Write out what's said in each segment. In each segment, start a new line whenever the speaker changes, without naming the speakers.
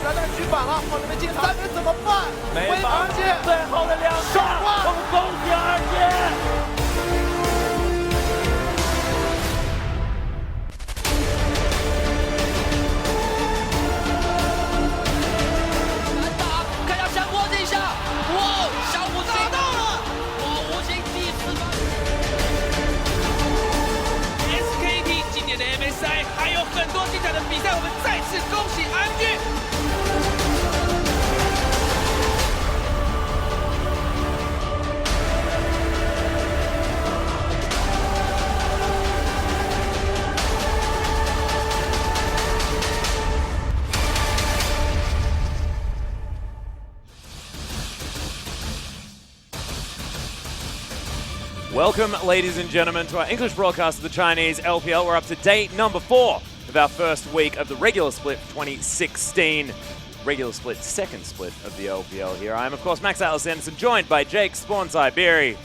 着，但是举反了，往里面进3人怎么办？
没
回
法，
RNG，
最后的2下，我们恭喜RNG。
还有很多精彩的比赛，我们再次恭喜 RNG。
Welcome, ladies and gentlemen, to our English broadcast of the Chinese LPL. We're up to day number 4 of our first week of the regular split 2016. Regular split, second split of the LPL here. I am, of course, Max Atlas Anderson, joined by Jake Spawn-Iberi.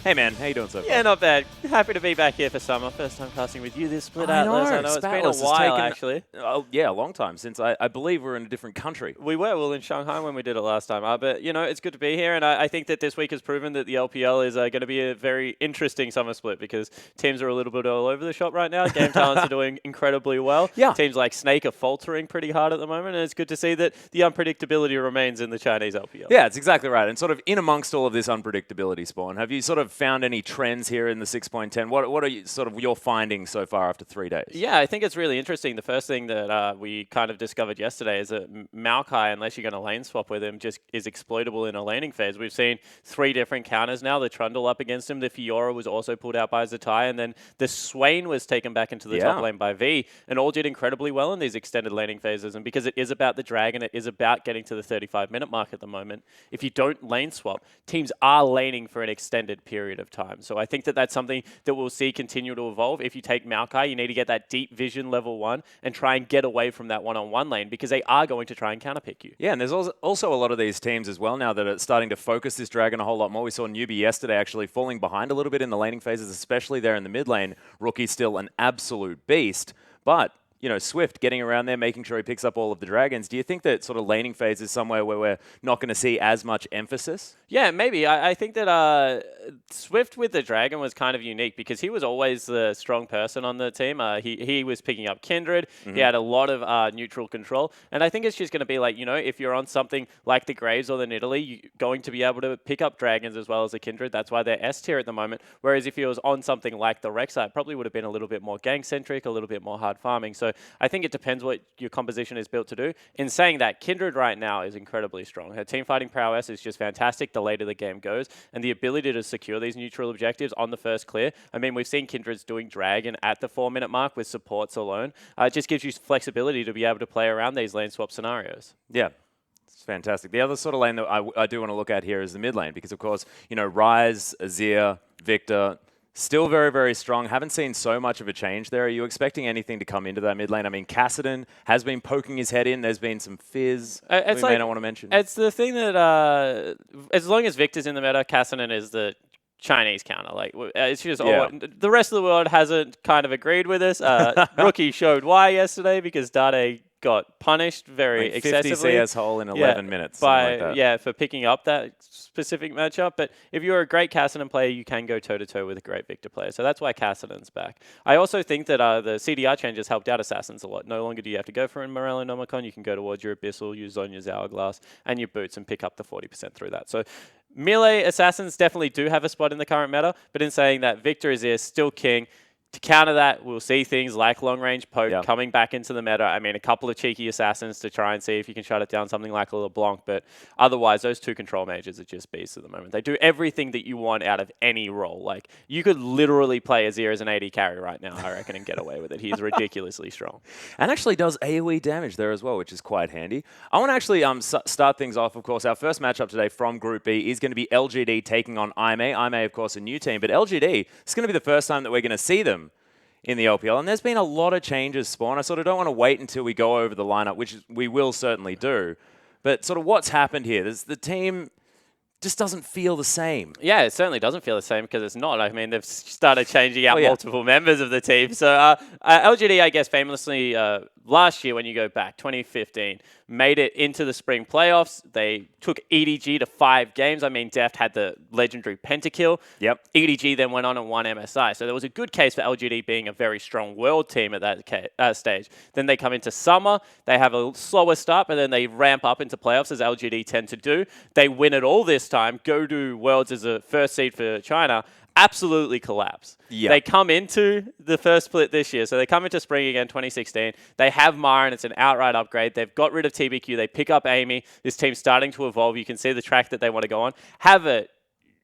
Hey, man, how you doing so far?
Yeah, not bad. Happy to be back here for summer. First time casting with you this split, Atlas. I know it's been a while, actually.
Oh, yeah, a long time since I believe we're in a different country.
We were in Shanghai when we did it last time. But, you know, it's good to be here. And I think that this week has proven that the LPL is going to be a very interesting summer split because teams are a little bit all over the shop right now. Game talents are doing incredibly well.
Yeah.
Teams like Snake are faltering pretty hard at the moment. And it's good to see that the unpredictability remains in the Chinese LPL.
Yeah, it's exactly right. And sort of in amongst all of this unpredictability, Spawn, have you sort of found any trends here in the 6.10? What are you, sort of your findings so far after 3 days?
Yeah, I think it's really interesting. The first thing that we kind of discovered yesterday is that Maokai, unless you're going to lane swap with him, just is exploitable in a laning phase. We've seen 3 different counters now. The Trundle up against him. The Fiora was also pulled out by Zatai. And then the Swain was taken back into the top lane by V. And all did incredibly well in these extended laning phases. And because it is about the Dragon, it is about getting to the 35-minute mark at the moment. If you don't lane swap, teams are laning for an extended period of time. So I think that that's something that we'll see continue to evolve. If you take Maokai, you need to get that deep vision level 1 and try and get away from that one-on-one lane because they are going to try and counterpick you.
Yeah, and there's also a lot of these teams as well now that are starting to focus this Dragon a whole lot more. We saw Newbie yesterday actually falling behind a little bit in the laning phases, especially there in the mid lane. Rookie's still an absolute beast, but you know, Swift getting around there, making sure he picks up all of the dragons. Do you think that sort of laning phase is somewhere where we're not going to see as much emphasis?
Yeah, maybe. I think that Swift with the dragon was kind of unique because he was always the strong person on the team. He was picking up Kindred. Mm-hmm. He had a lot of neutral control. And I think it's just going to be like, you know, if you're on something like the Graves or the Nidalee, you're going to be able to pick up dragons as well as the Kindred. That's why they're S tier at the moment. Whereas if he was on something like the Rek'Sai, it probably would have been a little bit more gang-centric, a little bit more hard farming. So I think it depends what your composition is built to do. In saying that, Kindred right now is incredibly strong. Her team fighting prowess is just fantastic the later the game goes, and the ability to secure these neutral objectives on the first clear. I mean, we've seen Kindred's doing Dragon at the 4-minute mark with supports alone. It just gives you flexibility to be able to play around these lane swap scenarios.
Yeah. It's fantastic. The other sort of lane that I do want to look at here is the mid lane because, of course, you know, Ryze, Azir, Victor, still very, very strong. Haven't seen so much of a change there. Are you expecting anything to come into that mid lane? I mean, Kassadin has been poking his head in. There's been some fizz we may not want to mention.
It's the thing that as long as Victor's in the meta, Kassadin is the Chinese counter. Like, it's just the rest of the world hasn't kind of agreed with us. Rookie showed why yesterday because Dade got punished very excessively.
50 CS hole in 11 minutes.
For picking up that specific matchup. But if you're a great Kassadin player, you can go toe-to-toe with a great Victor player. So that's why Kassadin's back. I also think that the CDR changes helped out Assassins a lot. No longer do you have to go for a Morello Nomicon. You can go towards your Abyssal, use Zonya's Hourglass, and your Boots and pick up the 40% through that. So melee Assassins definitely do have a spot in the current meta. But in saying that, Victor is there, still king. To counter that, we'll see things like long-range poke coming back into the meta. I mean, a couple of cheeky assassins to try and see if you can shut it down, something like a LeBlanc. But otherwise, those 2 control mages are just beasts at the moment. They do everything that you want out of any role. Like, you could literally play Azir as an AD carry right now, I reckon, and get away with it. He's ridiculously strong.
And actually does AoE damage there as well, which is quite handy. I want to actually start things off, of course. Our first matchup today from Group B is going to be LGD taking on IMA. IMA, of course, a new team. But LGD, it's going to be the first time that we're going to see them in the LPL. And there's been a lot of changes, Spawn. I sort of don't want to wait until we go over the lineup, which we will certainly do. But sort of what's happened here? The team just doesn't feel the same.
Yeah, it certainly doesn't feel the same because it's not. I mean, they've started changing out multiple members of the team. So LGD, I guess, famously last year, when you go back, 2015, made it into the spring playoffs. They took EDG to 5 games. I mean, Deft had the legendary pentakill.
Yep.
EDG then went on and won MSI. So there was a good case for LGD being a very strong world team at that stage. Then they come into summer. They have a slower start, but then they ramp up into playoffs, as LGD tend to do. They win it all this time, go to Worlds as a first seed for China, absolutely collapse.
Yep.
They come into the first split this year. So they come into spring again, 2016. They have Myron. It's an outright upgrade. They've got rid of TBQ. They pick up Amy. This team's starting to evolve. You can see the track that they want to go on. Have a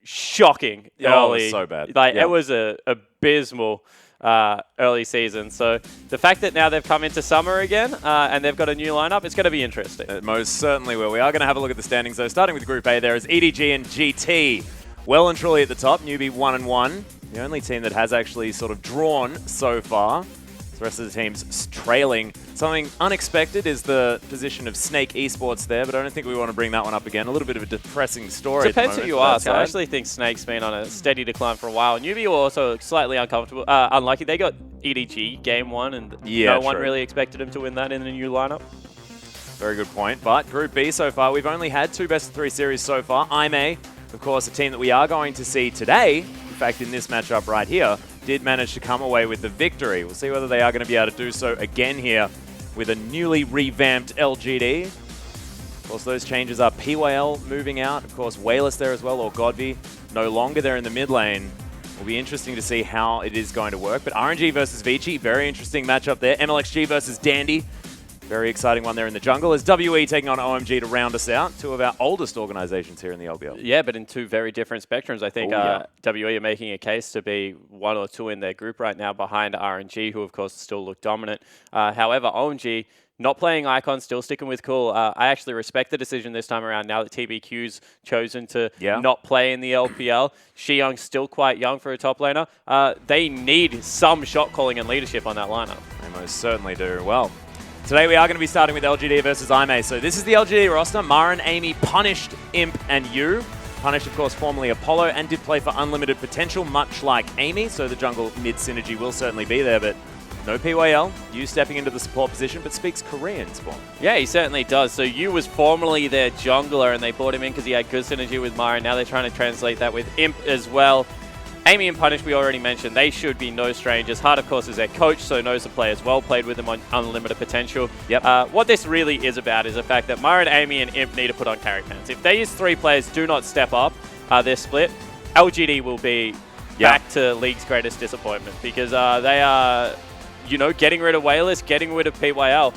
shocking early.
Oh, it was so bad.
Like, It was a abysmal early season. So the fact that now they've come into summer again and they've got a new lineup, it's going to be interesting.
It most certainly will. We are going to have a look at the standings, though. Starting with Group A, there is EDG and GT. Well and truly at the top, newbie 1-1. The only team that has actually sort of drawn so far. The rest of the team's trailing. Something unexpected is the position of Snake Esports there, but I don't think we want to bring that one up again. A little bit of a depressing story.
Depends who you ask. I actually think Snake's been on a steady decline for a while. Newbie were also slightly unlucky. They got EDG game 1, and no one really expected them to win that in the new lineup.
Very good point. But Group B so far, we've only had 2 best-of-3 series so far. IMA, of course, a team that we are going to see today, in fact, in this matchup right here, did manage to come away with the victory. We'll see whether they are going to be able to do so again here with a newly revamped LGD. Of course, those changes are PYL moving out. Of course, Wayless there as well, or Godby no longer there in the mid lane. Will be interesting to see how it is going to work. But RNG versus Vici, very interesting matchup there. MLXG versus Dandy. Very exciting one there in the jungle. As WE taking on OMG to round us out, 2 of our oldest organizations here in the LPL.
Yeah, but in 2 very different spectrums. I think WE are making a case to be 1 or 2 in their group right now behind RNG, who of course still look dominant. However, OMG not playing Icon, still sticking with Cool. I actually respect the decision this time around now that TBQ's chosen to not play in the LPL. Xiyoung's still quite young for a top laner. They need some shot calling and leadership on that lineup.
They most certainly do. Well, today we are going to be starting with LGD versus IMA. So this is the LGD roster. Marin, Amy, Punished, Imp, and Yu. Punished, of course, formerly Apollo, and did play for Unlimited Potential, much like Amy. So the jungle mid synergy will certainly be there, but no PYL. Yu stepping into the support position, but speaks Korean, Spawn.
Yeah, he certainly does. So Yu was formerly their jungler, and they brought him in because he had good synergy with Marin. Now they're trying to translate that with Imp as well. Amy and Punish, we already mentioned, they should be no strangers. Hart, of course, is their coach, so knows the players well, played with them on Unlimited Potential.
Yep.
What this really is about is the fact that Myron, Amy, and Imp need to put on carry pants. If these 3 players do not step up their split, LGD will be back to League's greatest disappointment because they are, getting rid of Wayless, getting rid of PYL.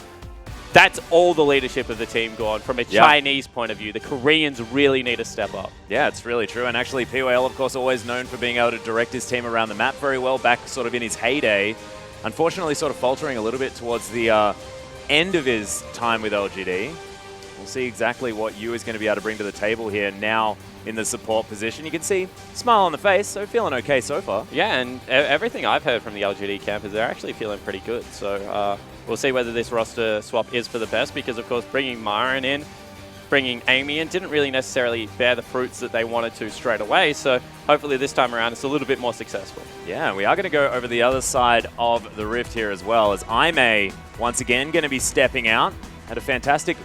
That's all the leadership of the team gone from a Chinese point of view. The Koreans really need to step up.
Yeah, it's really true. And actually, PYL, of course, always known for being able to direct his team around the map very well, back sort of in his heyday. Unfortunately, sort of faltering a little bit towards the end of his time with LGD. We'll see exactly what Yu is going to be able to bring to the table here now in the support position. You can see smile on the face, so feeling okay so far.
Yeah, and everything I've heard from the LGD camp is they're actually feeling pretty good. So we'll see whether this roster swap is for the best because, of course, bringing Myron in, bringing Amy in didn't really necessarily bear the fruits that they wanted to straight away. So hopefully this time around it's a little bit more successful.
Yeah, we are going to go over the other side of the rift here as well, as IMA once again going to be stepping out. Had a fantastic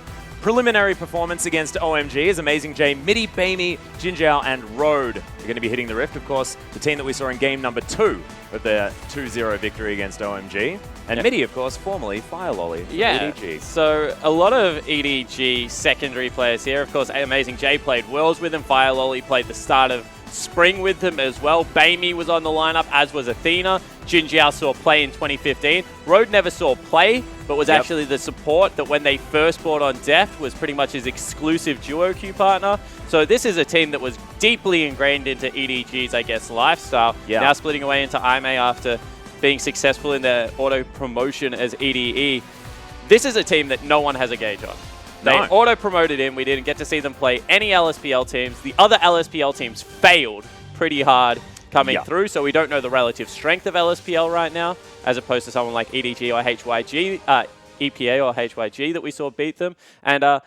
preliminary performance against OMG as Amazing J, Midi, Bamey, Jinjiao, and Road are going to be hitting the rift. Of course, the team that we saw in game number 2 of their 2-0 victory against OMG. And Midi, of course, formerly Fire Lolly. EDG.
So a lot of EDG secondary players here. Of course, Amazing J played Worlds with him. Fire Lolly played the start of Spring with him as well. Bamey was on the lineup, as was Athena. Jinjiao saw play in 2015. Road never saw play, but was actually the support that when they first brought on Deft was pretty much his exclusive duo queue partner. So this is a team that was deeply ingrained into EDG's, I guess, lifestyle. Now splitting away into IMA after being successful in their auto promotion as EDE. This is a team that no one has a gauge on. They auto-promoted him. We didn't get to see them play any LSPL teams. The other LSPL teams failed pretty hard coming through, so we don't know the relative strength of LSPL right now, as opposed to someone like EDG or HYG, EPA or HYG that we saw beat them. And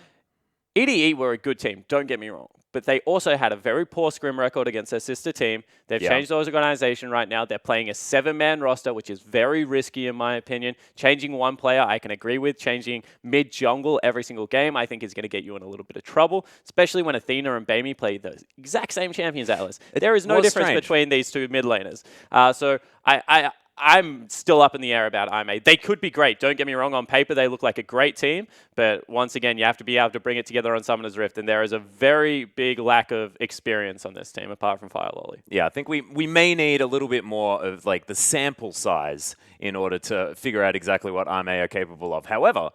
EDE were a good team, don't get me wrong. but they also had a very poor scrim record against their sister team. They've changed the organization right now. They're playing a 7-man roster, which is very risky in my opinion. Changing one player, I can agree with. Changing mid-jungle every single game, I think is going to get you in a little bit of trouble, especially when Athena and Bamey play the exact same champions, Atlas. There is no difference between these two mid laners. So I'm still up in the air about IMA. They could be great. Don't get me wrong. On paper, they look like a great team. But once again, you have to be able to bring it together on Summoner's Rift. And there is a very big lack of experience on this team, apart from Firelolly.
Yeah, I think we may need a little bit more of like the sample size in order to figure out exactly what IMA are capable of. However,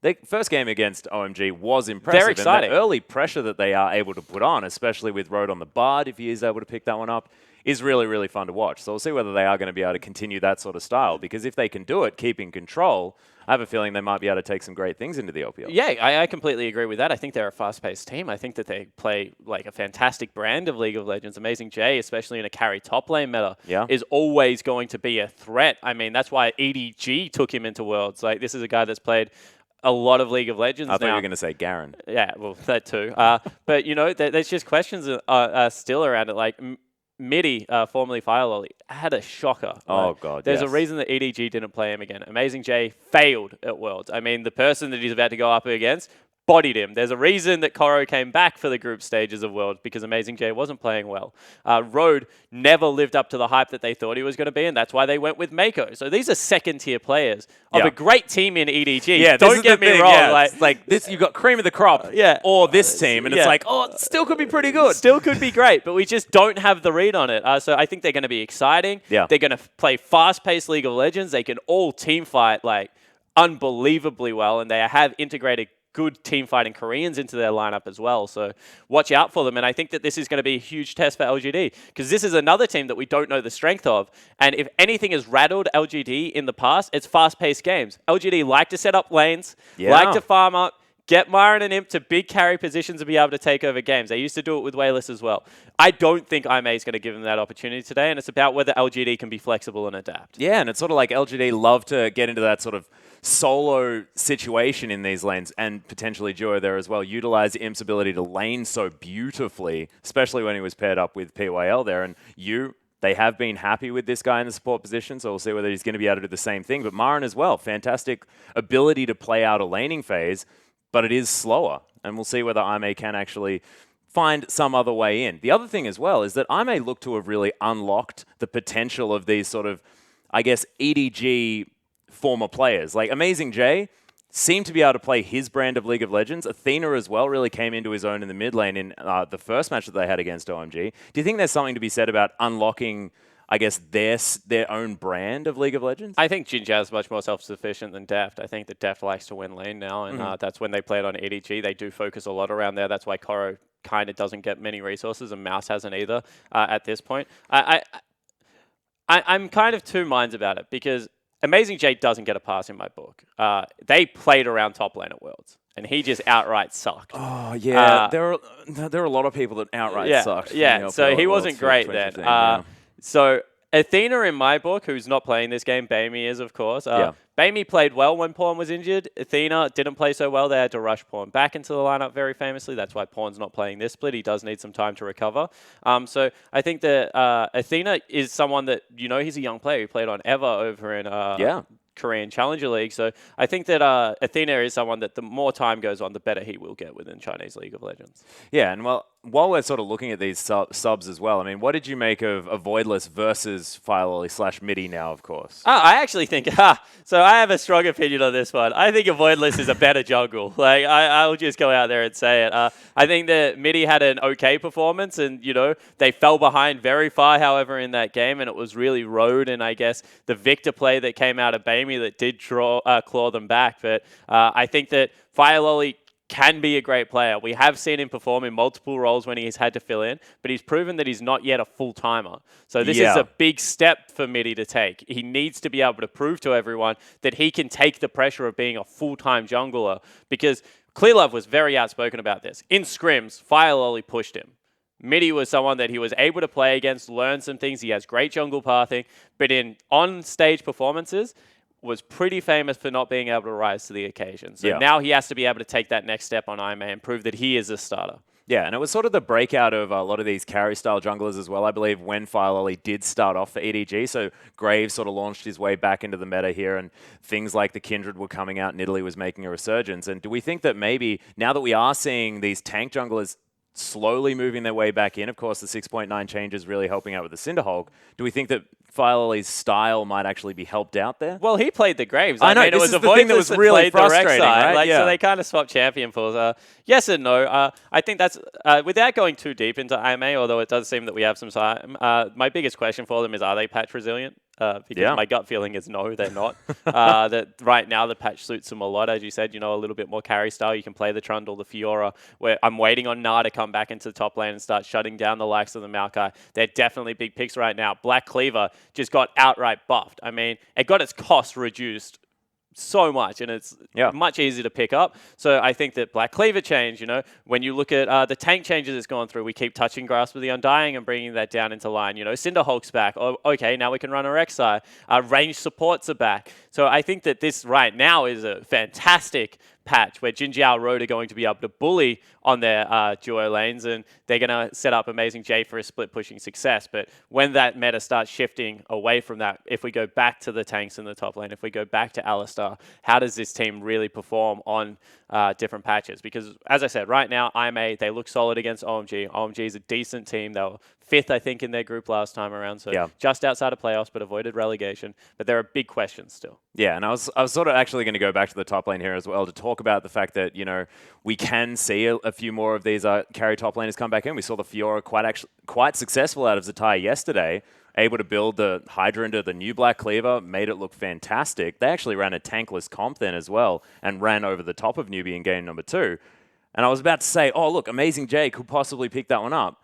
the first game against OMG was impressive.
Very exciting.
And the early pressure that they are able to put on, especially with Road on the Bard, if he is able to pick that one up, is really, really fun to watch. So we'll see whether they are going to be able to continue that sort of style, because if they can do it, keeping control, I have a feeling they might be able to take some great things into the LPL.
Yeah, I completely agree with that. I think they're a fast-paced team. I think that they play like a fantastic brand of League of Legends. Amazing J, especially in a carry top lane meta, is always going to be a threat. I mean, that's why EDG took him into Worlds. Like, this is a guy that's played a lot of League of Legends
I thought
now.
you were going to say Garen.
Yeah, well, that too. But, you know, there's just questions still around it. Like, Midi, formerly Firelolly, had a shocker.
Oh, God,
There's a reason that EDG didn't play him again. Amazing J failed at Worlds. I mean, the person that he's about to go up against bodied him. There's a reason that Koro came back for the group stages of Worlds, because Amazing J wasn't playing well. Road never lived up to the hype that they thought he was going to be, and that's why they went with Mako. So these are second-tier players of a great team in EDG.
Yeah,
don't get me wrong.
Yeah, like this, you've got cream of the crop, or this team, and it's like, oh, it still could be pretty good.
Still could be great, but we just don't have the read on it. So I think they're going to be exciting.
Yeah.
They're going to play fast-paced League of Legends. They can all team fight like unbelievably well, and they have integrated good team fighting Koreans into their lineup as well. So watch out for them. And I think that this is going to be a huge test for LGD, because this is another team that we don't know the strength of. And if anything has rattled LGD in the past, it's fast-paced games. LGD like to set up lanes, like to farm up, get Myron and Imp to big carry positions and be able to take over games. They used to do it with Wayless as well. I don't think IMA is going to give them that opportunity today, and it's about whether LGD can be flexible and adapt.
Yeah, and it's sort of like LGD love to get into that sort of solo situation in these lanes, and potentially duo there as well. Utilize Imp's ability to lane so beautifully, especially when he was paired up with PYL there. And they have been happy with this guy in the support position, so we'll see whether he's going to be able to do the same thing. But Marin as well, fantastic ability to play out a laning phase, but it is slower, and we'll see whether IMA can actually find some other way in. The other thing as well is that IMA look to have really unlocked the potential of these sort of, I guess, EDG former players. Like Amazing J seemed to be able to play his brand of League of Legends. Athena as well really came into his own in the mid lane in the first match that they had against OMG. Do you think there's something to be said about unlocking, I guess, their own brand of League of Legends?
I think Jinja is much more self-sufficient than Deft. I think that Deft likes to win lane now, and that's when they play it on EDG. They do focus a lot around there. That's why Koro kind of doesn't get many resources, and Mouse hasn't either at this point. I'm kind of two minds about it, because Amazing J doesn't get a pass in my book. They played around top lane at Worlds, and he just outright sucked.
Oh, yeah. There are a lot of people that outright sucked.
Yeah, so he wasn't great then. So Athena in my book, who's not playing this game, Bamey is, of course. Bamey played well when Pawn was injured. Athena didn't play so well. They had to rush Pawn back into the lineup very famously. That's why Pawn's not playing this split. He does need some time to recover. So I think that Athena is someone that, he's a young player. He played on EVA over in Korean Challenger League. So I think that Athena is someone that the more time goes on, the better he will get within Chinese League of Legends. Yeah,
and well, while we're sort of looking at these subs as well, I mean, what did you make of Voidless versus Firelolly / Midi now, of course?
I actually think, so I have a strong opinion on this one. I think Voidless is a better jungle. Like, I'll just go out there and say it. I think that Midi had an okay performance, and, they fell behind very far, however, in that game, and it was really Road and, I guess, the Victor play that came out of Bamey that did claw them back. But I think that Firelolly can be a great player. We have seen him perform in multiple roles when he's had to fill in, but he's proven that he's not yet a full-timer. So this is a big step for Midi to take. He needs to be able to prove to everyone that he can take the pressure of being a full-time jungler, because Clearlove was very outspoken about this. In scrims, Firelolly pushed him. Midi was someone that he was able to play against, learn some things. He has great jungle pathing, but in on-stage performances, was pretty famous for not being able to rise to the occasion. So now he has to be able to take that next step on IMA and prove that he is a starter.
Yeah, and it was sort of the breakout of a lot of these carry-style junglers as well, I believe, when Firelolly did start off for EDG. So Graves sort of launched his way back into the meta here, and things like the Kindred were coming out, and Italy was making a resurgence. And do we think that maybe, now that we are seeing these tank junglers slowly moving their way back in, of course, the 6.9 changes really helping out with the Cinderhulk, do we think that Firelolly's style might actually be helped out there?
Well, he played the Graves.
I know,
mean,
this
it was
is
a
the thing that was really frustrating, right?
Like,
Yeah.
So they kind of swapped champion pools. Yes and no. I think that's, without going too deep into IMA, although it does seem that we have some time, my biggest question for them is, are they patch resilient? Because my gut feeling is no, they're not. That right now the patch suits them a lot, as you said, you know, a little bit more carry style. You can play the Trundle, the Fiora, where I'm waiting on Na to come back into the top lane and start shutting down the likes of the Maokai. They're definitely big picks right now. Black Cleaver just got outright buffed. I mean, it got its cost reduced so much, and it's much easier to pick up. So I think that Black Cleaver change, you know, when you look at the tank changes it's gone through, we keep touching Grasp of the Undying and bringing that down into line. You know, Cinderhulk's back. Oh, okay, now we can run a Rek'Sai. Range supports are back. So I think that this right now is a fantastic patch where Jin Jiao Road are going to be able to bully on their duo lanes, and they're going to set up Amazing J for a split pushing success. But when that meta starts shifting away from that, if we go back to the tanks in the top lane, if we go back to Alistar, how does this team really perform on different patches? Because as I said, right now, IMA, they look solid against OMG. OMG is a decent team. They were 5th, I think, in their group last time around, so just outside of playoffs, but avoided relegation. But there are big questions still.
Yeah, and I was sort of actually going to go back to the top lane here as well to talk about the fact that, you know, we can see a few more of these carry top laners come back in. We saw the Fiora quite successful out of Zatai yesterday, able to build the Hydra into the new Black Cleaver, made it look fantastic. They actually ran a tankless comp then as well and ran over the top of Newbie in game number 2. And I was about to say, oh, look, Amazing J could possibly pick that one up.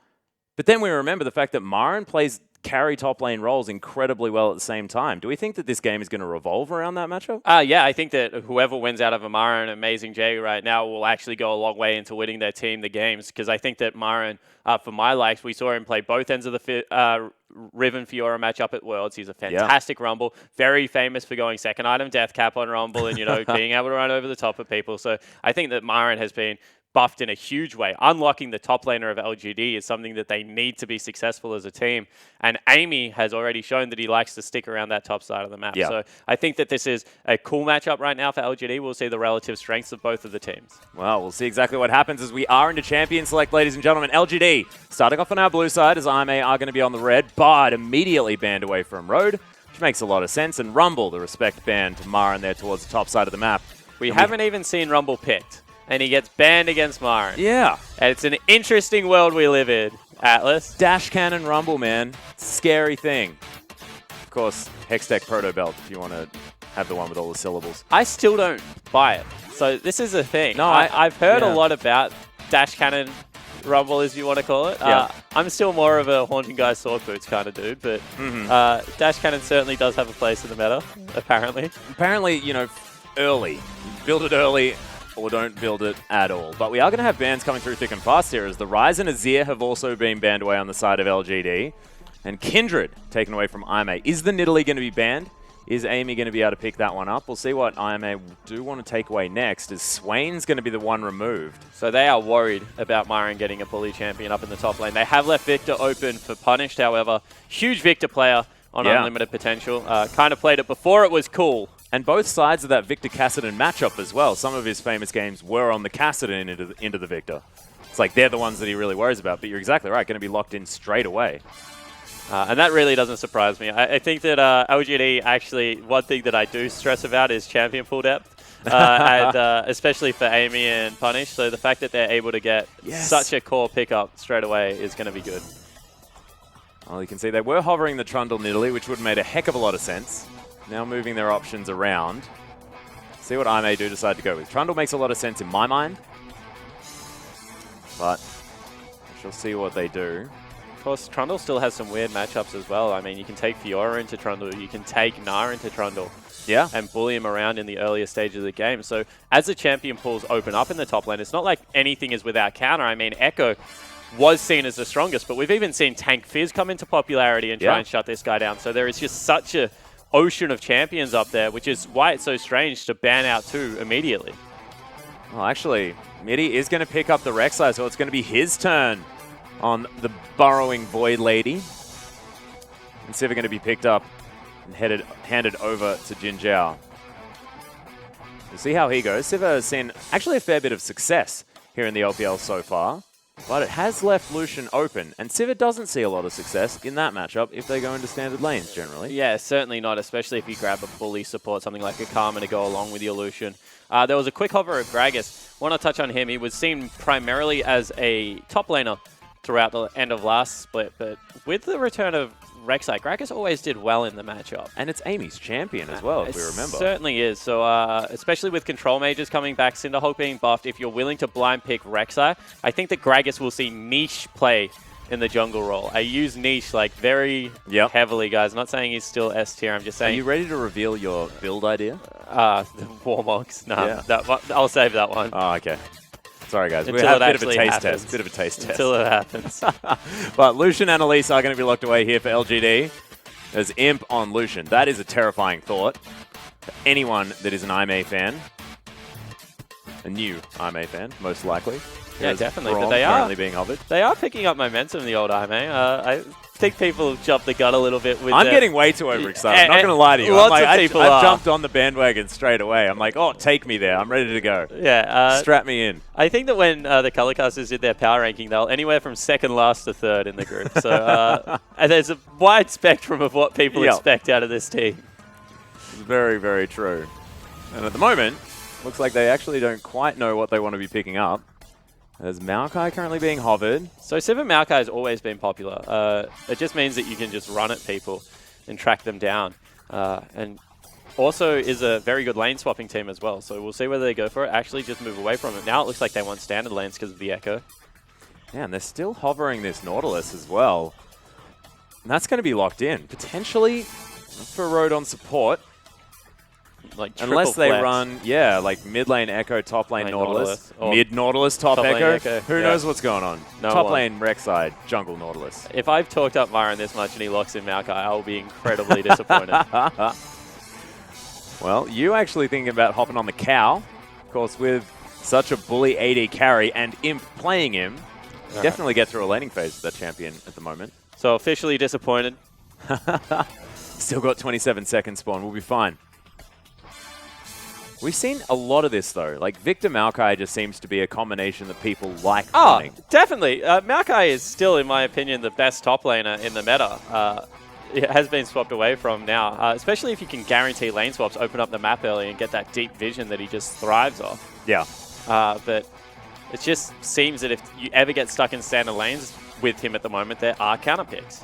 But then we remember the fact that Marin plays carry top lane roles incredibly well at the same time. Do we think that this game is going to revolve around that matchup?
Yeah, I think that whoever wins out of Amara and Amazing J right now will actually go a long way into winning their team the games, because I think that Marin, for my likes, we saw him play both ends of the Riven Fiora matchup at Worlds. He's a fantastic Rumble, very famous for going second item death cap on Rumble and, you know, being able to run over the top of people. So I think that Marin has been buffed in a huge way. Unlocking the top laner of LGD is something that they need to be successful as a team. And Amy has already shown that he likes to stick around that top side of the map. So I think that this is a cool matchup right now for LGD. We'll see the relative strengths of both of the teams.
Well, we'll see exactly what happens as we are into Champion Select, ladies and gentlemen. LGD starting off on our blue side as IMA are going to be on the red, but immediately banned away from Road, which makes a lot of sense. And Rumble, the respect ban to Marin there towards the top side of the map.
We haven't even seen Rumble picked, and he gets banned against Marin.
Yeah.
And it's an interesting world we live in, Atlas.
Dash Cannon Rumble, man. Scary thing. Of course, Hextech Proto Belt, if you want to have the one with all the syllables.
I still don't buy it. So this is a thing.
No,
I've heard a lot about Dash Cannon Rumble, as you want to call it. I'm still more of a Haunting Guy Sword Boots kind of dude, but Dash Cannon certainly does have a place in the meta, apparently.
Apparently, you know, early. Build it early, or don't build it at all. But we are going to have bans coming through thick and fast here, as the Ryze and Azir have also been banned away on the side of LGD. And Kindred taken away from IMA. Is the Nidalee going to be banned? Is Amy going to be able to pick that one up? We'll see what IMA do want to take away next, as Swain's going to be the one removed.
So they are worried about Marin getting a bully champion up in the top lane. They have left Victor open for Punished, however. Huge Victor player on unlimited potential. Kind of played it before it was cool.
And both sides of that Victor Cassidy matchup as well. Some of his famous games were on the Cassidy into the Victor. It's like they're the ones that he really worries about. But you're exactly right, going to be locked in straight away.
And that really doesn't surprise me. I think that LGD, actually, one thing that I do stress about is champion pool depth. And especially for Amy and Punish. So the fact that they're able to get such a core pickup straight away is going to be good.
Well, you can see they were hovering the Trundle Nidalee, which would have made a heck of a lot of sense. Now moving their options around. See what IMA do decide to go with. Trundle makes a lot of sense in my mind. But we shall see what they do.
Of course, Trundle still has some weird matchups as well. I mean, you can take Fiora into Trundle. You can take Na into Trundle.
Yeah.
And bully him around in the earlier stages of the game. So as the champion pools open up in the top lane, it's not like anything is without counter. I mean, Echo was seen as the strongest, but we've even seen Tank Fizz come into popularity and try and shut this guy down. So there is just such a ocean of champions up there, which is why it's so strange to ban out 2 immediately.
Well, actually, Midi is going to pick up the Rek'Sai, so it's going to be his turn on the burrowing Void Lady. And Sivir going to be picked up and handed over to Jin Jiao. We'll see how he goes. Sivir has seen actually a fair bit of success here in the LPL so far, but it has left Lucian open, and Sivir doesn't see a lot of success in that matchup if they go into standard lanes generally.
Yeah, certainly not, especially if you grab a bully support, something like a Karma to go along with your Lucian. There was a quick hover of Gragas. Want to touch on him. He was seen primarily as a top laner throughout the end of last split, but with the return of Rek'Sai, Gragas always did well in the matchup.
And it's Amy's champion as well, if we remember.
It certainly is. So, especially with control mages coming back, Cinderhulk being buffed, if you're willing to blind pick Rek'Sai, I think that Gragas will see niche play in the jungle role. I use niche like very heavily, guys. I'm not saying he's still S tier. I'm just saying.
Are you ready to reveal your build idea?
The Warmogs. No, I'll save that one.
Oh, okay. Sorry, guys.
Until
we have
it
a bit of a
actually
taste
happens.
test. Bit of a taste test.
Until it happens.
But Lucian and Elise are going to be locked away here for LGD. There's Imp on Lucian. That is a terrifying thought for anyone that is an IMA fan. A new IMA fan, most likely.
Yeah, definitely.
Braum
But they are
currently being hovered.
They are picking up momentum in the old IMA. I think people jumped the gun a little bit with
I'm getting way too overexcited. I'm not going to lie to you.
Lots
I'm like,
of people
I've
are.
jumped on the bandwagon straight away. I'm like, oh, take me there. I'm ready to go.
Yeah.
Strap me in.
I think that when the Colorcasters did their power ranking, they were anywhere from second last to third in the group. So and there's a wide spectrum of what people expect out of this team.
It's very, very true. And at the moment, looks like they actually don't quite know what they want to be picking up. There's Maokai currently being hovered.
So Sivir Maokai has always been popular. It just means that you can just run at people and track them down. And also is a very good lane swapping team as well. So we'll see whether they go for it. Actually just move away from it. Now it looks like they want standard lanes because of the Echo.
Yeah, and they're still hovering this Nautilus as well. And that's going to be locked in. Potentially for Road on support.
Like
unless they
flex.
run, like mid lane Echo, top lane Nautilus. Mid Nautilus, top
lane
Echo. Who knows what's going on?
No
top
one.
lane Rek'Sai, jungle Nautilus.
If I've talked up Myron this much and he locks in Maokai, I'll be incredibly disappointed.
Well, you actually thinking about hopping on the cow. Of course, with such a bully AD carry and Imp playing him, definitely get through a laning phase with that champion at the moment.
So officially disappointed.
Still got 27 seconds spawn. We'll be fine. We've seen a lot of this, though. Like, Victor Maokai just seems to be a combination that people like running.
Definitely. Maokai is still, in my opinion, the best top laner in the meta. It has been swapped away from now, especially if you can guarantee lane swaps, open up the map early and get that deep vision that he just thrives off.
Yeah.
But it just seems that if you ever get stuck in standard lanes with him at the moment, there are counter picks.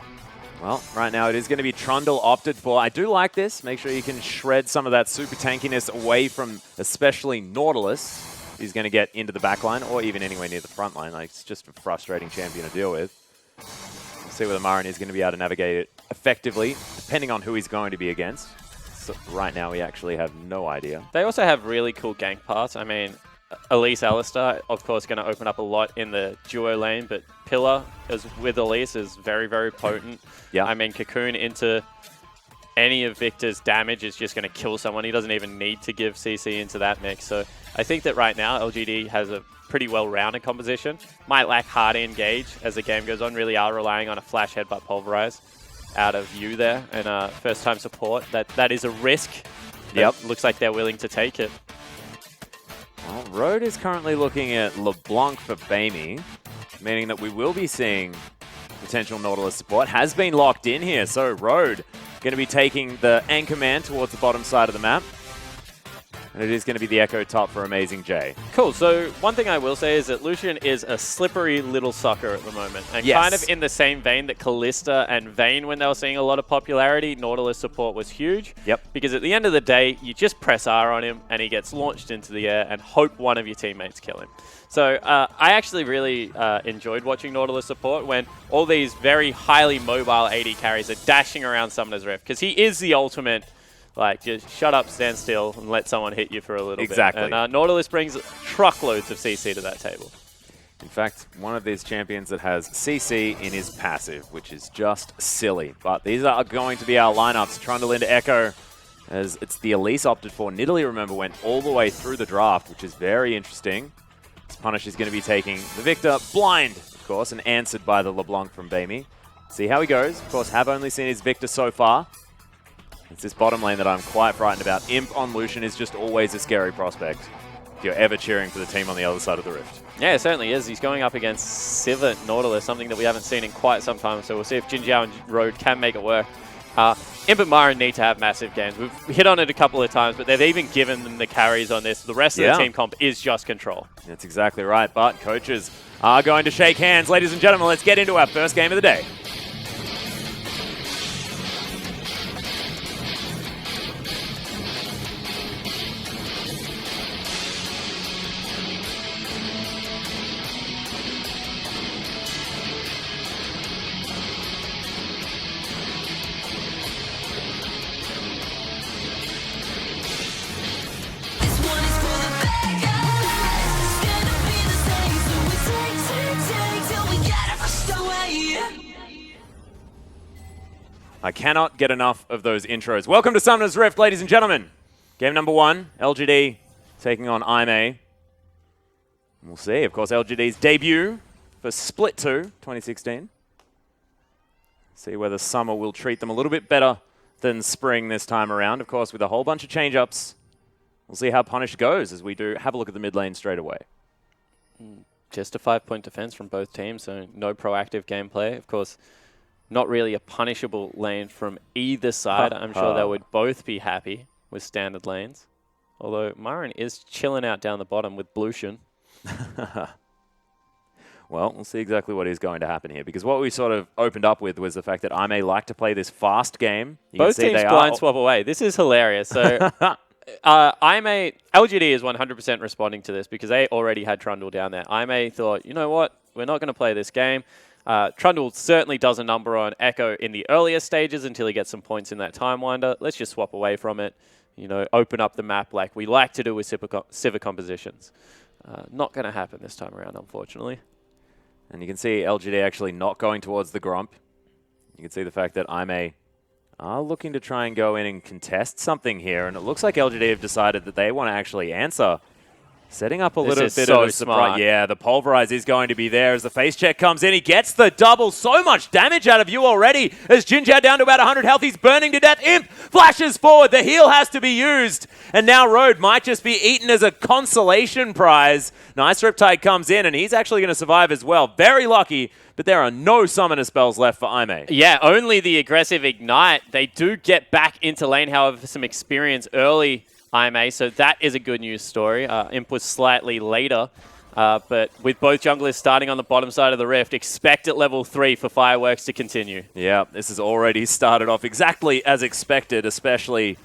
Well, right now it is going to be Trundle opted for. I do like this. Make sure you can shred some of that super tankiness away from especially Nautilus. He's going to get into the back line or even anywhere near the front line. Like, it's just a frustrating champion to deal with. We'll see whether Marin is going to be able to navigate it effectively, depending on who he's going to be against. So right now we actually have no idea.
They also have really cool gank paths. I mean, Elise Alistar, of course, going to open up a lot in the duo lane, but Pillar with Elise is very, very potent.
Yeah.
I mean, Cocoon into any of Victor's damage is just going to kill someone. He doesn't even need to give CC into that mix. So I think that right now LGD has a pretty well-rounded composition. Might lack hard engage as the game goes on. Really are relying on a flash headbutt pulverize out of you there and first-time support. That is a risk.
Yep.
Looks like they're willing to take it.
Well, Road is currently looking at LeBlanc for Bamey, meaning that we will be seeing potential Nautilus support. Has been locked in here, so Road going to be taking the anchor man towards the bottom side of the map. And it is going to be the Echo top for Amazing J.
Cool. So one thing I will say is that Lucian is a slippery little sucker at the moment. And kind of in the same vein that Kalista and Vayne, when they were seeing a lot of popularity, Nautilus support was huge.
Yep.
Because at the end of the day, you just press R on him and he gets launched into the air and hope one of your teammates kill him. So I actually really enjoyed watching Nautilus support when all these very highly mobile AD carries are dashing around Summoner's Rift. Because he is the ultimate... Like, just shut up, stand still, and let someone hit you for a little bit. And Nautilus brings truckloads of CC to that table.
In fact, one of these champions that has CC in his passive, which is just silly. But these are going to be our lineups. Trundle into Echo as it's the Elise opted for. Nidalee, remember, went all the way through the draft, which is very interesting. This Punish is going to be taking the Victor blind, of course, and answered by the LeBlanc from Bamey. See how he goes. Of course, have only seen his Victor so far. It's this bottom lane that I'm quite frightened about. Imp on Lucian is just always a scary prospect if you're ever cheering for the team on the other side of the Rift.
Yeah, it certainly is. He's going up against Sivert Nautilus, something that we haven't seen in quite some time. So we'll see if Jinjiao and Road can make it work. Imp and Myron need to have massive games. We've hit on it a couple of times, but they've even given them the carries on this. The rest of the team comp is just control.
That's exactly right. But coaches are going to shake hands. Ladies and gentlemen, let's get into our first game of the day. I cannot get enough of those intros. Welcome to Summoner's Rift, ladies and gentlemen. Game number 1, LGD taking on IMA. We'll see, of course, LGD's debut for Split 2 2016. See whether Summer will treat them a little bit better than Spring this time around. Of course, with a whole bunch of change-ups. We'll see how Punish goes as we do have a look at the mid lane straight away.
Just a 5-point defense from both teams, so no proactive gameplay. Of course, not really a punishable lane from either side. I'm sure they would both be happy with standard lanes. Although Myron is chilling out down the bottom with Blucian.
Well, we'll see exactly what is going to happen here, because what we sort of opened up with was the fact that I may like to play this fast game.
Both teams blind swap away. This is hilarious. So LGD is 100% responding to this because they already had Trundle down there. IMA thought, you know what, we're not going to play this game. Trundle certainly does a number on Echo in the earlier stages until he gets some points in that Time Winder. Let's just swap away from it, you know, open up the map like we like to do with Civic compositions. Not going to happen this time around, unfortunately.
And you can see LGD actually not going towards the Gromp. You can see the fact that IMA are looking to try and go in and contest something here, and it looks like LGD have decided that they want to actually answer. Setting up a little bit of a surprise. Yeah, the Pulverize is going to be there as the face check comes in. He gets the double. So much damage out of you already as Jinjiao down to about 100 health. He's burning to death. Imp flashes forward. The heal has to be used. And now Road might just be eaten as a consolation prize. Nice Riptide comes in, and he's actually going to survive as well. Very lucky, but there are no summoner spells left for IMA.
Yeah, only the aggressive Ignite. They do get back into lane, however, some experience early IMA, so that is a good news story. Imp was slightly later, but with both junglers starting on the bottom side of the Rift, expect at level 3 for fireworks to continue.
Yeah, this has already started off exactly as expected, especially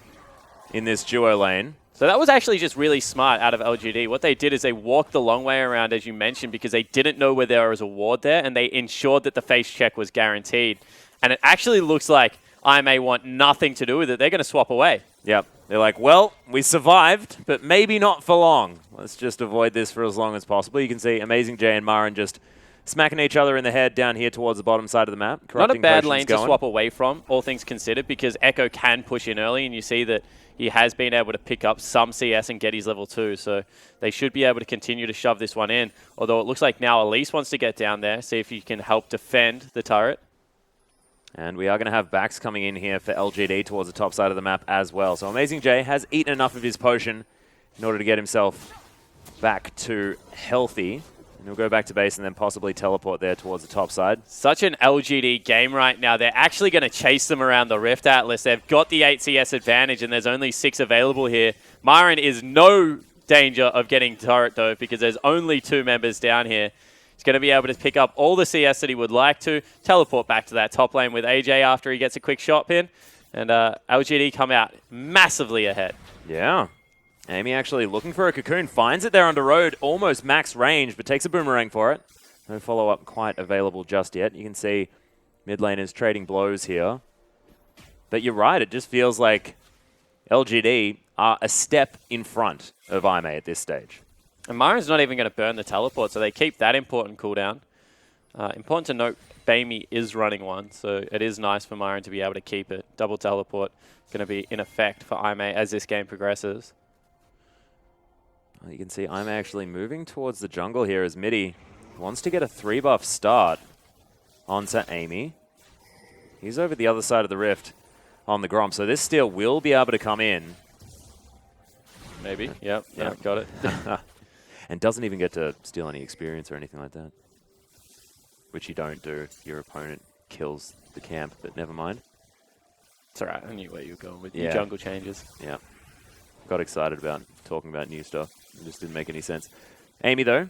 in this duo lane.
So that was actually just really smart out of LGD. What they did is they walked the long way around, as you mentioned, because they didn't know where there was a ward there, and they ensured that the face check was guaranteed. And it actually looks like IMA want nothing to do with it. They're going to swap away.
Yep. They're like, well, we survived, but maybe not for long. Let's just avoid this for as long as possible. You can see Amazing J and Marin just smacking each other in the head down here towards the bottom side of the map.
Not a bad lane to swap away from, all things considered, because Echo can push in early, and you see that he has been able to pick up some CS and get his level 2, so they should be able to continue to shove this one in. Although it looks like now Elise wants to get down there, see if he can help defend the turret.
And we are going to have backs coming in here for LGD towards the top side of the map as well. So Amazing J has eaten enough of his potion in order to get himself back to healthy. And he'll go back to base and then possibly teleport there towards the top side.
Such an LGD game right now. They're actually going to chase them around the Rift Atlas. They've got the 8 CS advantage, and there's only 6 available here. Myron is no danger of getting turret, though, because there's only 2 members down here. He's going to be able to pick up all the CS that he would like to, teleport back to that top lane with AJ after he gets a quick shot pin, and LGD come out massively ahead.
Yeah. Amy actually looking for a cocoon, finds it there under Road, almost max range, but takes a boomerang for it. No follow-up quite available just yet. You can see mid lane is trading blows here. But you're right, it just feels like LGD are a step in front of IMA at this stage.
And Myron's not even going to burn the teleport, so they keep that important cooldown. Important to note, Bamey is running one, so it is nice for Myron to be able to keep it. Double teleport going to be in effect for IMA as this game progresses.
Well, you can see IMA actually moving towards the jungle here as Midi wants to get a 3-buff start onto Amy. He's over the other side of the rift on the Grom, so this steal will be able to come in.
Maybe, yep, got it.
And doesn't even get to steal any experience or anything like that. Which you don't do. Your opponent kills the camp, but never mind.
It's alright, I knew where you were going with your jungle changes.
Yeah. Got excited about talking about new stuff. It just didn't make any sense. Amy, though,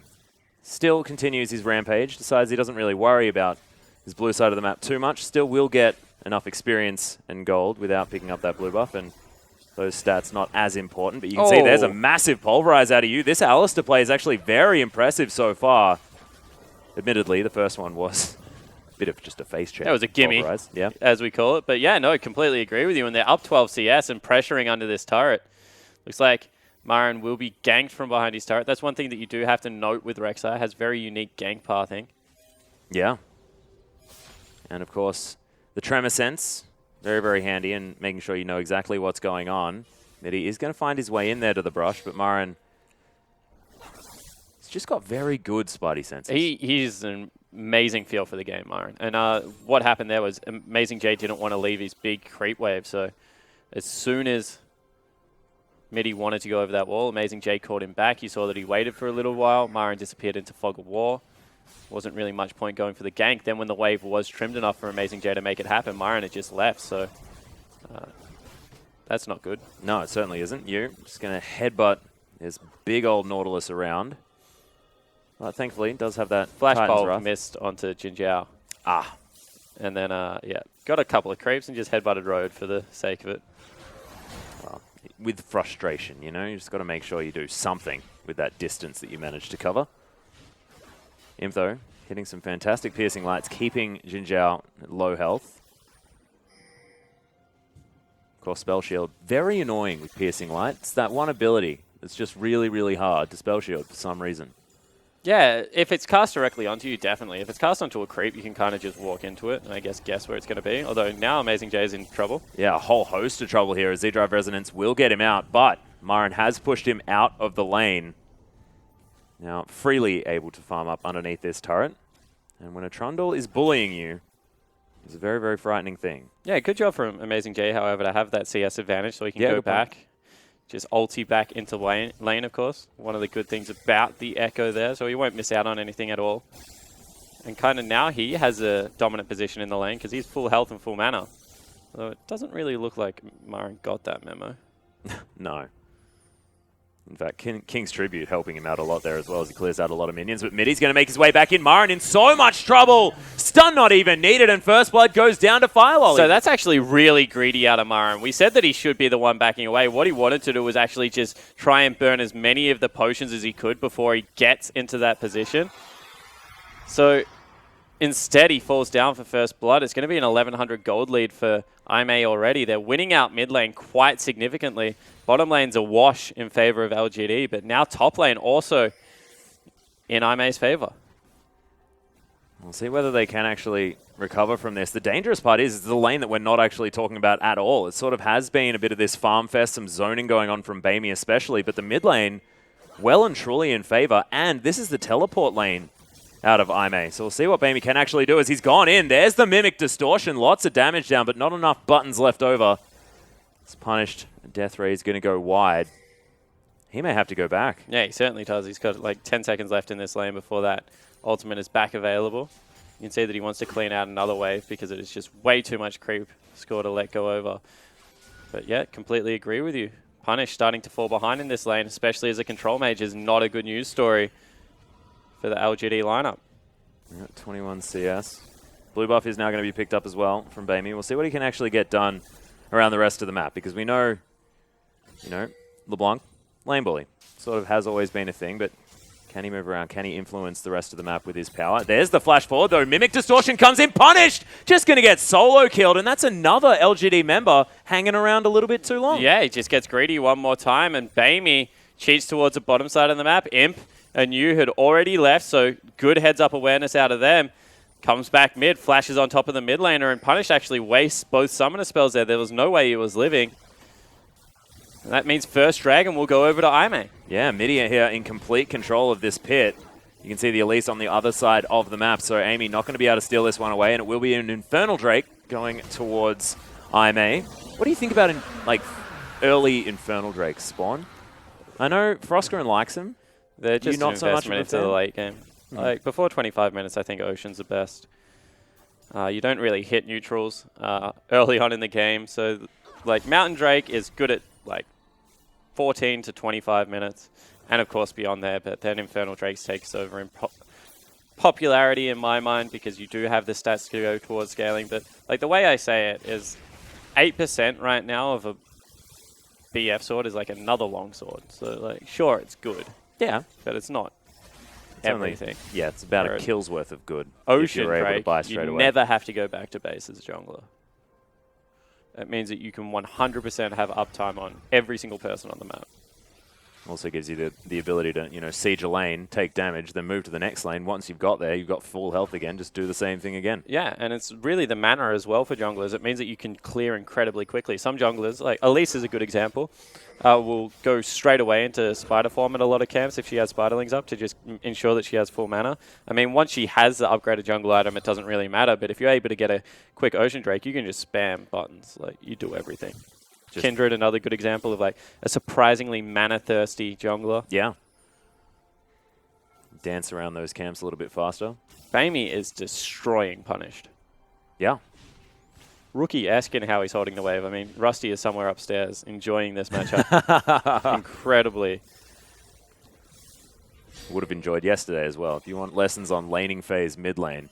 still continues his rampage. Decides he doesn't really worry about his blue side of the map too much. Still will get enough experience and gold without picking up that blue buff. And those stats not as important. But you can see there's a massive pulverize out of you. This Alistair play is actually very impressive so far. Admittedly, the first one was a bit of just a face check.
That was a gimme, as we call it. But yeah, no, completely agree with you. And they're up 12 CS and pressuring under this turret. Looks like Myron will be ganked from behind his turret. That's one thing that you do have to note with Rek'Sai. Has very unique gank pathing.
Yeah. And of course, the tremor sense, very, very handy in making sure you know exactly what's going on. Midi is going to find his way in there to the brush, but Myron has just got very good Spidey senses.
He's an amazing feel for the game, Myron. And what happened there was Amazing J didn't want to leave his big creep wave, so as soon as Midi wanted to go over that wall, Amazing J caught him back. You saw that he waited for a little while. Myron disappeared into Fog of War. Wasn't really much point going for the gank. Then when the wave was trimmed enough for Amazing J to make it happen, Myron had just left, so that's not good.
No, it certainly isn't. You're just going to headbutt this big old Nautilus around. Well, thankfully, it does have that
flashbulb missed onto Jinjiao.
Ah.
And then, yeah, got a couple of creeps and just headbutted Road for the sake of it.
Well, with frustration, you know, you just got to make sure you do something with that distance that you managed to cover. Imtho hitting some fantastic piercing lights, keeping Jinjiao at low health. Of course, Spell Shield, very annoying with piercing light. It's that one ability that's just really, really hard to Spell Shield for some reason.
Yeah, if it's cast directly onto you, definitely. If it's cast onto a creep, you can kind of just walk into it and I guess where it's going to be. Although now Amazing J is in trouble. Yeah,
a whole host of trouble here as Z-Drive Resonance will get him out, but Myron has pushed him out of the lane. Now, freely able to farm up underneath this turret. And when a Trundle is bullying you, it's a very, very frightening thing.
Yeah, good job from Amazing J, however, to have that CS advantage so he can go back. Just ulti back into lane, of course. One of the good things about the Echo there, so he won't miss out on anything at all. And kind of now he has a dominant position in the lane because he's full health and full mana. Although it doesn't really look like Myron got that memo.
No. In fact, King's Tribute helping him out a lot there as well as he clears out a lot of minions. But Midi's going to make his way back in. Myron in so much trouble. Stun not even needed, and First Blood goes down to Fire Lolly.
So that's actually really greedy out of Myron. We said that he should be the one backing away. What he wanted to do was actually just try and burn as many of the potions as he could before he gets into that position. So instead, he falls down for First Blood. It's going to be an 1,100 gold lead for IMA already. They're winning out mid lane quite significantly. Bottom lane's a wash in favor of LGD, but now top lane also in IMA's favor.
We'll see whether they can actually recover from this. The dangerous part is the lane that we're not actually talking about at all. It sort of has been a bit of this farm fest, some zoning going on from Bamey especially, but the mid lane well and truly in favor, and this is the teleport lane out of IMA. So we'll see what Bamey can actually do as he's gone in. There's the Mimic Distortion. Lots of damage down, but not enough buttons left over. It's punished. Death Ray is going to go wide. He may have to go back.
Yeah, he certainly does. He's got like 10 seconds left in this lane before that ultimate is back available. You can see that he wants to clean out another wave because it is just way too much creep score to let go over. But yeah, completely agree with you. Punish starting to fall behind in this lane, especially as a control mage, is not a good news story for the LGD lineup.
21 CS. Blue buff is now going to be picked up as well from Bamey. We'll see what he can actually get done around the rest of the map because we know, you know, LeBlanc, lane bully, sort of has always been a thing, but can he move around? Can he influence the rest of the map with his power? There's the flash forward though. Mimic Distortion comes in, punished! Just going to get solo killed, and that's another LGD member hanging around a little bit too long.
Yeah, he just gets greedy one more time, and Bamey cheats towards the bottom side of the map. Imp and you had already left, so good heads-up awareness out of them. Comes back mid, flashes on top of the mid laner, and Punish actually wastes both summoner spells there. There was no way he was living. And that means first Dragon will go over to Aime.
Yeah, Midia here in complete control of this pit. You can see the Elise on the other side of the map, so Amy not going to be able to steal this one away, and it will be an Infernal Drake going towards Aime. What do you think about early Infernal Drake spawn? I know Frostgren likes him.
They're just
not
an
so much
investment into the late game. Like before 25 minutes, I think Ocean's the best. You don't really hit neutrals early on in the game, so like Mountain Drake is good at like 14 to 25 minutes, and of course beyond there. But then Infernal Drake takes over in popularity in my mind because you do have the stats to go towards scaling. But like the way I say it is, 8% right now of a BF sword is like another long sword. So like, sure, it's good.
Yeah,
but it's not
it's
everything.
It's about a kill's worth of good.
Ocean
Drake,
you never have to go back to base as a jungler. That means that you can 100% have uptime on every single person on the map.
Also gives you the ability to, siege a lane, take damage, then move to the next lane. Once you've got there, you've got full health again. Just do the same thing again.
Yeah, and it's really the mana as well for junglers. It means that you can clear incredibly quickly. Some junglers, like Elise is a good example, will go straight away into spider form at a lot of camps if she has spiderlings up to just ensure that she has full mana. I mean, once she has the upgraded jungle item, it doesn't really matter. But if you're able to get a quick Ocean Drake, you can just spam buttons. Like, you do everything. Kindred, another good example of like a surprisingly mana-thirsty jungler.
Yeah. Dance around those camps a little bit faster.
Bamey is destroying Punished.
Yeah.
Rookie-esque in how he's holding the wave. I mean, Rusty is somewhere upstairs enjoying this matchup incredibly.
Would have enjoyed yesterday as well. If you want lessons on laning phase mid lane,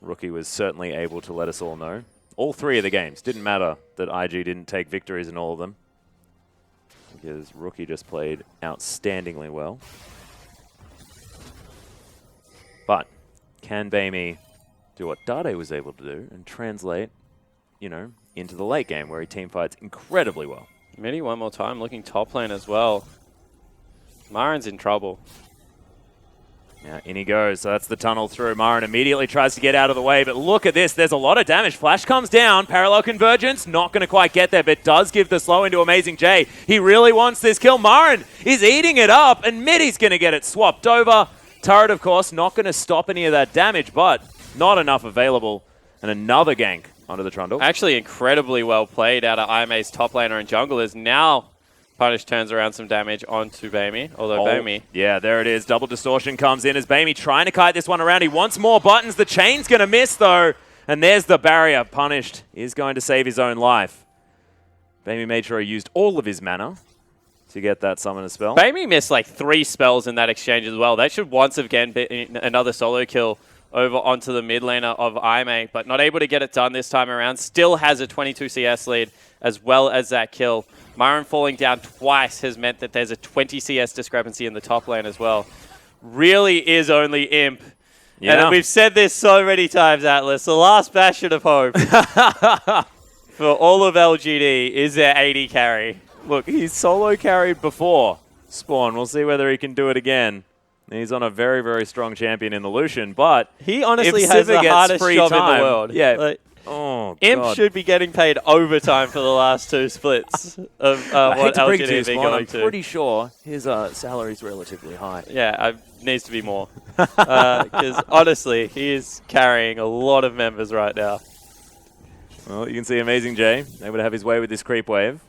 Rookie was certainly able to let us all know. All three of the games. Didn't matter that IG didn't take victories in all of them, because Rookie just played outstandingly well. But can Bamey do what Dade was able to do and translate, into the late game where he team fights incredibly well?
Midi one more time, looking top lane as well. Marin's in trouble.
Yeah, in he goes. So that's the tunnel through. Marin immediately tries to get out of the way, but look at this. There's a lot of damage. Flash comes down. Parallel convergence. Not going to quite get there, but does give the slow into Amazing J. He really wants this kill. Marin is eating it up, and Midi's going to get it swapped over. Turret, of course, not going to stop any of that damage, but not enough available. And another gank onto the Trundle.
Actually, incredibly well played out of IMA's top laner and junglers. Now, Punish turns around some damage onto Bamey, although Bamey...
Yeah, there it is. Double distortion comes in as Bamey trying to kite this one around. He wants more buttons. The chain's going to miss, though. And there's the barrier. Punished is going to save his own life. Bamey made sure he used all of his mana to get that summoner spell.
Bamey missed like 3 spells in that exchange as well. That should once again be another solo kill over onto the mid laner of IMA, but not able to get it done this time around. Still has a 22 CS lead as well as that kill. Marin falling down twice has meant that there's a 20 CS discrepancy in the top lane as well. Really is only Imp. Yeah. And we've said this so many times, Atlas. The last bastion of hope for all of LGD is their 80 carry.
Look, he's solo carried before Spawn. We'll see whether he can do it again. He's on a very, very strong champion in the Lucian, but
he honestly has the hardest job in the world.
Yeah.
Like,
oh,
Imp
God.
should be getting paid overtime for the last 2 splits of what LGD have been going to.
I'm pretty sure his salary is relatively high.
Yeah, it needs to be more. Because honestly, he is carrying a lot of members right now.
Well, you can see Amazing J able to have his way with this creep wave.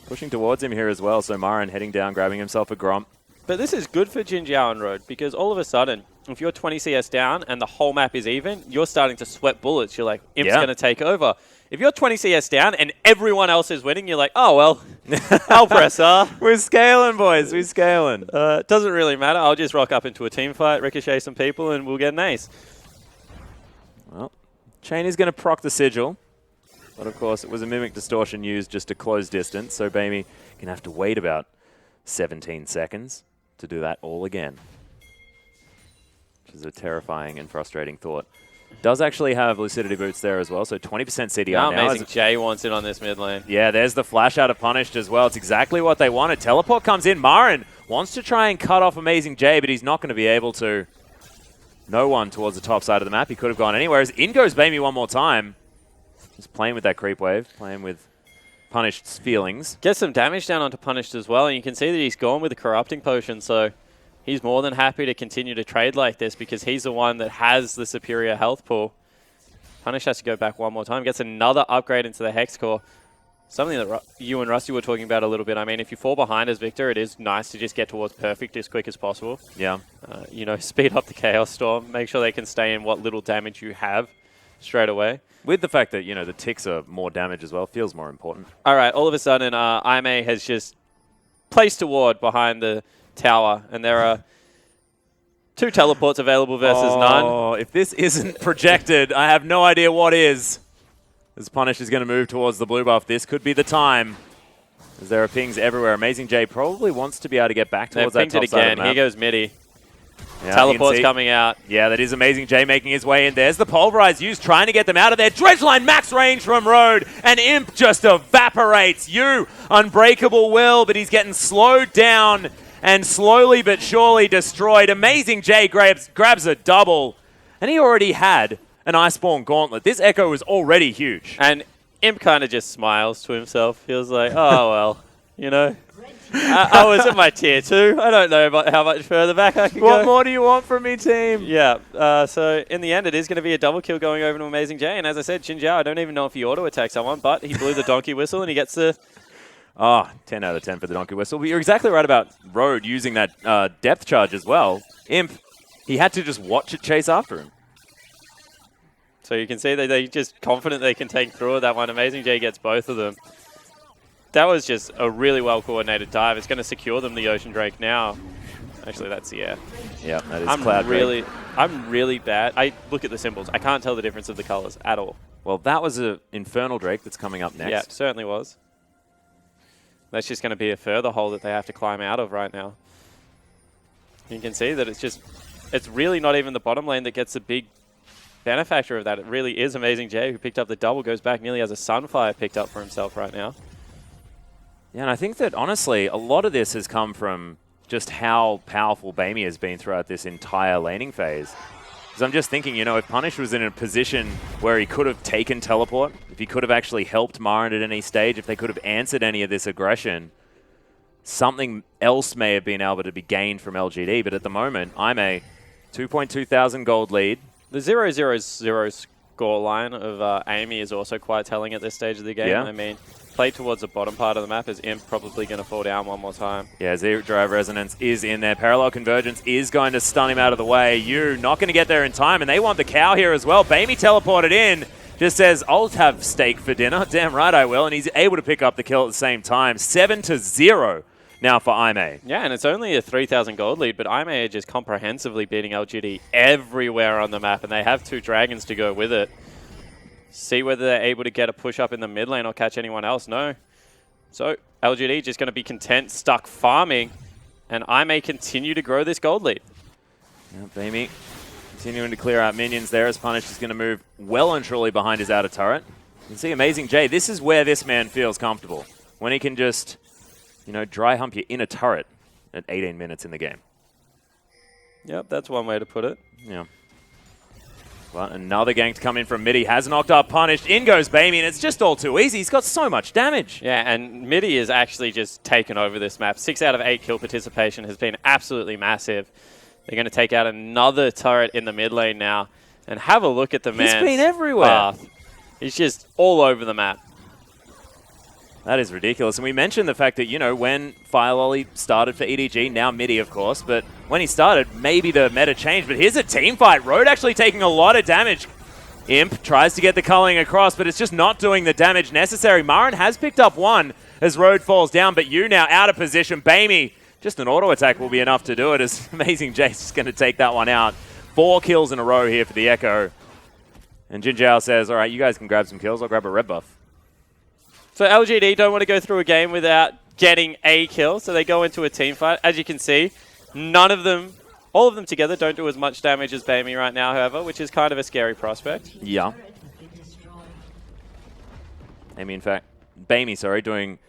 Pushing towards him here as well, so Marin heading down, grabbing himself a Gromp.
But this is good for Jin Jiao and Road, because all of a sudden, if you're 20 CS down and the whole map is even, you're starting to sweat bullets. You're like, Imp's going to take over. If you're 20 CS down and everyone else is winning, you're like, oh, well, I'll press R.
We're scaling, boys. We're scaling.
It doesn't really matter. I'll just rock up into a team fight, ricochet some people, and we'll get an ace.
Well, Chain is going to proc the Sigil. But, of course, it was a Mimic Distortion used just to close distance, so Bamey can have to wait about 17 seconds to do that all again. Which is a terrifying and frustrating thought. Does actually have Lucidity Boots there as well, so 20% CDR now.
Amazing J wants it on this mid lane.
Yeah, there's the flash out of Punished as well. It's exactly what they wanted. Teleport comes in. Marin wants to try and cut off Amazing J, but he's not going to be able to. no one towards the top side of the map. He could have gone anywhere. As in goes Bamey one more time. Just playing with that creep wave, playing with Punished's feelings.
Gets some damage down onto Punished as well, and you can see that he's gone with the corrupting potion, so he's more than happy to continue to trade like this because he's the one that has the superior health pool. Punish has to go back one more time, gets another upgrade into the Hex Core. Something that you and Rusty were talking about a little bit. I mean, if you fall behind as Victor, it is nice to just get towards perfect as quick as possible.
Yeah.
You know, speed up the Chaos Storm, make sure they can stay in what little damage you have straight away.
With the fact that, you know, the ticks are more damage as well, feels more important.
All right, all of a sudden, IMA has just placed a ward behind the tower, and there are 2 teleports available versus none.
Oh, if this isn't projected, I have no idea what is. As Punish is going to move towards the blue buff, this could be the time. As there are pings everywhere. Amazing J probably wants to be able to get back towards that top side of the map.
Here goes Midi.
Yeah,
Teleport's coming out.
Yeah, that is Amazing J making his way in. There's the Pulverize used, trying to get them out of there. Dredgeline max range from Road, and Imp just evaporates. You, Unbreakable Will, but he's getting slowed down and slowly but surely destroyed. Amazing J grabs a double, and he already had an Iceborne Gauntlet. This Echo was already huge.
And Imp kind of just smiles to himself. Feels like, oh, well, you know. I was at my tier 2. I don't know about how much further back I can go.
What more do you want from me, team?
Yeah. So in the end, it is going to be a double kill going over to Amazing J. And as I said, Xin Zhao, I don't even know if he auto-attacked someone, but he blew the donkey whistle and he gets the...
10 out of 10 for the donkey whistle. But you're exactly right about Road using that depth charge as well. Imp, he had to just watch it chase after him.
So you can see that they're just confident they can take through that one. Amazing J gets both of them. That was just a really well-coordinated dive. It's going to secure them the Ocean Drake now. Actually, that's the air.
Yeah, that is Cloud Drake.
I'm really bad. I look at the symbols. I can't tell the difference of the colors at all.
Well, that was an Infernal Drake that's coming up next.
Yeah, it certainly was. That's just going to be a further hole that they have to climb out of right now. You can see that it's really not even the bottom lane that gets the big benefactor of that. It really is Amazing J who picked up the double, goes back, nearly has a Sunfire picked up for himself right now.
Yeah, and I think that, honestly, a lot of this has come from just how powerful Bamey has been throughout this entire laning phase. Because I'm just thinking, you know, if Punish was in a position where he could have taken teleport, if he could have actually helped Marin at any stage, if they could have answered any of this aggression, something else may have been able to be gained from LGD. But at the moment, I'm a 2.2 thousand gold lead.
The 0-0-0 score line of Amy is also quite telling at this stage of the game.
Yeah.
I mean, play towards the bottom part of the map is Imp probably going to fall down one more time.
Yeah, Zero Drive Resonance is in there. Parallel Convergence is going to stun him out of the way. You not going to get there in time, and they want the cow here as well. Bamey teleported in, just says, I'll have steak for dinner. Damn right I will, and he's able to pick up the kill at the same time. 7-0 now for IMA.
Yeah, and it's only a 3,000 gold lead, but IMA are just comprehensively beating LGD everywhere on the map, and they have 2 dragons to go with it. See whether they're able to get a push up in the mid lane or catch anyone else. No. So LGD just going to be content, stuck farming, and I may continue to grow this gold lead.
Yeah, Bamey continuing to clear out minions there as Punish is going to move well and truly behind his outer turret. You can see Amazing J. This is where this man feels comfortable. When he can just, you know, dry hump your inner turret at 18 minutes in the game.
Yep, that's one way to put it.
Yeah. Well, another gank to come in from Midi. Has knocked up Punished. In goes Bamey, and it's just all too easy. He's got so much damage.
Yeah, and Midi is actually just taken over this map. 6 out of 8 kill participation has been absolutely massive. They're going to take out another turret in the mid lane now. And have a look at the man.
He's been everywhere.
He's just all over the map.
That is ridiculous. And we mentioned the fact that, you know, when Firelolly started for EDG, now Midi, of course, but when he started, maybe the meta changed. But here's a team fight. Road actually taking a lot of damage. Imp tries to get the culling across, but it's just not doing the damage necessary. Marin has picked up one as Road falls down, but you now out of position. Bamey, just an auto attack will be enough to do it as Amazing Jace is going to take that one out. 4 kills in a row here for the Echo. And Xin Zhao says, all right, you guys can grab some kills. I'll grab a red buff.
So LGD don't want to go through a game without getting a kill, so they go into a team fight. As you can see, none of them, all of them together don't do as much damage as Bamey right now, however, which is kind of a scary prospect.
Yeah. Amy, in fact, Bamey, sorry, doing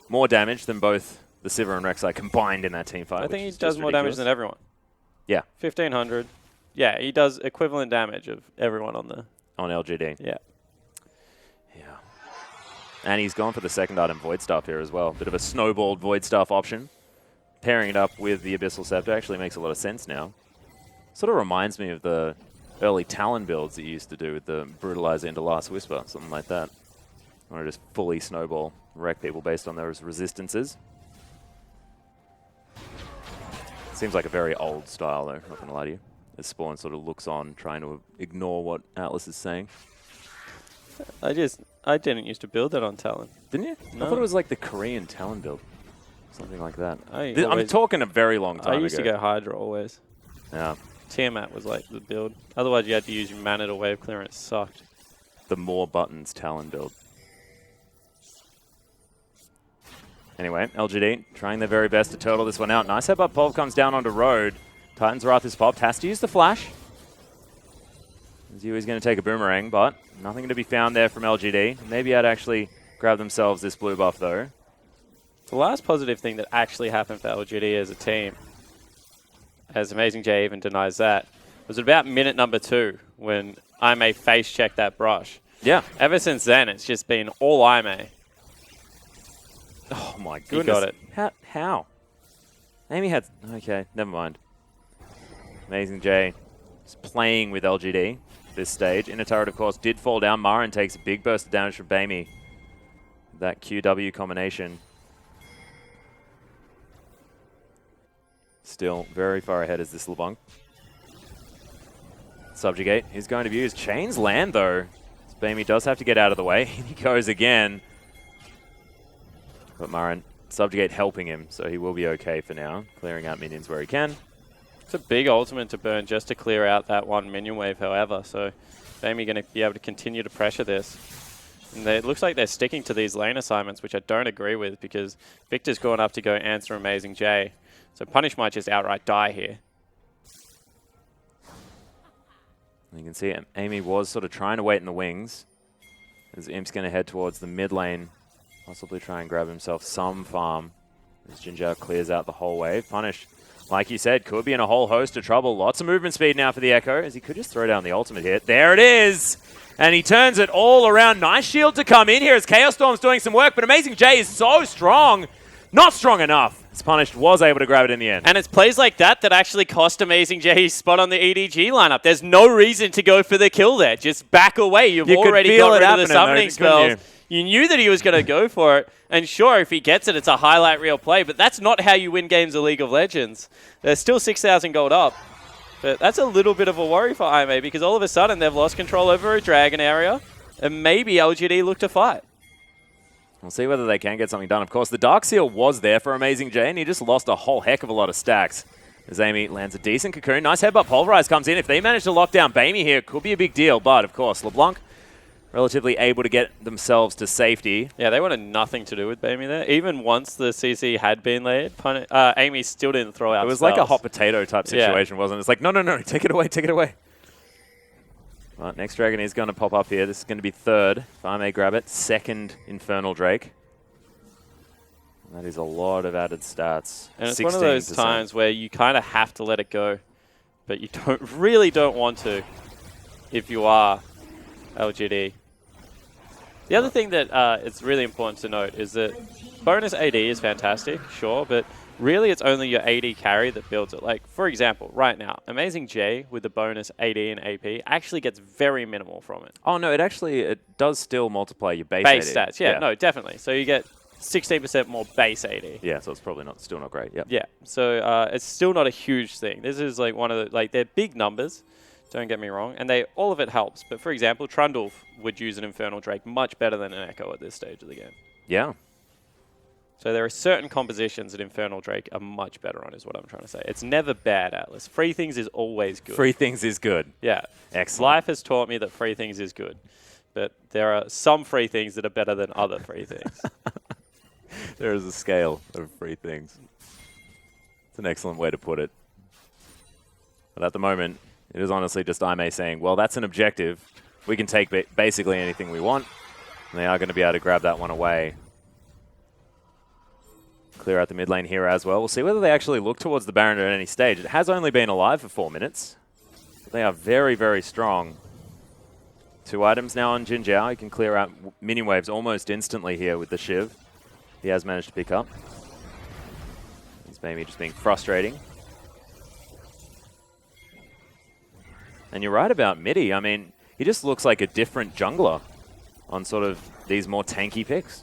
more damage than both the Sivir and Rek'Sai combined in that team fight.
I think he does more damage than everyone.
Yeah.
1,500. yeah, he does equivalent damage of everyone on the...
On LGD.
Yeah.
Yeah. And he's gone for the second item, Void Staff, here as well. Bit of a snowballed Void Staff option. Pairing it up with the Abyssal Scepter actually makes a lot of sense now. Sort of reminds me of the early Talon builds that you used to do with the Brutalizer into Last Whisper, something like that. I want to just fully snowball, wreck people based on those resistances. Seems like a very old style, though, not going to lie to you. As Spawn sort of looks on, trying to ignore what Atlas is saying.
I didn't used to build that on Talon.
Didn't you?
No.
I thought it was like the Korean Talon build. Something like that.
I'm
talking a very long time ago.
I used to go Hydra always.
Yeah.
Tiamat was like the build. Otherwise, you had to use your mana to wave clear and it sucked.
The more buttons Talon build. Anyway, LGD trying their very best to turtle this one out. Nice headbutt pulp comes down onto Road. Titan's Wrath is popped. Has to use the flash. He's going to take a boomerang, but nothing to be found there from LGD. Maybe I'd actually grab themselves this blue buff, though.
The last positive thing that actually happened for LGD as a team, as Amazing J even denies that, was about minute number 2 when IMA face-checked that brush.
Yeah.
Ever since then, it's just been all IMA.
Oh my
You
goodness.
got it.
How? Amy had... Okay, never mind. Amazing J is playing with LGD this stage. Inner turret, of course, did fall down. Marin takes a big burst of damage from Bamey. That QW combination. Still very far ahead is this LeBlanc. Subjugate is going to be used. Chains land, though. Bamey does have to get out of the way. He goes again. But Marin, Subjugate helping him, so he will be okay for now. Clearing out minions where he can.
It's a big ultimate to burn just to clear out that one minion wave, however. So Bamey going to be able to continue to pressure this. And it looks like they're sticking to these lane assignments, which I don't agree with, because Victor's gone up to go answer Amazing J. So Punish might just outright die here.
You can see Amy was sort of trying to wait in the wings. As Imp's going to head towards the mid lane. Possibly try and grab himself some farm. As Ginger clears out the whole wave. Punish, like you said, could be in a whole host of trouble. Lots of movement speed now for the Echo, as he could just throw down the ultimate hit. There it is! And he turns it all around. Nice shield to come in here as Chaos Storm's doing some work, but Amazing J is so strong. Not strong enough. As Punished was able to grab it in the end.
And it's plays like that that actually cost Amazing J his spot on the EDG lineup. There's no reason to go for the kill there. Just back away. You've already got rid of the summoning spells. You knew that he was going to go for it. And sure, if he gets it, it's a highlight reel play. But that's not how you win games of League of Legends. There's still 6,000 gold up. But that's a little bit of a worry for IMA because all of a sudden they've lost control over a dragon area. And maybe LGD look to fight.
We'll see whether they can get something done. Of course, the Dark Seal was there for Amazing J, and he just lost a whole heck of a lot of stacks. As Amy lands a decent cocoon. Nice headbutt. Pulverize comes in. If they manage to lock down Bamey here, it could be a big deal. But, of course, LeBlanc relatively able to get themselves to safety.
Yeah, they wanted nothing to do with Bamey there. Even once the CC had been laid, Amy still didn't throw out
It was
spells.
like a hot potato type situation, wasn't it? It's like, no, take it away, take it away. Right, next Dragon is going to pop up here. This is going to be third, if I may grab it. Second Infernal Drake. That is a lot of added stats.
And it's 16%. One of those times where you kind of have to let it go, but you really don't want to if you are LGD. The other thing that it's really important to note is that bonus AD is fantastic, sure, but really it's only your AD carry that builds it. Like, for example, right now, Amazing J with the bonus AD and AP actually gets very minimal from it.
Oh, no, it does still multiply your base AD.
Stats, yeah, no, definitely. So you get 16% more base AD.
Yeah, so it's probably still not great. Yep.
Yeah, so it's still not a huge thing. This is like one of the, they're big numbers, don't get me wrong, and all of it helps. But for example, Trundle would use an Infernal Drake much better than an Echo at this stage of the game.
Yeah.
So there are certain compositions that Infernal Drake are much better on, is what I'm trying to say. It's never bad, Atlas. Free Things is always good.
Free Things is good.
Yeah.
Excellent.
Life has taught me that Free Things is good. But there are some Free Things that are better than other Free Things.
There is a scale of Free Things. It's an excellent way to put it. But at the moment, it is honestly just IMA saying, well, that's an objective. We can take basically anything we want. And they are going to be able to grab that one away. Clear out the mid lane here as well. We'll see whether they actually look towards the Baron at any stage. It has only been alive for 4 minutes. They are very, very strong. 2 items now on Jin Jiao. He can clear out minion waves almost instantly here with the Shiv. He has managed to pick up. It's maybe just being frustrating. And you're right about Midi. I mean, he just looks like a different jungler on sort of these more tanky picks.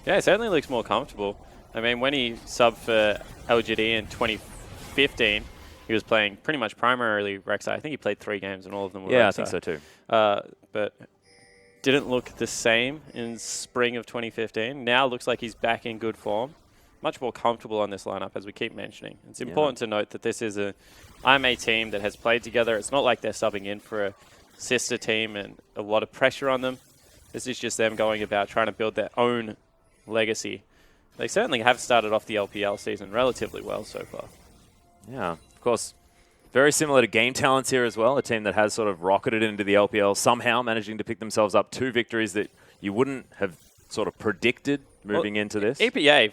Yeah, it certainly looks more comfortable. I mean, when he subbed for LGD in 2015, he was playing pretty much primarily Rek'Sai. I think he played 3 games and all of them were Rek'Sai.
I think so too.
But didn't look the same in spring of 2015. Now looks like he's back in good form. Much more comfortable on this lineup, as we keep mentioning. It's important to note that this is a IMA team that has played together. It's not like they're subbing in for a sister team and a lot of pressure on them. This is just them going about trying to build their own legacy. They certainly have started off the LPL season relatively well so far.
Yeah, of course, very similar to Game Talents here as well, a team that has sort of rocketed into the LPL, somehow managing to pick themselves up 2 victories that you wouldn't have sort of predicted moving into this.
EPA,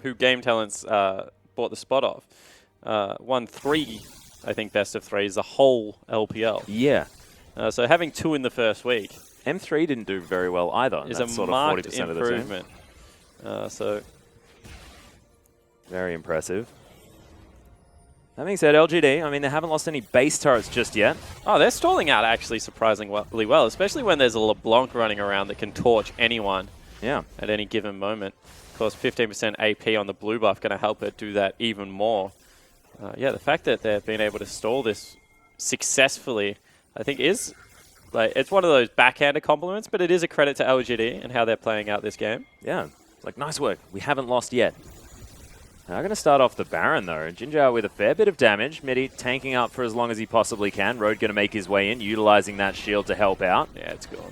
who Game Talents bought the spot of, won 3, I think, best of 3s, the whole LPL.
Yeah.
So having 2 in the first week
M3 didn't do very well either.
Is
That's
a
sort of
marked
40%
improvement.
of the team.
So
very impressive. That being said, LGD, I mean, they haven't lost any base turrets just yet.
Oh, they're stalling out actually surprisingly well, especially when there's a LeBlanc running around that can torch anyone at any given moment. Of course, 15% AP on the blue buff going to help it do that even more. Yeah, the fact that they've been able to stall this successfully, I think is, like, it's one of those backhanded compliments, but it is a credit to LGD and how they're playing out this game.
Yeah, like, nice work. We haven't lost yet. Now, I'm going to start off the Baron, though. Jin Jiao with a fair bit of damage. Midi tanking up for as long as he possibly can. Road going to make his way in, utilizing that shield to help out.
Yeah, it's gone.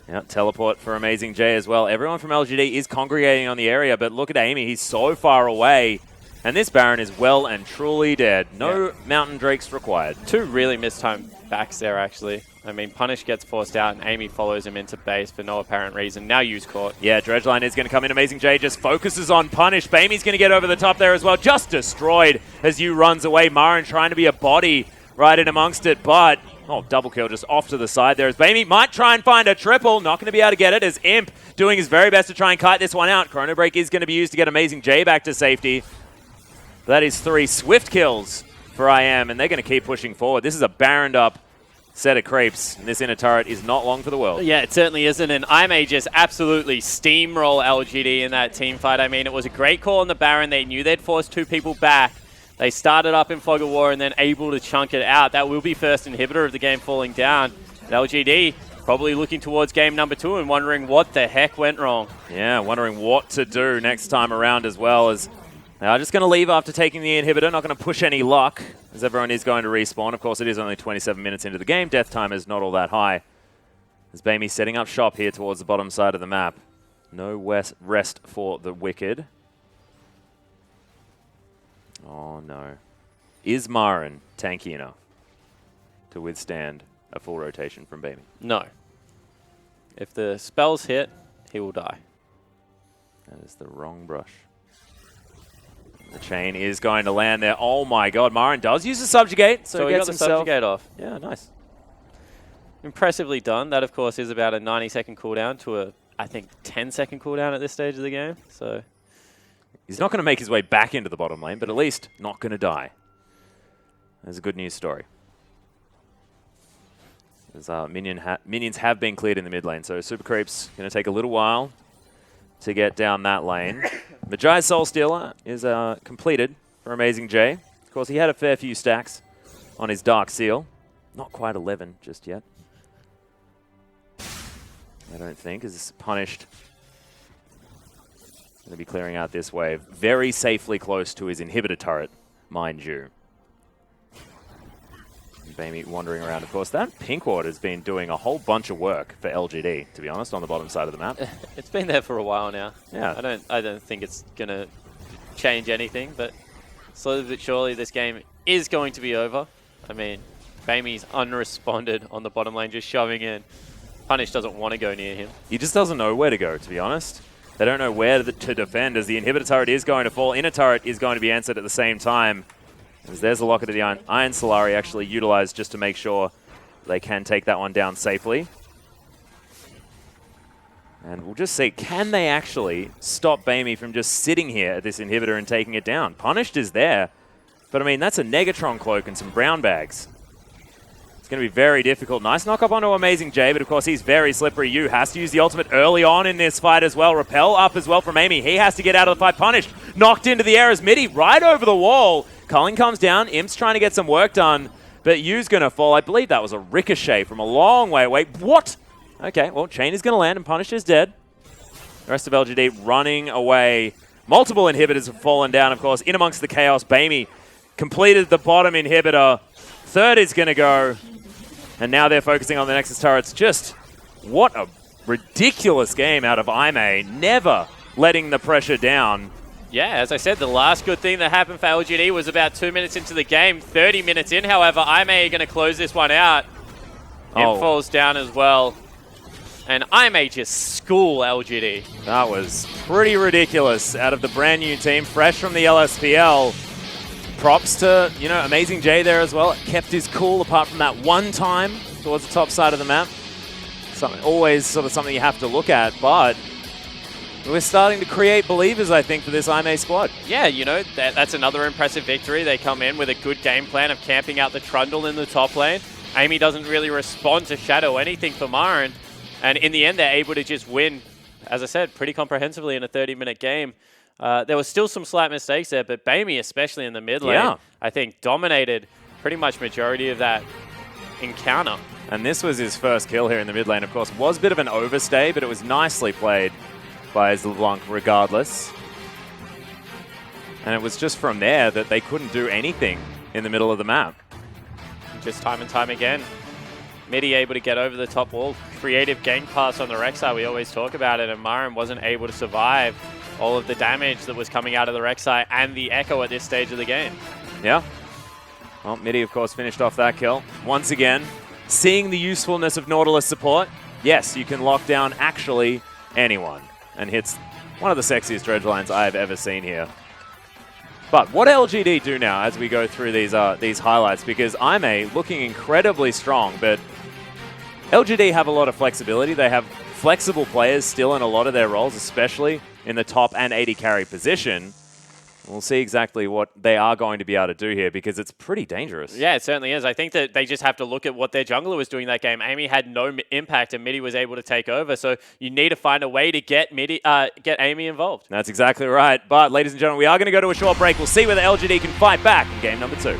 Yeah, teleport for Amazing J as well. Everyone from LGD is congregating on the area, but look at Amy. He's so far away. And this Baron is well and truly dead. No Mountain Drakes required. 2
really mistimed backs there, actually. I mean, Punish gets forced out, and Amy follows him into base for no apparent reason. Now use caught.
Yeah, Dredgeline is going to come in. Amazing J just focuses on Punish. Amy's going to get over the top there as well. Just destroyed as Yu runs away. Marin trying to be a body right in amongst it, but... Oh, double kill just off to the side there as Amy might try and find a triple. Not going to be able to get it as Imp doing his very best to try and kite this one out. Chrono Break is going to be used to get Amazing J back to safety. That is 3 swift kills for IM, and they're going to keep pushing forward. This is a Baroned up set of creeps, and this inner turret is not long for the world.
Yeah, it certainly isn't, and IMA just absolutely steamroll LGD in that team fight. I mean, it was a great call on the Baron. They knew they'd force 2 people back. They started up in Fog of War and then able to chunk it out. That will be first inhibitor of the game falling down. And LGD probably looking towards game number 2 and wondering what the heck went wrong.
Yeah, wondering what to do next time around as well, as they are just going to leave after taking the inhibitor. Not going to push any luck, as everyone is going to respawn. Of course, it is only 27 minutes into the game. Death time is not all that high. As Bamey setting up shop here towards the bottom side of the map. No rest for the Wicked. Oh, no. Is Marin tanky enough to withstand a full rotation from Bamey?
No. If the spells hit, he will die.
That is the wrong brush. The chain is going to land there. Oh my god, Marin does use the subjugate.
So he got the subjugate off.
Yeah, nice.
Impressively done. That, of course, is about a 90-second cooldown to a, I think, 10-second cooldown at this stage of the game. So
he's not going to make his way back into the bottom lane, but at least not going to die. That's a good news story. As minions have been cleared in the mid lane, so Super Creep's going to take a little while to get down that lane. Magi Soul Stealer is completed for Amazing J. Of course, he had a fair few stacks on his Dark Seal. Not quite 11 just yet. I don't think, is punished. Going to be clearing out this wave. Very safely close to his inhibitor turret, mind you. Bamey wandering around. Of course, that pink ward has been doing a whole bunch of work for LGD, to be honest, on the bottom side of the map.
It's been there for a while now.
Yeah.
I don't think it's going to change anything, but slowly but surely this game is going to be over. I mean, Bamey's unresponded on the bottom lane, just shoving in. Punish doesn't want to go near him.
He just doesn't know where to go, to be honest. They don't know where to defend, as the inhibitor turret is going to fall. Inner turret is going to be answered at the same time. As there's a locket of the Iron Solari actually utilized just to make sure they can take that one down safely. And we'll just see, can they actually stop Bamey from just sitting here at this inhibitor and taking it down? Punished is there, but I mean, that's a Negatron cloak and some brown bags. It's going to be very difficult. Nice knock up onto Amazing J, but of course he's very slippery. You has to use the ultimate early on in this fight as well. Repel up as well from Amy. He has to get out of the fight. Punished. Knocked into the air as Midi right over the wall. Culling comes down. Imp's trying to get some work done, but Yu's going to fall. I believe that was a ricochet from a long way away. What? Okay, well, Chain is going to land and Punished is dead. The rest of LGD running away. Multiple inhibitors have fallen down, of course, in amongst the chaos. Bamey completed the bottom inhibitor. Third is going to go. And now they're focusing on the Nexus turrets. Just what a ridiculous game out of Aime. Never letting the pressure down.
Yeah, as I said, the last good thing that happened for LGD was about 2 minutes into the game. 30 minutes in, however, Aime are going to close this one out. It falls down as well. And Aime just school LGD.
That was pretty ridiculous out of the brand new team, fresh from the LSPL. Props to, you know, Amazing J there as well. It kept his cool apart from that one time towards the top side of the map. Always sort of something you have to look at, but we're starting to create believers, I think, for this Aime squad.
Yeah, you know, that's another impressive victory. They come in with a good game plan of camping out the Trundle in the top lane. Amy doesn't really respond to Shadow anything for Marin. And in the end, they're able to just win, as I said, pretty comprehensively in a 30-minute game. There was still some slight mistakes there, but Bamey, especially in the mid lane, I think dominated pretty much majority of that encounter.
And this was his first kill here in the mid lane, of course. Was a bit of an overstay, but it was nicely played by his LeBlanc regardless. And it was just from there that they couldn't do anything in the middle of the map.
Just time and time again. Midi able to get over the top wall. Creative gank pass on the Rek'Sai, we always talk about it, and Marin wasn't able to survive all of the damage that was coming out of the Rek'Sai and the Echo at this stage of the game.
Yeah. Well, Midi, of course, finished off that kill. Once again, seeing the usefulness of Nautilus support. Yes, you can lock down actually anyone. And hits one of the sexiest dredge lines I've ever seen here. But what LGD do now as we go through these highlights, because Aime looking incredibly strong, but LGD have a lot of flexibility. They have flexible players still in a lot of their roles, especially in the top and 80 carry position. We'll see exactly what they are going to be able to do here, because it's pretty dangerous.
Yeah, it certainly is. I think that they just have to look at what their jungler was doing that game. Amy had no impact, and Midi was able to take over. So you need to find a way to get Amy involved.
That's exactly right. But, ladies and gentlemen, we are going to go to a short break. We'll see whether LGD can fight back in game number 2.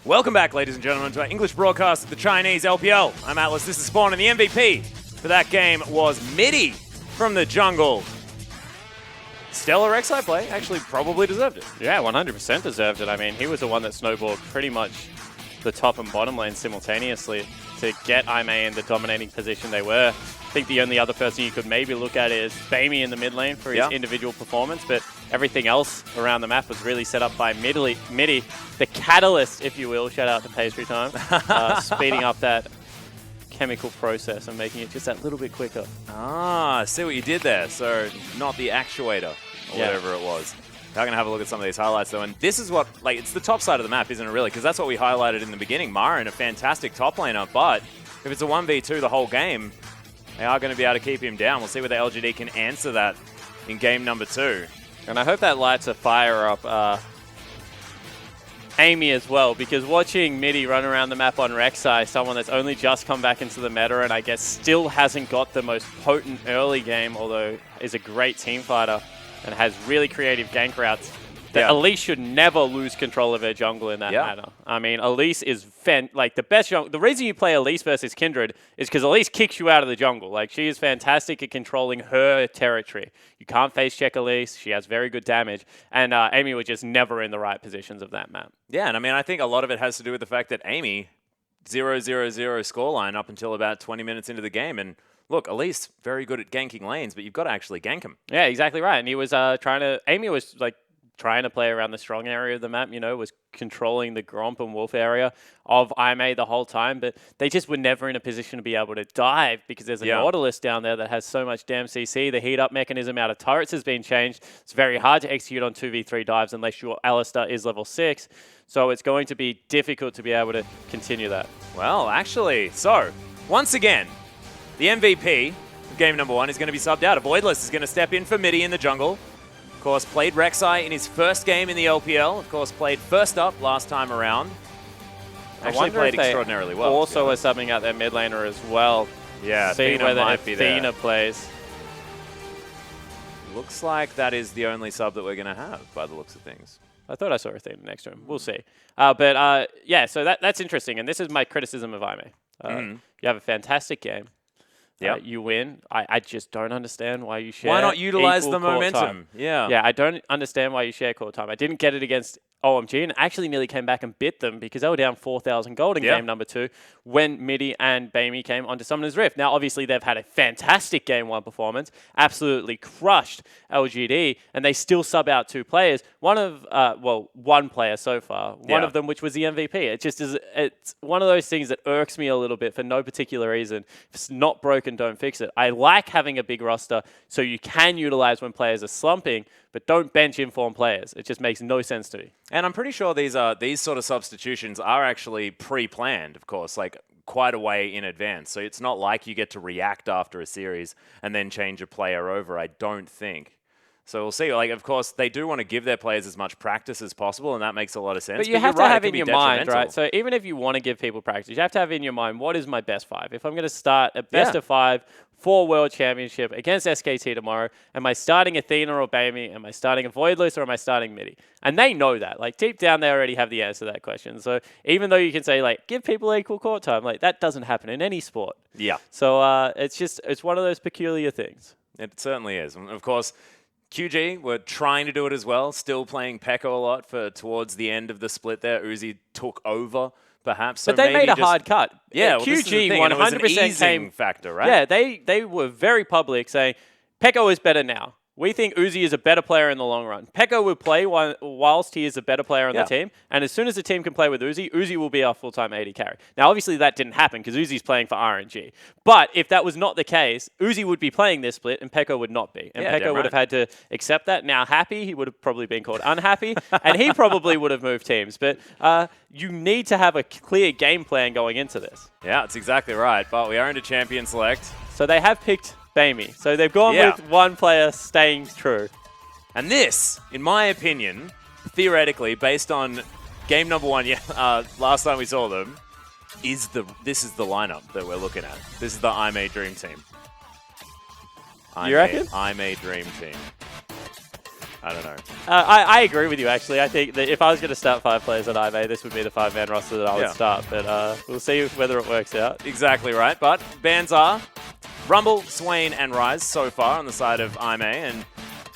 Welcome back, ladies and gentlemen, to our English broadcast of the Chinese LPL. I'm Atlas, this is Spawn, and the MVP for that game was Midi from the jungle. Stellar Rek'Sai play, actually probably deserved it.
Yeah, 100% deserved it. I mean, he was the one that snowballed pretty much the top and bottom lane simultaneously to get IMA in the dominating position they were. I think the only other person you could maybe look at is Bamey in the mid lane for his individual performance, but everything else around the map was really set up by Midi, the catalyst, if you will, shout out to Pastry Time, speeding up that chemical process and making it just that little bit quicker.
Ah, see what you did there. So not the actuator or whatever it was. I'm going to have a look at some of these highlights, though. And this is what, like, it's the top side of the map, isn't it, really? Because that's what we highlighted in the beginning. Marin, a fantastic top laner. But if it's a 1v2 the whole game, they are going to be able to keep him down. We'll see whether LGD can answer that in game number 2.
And I hope that lights a fire up Amy as well, because watching Midi run around the map on Rek'Sai, someone that's only just come back into the meta and I guess still hasn't got the most potent early game, although is a great team fighter and has really creative gank routes, that Elise should never lose control of her jungle in that manner. I mean, Elise is like the best jungle. The reason you play Elise versus Kindred is because Elise kicks you out of the jungle. Like, she is fantastic at controlling her territory. You can't face check Elise. She has very good damage. And Amy was just never in the right positions of that map.
Yeah, and I mean, I think a lot of it has to do with the fact that Amy, 0-0-0 scoreline up until about 20 minutes into the game. And look, Elise, very good at ganking lanes, but you've got to actually gank him.
Yeah, exactly right. And he was Amy was like, trying to play around the strong area of the map, you know, was controlling the Gromp and Wolf area of IMA the whole time, but they just were never in a position to be able to dive because there's a Nautilus down there that has so much damn CC. The heat up mechanism out of turrets has been changed. It's very hard to execute on 2v3 dives unless your Alistar is level 6, so it's going to be difficult to be able to continue that.
Well, actually, so, once again, the MVP of game number 1 is going to be subbed out. A Voidless is going to step in for Midi in the jungle. Of course, played Rek'Sai in his first game in the LPL. Of course, played first up last time around. Actually played extraordinarily well.
Also are subbing out their mid laner as well.
Yeah,
see
Athena
whether
might be there.
Athena plays.
Looks like that is the only sub that we're going to have, by the looks of things.
I thought I saw Athena next to him. We'll see. Yeah, so that's interesting. And this is my criticism of IMA. You have a fantastic game. You win. I just don't understand why you share.
Why not utilize
equal
the momentum?
Yeah, I don't understand why you share core time. I didn't get it against OMG and actually nearly came back and bit them because they were down 4,000 gold in game number 2 when Midi and Bamey came onto Summoner's Rift. Now, obviously, they've had a fantastic game 1 performance, absolutely crushed LGD, and they still sub out 2 players. One player so far. One of them, which was the MVP. It just is. It's one of those things that irks me a little bit for no particular reason. If it's not broken, don't fix it. I like having a big roster so you can utilize when players are slumping, but don't bench informed players. It just makes no sense to me.
And I'm pretty sure these sort of substitutions are actually pre-planned, of course, like quite a way in advance. So it's not like you get to react after a series and then change a player over, I don't think. So we'll see. Like, of course, they do want to give their players as much practice as possible, and that makes a lot of sense.
But you have to have in your mind, right? So even if you want to give people practice, you have to have in your mind, what is my best 5? If I'm going to start a best of 5 for World Championship against SKT tomorrow, am I starting Athena or Bamey? Am I starting a Voidless or am I starting Midi? And they know that. Like, deep down, they already have the answer to that question. So even though you can say, like, give people equal court time, like, that doesn't happen in any sport.
Yeah.
So it's one of those peculiar things.
It certainly is. And of course, QG were trying to do it as well, still playing Pekka a lot for towards the end of the split there. Uzi took over, perhaps. So
but they made a hard cut.
Yeah,
well, QG 100% came
factor, right?
Yeah, they were very public saying, Pekka is better now. We think Uzi is a better player in the long run. Pekka will play whilst he is a better player on the team, and as soon as the team can play with Uzi, Uzi will be our full-time AD carry. Now, obviously, that didn't happen because Uzi's playing for RNG. But if that was not the case, Uzi would be playing this split, and Pekka would not be. And Pekka would have had to accept that. Now, happy, he would have probably been called unhappy, and he probably would have moved teams. But you need to have a clear game plan going into this.
Yeah, that's exactly right. But we are into champion select.
So they have picked Bamey. So they've gone with one player staying true.
And this, in my opinion, theoretically, based on game number 1, last time we saw them, this is the lineup that we're looking at. This is the IMA Dream Team.
You reckon?
IMA Dream Team. I don't know.
I agree with you, actually. I think that if I was going to start 5 players on IMA, this would be the 5-man roster that I would start. But we'll see whether it works out.
Exactly right. But bans are Rumble, Swain, and Rise so far on the side of IMA, and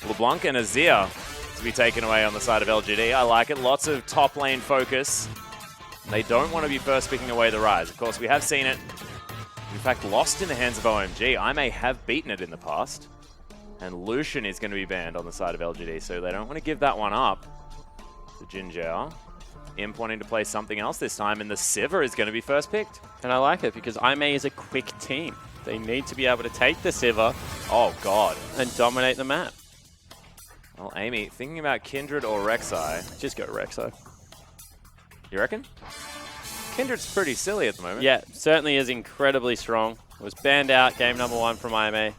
LeBlanc and Azir to be taken away on the side of LGD. I like it. Lots of top lane focus. They don't want to be first picking away the Rise. Of course, we have seen it. In fact, lost in the hands of OMG. IMA have beaten it in the past. And Lucian is going to be banned on the side of LGD, so they don't want to give that one up to Jinjiao. Imp wanting to play something else this time, and the Sivir is going to be first picked.
And I like it because IMA is a quick team. They need to be able to take the Sivir.
Oh, God.
And dominate the map.
Well, Amy, thinking about Kindred or Rek'Sai.
Just go Rek'Sai.
You reckon? Kindred's pretty silly at the moment.
Yeah, certainly is incredibly strong. Was banned out game number 1 from IMA.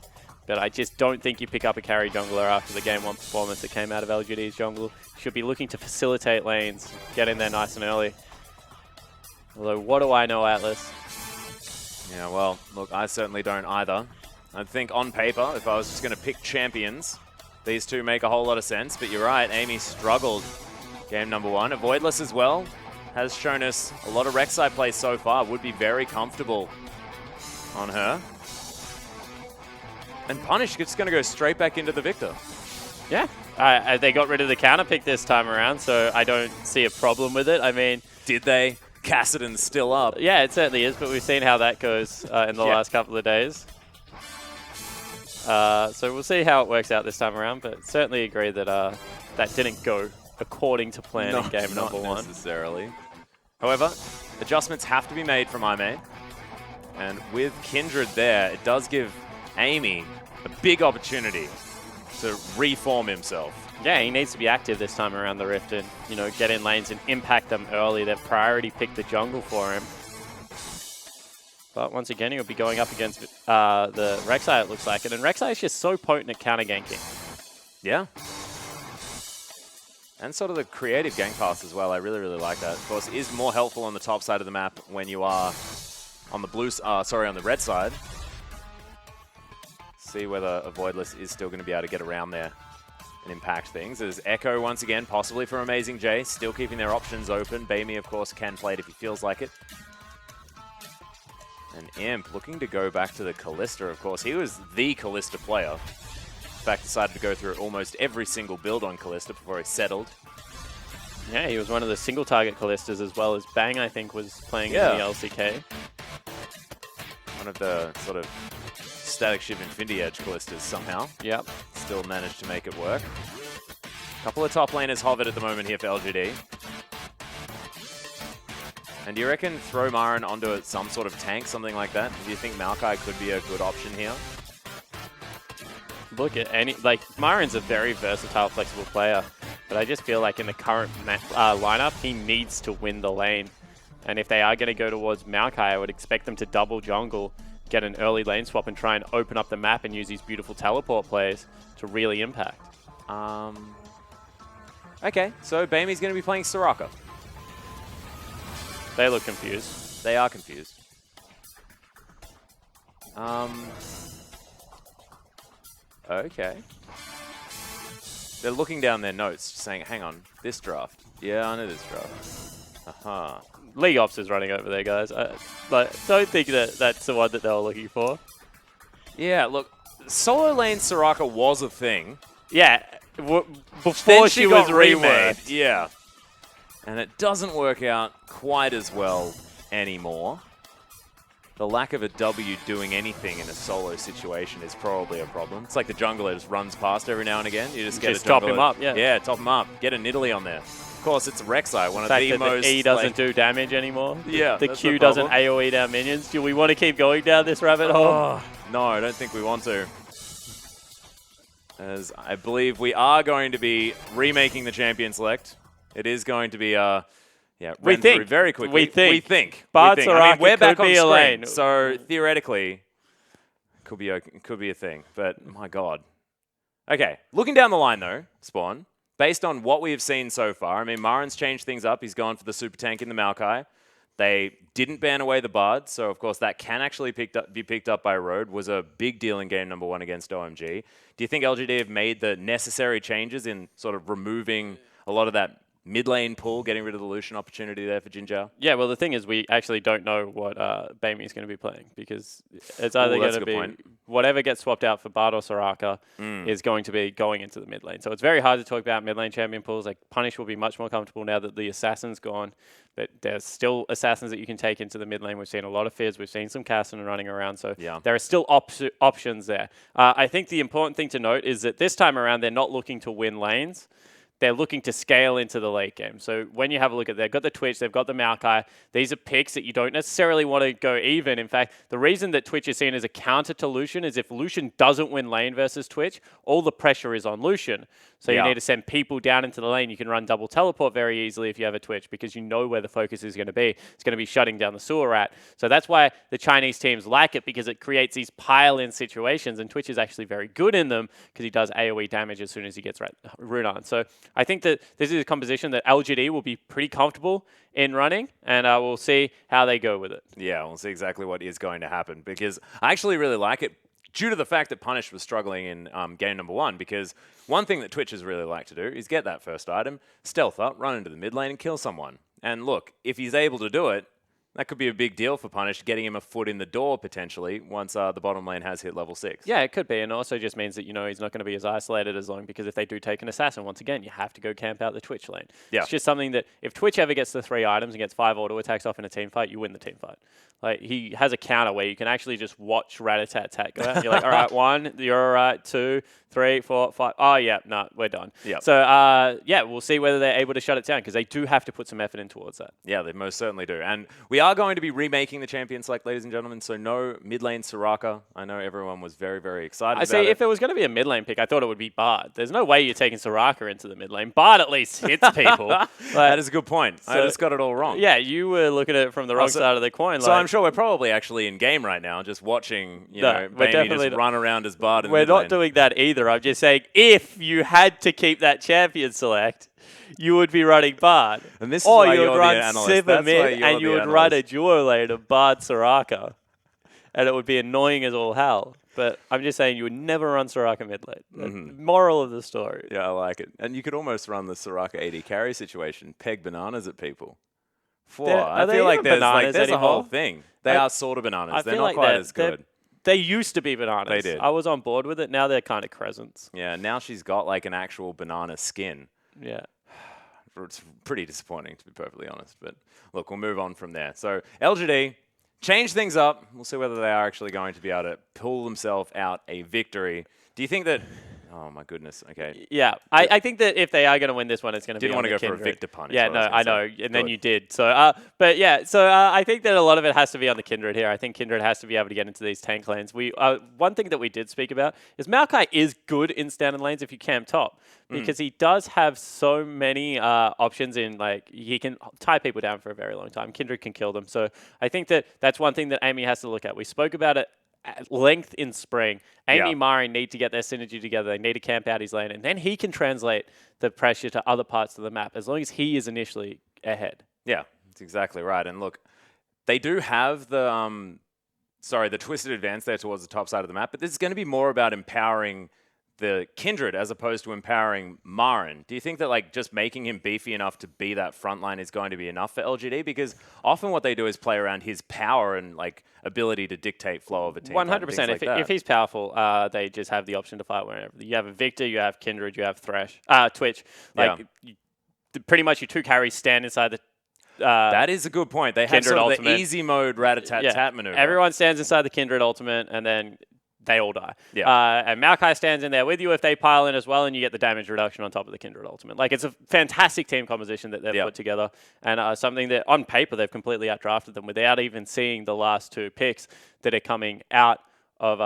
But I just don't think you pick up a carry jungler after the game 1 performance that came out of LGD's jungle. Should be looking to facilitate lanes, get in there nice and early. Although, what do I know, Atlas?
Yeah, well, look, I certainly don't either. I think on paper, if I was just going to pick champions, these two make a whole lot of sense. But you're right, Amy struggled game number 1. Avoidless as well has shown us a lot of Rek'Sai play so far. Would be very comfortable on her. And Punish is going to go straight back into the Victor.
Yeah, they got rid of the counter pick this time around, so I don't see a problem with it. I mean...
Did they? Kassadin's still up.
Yeah, it certainly is, but we've seen how that goes in the last couple of days. So we'll see how it works out this time around, but certainly agree that that didn't go according to plan in game number 1.
Not necessarily. However, adjustments have to be made from IMA. And with Kindred there, it does give Amy a big opportunity to reform himself.
Yeah, he needs to be active this time around the Rift and, you know, get in lanes and impact them early. They've priority picked the jungle for him. But once again, he'll be going up against the Rek'Sai, it looks like. And Rek'Sai is just so potent at counter ganking.
Yeah. And sort of the creative gank pass as well. I really, really like that. Of course, it is more helpful on the top side of the map when you are on the on the red side. See whether Avoidless is still going to be able to get around there and impact things. There's Echo once again, possibly from Amazing J, still keeping their options open. Baimi, of course, can play it if he feels like it. And Imp looking to go back to the Kalista, of course. He was the Kalista player. In fact, decided to go through almost every single build on Kalista before he settled.
Yeah, he was one of the single target Kalistas as well as Bang, I think, was playing in the LCK.
One of the sort of static ship Infinity Edge Kalistas somehow.
Yep.
Still managed to make it work. A couple of top laners hovered at the moment here for LGD. And do you reckon throw Marin onto some sort of tank, something like that? Do you think Maokai could be a good option here?
Look at Marin's a very versatile, flexible player, but I just feel like in the current lineup, he needs to win the lane. And if they are going to go towards Maokai, I would expect them to double jungle, get an early lane swap, and try and open up the map and use these beautiful teleport plays to really impact.
Okay, so Baimi's going to be playing Soraka.
They look confused.
They are confused. Okay. They're looking down their notes, saying, hang on, this draft. Yeah, I know this draft. Aha.
League Ops is running over there, guys. Don't think that that's the one that they were looking for.
Yeah, look, solo lane Soraka was a thing.
Yeah, before she was reworked.
Yeah. And it doesn't work out quite as well anymore. The lack of a W doing anything in a solo situation is probably a problem. It's like the jungler just runs past every now and again. You just get a
top him up, yeah.
Yeah, top him up. Get a Nidalee on there. Of course, it's Rek'Sai, one of the most...
The E doesn't do damage anymore.
Yeah,
the Q doesn't AoE down minions. Do we want to keep going down this rabbit hole?
No, I don't think we want to. As I believe we are going to be remaking the Champion Select. It is going to be...
we think
very quickly.
We think.
But
I mean,
we're back on
screen,
lane, so theoretically, could be a thing. But my God. Okay, looking down the line though, Spawn. Based on what we have seen so far, I mean, Marin's changed things up. He's gone for the super tank in the Maokai. They didn't ban away the Bard, so of course that can actually be picked up by Road. Was a big deal in game number 1 against OMG. Do you think LGD have made the necessary changes in sort of removing a lot of that mid lane pull, getting rid of the Lucian opportunity there for Jinzhao?
Yeah, well, the thing is, we actually don't know what Bamey is going to be playing, because it's either going to be whatever gets swapped out for Bard or Soraka is going to be going into the mid lane. So it's very hard to talk about mid lane champion pools. Like Punish will be much more comfortable now that the Assassin's gone, but there's still Assassins that you can take into the mid lane. We've seen a lot of Fizz. We've seen some Casson running around. So there are still options there. I think the important thing to note is that this time around, they're not looking to win lanes. They're looking to scale into the late game. So when you have a look at, they've got the Twitch, they've got the Maokai. These are picks that you don't necessarily want to go even. In fact, the reason that Twitch is seen as a counter to Lucian is if Lucian doesn't win lane versus Twitch, all the pressure is on Lucian. So you need to send people down into the lane. You can run double teleport very easily if you have a Twitch, because you know where the focus is going to be. It's going to be shutting down the sewer rat. So that's why the Chinese teams like it, because it creates these pile-in situations, and Twitch is actually very good in them because he does AoE damage as soon as he gets Rune on. So I think that this is a composition that LGD will be pretty comfortable in running, and we'll see how they go with it.
Yeah, we'll see exactly what is going to happen, because I actually really like it due to the fact that Punish was struggling in game number 1, because one thing that Twitchers really like to do is get that first item, stealth up, run into the mid lane and kill someone. And look, if he's able to do it, that could be a big deal for Punish, getting him a foot in the door potentially once the bottom lane has hit level 6.
Yeah, it could be, and it also just means that, you know, he's not going to be as isolated as long, because if they do take an assassin, once again, you have to go camp out the Twitch lane. Yeah. It's just something that if Twitch ever gets the 3 items and gets 5 auto attacks off in a team fight, you win the team fight. Like, he has a counter where you can actually just watch rat-a-tat-tat go out. And you're like, all right, 1, you're all right, 2, 3, 4, 5. Oh, yeah, no, we're done. Yep. So, yeah, we'll see whether they're able to shut it down, because they do have to put some effort in towards that.
Yeah, they most certainly do. And we are going to be remaking the champion select, ladies and gentlemen, so no mid lane Soraka. I know everyone was very, very excited about it.
If it was going to be a mid lane pick, I thought it would be Bard. There's no way you're taking Soraka into the mid lane. Bard at least hits people.
That is a good point. So, I just got it all wrong.
Yeah, you were looking at it from the wrong side of the coin.
So I'm sure we're probably actually in game right now, just watching, you know, Bamey just run around as Bard in the mid lane.
We're not doing that either. I'm just saying, if you had to keep that champion select, you would be running Bard.
And this is why
you would run
Sivir
mid, and you would run a duo lane of Bard Soraka. And it would be annoying as all hell. But I'm just saying, you would never run Soraka mid lane. Moral of the story.
Yeah, I like it. And you could almost run the Soraka AD carry situation, peg bananas at people. I feel like there's a whole thing. They are sort of bananas. They're not quite as good.
They used to be bananas.
They did.
I was on board with it. Now they're kind of crescents.
Yeah, now she's got like an actual banana skin.
Yeah.
It's pretty disappointing, to be perfectly honest. But look, we'll move on from there. So LGD, change things up. We'll see whether they are actually going to be able to pull themselves out a victory. Do you think that... Oh, my goodness. Okay.
Yeah. I think that if they are going to win this one, it's going to be
Didn't want to go
Kindred.
for a Victor punish.
Yeah, no, I know. And then you did. So, but yeah, so I think that a lot of it has to be on the Kindred here. I think Kindred has to be able to get into these tank lanes. One thing that we did speak about is Maokai is good in standard lanes if you camp top, because he does have so many options in, like, he can tie people down for a very long time. Kindred can kill them. So I think that that's one thing that Amy has to look at. We spoke about it at length in spring. Amy Mari need to get their synergy together. They need to camp out his lane, and then he can translate the pressure to other parts of the map as long as he is initially ahead.
Yeah, that's exactly right. And look, they do have the the twisted advance there towards the top side of the map, but this is going to be more about empowering the Kindred as opposed to empowering Marin. Do you think that like just making him beefy enough to be that front line is going to be enough for LGD? Because often what they do is play around his power and like ability to dictate flow of a team.
100%. If he's powerful, they just have the option to fight wherever. You have a Victor, you have Kindred, you have Twitch. Like pretty much your 2 carries stand inside the
that is a good point. They have sort of the easy mode rat-a-tat-tat maneuver.
Everyone stands inside the Kindred ultimate, and then they all die. Yeah. And Maokai stands in there with you if they pile in as well, and you get the damage reduction on top of the Kindred ultimate. Like, it's a fantastic team composition that they've put together, and something that on paper they've completely outdrafted them without even seeing the last 2 picks that are coming out of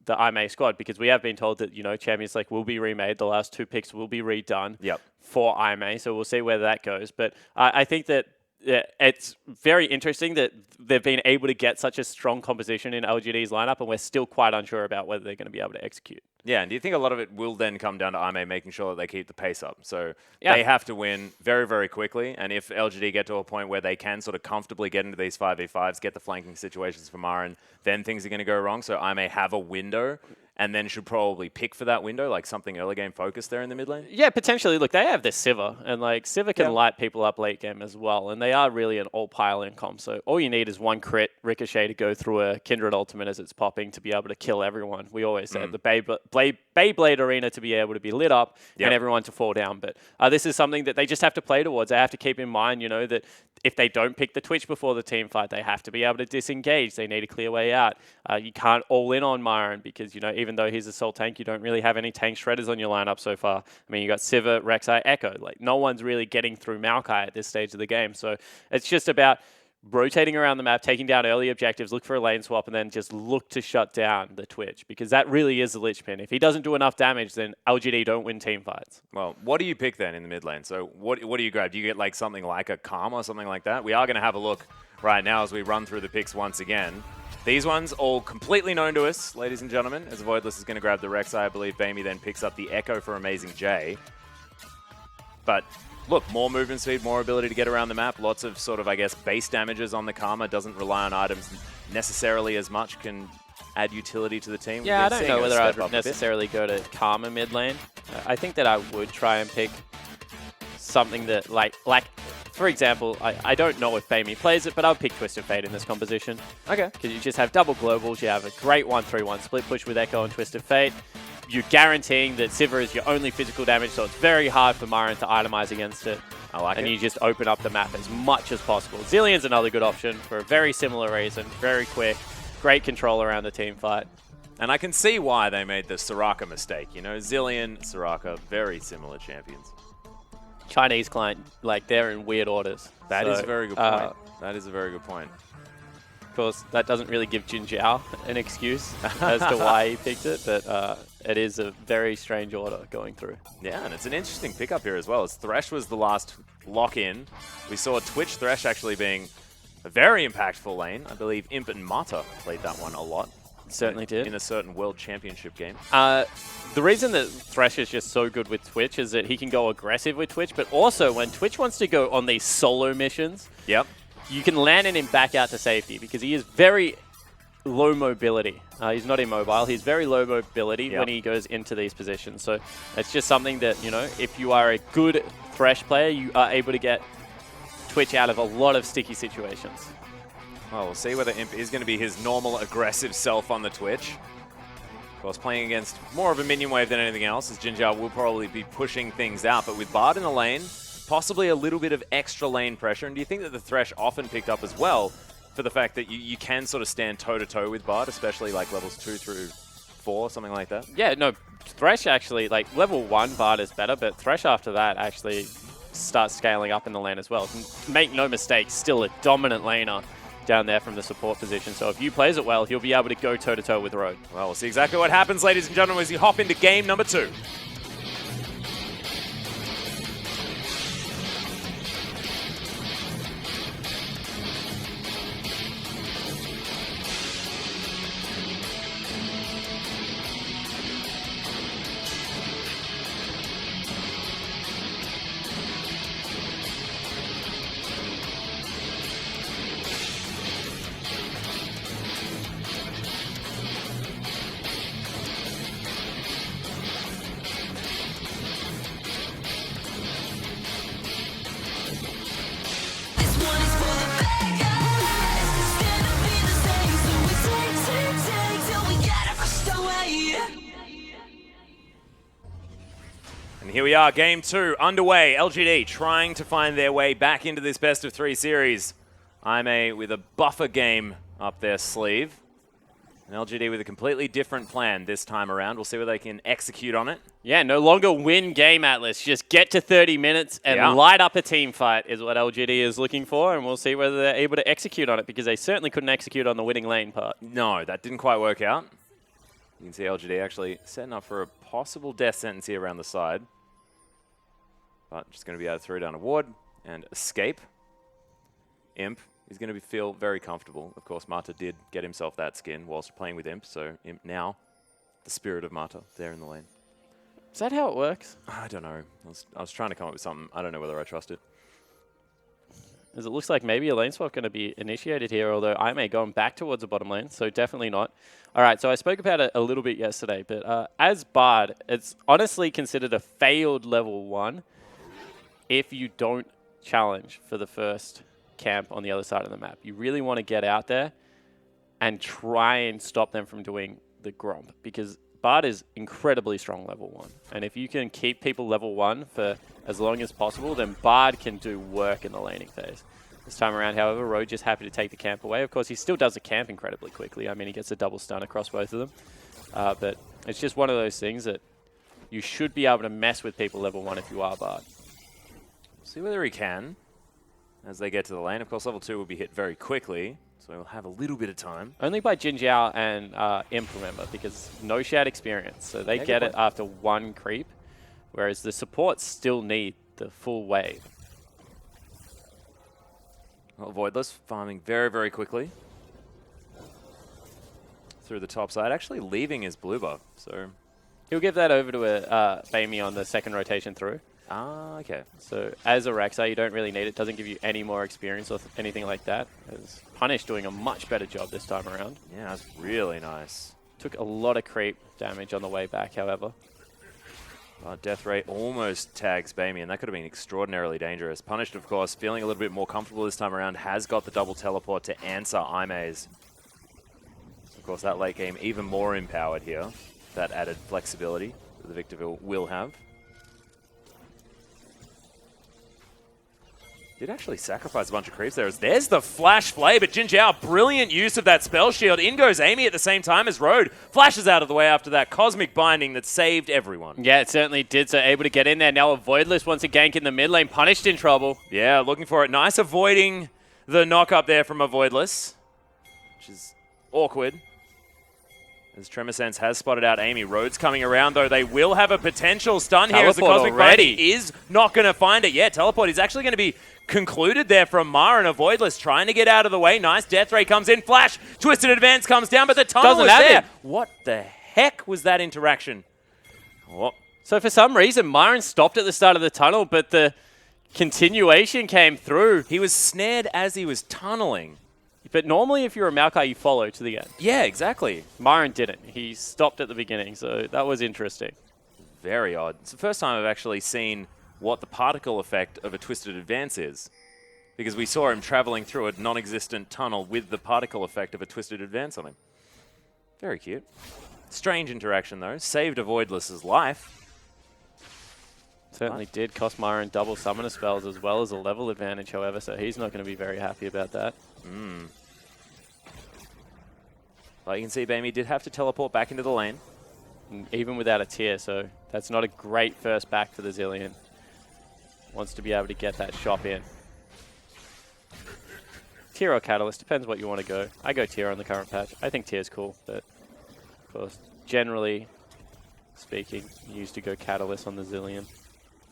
the IMA squad, because we have been told that, you know, Champions Select will be remade. The last 2 picks will be redone for IMA, so we'll see where that goes. But I think that it's very interesting that they've been able to get such a strong composition in LGD's lineup, and we're still quite unsure about whether they're going to be able to execute.
Yeah, and do you think a lot of it will then come down to IMA making sure that they keep the pace up? So they have to win very, very quickly, and if LGD get to a point where they can sort of comfortably get into these 5v5s, get the flanking situations from Marin, then things are going to go wrong. So IMA have a window, and then should probably pick for that window, like something early game focused there in the mid lane?
Yeah, potentially. Look, they have the Sivir, and like Sivir can light people up late game as well, and they are really an all-pile comp. So all you need is one crit Ricochet to go through a Kindred ultimate as it's popping to be able to kill everyone. We always said the Beyblade Arena to be able to be lit up and everyone to fall down. But this is something that they just have to play towards. They have to keep in mind, you know, that if they don't pick the Twitch before the team fight, they have to be able to disengage. They need a clear way out. You can't all in on Myron because, you know, even though he's a sole tank, you don't really have any tank shredders on your lineup so far. I mean, you got Sivir, Rek'Sai, Echo. Like, no one's really getting through Maokai at this stage of the game. So it's just about rotating around the map, taking down early objectives, look for a lane swap, and then just look to shut down the Twitch, because that really is the linchpin. If he doesn't do enough damage, then LGD don't win team fights.
Well, what do you pick then in the mid lane? So what do you grab? Do you get like something like a Calm or something like that? We are going to have a look right now as we run through the picks once again. These ones all completely known to us, ladies and gentlemen, as Voidless is going to grab the Rek'Sai. I believe Bamey then picks up the Echo for Amazing J. But look, more movement speed, more ability to get around the map, lots of sort of, I guess, base damages on the Karma, doesn't rely on items necessarily as much, can add utility to the team.
Yeah, I don't know whether I'd necessarily go to Karma mid lane. I think that I would try and pick something that, like for example, I don't know if Bamey plays it, but I'll pick Twisted Fate in this composition. Okay. Because you just have double globals, you have a great 1-3-1 split push with Echo and Twisted Fate. You're guaranteeing that Sivir is your only physical damage, so it's very hard for Myron to itemize against it.
I like it.
And you just open up the map as much as possible. Zillion's another good option for a very similar reason. Very quick, great control around the team fight.
And I can see why they made the Soraka mistake. You know, Zillion, Soraka, very similar champions.
Chinese client, like, they're in weird orders.
That is a very good point. That is a very good point.
Of course, that doesn't really give Jin Jiao an excuse as to why he picked it, but it is a very strange order going through.
Yeah, and it's an interesting pickup here as well, as Thresh was the last lock-in. We saw Twitch Thresh actually being a very impactful lane. I believe Imp and Mata played that one a lot.
Certainly did.
In a certain World Championship game.
The reason that Thresh is just so good with Twitch is that he can go aggressive with Twitch, but also when Twitch wants to go on these solo missions, you can land him back out to safety because he is very low mobility. He's not immobile. He's very low mobility when he goes into these positions. So it's just something that, you know, if you are a good Thresh player, you are able to get Twitch out of a lot of sticky situations.
Well, we'll see whether Imp is going to be his normal aggressive self on the Twitch. Of course, playing against more of a minion wave than anything else, as Jinjar will probably be pushing things out. But with Bard in the lane, possibly a little bit of extra lane pressure. And do you think that the Thresh often picked up as well for the fact that you can sort of stand toe-to-toe with Bard, especially like levels 2 through 4, something like that?
Yeah, no, Thresh actually, like level 1 Bard is better, but Thresh after that actually starts scaling up in the lane as well. Make no mistake, still a dominant laner down there from the support position. So if you plays it well, he'll be able to go toe-to-toe with Road.
Well, we'll see exactly what happens, ladies and gentlemen, as you hop into game number 2. Here we are, game 2 underway. LGD trying to find their way back into this best of 3 series. IMA with a buffer game up their sleeve. And LGD with a completely different plan this time around. We'll see whether they can execute on it.
Yeah, no longer win game, Atlas. Just get to 30 minutes and light up a team fight is what LGD is looking for. And we'll see whether they're able to execute on it, because they certainly couldn't execute on the winning lane part.
No, that didn't quite work out. You can see LGD actually setting up for a possible death sentence here around the side. But just going to be able to throw down a ward and escape. Imp is going to feel very comfortable. Of course, Mata did get himself that skin whilst playing with Imp, so Imp now, the spirit of Mata there in the lane.
Is that how it works?
I don't know. I was trying to come up with something. I don't know whether I trust it.
As it looks like maybe a lane swap going to be initiated here, although I may going back towards the bottom lane, so definitely not. All right, so I spoke about it a little bit yesterday, but as Bard, it's honestly considered a failed level 1 if you don't challenge for the first camp on the other side of the map. You really want to get out there and try and stop them from doing the Gromp, because Bard is incredibly strong level 1. And if you can keep people level 1 for as long as possible, then Bard can do work in the laning phase. This time around, however, Road just happy to take the camp away. Of course, he still does the camp incredibly quickly. I mean, he gets a double stun across both of them. But it's just one of those things that you should be able to mess with people level 1 if you are Bard.
See whether he can as they get to the lane. Of course, level 2 will be hit very quickly, so he'll have a little bit of time.
Only by Jin Jiao and Imp, remember, because no shat experience. So they get it after 1 creep, whereas the supports still need the full wave.
Well, Voidless farming very, very quickly through the top side, actually leaving his blue buff. So
he'll give that over to a Bamey on the second rotation through.
Ah, okay.
So as a Rexar, you don't really need it. Doesn't give you any more experience or anything like that. As Punish doing a much better job this time around.
Yeah, that's really nice.
Took a lot of creep damage on the way back, however.
Death Ray almost tags Bamey, and that could have been extraordinarily dangerous. Punished, of course, feeling a little bit more comfortable this time around, has got the double teleport to answer Imaze. Of course, that late game even more empowered here. That added flexibility that the Victor will have. Did actually sacrifice a bunch of creeps there. There's the Flash Flay, but Jin Jiao, brilliant use of that spell shield. In goes Amy at the same time as Road. Flashes out of the way after that Cosmic Binding that saved everyone.
Yeah, it certainly did, so able to get in there. Now a Voidless wants a gank in the mid lane. Punished in trouble.
Yeah, looking for it. Nice avoiding the knock up there from a Voidless, which is awkward. As Tremorsense has spotted out Amy. Road's coming around, though. They will have a potential stun here as the Cosmic Binding is not going to find it. Yeah, Teleport is actually going to be concluded there from Mar, and a Voidless trying to get out of the way. Nice. Death Ray comes in. Flash. Twisted Advance comes down, but the tunnel is there. What the heck was that interaction? Oh.
So for some reason, Myron stopped at the start of the tunnel, but the continuation came through.
He was snared as he was tunneling.
But normally if you're a Maokai, you follow to the end.
Yeah, exactly.
Myron didn't. He stopped at the beginning, so that was interesting.
Very odd. It's the first time I've actually seen what the particle effect of a Twisted Advance is. Because we saw him traveling through a non-existent tunnel with the particle effect of a Twisted Advance on him. Very cute. Strange interaction, though. Saved a Voidless's life.
Certainly did cost Myron double summoner spells as well as a level advantage, however, so he's not going to be very happy about that.
Like you can see, Bamey did have to teleport back into the lane.
Even without a tier, so that's not a great first back for the Zilean. Wants to be able to get that shop in. Tier or Catalyst, depends what you want to go. I go tier on the current patch. I think tier's cool, but of course, generally speaking, you used to go Catalyst on the Zilean.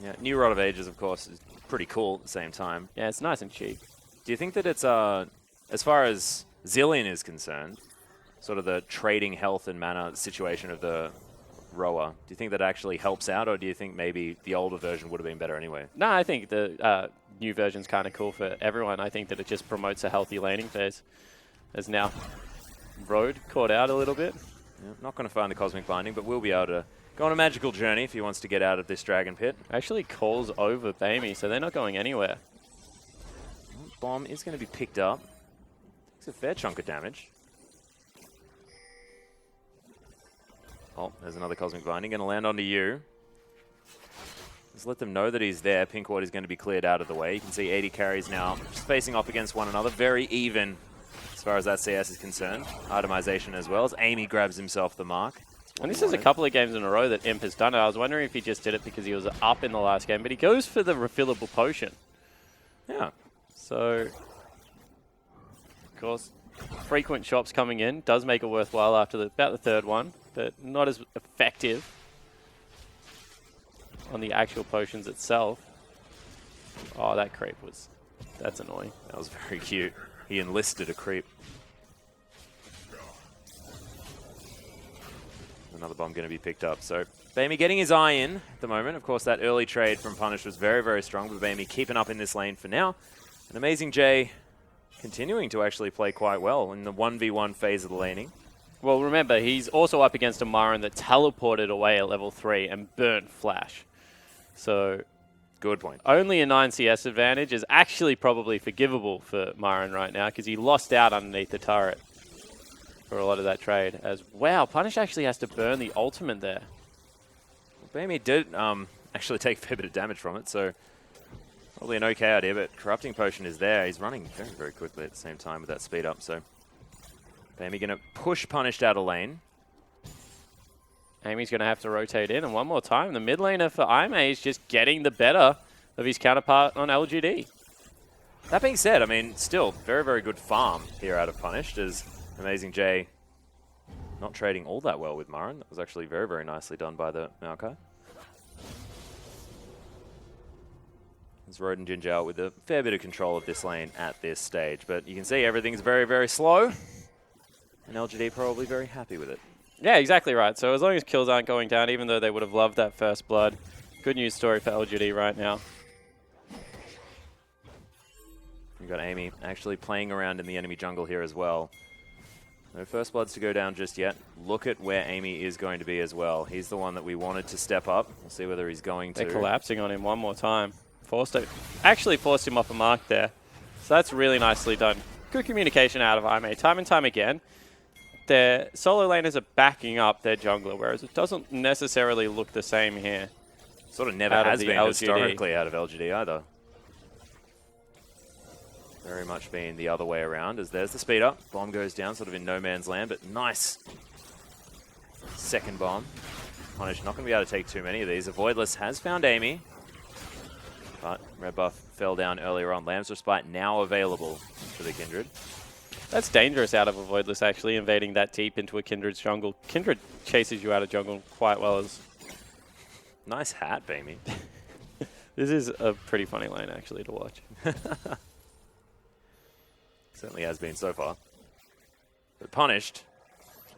Yeah, New Rod of Ages, of course, is pretty cool at the same time.
Yeah, it's nice and cheap.
Do you think that it's, as far as Zilean is concerned, sort of the trading health and mana situation of the rower, do you think that actually helps out, or do you think maybe the older version would have been better anyway?
No, I think the new version's kind of cool for everyone. I think that it just promotes a healthy laning phase. As now Road caught out a little bit.
Yeah, not going to find the Cosmic Binding, but we'll be able to go on a magical journey if he wants to get out of this Dragon Pit.
Actually calls over Bamey, so they're not going anywhere.
Bomb is going to be picked up. It's a fair chunk of damage. Oh, there's another Cosmic Binding. Going to land onto you. Just let them know that he's there. Pink Ward is going to be cleared out of the way. You can see 80 carries now just facing off against one another. Very even as far as that CS is concerned. Itemization as well as Amy grabs himself the mark.
And this is a couple of games in a row that Imp has done it. I was wondering if he just did it because he was up in the last game, but he goes for the refillable potion.
Yeah.
So, of course, frequent shops coming in does make it worthwhile after about the third one, but not as effective on the actual potions itself. Oh, that creep was That's annoying.
That was very cute. He enlisted a creep. Another bomb going to be picked up. So Bamey getting his eye in at the moment. Of course, that early trade from Punish was very, very strong, but Bamey keeping up in this lane for now. And Amazing J continuing to actually play quite well in the 1v1 phase of the laning.
Well, remember, he's also up against a Myron that teleported away at level 3 and burnt Flash. So
good point.
Only a 9 CS advantage is actually probably forgivable for Myron right now because he lost out underneath the turret for a lot of that trade. As wow, Punish actually has to burn the ultimate there.
Well, Bamey did actually take a fair bit of damage from it, so probably an okay idea, but Corrupting Potion is there. He's running very, very quickly at the same time with that speed up, so Bamey going to push Punished out of lane.
Amy's going to have to rotate in, and one more time, the mid laner for IMA is just getting the better of his counterpart on LGD.
That being said, I mean, still very, very good farm here out of Punished, as Amazing J not trading all that well with Myron. That was actually very, very nicely done by the Maokai. There's Road and Jinjiao with a fair bit of control of this lane at this stage, but you can see everything's very, very slow, and LGD probably very happy with it.
Yeah, exactly right. So as long as kills aren't going down, even though they would have loved that first blood, good news story for LGD right now.
You've got Amy actually playing around in the enemy jungle here as well. No first bloods to go down just yet. Look at where Amy is going to be as well. He's the one that we wanted to step up. We'll see whether he's going to.
They're collapsing on him one more time. Actually forced him off a mark there. So that's really nicely done. Good communication out of IMA. Time and time again, their solo laners are backing up their jungler, whereas it doesn't necessarily look the same here.
Sort of never has been historically out of LGD either. Very much been the other way around, as there's the speed up. Bomb goes down sort of in no man's land, but nice second bomb. Punish not going to be able to take too many of these. Avoidless has found Amy, but red buff fell down earlier on. Lamb's Respite now available for the Kindred.
That's dangerous out of Avoidless, actually, invading that deep into a Kindred's jungle. Kindred chases you out of jungle quite well. As
nice hat, Bamey.
This is a pretty funny lane, actually, to watch.
Certainly has been so far. But Punished.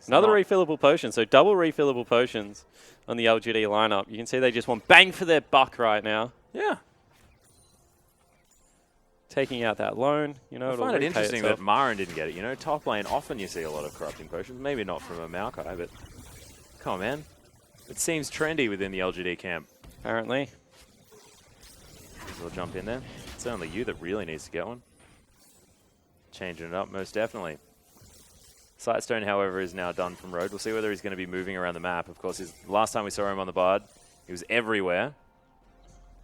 Another refillable potion, so double refillable potions on the LGD lineup. You can see they just want bang for their buck right now.
Yeah.
Taking out that loan, you know.
I find it interesting that Myron didn't get it. You know, top lane, often you see a lot of Corrupting Potions. Maybe not from a Maokai, but come on, man. It seems trendy within the LGD camp.
Apparently.
We'll jump in there. It's only you that really needs to get one. Changing it up, most definitely. Sightstone, however, is now done from Road. We'll see whether he's going to be moving around the map. Of course, last time we saw him on the Bard, he was everywhere.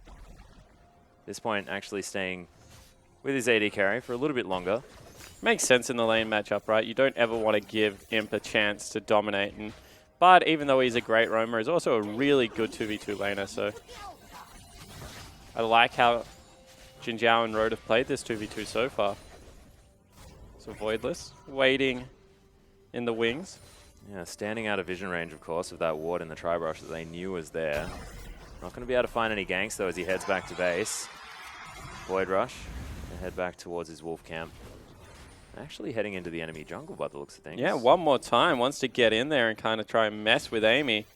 At this point, actually staying with his AD carry for a little bit longer.
Makes sense in the lane matchup, right? You don't ever want to give Imp a chance to dominate. And Bard, even though he's a great roamer, is also a really good 2v2 laner. So I like how Jinjiao and Road have played this 2v2 so far. So Voidless, waiting in the wings.
Yeah, standing out of vision range, of course, of that ward in the Tri-Brush that they knew was there. Not going to be able to find any ganks, though, as he heads back to base. Void Rush, and head back towards his wolf camp. Actually heading into the enemy jungle by the looks of things.
Yeah, one more time. Wants to get in there and kind of try and mess with Amy.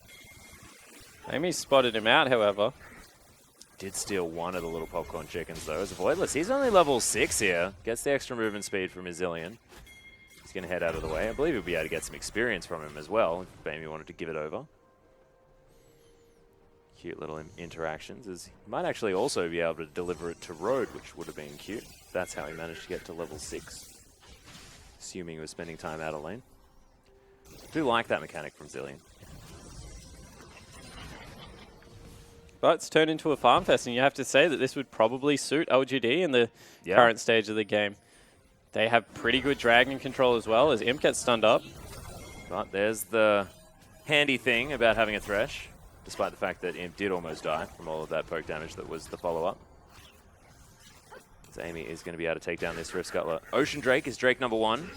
Amy spotted him out, however.
Did steal one of the little popcorn chickens, though. As Voidless, he's only level 6 here. Gets the extra movement speed from his Zillion. He's going to head out of the way. I believe he'll be able to get some experience from him as well, if Bamey wanted to give it over. Cute little interactions. As he might actually also be able to deliver it to Road, which would have been cute. That's how he managed to get to level 6. Assuming he was spending time out of lane. I do like that mechanic from Zillion.
But it's turned into a farm fest, and you have to say that this would probably suit LGD in the current stage of the game. They have pretty good dragon control as well, as Imp gets stunned up.
But there's the handy thing about having a Thresh, despite the fact that Imp did almost die from all of that poke damage that was the follow-up. So Amy is going to be able to take down this Rift Scuttler. Ocean Drake is Drake number 1.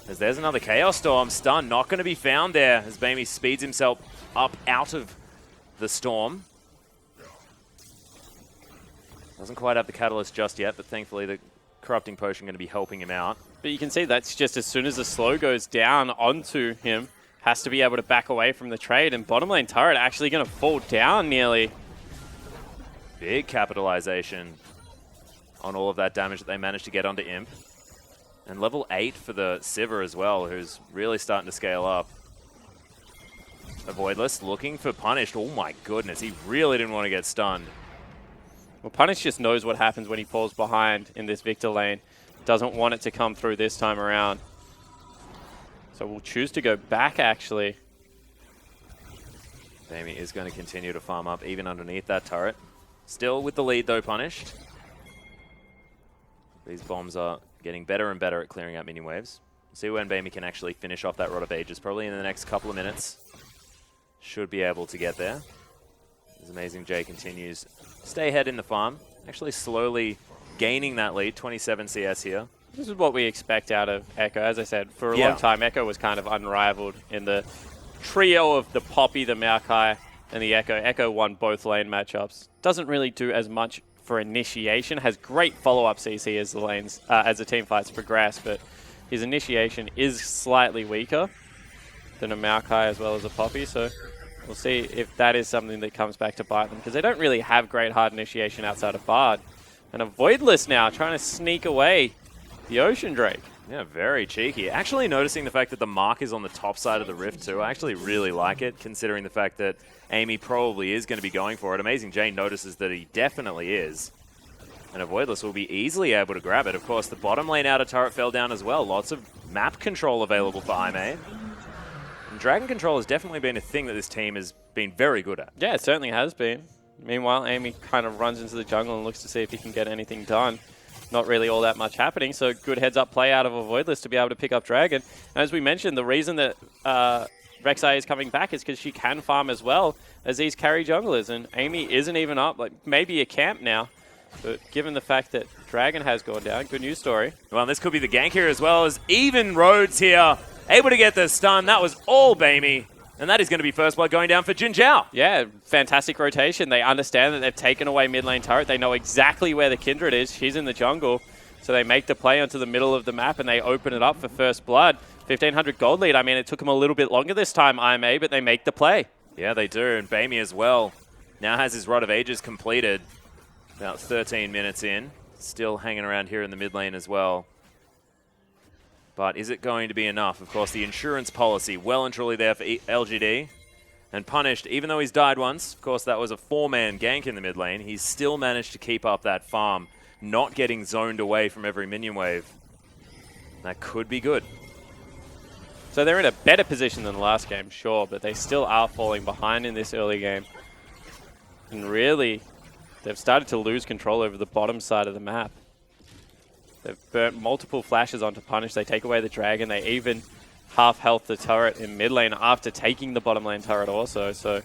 As there's another Chaos Storm. Stun not going to be found there, as Bamey speeds himself up out of the storm. Doesn't quite have the catalyst just yet, but thankfully the corrupting potion going to be helping him out.
But you can see that's just as soon as the slow goes down onto him, has to be able to back away from the trade, and bottom lane turret actually going to fall down nearly.
Big capitalization on all of that damage that they managed to get onto Imp. And level 8 for the Sivir as well, who's really starting to scale up. Avoidless looking for Punished. Oh my goodness, he really didn't want to get stunned.
Well, Punish just knows what happens when he falls behind in this Victor lane. Doesn't want it to come through this time around. So we'll choose to go back, actually.
Bamey is going to continue to farm up even underneath that turret. Still with the lead, though, Punished. These bombs are getting better and better at clearing out minion waves. See when Bamey can actually finish off that Rod of Ages, probably in the next couple of minutes. Should be able to get there. As Amazing J continues to stay ahead in the farm. Actually slowly gaining that lead, 27 CS here.
This is what we expect out of Echo. As I said, for a long time, Echo was kind of unrivaled in the trio of the Poppy, the Maokai, and the Echo. Echo won both lane matchups. Doesn't really do as much for initiation. Has great follow-up CC as the lanes, as the team fights progress, but his initiation is slightly weaker than a Maokai as well as a Poppy. So we'll see if that is something that comes back to bite them, because they don't really have great hard initiation outside of Bard. And a Voidless now trying to sneak away the Ocean Drake.
Yeah, very cheeky. Actually noticing the fact that the mark is on the top side of the rift too. I actually really like it, considering the fact that Amy probably is going to be going for it. Amazing Jane notices that he definitely is. And Avoidless will be easily able to grab it. Of course, the bottom lane outer turret fell down as well. Lots of map control available for Aimee. And Dragon control has definitely been a thing that this team has been very good at.
Yeah, it certainly has been. Meanwhile, Amy kind of runs into the jungle and looks to see if he can get anything done. Not really all that much happening, so good heads-up play out of a Voidless to be able to pick up Dragon. And as we mentioned, the reason that Rek'Sai is coming back is because she can farm as well as these carry junglers, and Amy isn't even up, like maybe a camp now. But given the fact that Dragon has gone down, good news story.
Well, this could be the gank here as well, as even Rhodes here, able to get the stun. That was all Bamey. And that is going to be first blood going down for Jin Zhao.
Yeah, fantastic rotation. They understand that they've taken away mid lane turret. They know exactly where the Kindred is. She's in the jungle. So they make the play onto the middle of the map and they open it up for first blood. 1,500 gold lead. I mean, it took them a little bit longer this time, Aimee, but they make the play.
Yeah, they do. And Bamey as well now has his Rod of Ages completed. About 13 minutes in. Still hanging around here in the mid lane as well. But is it going to be enough? Of course, the insurance policy well and truly there for LGD. And Punished, even though he's died once, of course that was a 4-man gank in the mid lane, he's still managed to keep up that farm, not getting zoned away from every minion wave. That could be good.
So they're in a better position than the last game, sure, but they still are falling behind in this early game. And really, they've started to lose control over the bottom side of the map. They've burnt multiple flashes onto Punish. They take away the Dragon. They even half-health the turret in mid lane after taking the bottom lane turret also. So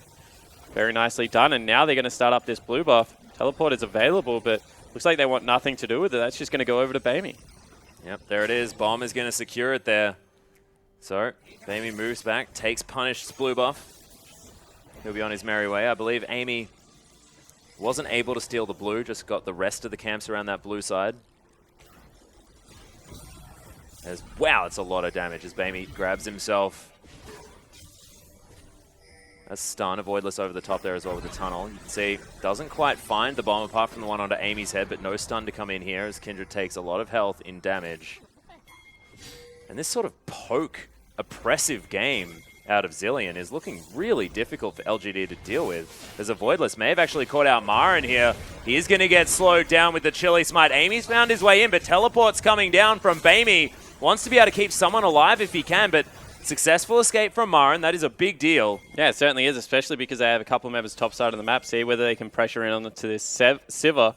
very nicely done. And now they're going to start up this blue buff. Teleport is available, but looks like they want nothing to do with it. That's just going to go over to Bamey.
Yep, there it is. Bomb is going to secure it there. So Bamey moves back, takes Punished's blue buff. He'll be on his merry way. I believe Amy wasn't able to steal the blue, just got the rest of the camps around that blue side. Wow, it's a lot of damage as Bamey grabs himself. A stun, a Voidless over the top there as well with the tunnel. You can see, doesn't quite find the bomb apart from the one onto Amy's head, but no stun to come in here as Kindred takes a lot of health in damage. And this sort of poke, oppressive game out of Zilean is looking really difficult for LGD to deal with. There's a Voidless. May have actually caught out Marin here. He is going to get slowed down with the Chili Smite. Amy's found his way in, but teleport's coming down from Bamey. Wants to be able to keep someone alive if he can, but successful escape from Marin. That is a big deal.
Yeah, it certainly is, especially because they have a couple of members top side of the map. See whether they can pressure in onto this Sivir.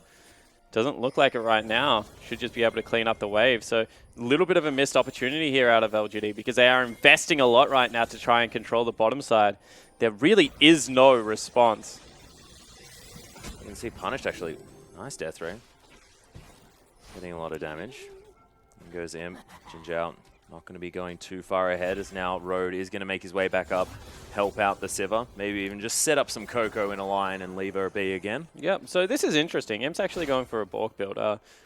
Doesn't look like it right now. Should just be able to clean up the wave. So a little bit of a missed opportunity here out of LGD because they are investing a lot right now to try and control the bottom side. There really is no response.
You can see Punished actually. Nice death ray. Getting a lot of damage. And goes Imp. Jin Zhao Not going to be going too far ahead as now Road is going to make his way back up, help out the Sivir, maybe even just set up some Coco in a line and leave her be again.
Yep, so this is interesting. Imp's actually going for a Bork build.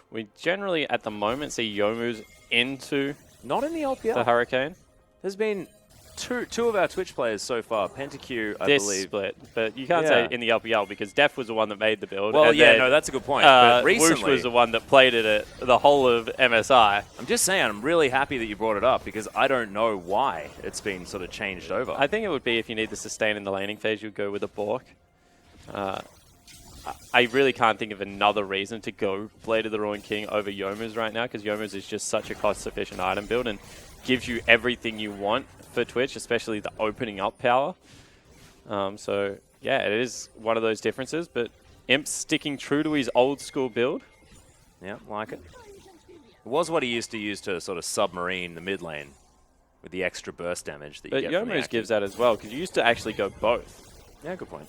We generally, at the moment, see Youmu's into
Not in the LPL.
the Hurricane.
There's been two of our Twitch players so far, PentaQ, I
This
believe.
split, but you can't say in the LPL because Def was the one that made the build.
Well,
and
yeah,
then,
no, that's a good point. But
Whoosh
recently,
was the one that played it at the whole of MSI.
I'm just saying, I'm really happy that you brought it up because I don't know why it's been sort of changed over.
I think it would be if you need the sustain in the laning phase, you'd go with a Bork. I really can't think of another reason to go Blade of the Ruined King over Youmu's right now because Youmu's is just such a cost-efficient item build and gives you everything you want for Twitch, especially the opening up power. So, yeah, it is one of those differences, but Imp's sticking true to his old school build.
Yeah, like it. It was what he used to use to sort of submarine the mid lane with the extra burst damage that you
But
get from the
Youmu's
active.
gives that as well because you used to actually go both.
Yeah, good point.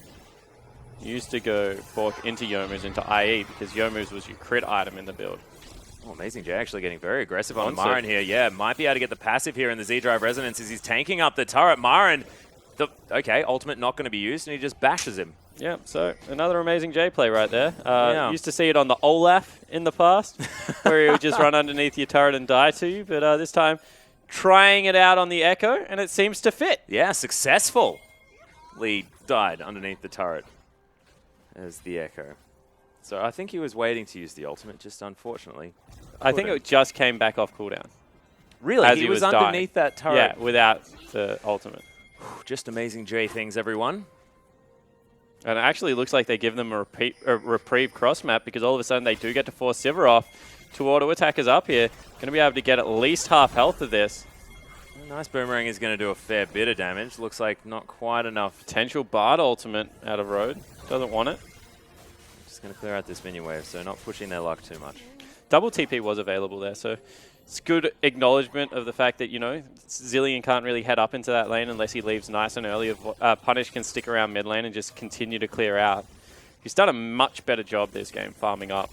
You used to go Bork into Youmu's into IE because Youmu's was your crit item in the build.
Oh, Amazing J actually getting very aggressive on
Onset.
Myron here. Yeah, might be able to get the passive here in the Z-Drive Resonance as he's tanking up the turret. Myron, okay, ultimate not going to be used, and he just bashes him.
Yeah, so another Amazing J play right there.
Yeah.
Used to see it on the Olaf in the past, where he would just run underneath your turret and die to you, but this time trying it out on the Echo, and it seems to fit.
Yeah, successful. Lee died underneath the turret as the Echo. So I think he was waiting to use the ultimate, just unfortunately.
I think it just came back off cooldown.
Really?
As
He
he
was
was
underneath
dying.
that turret?
Yeah, without the ultimate.
Just Amazing J things, everyone.
And it actually looks like they give them a reprieve cross map because all of a sudden they do get to force Sivir off. Two auto attackers up here. Going to be able to get at least half health of this.
A nice boomerang is going to do a fair bit of damage. Looks like not quite enough.
Potential Bard ultimate out of Road. Doesn't want it.
Just going to clear out this minion wave, so not pushing their luck too much.
Double TP was available there, so it's good acknowledgement of the fact that, you know, Zilean can't really head up into that lane unless he leaves nice and early. Punish can stick around mid lane and just continue to clear out. He's done a much better job this game farming up.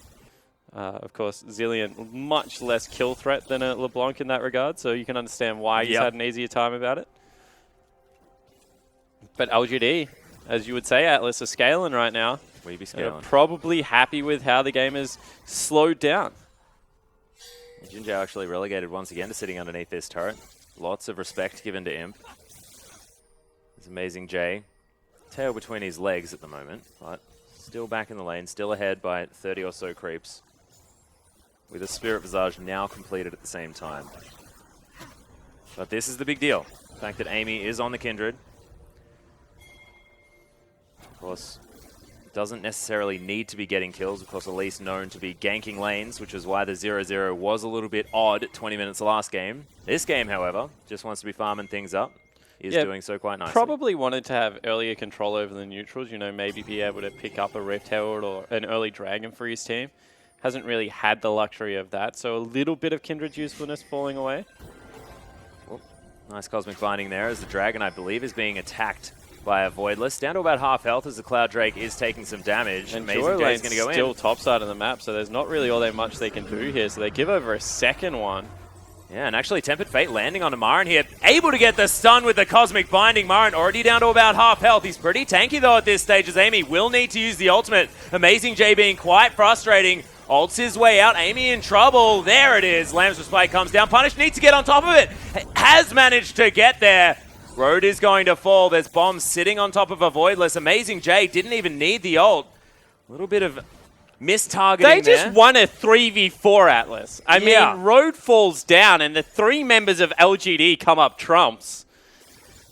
Of course, Zilean, much less kill threat than a LeBlanc in that regard, so you can understand why he's had an easier time about it. But LGD, as you would say, Atlas, are scaling right now.
We be
They're
scaling.
probably happy with how the game is slowed down.
Jinjo actually relegated once again to sitting underneath this turret. Lots of respect given to Imp. It's Amazing J. Tail between his legs at the moment, but still back in the lane, still ahead by 30 or so creeps. With a Spirit Visage now completed at the same time. But this is the big deal. The fact that Amy is on the Kindred. Of course, doesn't necessarily need to be getting kills. Of course, Elise known to be ganking lanes, which is why the 0-0 was a little bit odd at 20 minutes last game. This game, however, just wants to be farming things up. Is doing so quite nicely.
Probably wanted to have earlier control over the neutrals, you know, maybe be able to pick up a Rift Herald or an early Dragon for his team. Hasn't really had the luxury of that, so a little bit of Kindred's usefulness falling away.
Well, nice Cosmic Binding there as the Dragon, I believe, is being attacked by a Voidless. Down to about half health as the Cloud Drake is taking some damage.
And
Amazing J is going to go in.
still top side of the map, so there's not really all that much they can do here, so they give over a second one.
Yeah, and actually Tempered Fate landing on Myron here. Able to get the stun with the Cosmic Binding. Myron already down to about half health. He's pretty tanky though at this stage as Amy will need to use the ultimate. Amazing J being quite frustrating. Ults his way out. Amy in trouble. There it is. Lamb's Respite comes down. Punish needs to get on top of it. Has managed to get there. Road is going to fall. There's bombs sitting on top of a Voidless. Amazing J didn't even need the ult. A little bit of mistargeting
They
there.
just won a 3v4 Atlas. I mean, Road falls down and the three members of LGD come up trumps.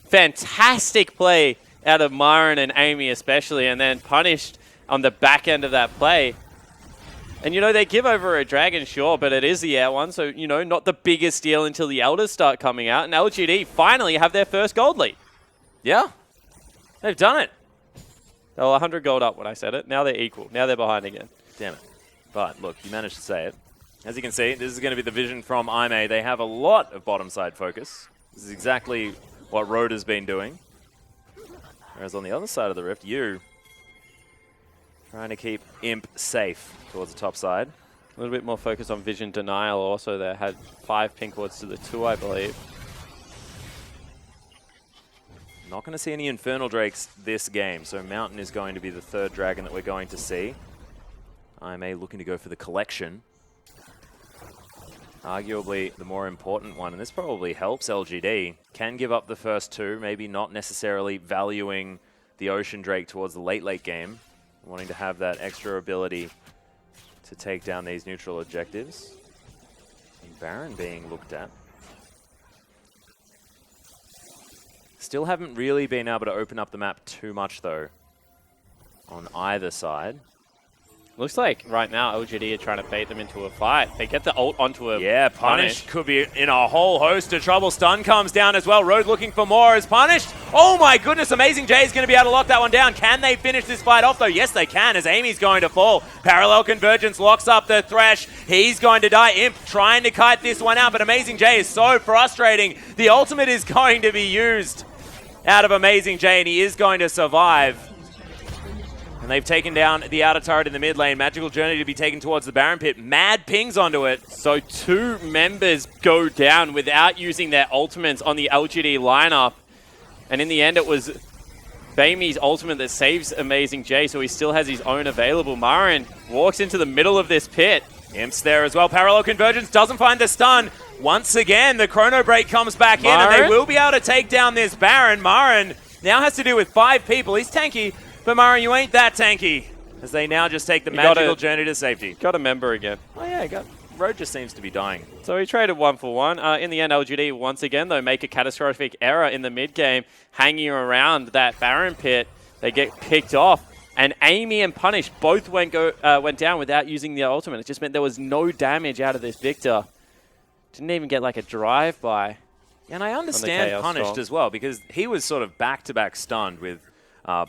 Fantastic play out of Myron and Amy especially, and then punished on the back end of that play. And, you know, they give over a Dragon, sure, but it is the air one, so, you know, not the biggest deal until the Elders start coming out, and LGD finally have their first gold lead.
Yeah, they've done it.
They were 100 gold up when I said it. Now they're equal. Now they're behind again.
Damn it. But look, you managed to say it. As you can see, this is going to be the vision from IMA. They have a lot of bottom side focus. This is exactly what Road has been doing. Whereas on the other side of the rift, you trying to keep Imp safe towards the top side.
A little bit more focus on vision denial also there. Had 5 pink wards to the 2, I believe.
Not going to see any Infernal Drakes this game, so Mountain is going to be the 3rd dragon that we're going to see. IMA looking to go for the collection. Arguably the more important one, and this probably helps LGD. Can give up the first 2, maybe not necessarily valuing the Ocean Drake towards the late game, wanting to have that extra ability to take down these neutral objectives. And Baron being looked at. Still haven't really been able to open up the map too much, though, on either side.
Looks like right now LGD are trying to bait them into a fight. They get the ult onto a
Yeah, Punish could be in a whole host of trouble. Stun comes down as well. Road looking for more is punished. Oh my goodness, Amazing J is going to be able to lock that one down. Can they finish this fight off, though? Yes, they can, as Amy's going to fall. Parallel Convergence locks up the Thresh. He's going to die. Imp trying to kite this one out, but Amazing J is so frustrating. The ultimate is going to be used out of Amazing J, and he is going to survive. And they've taken down the outer turret in the mid lane. Magical Journey to be taken towards the Baron Pit. Mad pings onto it.
So 2 members go down without using their ultimates on the LGD lineup. And in the end, it was Bamey's ultimate that saves Amazing J, so he still has his own available. Marin walks into the middle of this pit.
Imp's there as well. Parallel Convergence doesn't find the stun. Once again, the Chrono Break comes back in, and they will be able to take down this Baron. Marin now has to deal with 5 people. He's tanky, but Marin, you ain't that tanky, as they now just take the magical journey to safety.
Got a member again.
Oh yeah, Road just seems to be dying.
So he traded 1 for 1. In the end, LGD once again, though, make a catastrophic error in the mid game, hanging around that Baron Pit. They get picked off. And Amy and Punish both went down without using the ultimate. It just meant there was no damage out of this Victor. Didn't even get like a drive-by.
And I understand Punished as well, because he was sort of back-to-back stunned with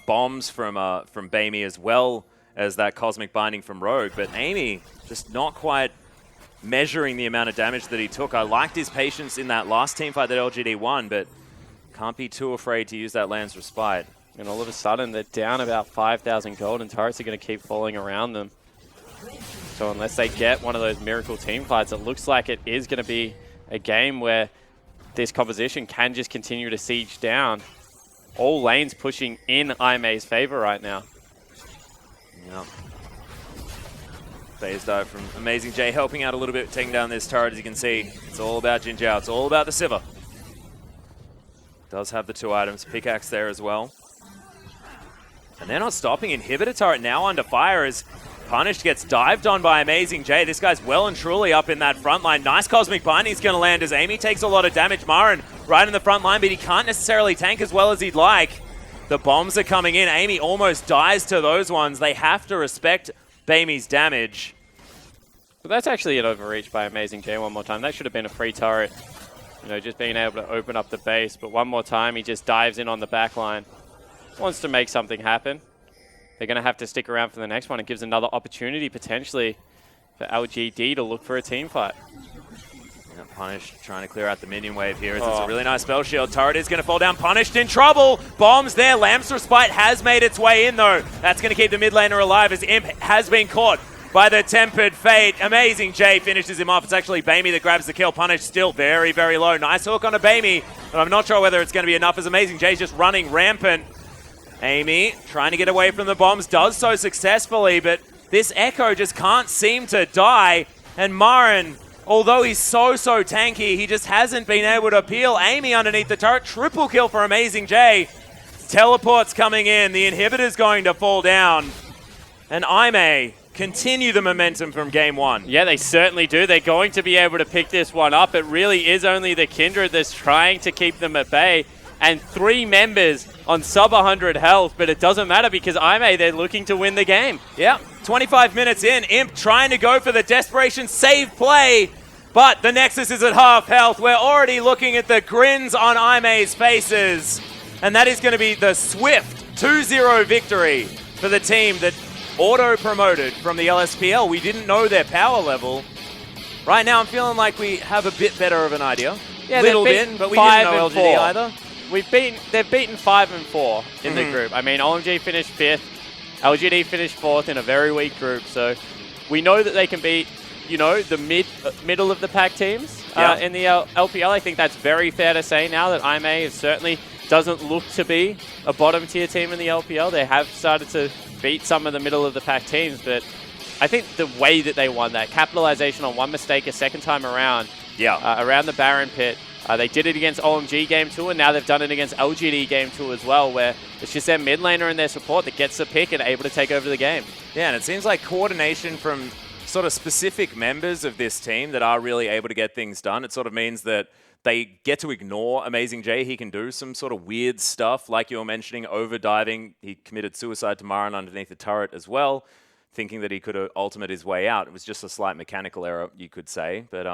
bombs from Bamey as well as that Cosmic Binding from Rogue. But Amy just not quite measuring the amount of damage that he took. I liked his patience in that last team fight that LGD won, but can't be too afraid to use that Lance Respite.
And all of a sudden, they're down about 5,000 gold, and turrets are going to keep falling around them. So unless they get one of those miracle team fights, it looks like it is going to be a game where this composition can just continue to siege down. All lanes pushing in IMA's favor right now.
Yeah. Phase dive from Amazing J helping out a little bit, taking down this turret. As you can see, it's all about Jinjiao. It's all about the Sivir. Does have the 2 items. Pickaxe there as well. And they're not stopping. Inhibitor turret now under fire as Punished gets dived on by Amazing J. This guy's well and truly up in that front line. Nice Cosmic Binding's going to land as Amy takes a lot of damage. Marin right in the front line, but he can't necessarily tank as well as he'd like. The bombs are coming in. Amy almost dies to those ones. They have to respect Bamey's damage.
But that's actually an overreach by Amazing J one more time. That should have been a free turret. You know, just being able to open up the base. But one more time, he just dives in on the back line. Wants to make something happen. They're going to have to stick around for the next one. It gives another opportunity, potentially, for LGD to look for a team fight.
Yeah, Punished trying to clear out the minion wave here. It's a really nice spell shield. Turret is going to fall down. Punished in trouble. Bombs there. Lamb's Respite has made its way in, though. That's going to keep the mid laner alive as Imp has been caught by the Tempered Fate. Amazing J finishes him off. It's actually Bamey that grabs the kill. Punished still very, very low. Nice hook on a Bamey, but I'm not sure whether it's going to be enough as Amazing J's just running rampant. Amy trying to get away from the bombs, does so successfully, but this Echo just can't seem to die. And Marin, although he's so tanky, he just hasn't been able to peel Amy underneath the turret. Triple kill for Amazing J. Teleports coming in. The inhibitor's going to fall down. And IMA continue the momentum from game 1.
Yeah, they certainly do. They're going to be able to pick this one up. It really is only the Kindred that's trying to keep them at bay. And 3 members on sub 100 health, but it doesn't matter because IMA, they're looking to win the game.
Yeah, 25 minutes in, Imp trying to go for the desperation save play, but the Nexus is at half health. We're already looking at the grins on IMA's faces, and that is going to be the swift 2-0 victory for the team that auto-promoted from the LSPL. We didn't know their power level. Right now, I'm feeling like we have a bit better of an idea.
Yeah,
little bit, but we didn't know LGD either.
They've beaten 5 and 4 in the group. I mean, OMG finished 5th, LGD finished 4th in a very weak group, so we know that they can beat you know, the middle of the pack teams in the LPL. I think that's very fair to say now that IMA certainly doesn't look to be a bottom tier team in the LPL. They have started to beat some of the middle of the pack teams, but I think the way that they won that, capitalization on one mistake a second time around, around the Baron pit, they did it against OMG Game 2, and now they've done it against LGD Game 2 as well, where it's just their mid laner and their support that gets the pick and able to take over the game.
Yeah, and it seems like coordination from sort of specific members of this team that are really able to get things done. It sort of means that they get to ignore Amazing J. He can do some sort of weird stuff, like you were mentioning, over-diving. He committed suicide to Marin underneath the turret as well, thinking that he could ultimate his way out. It was just a slight mechanical error, you could say, but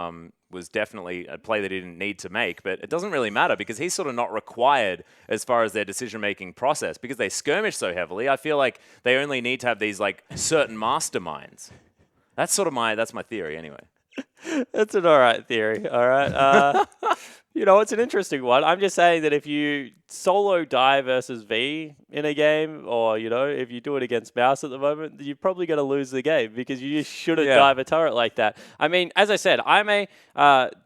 was definitely a play that he didn't need to make. But it doesn't really matter because he's sort of not required as far as their decision-making process because they skirmish so heavily. I feel like they only need to have these like certain masterminds. That's sort of that's my theory anyway.
That's an all right theory, all right? You know, it's an interesting one. I'm just saying that if you solo die versus V in a game, or, you know, if you do it against Mouse at the moment, you're probably going to lose the game because you just shouldn't dive a turret like that. I mean, as I said,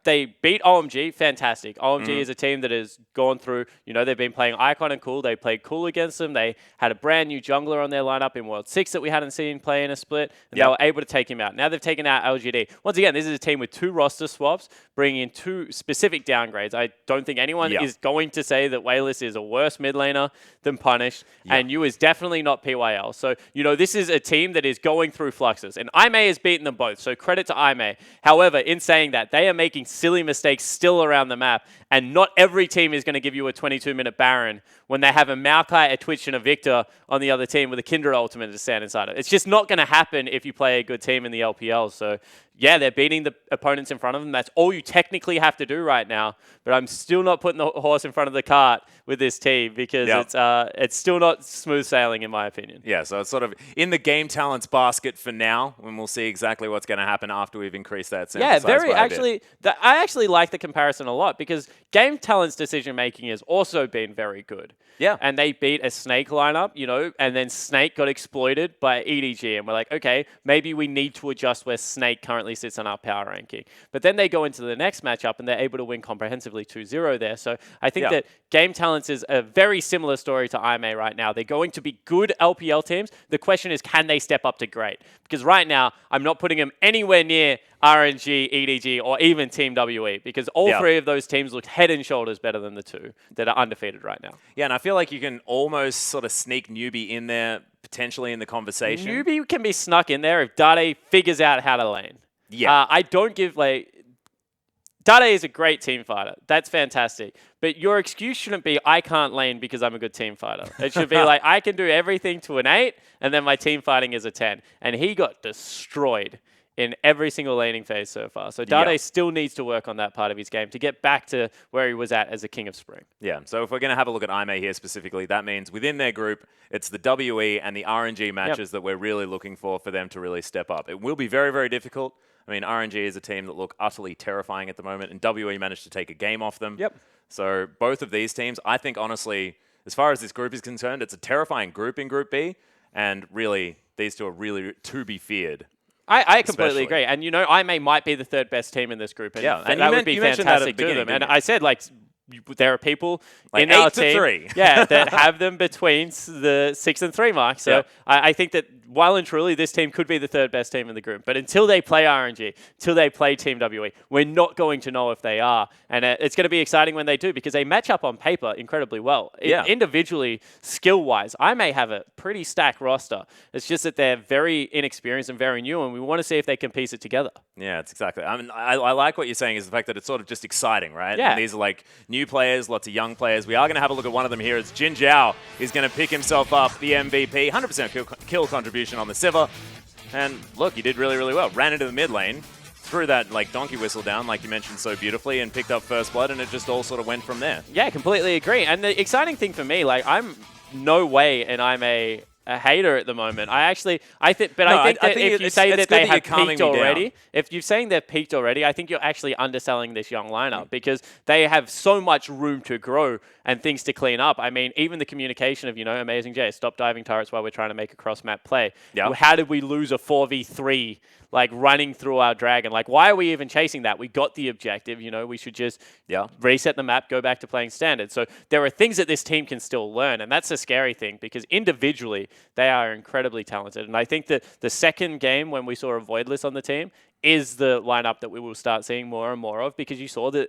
they beat OMG, fantastic. OMG is a team that has gone through, you know, they've been playing Icon and Cool. They played Cool against them. They had a brand new jungler on their lineup in World 6 that we hadn't seen play in a split, and they were able to take him out. Now they've taken out LGD. Once again, this is a team with 2 roster swaps, bringing in 2 specific downgrades. I don't think anyone is going to say that Wayless is a worse mid laner than Punished, and you is definitely not PYL. So, you know, this is a team that is going through fluxes, and IMA has beaten them both, so credit to IMA. However, in saying that, they are making silly mistakes still around the map, and not every team is going to give you a 22-minute Baron when they have a Maokai, a Twitch, and a Victor on the other team with a Kindred ultimate to stand inside of. It's just not going to happen if you play a good team in the LPL. So, yeah, they're beating the opponents in front of them. That's all you technically have to do right now. But I'm still not putting the horse in front of the cart with this team because it's still not smooth sailing, in my opinion.
Yeah, so it's sort of in the game talents basket for now, and we'll see exactly what's going to happen after we've increased that sample size
very
by a bit.
I actually like the comparison a lot because game talents decision making has also been very good.
Yeah.
And they beat a Snake lineup, you know, and then Snake got exploited by EDG. And we're like, okay, maybe we need to adjust where Snake currently sits on our power ranking. But then they go into the next matchup and they're able to win comprehensively 2-0 there. So I think that game talents is a very similar story to IMA right now. They're going to be good LPL teams. The question is, can they step up to great? Because right now, I'm not putting them anywhere near RNG, EDG, or even Team WE, because all 3 of those teams look head and shoulders better than the 2 that are undefeated right now.
Yeah, and I feel like you can almost sort of sneak Newbie in there, potentially in the conversation.
Newbie can be snuck in there if Dade figures out how to lane.
Yeah.
I don't give, like... Dade is a great team fighter. That's fantastic. But your excuse shouldn't be, I can't lane because I'm a good team fighter. It should be like, I can do everything to an 8, and then my team fighting is a 10. And he got destroyed in every single laning phase so far. So Dade still needs to work on that part of his game to get back to where he was at as a King of Spring.
Yeah, so if we're going to have a look at IMA here specifically, that means within their group, it's the WE and the RNG matches that we're really looking for them to really step up. It will be very, very difficult. I mean, RNG is a team that look utterly terrifying at the moment, and WE managed to take a game off them.
Yep.
So both of these teams, I think, honestly, as far as this group is concerned, it's a terrifying group in Group B, and really, these 2 are really to be feared.
I completely agree. And, you know, IMA might be the 3rd best team in this group. And
and
that would be fantastic to them. And I said, like, there are people in our team that have them between the 6 and 3 mark. So I think that well and truly, this team could be the 3rd best team in the group. But until they play RNG, until they play Team WE, we're not going to know if they are. And it's going to be exciting when they do because they match up on paper incredibly well. Individually, skill-wise, I may have a pretty stacked roster. It's just that they're very inexperienced and very new, and we want to see if they can piece it together.
Yeah, it's exactly. I mean, I like what you're saying is the fact that it's sort of just exciting, right?
Yeah.
And these are like new players, lots of young players. We are going to have a look at one of them here. It's Jin Zhao. He's going to pick himself up the MVP, 100% kill contribution on the Sivir. And look, he did really, really well. Ran into the mid lane, threw that like donkey whistle down, like you mentioned so beautifully, and picked up first blood, and it just all sort of went from there.
Yeah, completely agree. And the exciting thing for me, like, I'm no way, and I'm a hater at the moment. I think that if you say that they have peaked already, if you're saying they've peaked already, I think you're actually underselling this young lineup because they have so much room to grow and things to clean up. I mean, even the communication of, you know, Amazing J, stop diving turrets while we're trying to make a cross-map play.
Yep.
How did we lose a 4v3 like running through our dragon. Like, why are we even chasing that? We got the objective, you know, we should just reset the map, go back to playing standard. So there are things that this team can still learn, and that's a scary thing because individually they are incredibly talented. And I think that the second game when we saw a Voidless on the team is the lineup that we will start seeing more and more of, because you saw that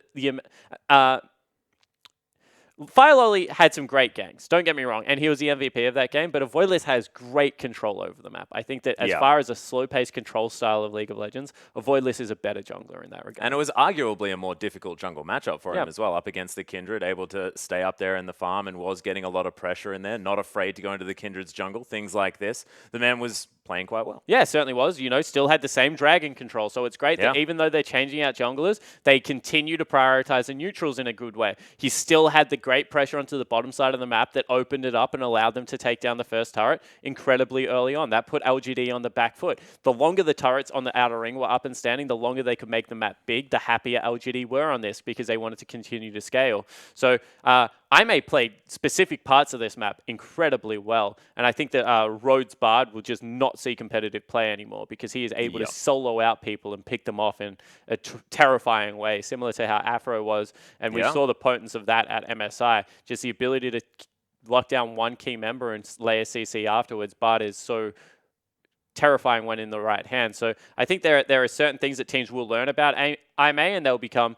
Fire Lolly had some great ganks, don't get me wrong, and he was the MVP of that game, but Avoidless has great control over the map. I think that as far as a slow-paced control style of League of Legends, Avoidless is a better jungler in that regard.
And it was arguably a more difficult jungle matchup for him as well, up against the Kindred, able to stay up there in the farm and was getting a lot of pressure in there, not afraid to go into the Kindred's jungle, things like this. The man was playing quite well.
Yeah, certainly was. You know, still had the same dragon control, so it's great that even though they're changing out junglers, they continue to prioritize the neutrals in a good way. He still had the great pressure onto the bottom side of the map that opened it up and allowed them to take down the first turret incredibly early on. That put LGD on the back foot. The longer the turrets on the outer ring were up and standing, the longer they could make the map big, the happier LGD were on this, because they wanted to continue to scale. So IMA played specific parts of this map incredibly well, and I think that Rhodes Bard will just not see competitive play anymore, because he is able to solo out people and pick them off in a terrifying way, similar to how Afro was, and we saw the potence of that at MSI. Just the ability to lock down one key member and lay a CC afterwards. Bard is so terrifying when in the right hand. So I think there are certain things that teams will learn about IMA, and they'll become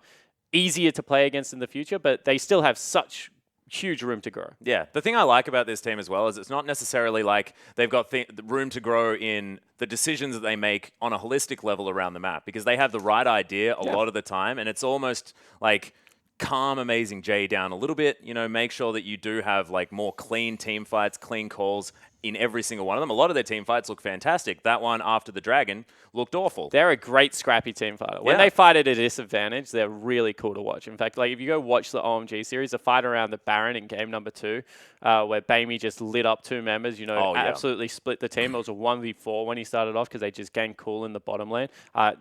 easier to play against in the future, but they still have such huge room to grow.
Yeah, the thing I like about this team as well is it's not necessarily like they've got room to grow in the decisions that they make on a holistic level around the map, because they have the right idea a lot of the time, and it's almost like calm Amazing J down a little bit, you know, make sure that you do have like more clean team fights, clean calls in every single one of them. A lot of their team fights look fantastic. That one after the Dragon looked awful.
They're a great scrappy team fighter. When they fight at a disadvantage, they're really cool to watch. In fact, like if you go watch the OMG series, the fight around the Baron in game number 2, where Bamey just lit up 2 members, you know, absolutely split the team. It was a 1v4 when he started off because they just gained cool in the bottom lane.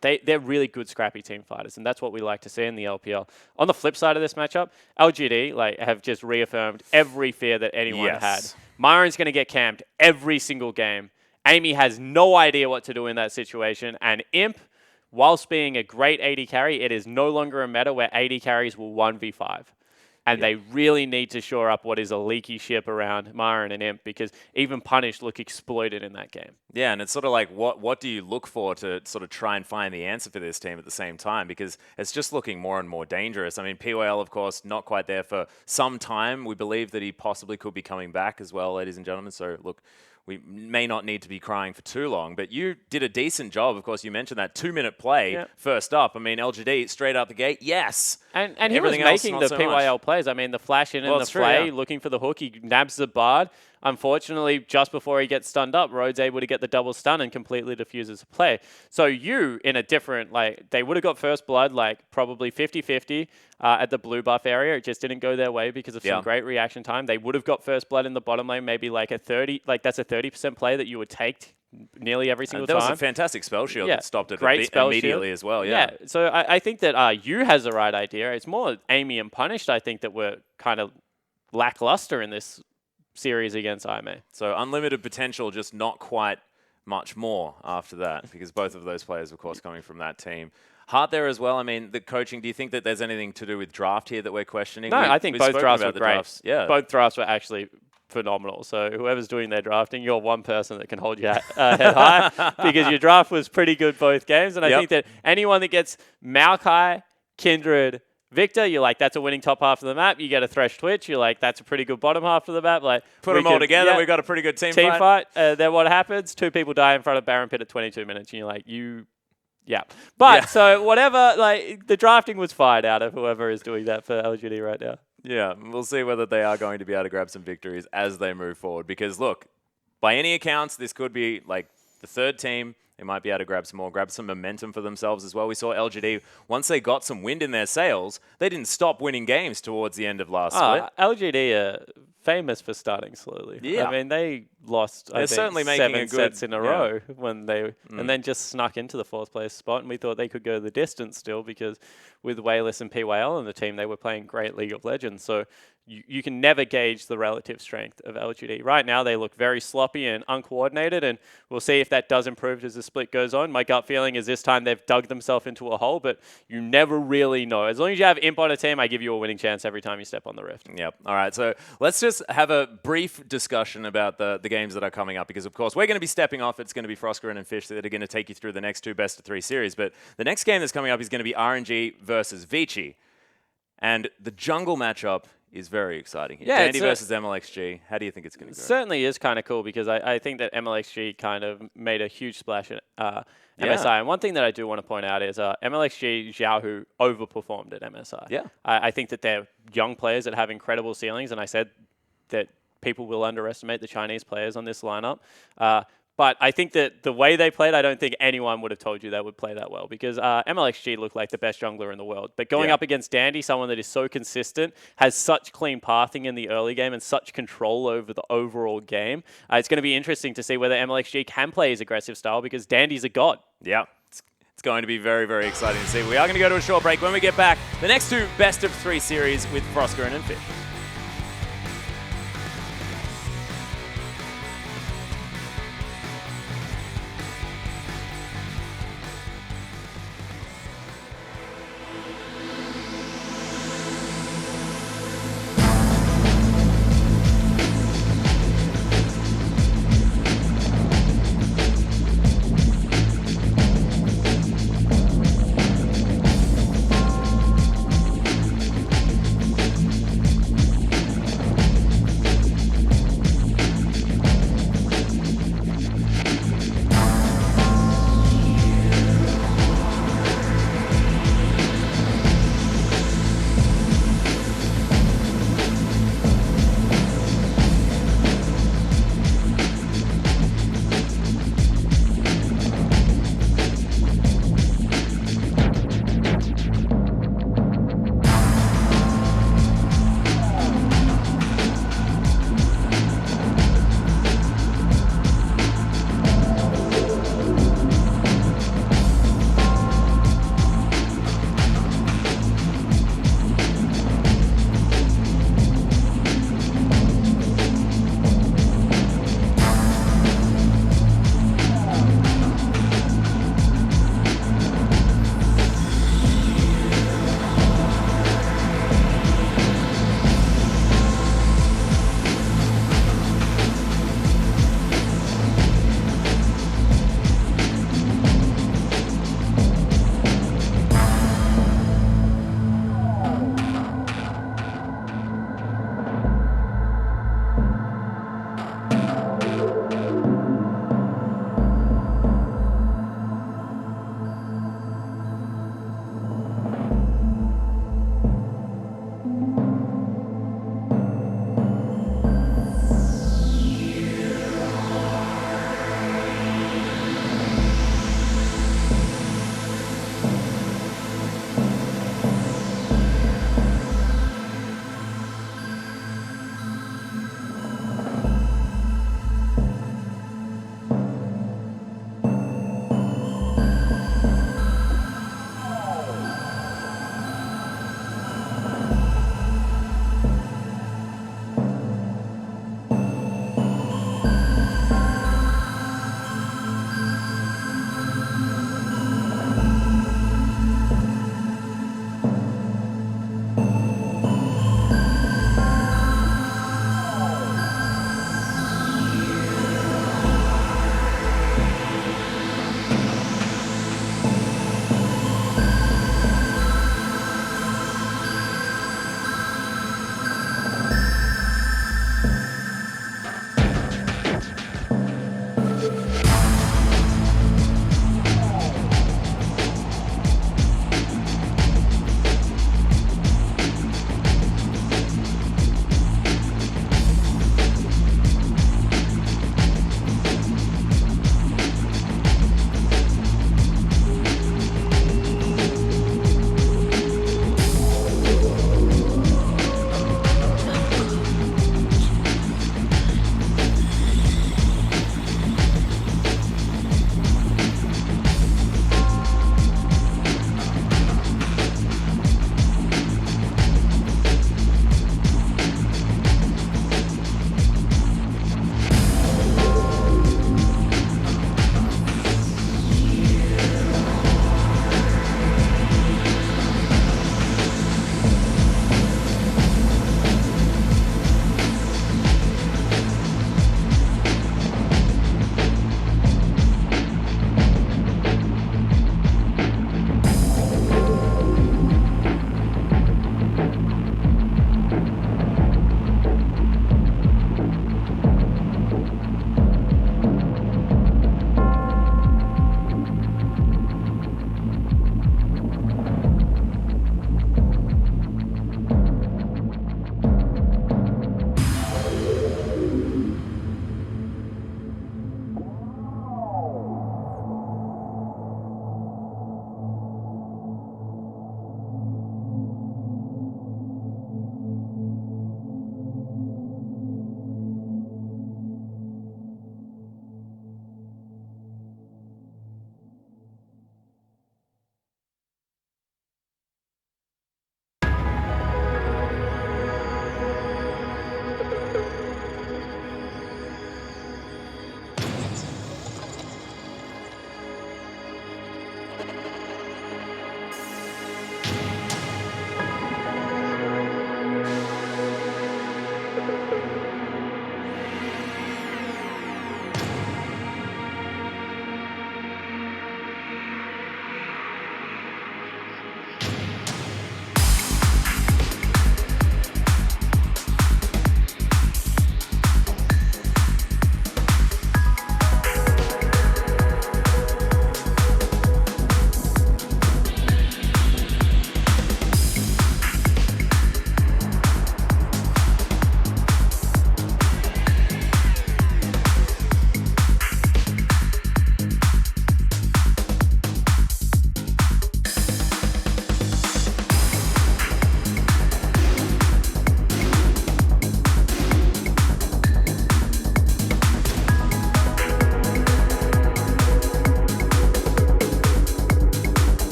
They're really good scrappy team fighters, and that's what we like to see in the LPL. On the flip side of this matchup, LGD have just reaffirmed every fear that anyone had. Myron's going to get camped every single game. Amy has no idea what to do in that situation. And Imp, whilst being a great AD carry, it is no longer a meta where AD carries will 1v5. And they really need to shore up what is a leaky ship around Myron and Imp, because even Punished look exploited in that game.
Yeah, and it's sort of like, what do you look for to sort of try and find the answer for this team at the same time? Because it's just looking more and more dangerous. I mean, POL, of course, not quite there for some time. We believe that he possibly could be coming back as well, ladies and gentlemen. So, look, we may not need to be crying for too long, but you did a decent job. Of course, you mentioned that 2-minute play first up. I mean, LGD straight out the gate, yes.
And he was making the PYL plays. I mean, the flash in and the play, looking for the hook. He nabs the Bard. Unfortunately, just before he gets stunned up, Rhodes able to get the double stun and completely defuses the play. So you, in a different, they would have got first blood, probably 50-50 at the blue buff area. It just didn't go their way because of some great reaction time. They would have got first blood in the bottom lane, maybe like a 30, that's a 30% play that you would take nearly every single time.
That was a fantastic spell shield that stopped it immediately as well.
Yeah, so I think that you has the right idea. It's more Amy and Punished, I think, that were kind of lackluster in this series against IMA.
So unlimited potential, just not quite much more after that, because both of those players, of course, coming from that team. Hard there as well. I mean, the coaching, do you think that there's anything to do with draft here that we're questioning?
No, I think both drafts were great.
Yeah.
Both drafts were actually phenomenal. So whoever's doing their drafting, you're one person that can hold your head high, because your draft was pretty good both games. And I think that anyone that gets Maokai, Kindred, Victor, you're like, that's a winning top half of the map. You get a Thresh Twitch, you're like, that's a pretty good bottom half of the map.
Put them all together, we got a pretty good team
fight. Then what happens? 2 people die in front of Baron Pit at 22 minutes, and you're like, But, so whatever, the drafting was fine out of whoever is doing that for LGD right now.
Yeah, we'll see whether they are going to be able to grab some victories as they move forward. Because, look, by any accounts, this could be, the third team. They might be able to grab some momentum for themselves as well. We saw LGD, once they got some wind in their sails, they didn't stop winning games towards the end of last split.
LGD are famous for starting slowly.
Yeah.
I mean, they lost, I think,
certainly making
7
a good
sets in a row when they and then just snuck into the 4th place spot, and we thought they could go the distance still because with Wayless and PYL on the team, they were playing great League of Legends. So you can never gauge the relative strength of LGD. Right now, they look very sloppy and uncoordinated, and we'll see if that does improve as the split goes on. My gut feeling is this time they've dug themselves into a hole, but you never really know. As long as you have Imp on a team, I give you a winning chance every time you step on the Rift.
Yep. All right. So let's just have a brief discussion about the games that are coming up because, of course, we're going to be stepping off. It's going to be Froskerin and Fish that are going to take you through the next 2 best-of-3 series. But the next game that's coming up is going to be RNG versus Vici. And the jungle matchup is very exciting here.
Yeah,
Dandy versus MLXG. How do you think it's going to go?
It certainly is kind of cool because I think that MLXG kind of made a huge splash at MSI. And one thing that I do want to point out is MLXG Xiaohu overperformed at MSI.
Yeah.
I think that they're young players that have incredible ceilings, and I said that people will underestimate the Chinese players on this lineup. But I think that the way they played, I don't think anyone would have told you they would play that well because MLXG looked like the best jungler in the world. But going up against Dandy, someone that is so consistent, has such clean pathing in the early game and such control over the overall game, it's going to be interesting to see whether MLXG can play his aggressive style because Dandy's a god.
Yeah. It's going to be very, very exciting to see. We are going to go to a short break. When we get back, the next 2 best-of-3 series with Froskerin and Fish.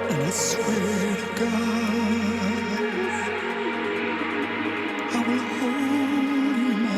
And I swear to God, I will hold you in my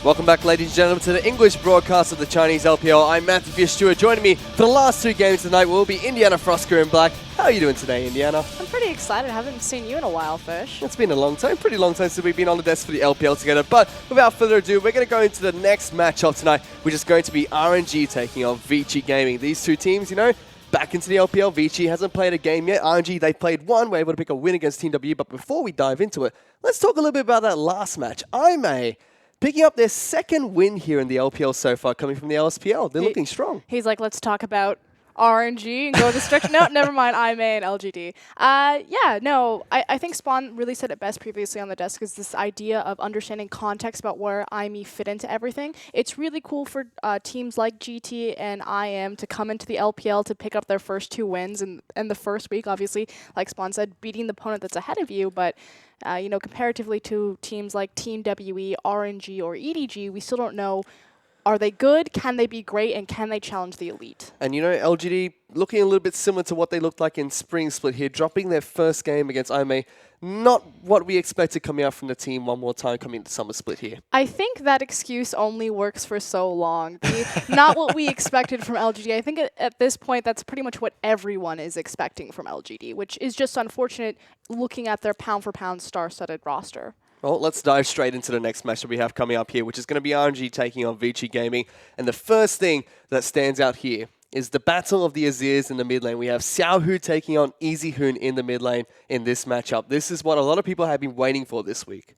Welcome back, ladies and gentlemen, to the English broadcast of the Chinese LPL. I'm Matthew Fish-Stewart. Joining me for the last two games tonight will be Indiana Frosker in black. How are you doing today, Indiana?
I'm pretty excited. I haven't seen you in a while, Fish.
It's been a long time, pretty long time since we've been on the desk for the LPL together. But without further ado, we're going to go into the next matchup tonight, which is going to be RNG taking on Vici Gaming. These two teams, you know, back into the LPL. Vici hasn't played a game yet. RNG, they played one. We're able to pick a win against Team W. But before we dive into it, let's talk a little bit about that last match. IMA picking up their second win here in the LPL so far, coming from the LSPL. They're looking strong.
He's like, let's talk about RNG and go the strict. No, never mind. IMA and LGD. Yeah, no, I think Spawn really said it best previously on the desk, is this idea of understanding context about where IME fit into everything. It's really cool for teams like GT and IM to come into the LPL to pick up their first two wins in the first week, obviously, like Spawn said, beating the opponent that's ahead of you, but you know, comparatively to teams like Team WE, RNG, or EDG, we still don't know, are they good, can they be great, and can they challenge the elite?
And you know, LGD looking a little bit similar to what they looked like in Spring Split here, dropping their first game against IMA. Not what we expected coming out from the team one more time coming into Summer Split here.
I think that excuse only works for so long. Not what we expected from LGD. I think at this point, that's pretty much what everyone is expecting from LGD, which is just unfortunate looking at their pound-for-pound star-studded roster.
Well, let's dive straight into the next match that we have coming up here, which is going to be RNG taking on Vici Gaming. And the first thing that stands out here is the battle of the Azirs in the mid lane. We have Xiaohu taking on EasyHoon in the mid lane in this matchup. This is what a lot of people have been waiting for this week.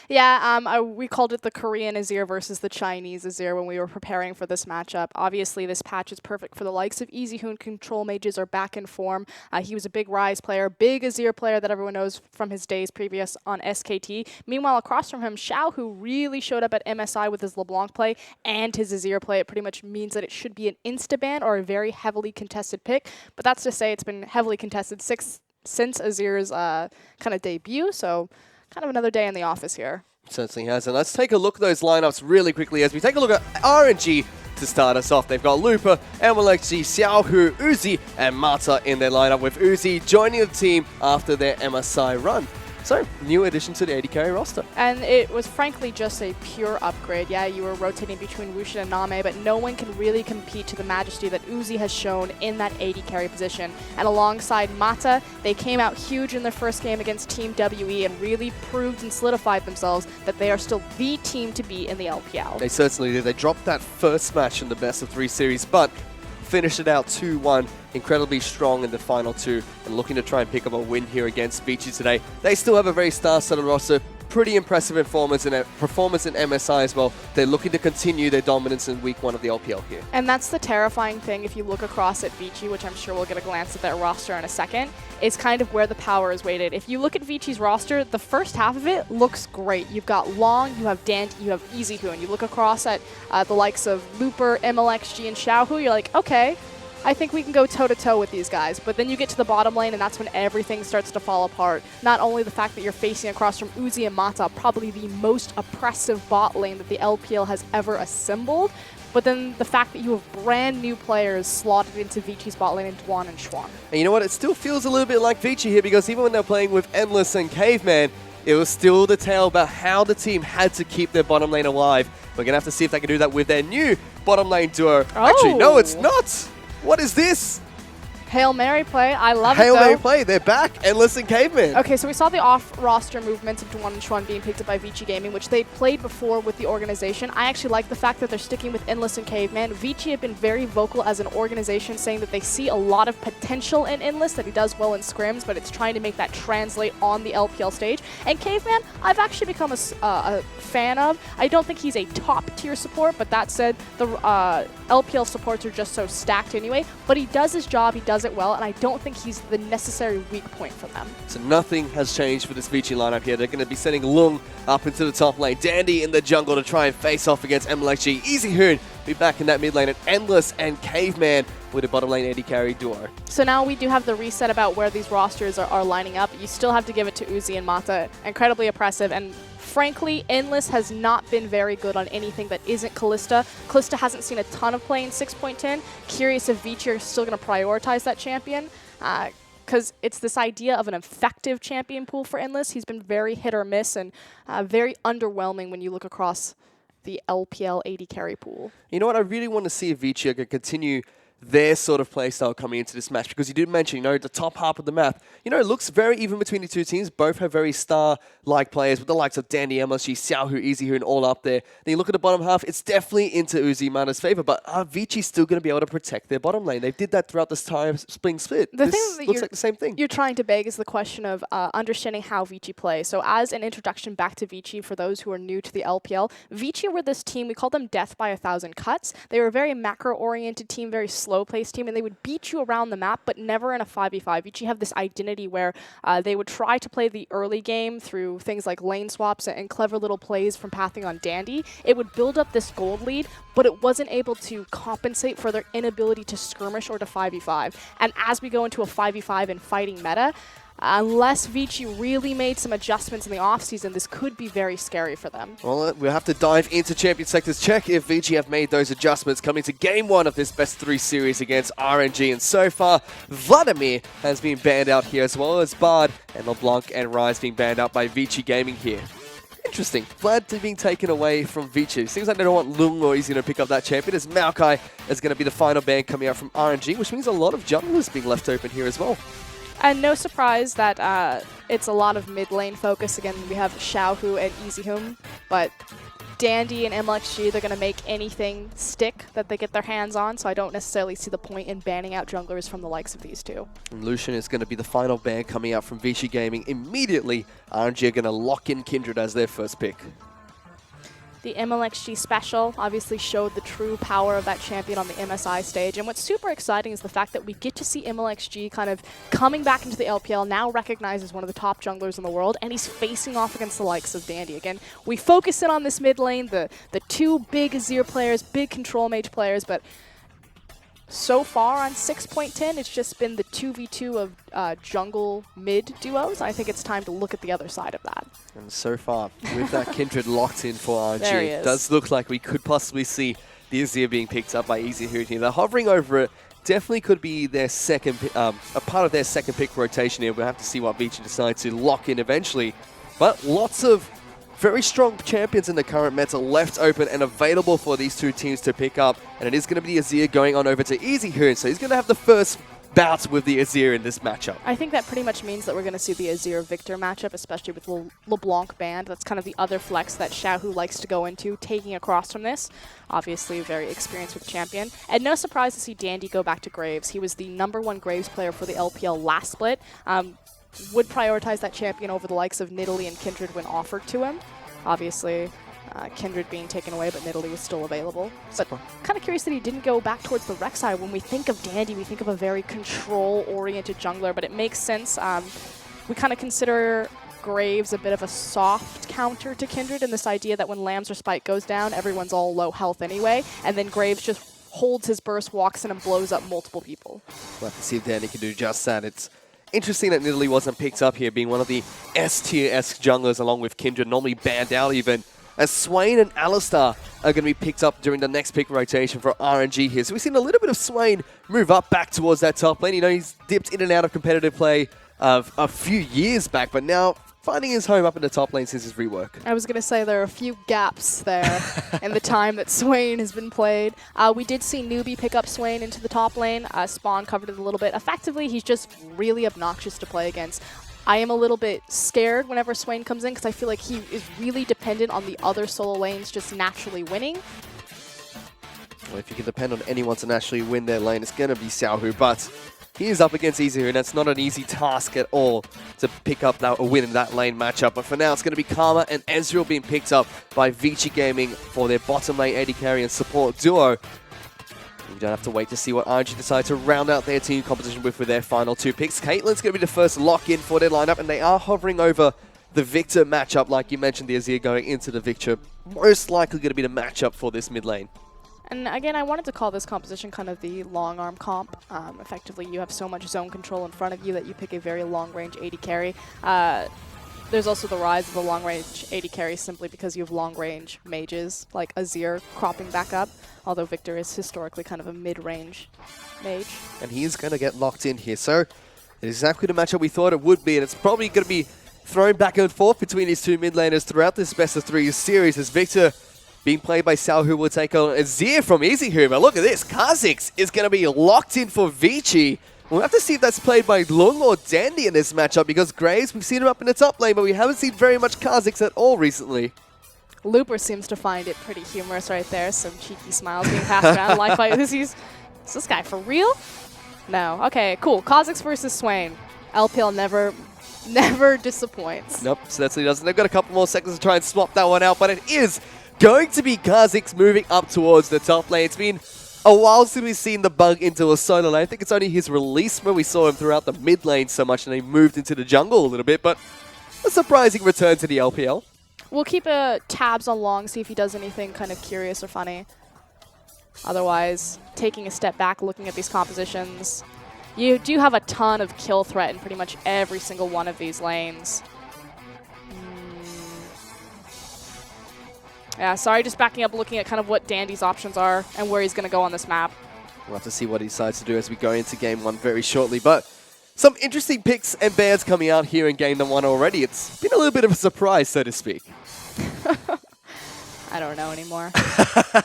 Yeah, we called it the Korean Azir versus the Chinese Azir when we were preparing for this matchup. Obviously, this patch is perfect for the likes of EasyHoon. Control mages are back in form. He was a big Rise player, big Azir player that everyone knows from his days previous on SKT. Meanwhile, across from him, Xiao, who really showed up at MSI with his LeBlanc play and his Azir play. It pretty much means that it should be an insta-ban or a very heavily contested pick. But that's to say it's been heavily contested since Azir's kind of debut, so kind of another day in the office here.
Certainly has. And let's take a look at those lineups really quickly as we take a look at RNG to start us off. They've got Looper, Enwalexi, Xiaohu, Uzi, and Mata in their lineup, with Uzi joining the team after their MSI run. So, new addition to the AD carry roster.
And it was frankly just a pure upgrade. Yeah, you were rotating between Wushin and Name, but no one can really compete to the majesty that Uzi has shown in that AD carry position. And alongside Mata, they came out huge in their first game against Team WE and really proved and solidified themselves that they are still the team to beat in the LPL.
They certainly did. They dropped that first match in the best-of-3 series, but finished it out 2-1, incredibly strong in the final two, and looking to try and pick up a win here against Vici today. They still have a very star-studded roster, pretty impressive performance in MSI as well. They're looking to continue their dominance in week 1 of the LPL here.
And that's the terrifying thing if you look across at Vici, which I'm sure we'll get a glance at their roster in a second, is kind of where the power is weighted. If you look at Vici's roster, the first half of it looks great. You've got Long, you have Dante, you have EasyHoo, and you look across at the likes of Looper, MLXG, and Xiaohu, you're like, okay, I think we can go toe-to-toe with these guys. But then you get to the bottom lane, and that's when everything starts to fall apart. Not only the fact that you're facing across from Uzi and Mata, probably the most oppressive bot lane that the LPL has ever assembled, but then the fact that you have brand new players slotted into Vici's bot lane in Dwan and Schwan.
And you know what? It still feels a little bit like Vici here, because even when they're playing with Endless and Caveman, it was still the tale about how the team had to keep their bottom lane alive. We're going to have to see if they can do that with their new bottom lane duo.
Oh.
Actually, no, it's not. What is this?
Hail Mary play. I love it,
Hail
though.
Mary play. They're back. Endless and Caveman.
Okay, so we saw the off-roster movements of Dwan and Schwan being picked up by Vici Gaming, which they played before with the organization. I actually like the fact that they're sticking with Endless and Caveman. Vici have been very vocal as an organization, saying that they see a lot of potential in Endless, that he does well in scrims, but it's trying to make that translate on the LPL stage. And Caveman, I've actually become a fan of. I don't think he's a top-tier support, but that said, the LPL supports are just so stacked anyway. But he does his job, he does it well, and I don't think he's the necessary weak point for them.
So nothing has changed for this Vici lineup here. They're going to be sending Lung up into the top lane. Dandy in the jungle to try and face off against MLXG. EasyHoo be back in that mid lane, and Endless and Caveman with a bottom lane AD carry duo.
So now we do have the reset about where these rosters are lining up. You still have to give it to Uzi and Mata. Incredibly oppressive, and frankly, Endless has not been very good on anything that isn't Kalista. Kalista hasn't seen a ton of play in 6.10. Curious if Vici are still going to prioritize that champion, because it's this idea of an effective champion pool for Endless. He's been very hit or miss and very underwhelming when you look across the LPL AD carry pool.
You know what? I really want to see if Vici can continue their sort of playstyle coming into this match, because you did mention, you know, the top half of the map, you know, it looks very even between the two teams. Both have very star-like players with the likes of Dandy, MLG, Xiaohu, EasyHoo, and all up there. Then you look at the bottom half, it's definitely into Uzi Mata's favor, but are Vici still going to be able to protect their bottom lane? They did that throughout this time spring split.
The
this
thing that
looks like the same thing.
You're trying to beg is the question of understanding how Vici plays. So as an introduction back to Vici, for those who are new to the LPL, Vici were this team, we call them Death by 1,000 Cuts. They were a very macro-oriented team, very slow-paced team, and they would beat you around the map, but never in a 5v5. Vici have this identity where they would try to play the early game through things like lane swaps and clever little plays from pathing on Dandy. It would build up this gold lead, but it wasn't able to compensate for their inability to skirmish or to 5v5. And as we go into a 5v5 and fighting meta, unless Vici really made some adjustments in the offseason, this could be very scary for them.
Well, we'll have to dive into Champion Sectors, check if Vici have made those adjustments coming to Game 1 of this Best 3 series against RNG. And so far, Vladimir has been banned out here, as well as Bard and LeBlanc and Rise being banned out by Vici Gaming here. Interesting. Vlad being taken away from Vici. Seems like they don't want Lung or he's going to pick up that champion, as Maokai is going to be the final ban coming out from RNG, which means a lot of junglers being left open here as well.
And no surprise that it's a lot of mid lane focus. Again, we have Xiaohu and EasyHoo, but Dandy and MLXG, they're going to make anything stick that they get their hands on, so I don't necessarily see the point in banning out junglers from the likes of these two.
And Lucian is going to be the final ban coming out from Vici Gaming. Immediately, RNG are going to lock in Kindred as their first pick.
The MLXG special obviously showed the true power of that champion on the MSI stage. And what's super exciting is the fact that we get to see MLXG kind of coming back into the LPL, now recognized as one of the top junglers in the world, and he's facing off against the likes of Dandy. Again, we focus in on this mid lane, the two big Azir players, big control mage players, but so far on 6.10, it's just been the 2v2 of jungle mid duos. I think it's time to look at the other side of that.
And so far, with that Kindred locked in for
There he
RNG,
is.
it does look like we could possibly see the Azir being picked up by EasyHoo here. They're hovering over it. Definitely could be their second, a part of their second pick rotation here. We'll have to see what Vici decides to lock in eventually. But lots of very strong champions in the current meta left open and available for these two teams to pick up. And it is going to be the Azir going on over to EasyHoo. So he's going to have the first bout with the Azir in this matchup.
I think that pretty much means that we're going to see the Azir-Victor matchup, especially with LeBlanc banned. That's kind of the other flex that Xiaohu likes to go into, taking across from this. Obviously, very experienced with champion. And no surprise to see Dandy go back to Graves. He was the #1 Graves player for the LPL last split. would prioritize that champion over the likes of Nidalee and Kindred when offered to him. Obviously, Kindred being taken away, but Nidalee was still available. But kind of curious that he didn't go back towards the Rek'Sai. When we think of Dandy, we think of a very control-oriented jungler, but it makes sense. We kind of consider Graves a bit of a soft counter to Kindred, and this idea that when Lamb's Respite goes down, everyone's all low health anyway, and then Graves just holds his burst, walks in, and blows up multiple people.
We'll have to see if Dandy can do just that. It's interesting that Nidalee wasn't picked up here, being one of the S-tier-esque junglers along with Kindred, normally banned out even, as Swain and Alistar are going to be picked up during the next pick rotation for RNG here. So we've seen a little bit of Swain move up back towards that top lane. You know, he's dipped in and out of competitive play a few years back, but now finding his home up in the top lane since his rework.
I was going to say there are a few gaps there in the time that Swain has been played. We did see Newbie pick up Swain into the top lane. Spawn covered it a little bit. Effectively, he's just really obnoxious to play against. I am a little bit scared whenever Swain comes in because I feel like he is really dependent on the other solo lanes just naturally winning.
Well, if you can depend on anyone to naturally win their lane, it's going to be Xiaohu, but he is up against Easyhu, and that's not an easy task at all to pick up a win in that lane matchup. But for now, it's going to be Karma and Ezreal being picked up by Vici Gaming for their bottom lane AD carry and support duo. We don't have to wait to see what RNG decide to round out their team composition with their final two picks. Caitlyn's going to be the first lock-in for their lineup, and they are hovering over the Victor matchup, like you mentioned, the Azir going into the Victor. Most likely going to be the matchup for this mid lane.
And again, I wanted to call this composition kind of the long arm comp. Effectively, you have so much zone control in front of you that you pick a very long-range AD carry. There's also the rise of the long-range AD carry simply because you have long-range mages, like Azir cropping back up, although Victor is historically kind of a mid-range mage.
And he is going to get locked in here. So, it's exactly the matchup we thought it would be, and it's probably going to be thrown back and forth between these two mid laners throughout this best-of-3 series, as Victor, being played by Sal, who will take on Azir from Easyhu. But look at this, Kha'Zix is going to be locked in for Vici. We'll have to see if that's played by Lung or Dandy in this matchup, because Graves, we've seen him up in the top lane, but we haven't seen very much Kha'Zix at all recently.
Looper seems to find it pretty humorous right there. Some cheeky smiles being passed around like by Uzis. Is this guy for real? No. Okay, cool. Kha'Zix versus Swain. LPL never disappoints.
Nope, so that's what he does. They've got a couple more seconds to try and swap that one out, but it is going to be Kha'Zix moving up towards the top lane. It's been a while since we've seen the bug into a solo lane. I think it's only his release where we saw him throughout the mid lane so much, and he moved into the jungle a little bit, but a surprising return to the LPL.
We'll keep tabs on Long, see if he does anything kind of curious or funny. Otherwise, taking a step back, looking at these compositions, you do have a ton of kill threat in pretty much every single one of these lanes. Yeah, sorry, just backing up, looking at kind of what Dandy's options are and where he's going to go on this map.
We'll have to see what he decides to do as we go into Game 1 very shortly, but some interesting picks and bans coming out here in Game 1 already. It's been a little bit of a surprise, so to speak.
I don't know anymore.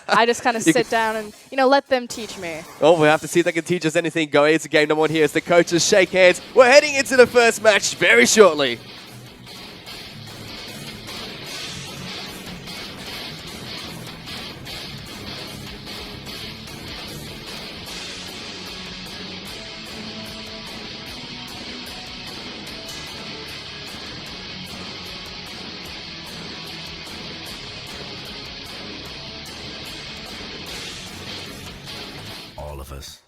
I just kind of sit down and, let them teach me.
Oh, we'll have to see if they can teach us anything going into Game 1 here as the coaches shake hands. We're heading into the first match very shortly.
All of us.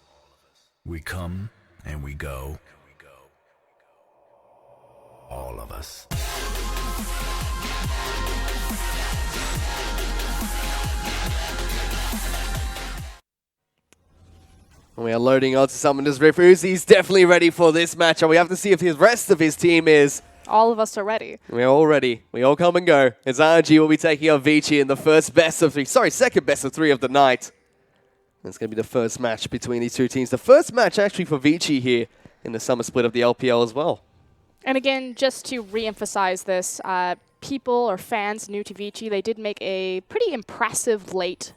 We come and we go. All of us.
We are loading onto Summoner's Rift. Uzi's definitely ready for this matchup. We have to see if the rest of his team is.
All of us are ready.
We're all ready. We all come and go. As RNG will be taking on Vici in the second best of 3 of the night. It's going to be the first match between these two teams. The first match actually for Vici here in the summer split of the LPL as well.
And again, just to re-emphasize this, people or fans new to Vici, they did make a pretty impressive late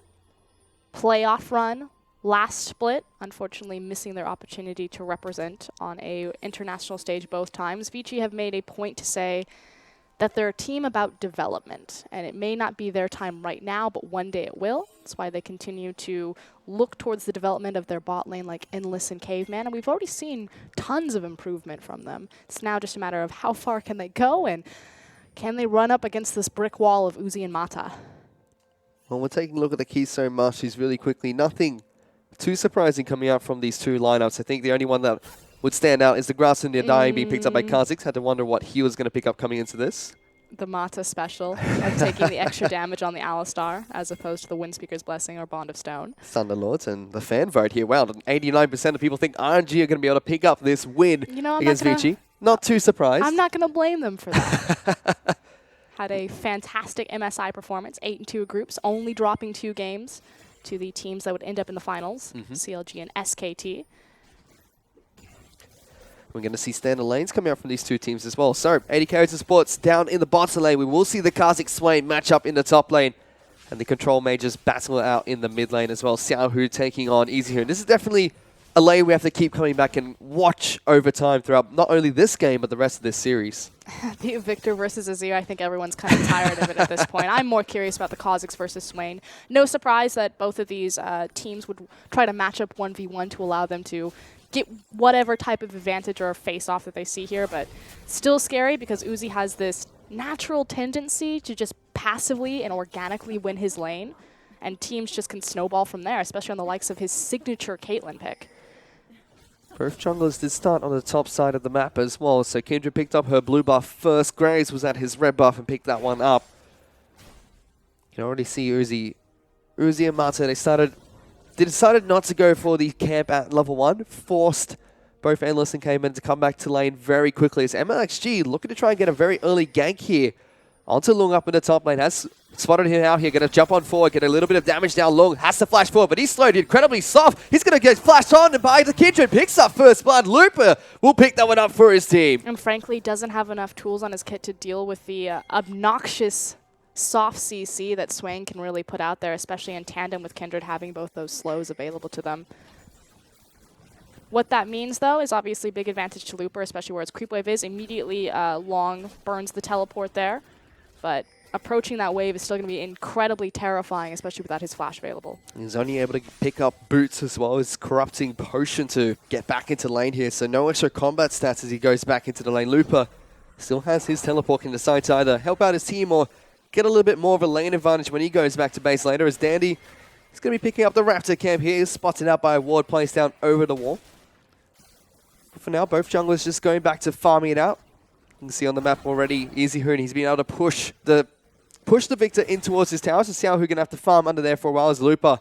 playoff run last split, unfortunately missing their opportunity to represent on a international stage both times. Vici have made a point to say, that they're a team about development, and it may not be their time right now, but one day it will. That's why they continue to look towards the development of their bot lane like Endless and Caveman, and we've already seen tons of improvement from them. It's now just a matter of how far can they go, and can they run up against this brick wall of Uzi and Mata?
Well, we're taking a look at the Keystone Marshies really quickly. Nothing too surprising coming out from these two lineups. I think the only one that would stand out is the Grass India Dying being picked up by Kha'Zix. Had to wonder what he was going to pick up coming into this. The
Mata special of taking the extra damage on the Alistar as opposed to the Windspeaker's Blessing or Bond of Stone.
Thunderlords and the fan vote here. Wow, 89% of people think RNG are going to be able to pick up this win against Vici. Not too surprised.
I'm not going to blame them for that. Had a fantastic MSI performance, 8-2 groups, only dropping 2 games to the teams that would end up in the finals, CLG and SKT.
We're going to see standard lanes coming out from these two teams as well. So, 80 carries and sports down in the bottom lane. We will see the Kha'Zix Swain match up in the top lane. And the control mages battle out in the mid lane as well. Xiaohu taking on Easy here. This is definitely a lane we have to keep coming back and watch over time throughout not only this game, but the rest of this series.
The Victor versus Azir, I think everyone's kind of tired of it at this point. I'm more curious about the Kha'Zix versus Swain. No surprise that both of these teams would try to match up 1v1 to allow them to get whatever type of advantage or face-off that they see here, but still scary because Uzi has this natural tendency to just passively and organically win his lane, and teams just can snowball from there, especially on the likes of his signature Caitlyn pick.
Both junglers did start on the top side of the map as well, so Kindred picked up her blue buff first. Graves was at his red buff and picked that one up. You can already see Uzi and Mata, they decided not to go for the camp at level 1, forced both Endless and Caveman to come back to lane very quickly. As MLXG looking to try and get a very early gank here onto Lung up in the top lane. Has spotted him out here, going to jump on forward, get a little bit of damage down. Lung has to flash forward, but he's slowed incredibly soft. He's going to get flashed on by the Kindred, picks up first blood. Looper will pick that one up for his team.
And frankly, doesn't have enough tools on his kit to deal with the obnoxious soft CC that Swain can really put out there, especially in tandem with Kindred having both those slows available to them. What that means, though, is obviously big advantage to Looper, especially where its creep wave is. Immediately, Long burns the teleport there, but approaching that wave is still going to be incredibly terrifying, especially without his flash available.
He's only able to pick up boots as well as corrupting potion to get back into lane here, so no extra combat stats as he goes back into the lane. Looper still has his teleport, can decide to either help out his team or get a little bit more of a lane advantage when he goes back to base later, as Dandy is going to be picking up the Raptor camp here. He's spotted out by a ward placed down over the wall. But for now, both junglers just going back to farming it out. You can see on the map already, Easy Hoon, he's been able to push the Victor in towards his tower. So Xiao Hu going to have to farm under there for a while, as Looper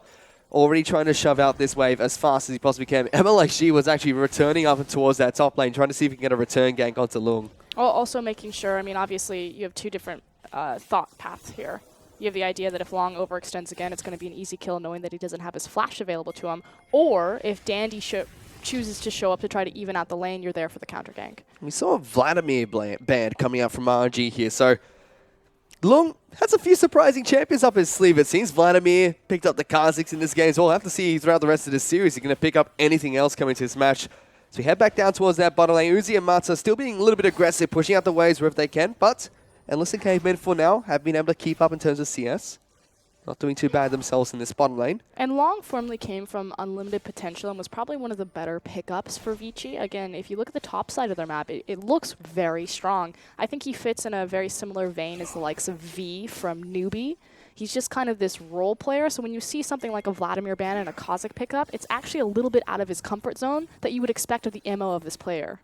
already trying to shove out this wave as fast as he possibly can. MLXG was actually returning up towards that top lane, trying to see if he can get a return gank onto Lung.
Also making sure, I mean, obviously you have two different thought paths here. You have the idea that if Long overextends again, it's going to be an easy kill knowing that he doesn't have his flash available to him. Or if Dandy chooses to show up to try to even out the lane, you're there for the counter gank.
We saw a Vladimir band coming out from RNG here, so Lung has a few surprising champions up his sleeve, it seems. Vladimir picked up the Kha'Zix in this game, so we'll have to see throughout the rest of this series. He's going to pick up anything else coming to this match. So we head back down towards that bottom lane. Uzi and Mata still being a little bit aggressive, pushing out the waves wherever they can, but Endless and Cavemen for now have been able to keep up in terms of CS. Not doing too bad themselves in this bottom lane.
And Long formerly came from unlimited potential and was probably one of the better pickups for Vici. Again, if you look at the top side of their map, it looks very strong. I think he fits in a very similar vein as the likes of V from Newbie. He's just kind of this role player, so when you see something like a Vladimir ban and a Kha'Zix pickup, it's actually a little bit out of his comfort zone that you would expect of the MO of this player.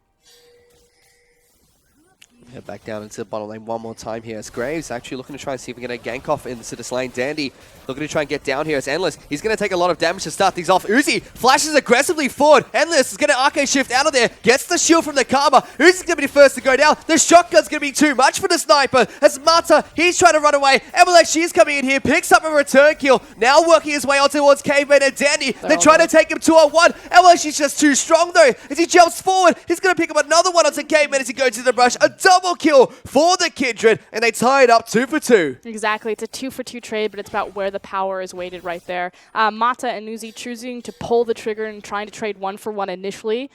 Head back down into the bottom lane one more time here. As Graves actually looking to try and see if we can get a gank off into this lane. Dandy looking to try and get down here. It's Endless. He's going to take a lot of damage to start things off. Uzi flashes aggressively forward. Endless is going to arcade shift out of there. Gets the shield from the Karma. Uzi's going to be the first to go down. The shotgun's going to be too much for the sniper. As Mata, he's trying to run away. MLXG is coming in here. Picks up a return kill. Now working his way on towards Caveman and Dandy. They're trying to take him 2-on-1. MLXG's just too strong though. As he jumps forward, he's going to pick up another one onto Caveman as he goes to the brush. A double kill for the Kindred, and they tie it up 2-for-2.
Exactly. It's a 2-for-2 trade, but it's about where the power is weighted right there. Mata and Uzi choosing to pull the trigger and trying to trade 1-for-1 initially.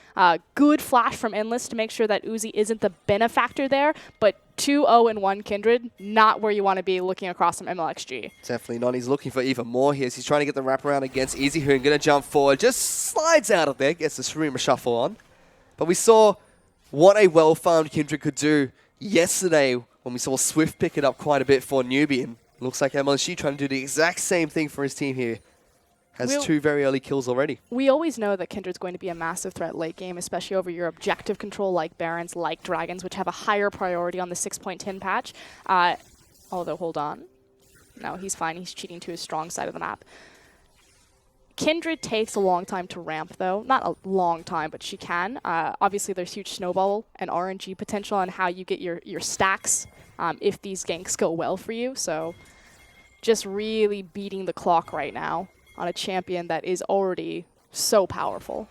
Good flash from Endless to make sure that Uzi isn't the benefactor there, but 2-0-1 Kindred, not where you want to be looking across from MLXG.
Definitely not. He's looking for even more here. He's trying to get the wraparound against Easyhoon. Going to jump forward. Just slides out of there. Gets the Shroom Shuffle on. But we saw what a well-farmed Kindred could do yesterday when we saw Swift pick it up quite a bit for Nubian. Looks like MLSG trying to do the exact same thing for his team here. Has 2 very early kills already.
We always know that Kindred's going to be a massive threat late game, especially over your objective control like Barons, like Dragons, which have a higher priority on the 6.10 patch. Although, hold on. No, he's fine. He's cheating to his strong side of the map. Kindred takes a long time to ramp, though. Not a long time, but she can. Obviously, there's huge snowball and RNG potential on how you get your stacks if these ganks go well for you. So just really beating the clock right now on a champion that is already so powerful.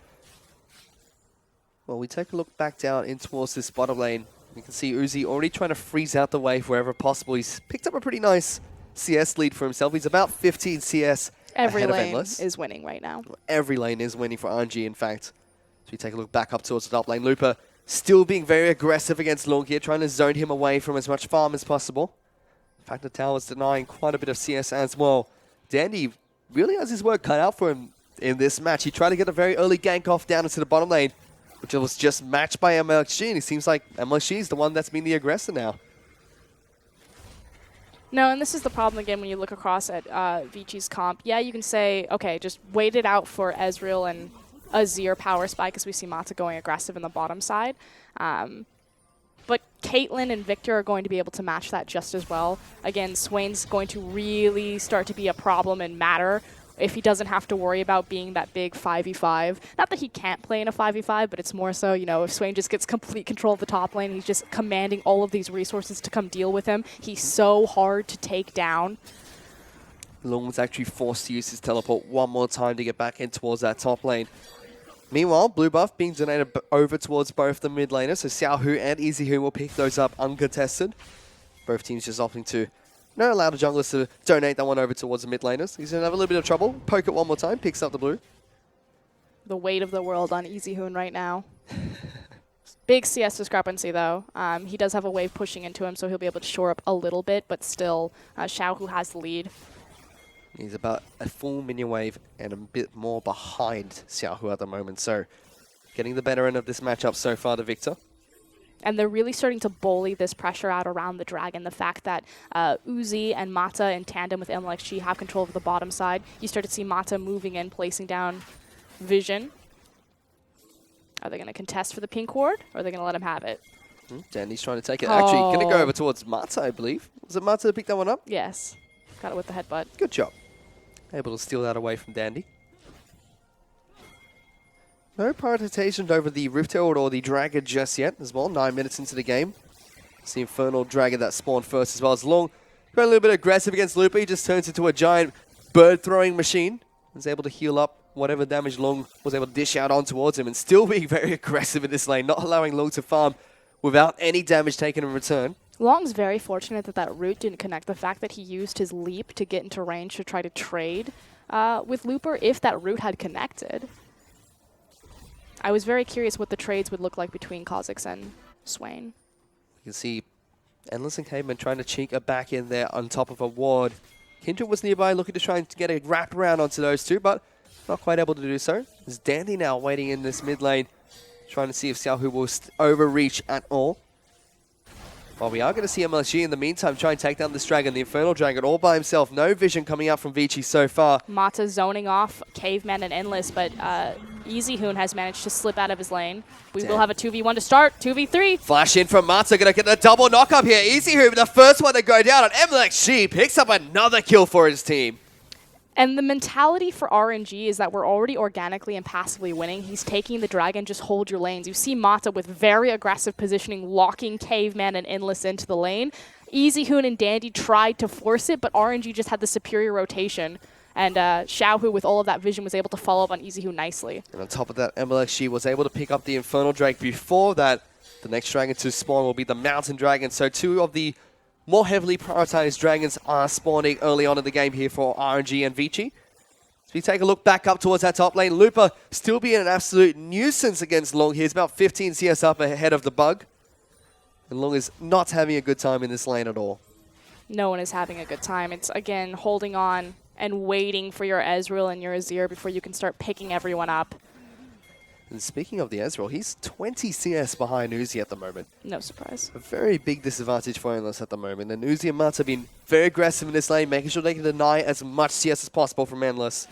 Well, we take a look back down in towards this bottom lane. You can see Uzi already trying to freeze out the wave wherever possible. He's picked up a pretty nice CS lead for himself. He's about 15 CS
Every
ahead of
lane
Endless.
is winning right now.
Every lane is winning for RNG, in fact. So we take a look back up towards the top lane. Looper still being very aggressive against Long here, trying to zone him away from as much farm as possible. In fact, the tower's denying quite a bit of CS as well. Dandy really has his work cut out for him in this match. He tried to get a very early gank off down into the bottom lane, which was just matched by MLXG, and it seems like MLXG is the one that's been the aggressor now.
No, and this is the problem again when you look across at Vici's comp. Yeah, you can say, okay, just wait it out for Ezreal and Azir power spike because we see Mata going aggressive in the bottom side. But Caitlyn and Victor are going to be able to match that just as well. Again, Swain's going to really start to be a problem and matter if he doesn't have to worry about being that big 5v5. Not that he can't play in a 5v5, but it's more so, you know, if Swain just gets complete control of the top lane, he's just commanding all of these resources to come deal with him. He's so hard to take down.
Long was actually forced to use his teleport one more time to get back in towards that top lane. Meanwhile, blue buff being donated over towards both the mid laners, so Xiaohu and Easyhoon will pick those up uncontested. Both teams just opting to not allow the junglers to donate that one over towards the mid laners. He's going to have a little bit of trouble. Poke it one more time, picks up the blue.
The weight of the world on Easyhoon right now. Big CS discrepancy, though. He does have a wave pushing into him, so he'll be able to shore up a little bit, but still, Xiaohu has the lead.
He's about a full minion wave and a bit more behind Xiaohu at the moment, so getting the better end of this matchup so far to Victor.
And they're really starting to bully this pressure out around the dragon. The fact that Uzi and Mata in tandem with MLXG have control of the bottom side. You start to see Mata moving in, placing down Vision. Are they going to contest for the pink ward, or are they going to let him have it?
Dandy's trying to take it. Actually, going to go over towards Mata, I believe. Was it Mata that picked that one up?
Yes. Got it with the headbutt.
Good job. Able to steal that away from Dandy. No prioritization over the Rift Herald or the Dragon just yet as well. 9 minutes into the game. It's the Infernal Dragon that spawned first as well as Long. Got a little bit aggressive against Lupa. He just turns into a giant bird-throwing machine. He's able to heal up whatever damage Long was able to dish out on towards him and still being very aggressive in this lane, not allowing Long to farm without any damage taken in return.
Long's very fortunate that that root didn't connect. The fact that he used his leap to get into range to try to trade with Looper, if that root had connected. I was very curious what the trades would look like between Kha'Zix and Swain.
You can see Endless and Caveman trying to cheek a back in there on top of a ward. Kindred was nearby looking to try and get a wraparound onto those two, but not quite able to do so. There's Dandy now waiting in this mid lane, trying to see if Xiaohu will overreach at all. Well, we are going to see MLSG in the meantime try and take down this dragon, the Infernal Dragon, all by himself. No vision coming out from Vici so far.
Mata zoning off Caveman and Endless, but Easyhoon has managed to slip out of his lane. We will have a 2v1 to start, 2v3.
Flash in from Mata, going to get the double knock up here. Easyhoon, the first one to go down, and MLXG picks up another kill for his team.
And the mentality for RNG is that we're already organically and passively winning. He's taking the dragon, just hold your lanes. You see Mata with very aggressive positioning, locking Caveman and Endless into the lane. Easyhoon and Dandy tried to force it, but RNG just had the superior rotation. And Xiaohu, with all of that vision, was able to follow up on Easyhoon nicely.
And on top of that, MLXG was able to pick up the Infernal Drake. Before that, the next dragon to spawn will be the Mountain Dragon. So two of the more heavily prioritized dragons are spawning early on in the game here for RNG and Vici. So we take a look back up towards that top lane. Lupa still being an absolute nuisance against Long here. He's about 15 CS up ahead of the Bug. And Long is not having a good time in this lane at all.
No one is having a good time. It's, again, holding on and waiting for your Ezreal and your Azir before you can start picking everyone up.
And speaking of the Ezreal, he's 20 CS behind Uzi at the moment.
No surprise.
A very big disadvantage for Endless at the moment. And Uzi and Mata have been very aggressive in this lane, making sure they can deny as much CS as possible from Endless.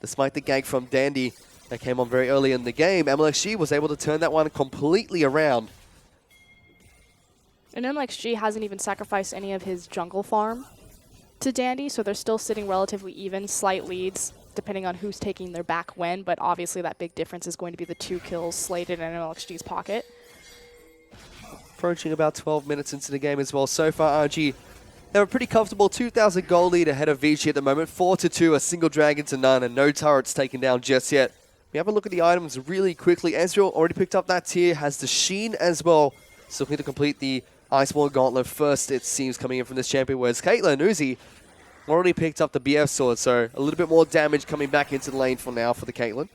Despite the gank from Dandy that came on very early in the game, MLXG was able to turn that one completely around.
And MLXG hasn't even sacrificed any of his jungle farm to Dandy, so they're still sitting relatively even, slight leads, depending on who's taking their back when, but obviously that big difference is going to be the 2 kills slated in MLXG's pocket.
Approaching about 12 minutes into the game as well. So far, RNG, they're a pretty comfortable 2,000 gold lead ahead of Vici at the moment. 4-2, a single dragon to none, and no turrets taken down just yet. We have a look at the items really quickly. Ezreal already picked up that tier, has the Sheen as well. Still need to complete the Iceborne Gauntlet first, it seems, coming in from this champion, whereas Caitlyn and Uzi already picked up the BF sword, so a little bit more damage coming back into the lane for now for the Caitlyn.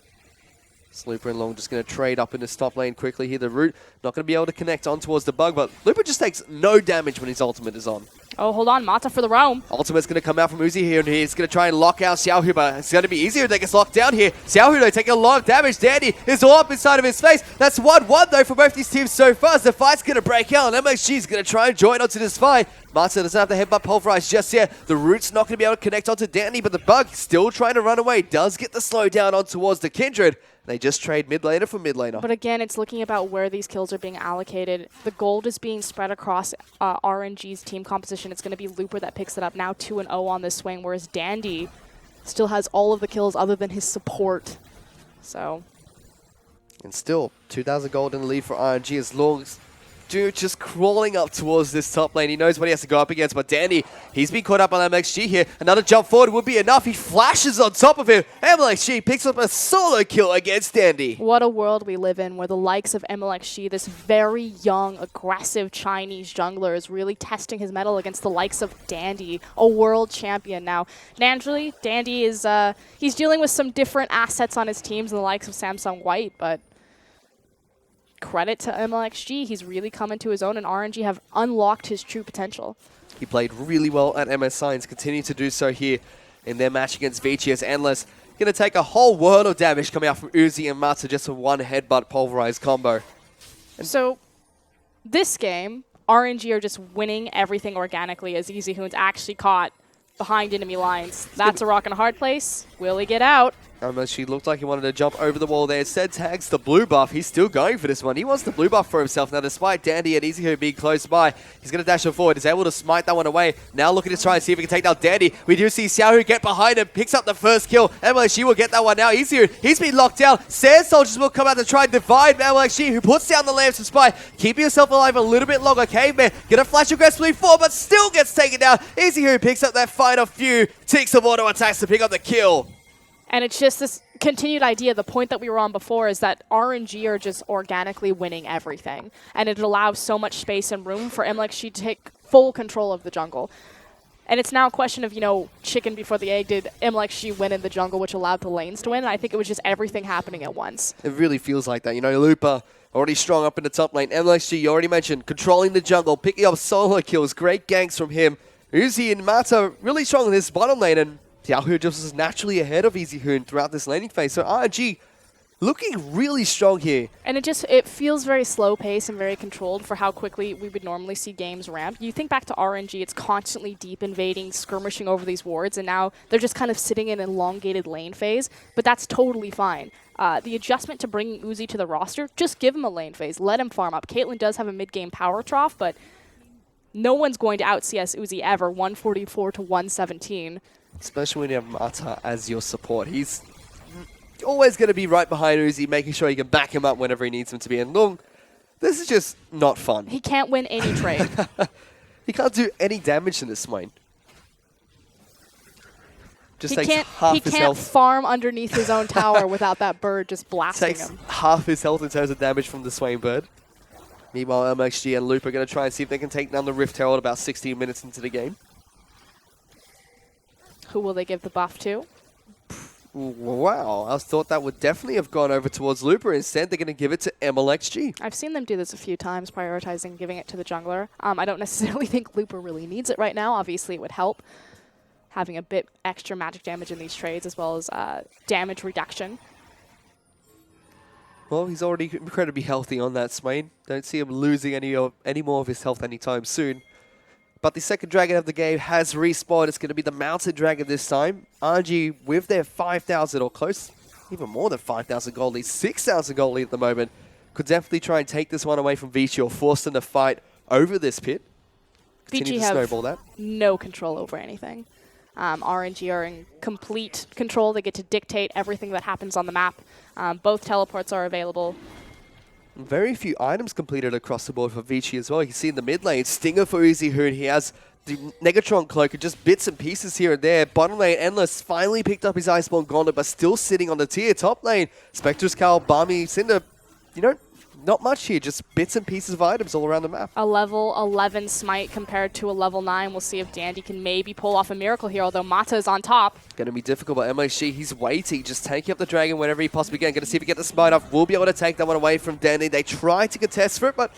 Looper and Long just going to trade up in this top lane quickly here. The Root not going to be able to connect on towards the Bug, but Looper just takes no damage when his ultimate is on.
Oh, hold on. Mata for the roam.
Ultimate's going to come out from Uzi here, and he's going to try and lock out Xiaohu, but it's going to be easier if they get locked down here. Xiaohu, though, taking a lot of damage. Dandy is all up inside of his face. That's 1-1, though, for both these teams so far, as the fight's going to break out, and MXG is going to try and join onto this fight. Mata doesn't have the headbutt pulverized just yet. The Root's not going to be able to connect onto Dandy, but the Bug still trying to run away. Does get the slowdown on towards the Kindred. They just trade mid laner for mid laner.
But again, it's looking about where these kills are being allocated. The gold is being spread across RNG's team composition. It's going to be Looper that picks it up, now 2-0 on this swing, whereas Dandy still has all of the kills other than his support. So.
And still, 2,000 gold in the lead for RNG as Long as dude just crawling up towards this top lane. He knows what he has to go up against, but Dandy, he's been caught up on MXG here. Another jump forward would be enough. He flashes on top of him. MLXG picks up a solo kill against Dandy.
What a world we live in, where the likes of MLXG, this very young, aggressive Chinese jungler, is really testing his mettle against the likes of Dandy, a world champion now. Naturally, Dandy is he's dealing with some different assets on his teams than the likes of Samsung White, but credit to MLXG, he's really come into his own, and RNG have unlocked his true potential.
He played really well at MSI and continue to do so here in their match against Vici, as Endless going to take a whole world of damage coming out from Uzi and Mata, just a one headbutt pulverized combo.
So this game, RNG are just winning everything organically, as EasyHoon's actually caught behind enemy lines. That's a rock and a hard place. Will he get out?
She looked like he wanted to jump over the wall there. Instead tags the blue buff. He's still going for this one. He wants the blue buff for himself. Now, despite Dandy and EasyHoon being close by, he's going to dash it forward. He's able to smite that one away. Now looking to try and see if he can take down Dandy. We do see Xiaohu get behind him, picks up the first kill. MLXG will get that one now. EasyHoon, he's been locked down. Sand Soldiers will come out to try and divide MLXG, who puts down the lamps of spy. Keeping yourself alive a little bit longer. Caveman gonna flash aggressively forward, but still gets taken down. EasyHoon picks up that final few ticks of auto attacks to pick up the kill.
And it's just this continued idea, the point that we were on before, is that RNG are just organically winning everything. And it allows so much space and room for MLXG to take full control of the jungle. And it's now a question of, you know, chicken before the egg. Did MLXG win in the jungle, which allowed the lanes to win? And I think it was just everything happening at once.
It really feels like that. You know, Looper already strong up in the top lane. MLXG, you already mentioned, controlling the jungle, picking up solo kills, great ganks from him. Uzi and Mata really strong in this bottom lane, and Xiaohu just is naturally ahead of EasyHoon throughout this laning phase. So RNG looking really strong here.
And it feels very slow paced and very controlled for how quickly we would normally see games ramp. You think back to RNG, it's constantly deep invading, skirmishing over these wards, and now they're just kind of sitting in an elongated lane phase, but that's totally fine. The adjustment to bringing Uzi to the roster, just give him a lane phase, let him farm up. Caitlyn does have a mid-game power trough, but no one's going to out-CS Uzi ever, 144 to 117.
Especially when you have Mata as your support. He's always going to be right behind Uzi, making sure you can back him up whenever he needs him to be. And Long, this is just not fun.
He can't win any trade.
He can't do any damage in this lane. Just takes half his health.
He can't farm underneath his own tower without that bird just blasting
Takes
him.
half his health in terms of damage from the Swain bird. Meanwhile, MXG and Loop are going to try and see if they can take down the Rift Herald about 16 minutes into the game.
Who will they give the buff to?
Wow, I thought that would definitely have gone over towards Looper. Instead, they're going to give it to MLXG.
I've seen them do this a few times, prioritizing giving it to the jungler. I don't necessarily think Looper really needs it right now. Obviously, it would help having a bit extra magic damage in these trades, as well as damage reduction.
Well, he's already incredibly healthy on that Swain. Don't see him losing any more of his health anytime soon. But the second dragon of the game has respawned. It's going to be the Mountain Dragon this time. RNG with their 5,000 or close, even more than 5,000 gold lead, 6,000 gold lead at the moment, could definitely try and take this one away from Vici or force them to fight over this pit. Continue
Vici
to
have
snowball that.
no control over anything. RNG are in complete control. They get to dictate everything that happens on the map. Both teleports are available.
Very few items completed across the board for Vici as well. You can see in the mid lane, Stinger for EasyHoon. He has the Negatron Cloak and just bits and pieces here and there. Bottom lane, Endless finally picked up his Iceborne Gauntlet, but still sitting on the tier. Top lane, Spectre's Cowl, Barmy, Cinder, not much here, just bits and pieces of items all around the map.
A level 11 smite compared to a level 9. We'll see if Dandy can maybe pull off a miracle here, although Mata is on top.
Going to be difficult, but MLG, he's waiting, just taking up the dragon whenever he possibly can. Going to see if he get the smite off. Will be able to take that one away from Dandy. They try to contest for it, but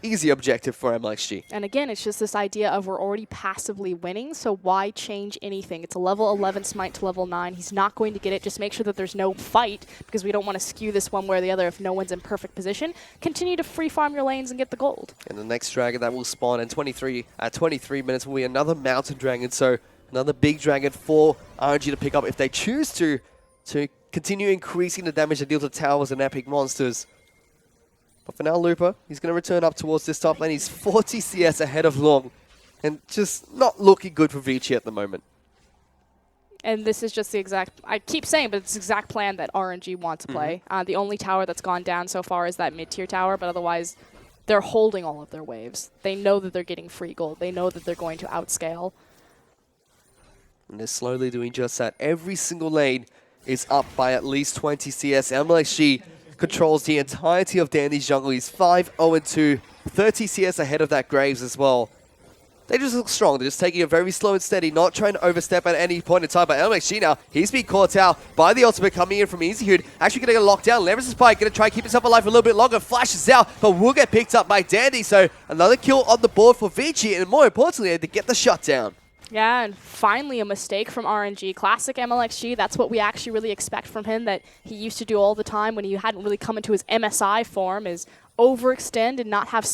easy objective for MLG.
And again, it's just this idea of we're already passively winning, so why change anything? It's a level 11 smite to level 9. He's not going to get it. Just make sure that there's no fight, because we don't want to skew this one way or the other if no one's in perfect position. Continue to free farm your lanes and get the gold.
And the next dragon that will spawn in 23 minutes will be another Mountain Dragon, so another big dragon for RNG to pick up if they choose to continue increasing the damage they deal to towers and epic monsters. But for now, Looper, he's going to return up towards this top lane. He's 40 CS ahead of Long, and just not looking good for Vici at the moment.
And this is just the exact, I keep saying, but it's the exact plan that RNG want to play. The only tower that's gone down so far is that mid-tier tower, but otherwise they're holding all of their waves. They know that they're getting free gold. They know that they're going to outscale.
And they're slowly doing just that. Every single lane is up by at least 20 CS. MLXG controls the entirety of Dandy's jungle. He's 5-0-2, 30 CS ahead of that Graves as well. They just look strong. They're just taking it very slow and steady, not trying to overstep at any point in time. But LMXG now, he's being caught out by the ultimate coming in from EasyHoon. Actually going to get locked down. Leverages the spike, going to try and keep himself alive for a little bit longer. Flashes out, but will get picked up by Dandy. So another kill on the board for Vici, and more importantly, to get the shutdown.
Yeah, and finally a mistake from RNG. Classic MLXG, that's what we actually really expect from him, that he used to do all the time when he hadn't really come into his MSI form, is overextend and not have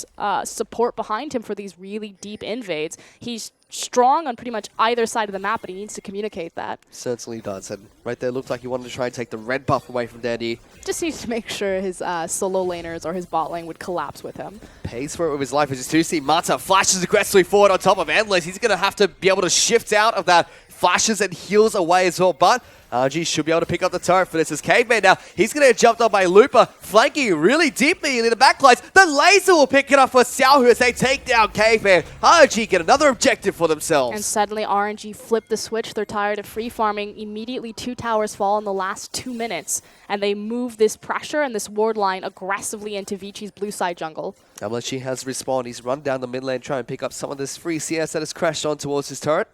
support behind him for these really deep invades. He's strong on pretty much either side of the map, but he needs to communicate that.
Certainly does, and right there looked like he wanted to try and take the red buff away from Dandy.
Just needs to make sure his solo laners or his bot lane would collapse with him.
Pays for it with his life as you see Mata flashes aggressively forward on top of Endless. He's going to have to be able to shift out of that, flashes and heals away as well, but RG should be able to pick up the turret for this as Caveman now. He's going to get jumped on by Looper, flanking really deeply in the backlines. The laser will pick it up for Xiaohu as they take down Caveman. RG get another objective for themselves.
And suddenly RNG flip the switch. They're tired of free farming. Immediately 2 towers fall in the last 2 minutes, and they move this pressure and this ward line aggressively into Vici's blue side jungle.
MLG has respawned. He's run down the mid lane, trying to pick up some of this free CS that has crashed on towards his turret.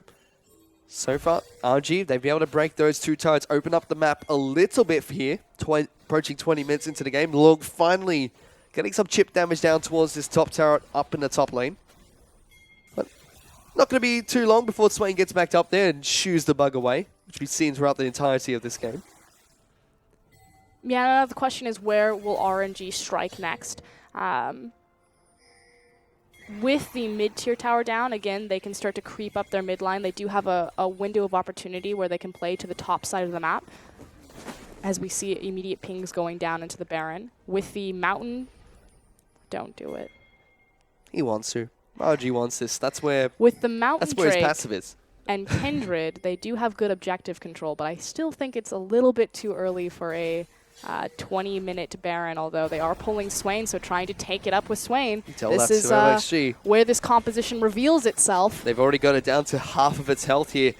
So far, RG, they've been able to break those 2 turrets, open up the map a little bit here, approaching 20 minutes into the game. Long finally getting some chip damage down towards this top turret up in the top lane. But not going to be too long before Swain gets back up there and shoos the bug away, which we've seen throughout the entirety of this game.
Yeah, the question is, where will RNG strike next? With the mid-tier tower down, again, they can start to creep up their mid line. They do have a window of opportunity where they can play to the top side of the map, as we see immediate pings going down into the Baron. With the mountain, don't do it.
He wants to. RG wants this. That's where,
with the mountain
his
Drake
passive is.
And Kindred, they do have good objective control, but I still think it's a little bit too early for a 20-minute Baron, although they are pulling Swain, so trying to take it up with Swain. This is where this composition reveals itself.
They've already got it down to half of its health here.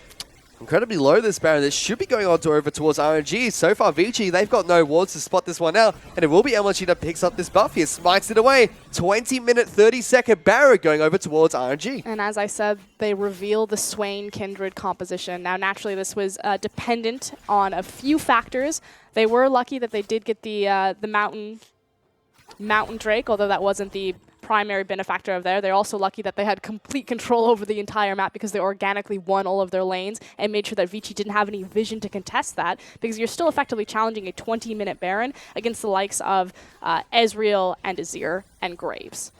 Incredibly low this Baron. This should be going on to over towards RNG. So far, Vici, they've got no wards to spot this one out. And it will be LG that picks up this buff here. Smites it away. 20-minute, 30-second Baron going over towards RNG.
And as I said, they reveal the Swain Kindred composition. Now, naturally, this was dependent on a few factors. They were lucky that they did get the Mountain Drake, although that wasn't the primary benefactor of there. They're also lucky that they had complete control over the entire map because they organically won all of their lanes and made sure that Vici didn't have any vision to contest that, because you're still effectively challenging a 20-minute Baron against the likes of Ezreal and Azir and Graves.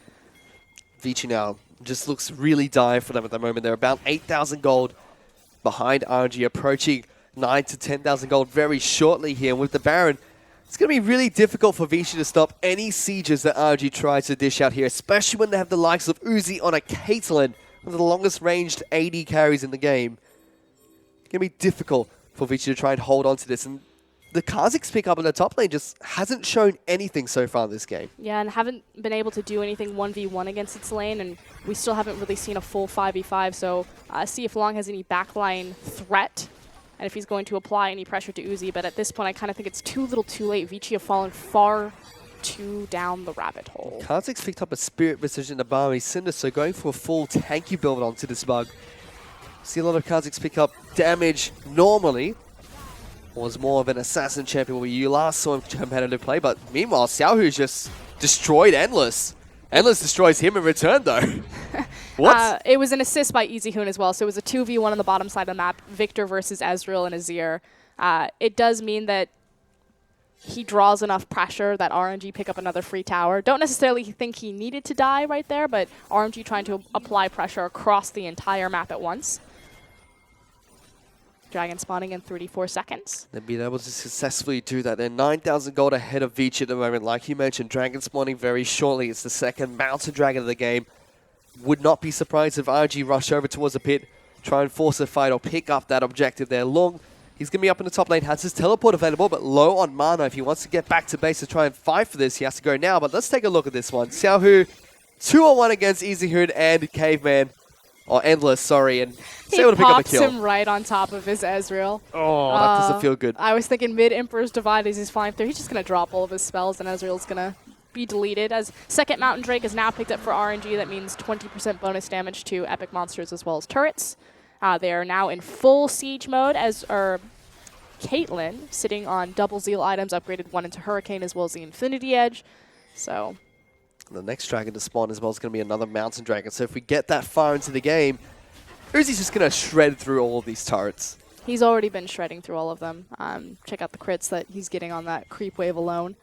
Vici now just looks really dire for them at the moment. They're about 8,000 gold behind RNG, approaching 9,000 to 10,000 gold very shortly here. And with the Baron, it's going to be really difficult for Vici to stop any sieges that RNG tries to dish out here, especially when they have the likes of Uzi on a Caitlyn, one of the longest ranged AD carries in the game. It's going to be difficult for Vici to try and hold on to this. And the Kha'Zix pick up in the top lane just hasn't shown anything so far this game.
Yeah, and haven't been able to do anything 1v1 against its lane, and we still haven't really seen a full 5v5, so see if Long has any backline threat and if he's going to apply any pressure to Uzi. But at this point, I kind of think it's too little too late. Vici have fallen far too down the rabbit hole.
Kha'Zix picked up a Spirit Visage in the Barmy Cinder, so going for a full tanky build onto this bug. See a lot of Kha'Zix pick up damage normally. Was more of an assassin champion where you last saw him competitive play, but meanwhile, Xiaohu's just destroyed Endless. Endless destroys him in return, though. What?
It was an assist by EasyHoon as well, so it was a 2v1 on the bottom side of the map, Victor versus Ezreal and Azir. It does mean that he draws enough pressure that RNG pick up another free tower. Don't necessarily think he needed to die right there, but RNG trying to apply pressure across the entire map at once. Dragon spawning in 34 seconds.
They've been able to successfully do that. They're 9,000 gold ahead of Vici at the moment. Like you mentioned, Dragon spawning very shortly. It's the second Mountain Dragon of the game. Would not be surprised if RNG rush over towards the pit, try and force a fight or pick up that objective there. Long, he's going to be up in the top lane, has his teleport available, but low on mana. If he wants to get back to base to try and fight for this, he has to go now. But let's take a look at this one. Xiaohu, 2-on-1 against EasyHoon and Caveman. Or Endless, sorry, and he's able to pick up a kill.
He pops him right on top of his Ezreal.
Oh, that doesn't feel good.
I was thinking mid-Emperor's Divide as he's flying through. He's just going to drop all of his spells, and Ezreal's going to be deleted. As second Mountain Drake is now picked up for RNG, that means 20% bonus damage to epic monsters as well as turrets. They are now in full siege mode, as are Caitlyn, sitting on double Zeal items, upgraded one into Hurricane as well as the Infinity Edge. So
the next dragon to spawn as well is going to be another Mountain Dragon. So if we get that far into the game, Uzi's just going to shred through all of these turrets.
He's already been shredding through all of them. Check out the crits that he's getting on that creep wave alone.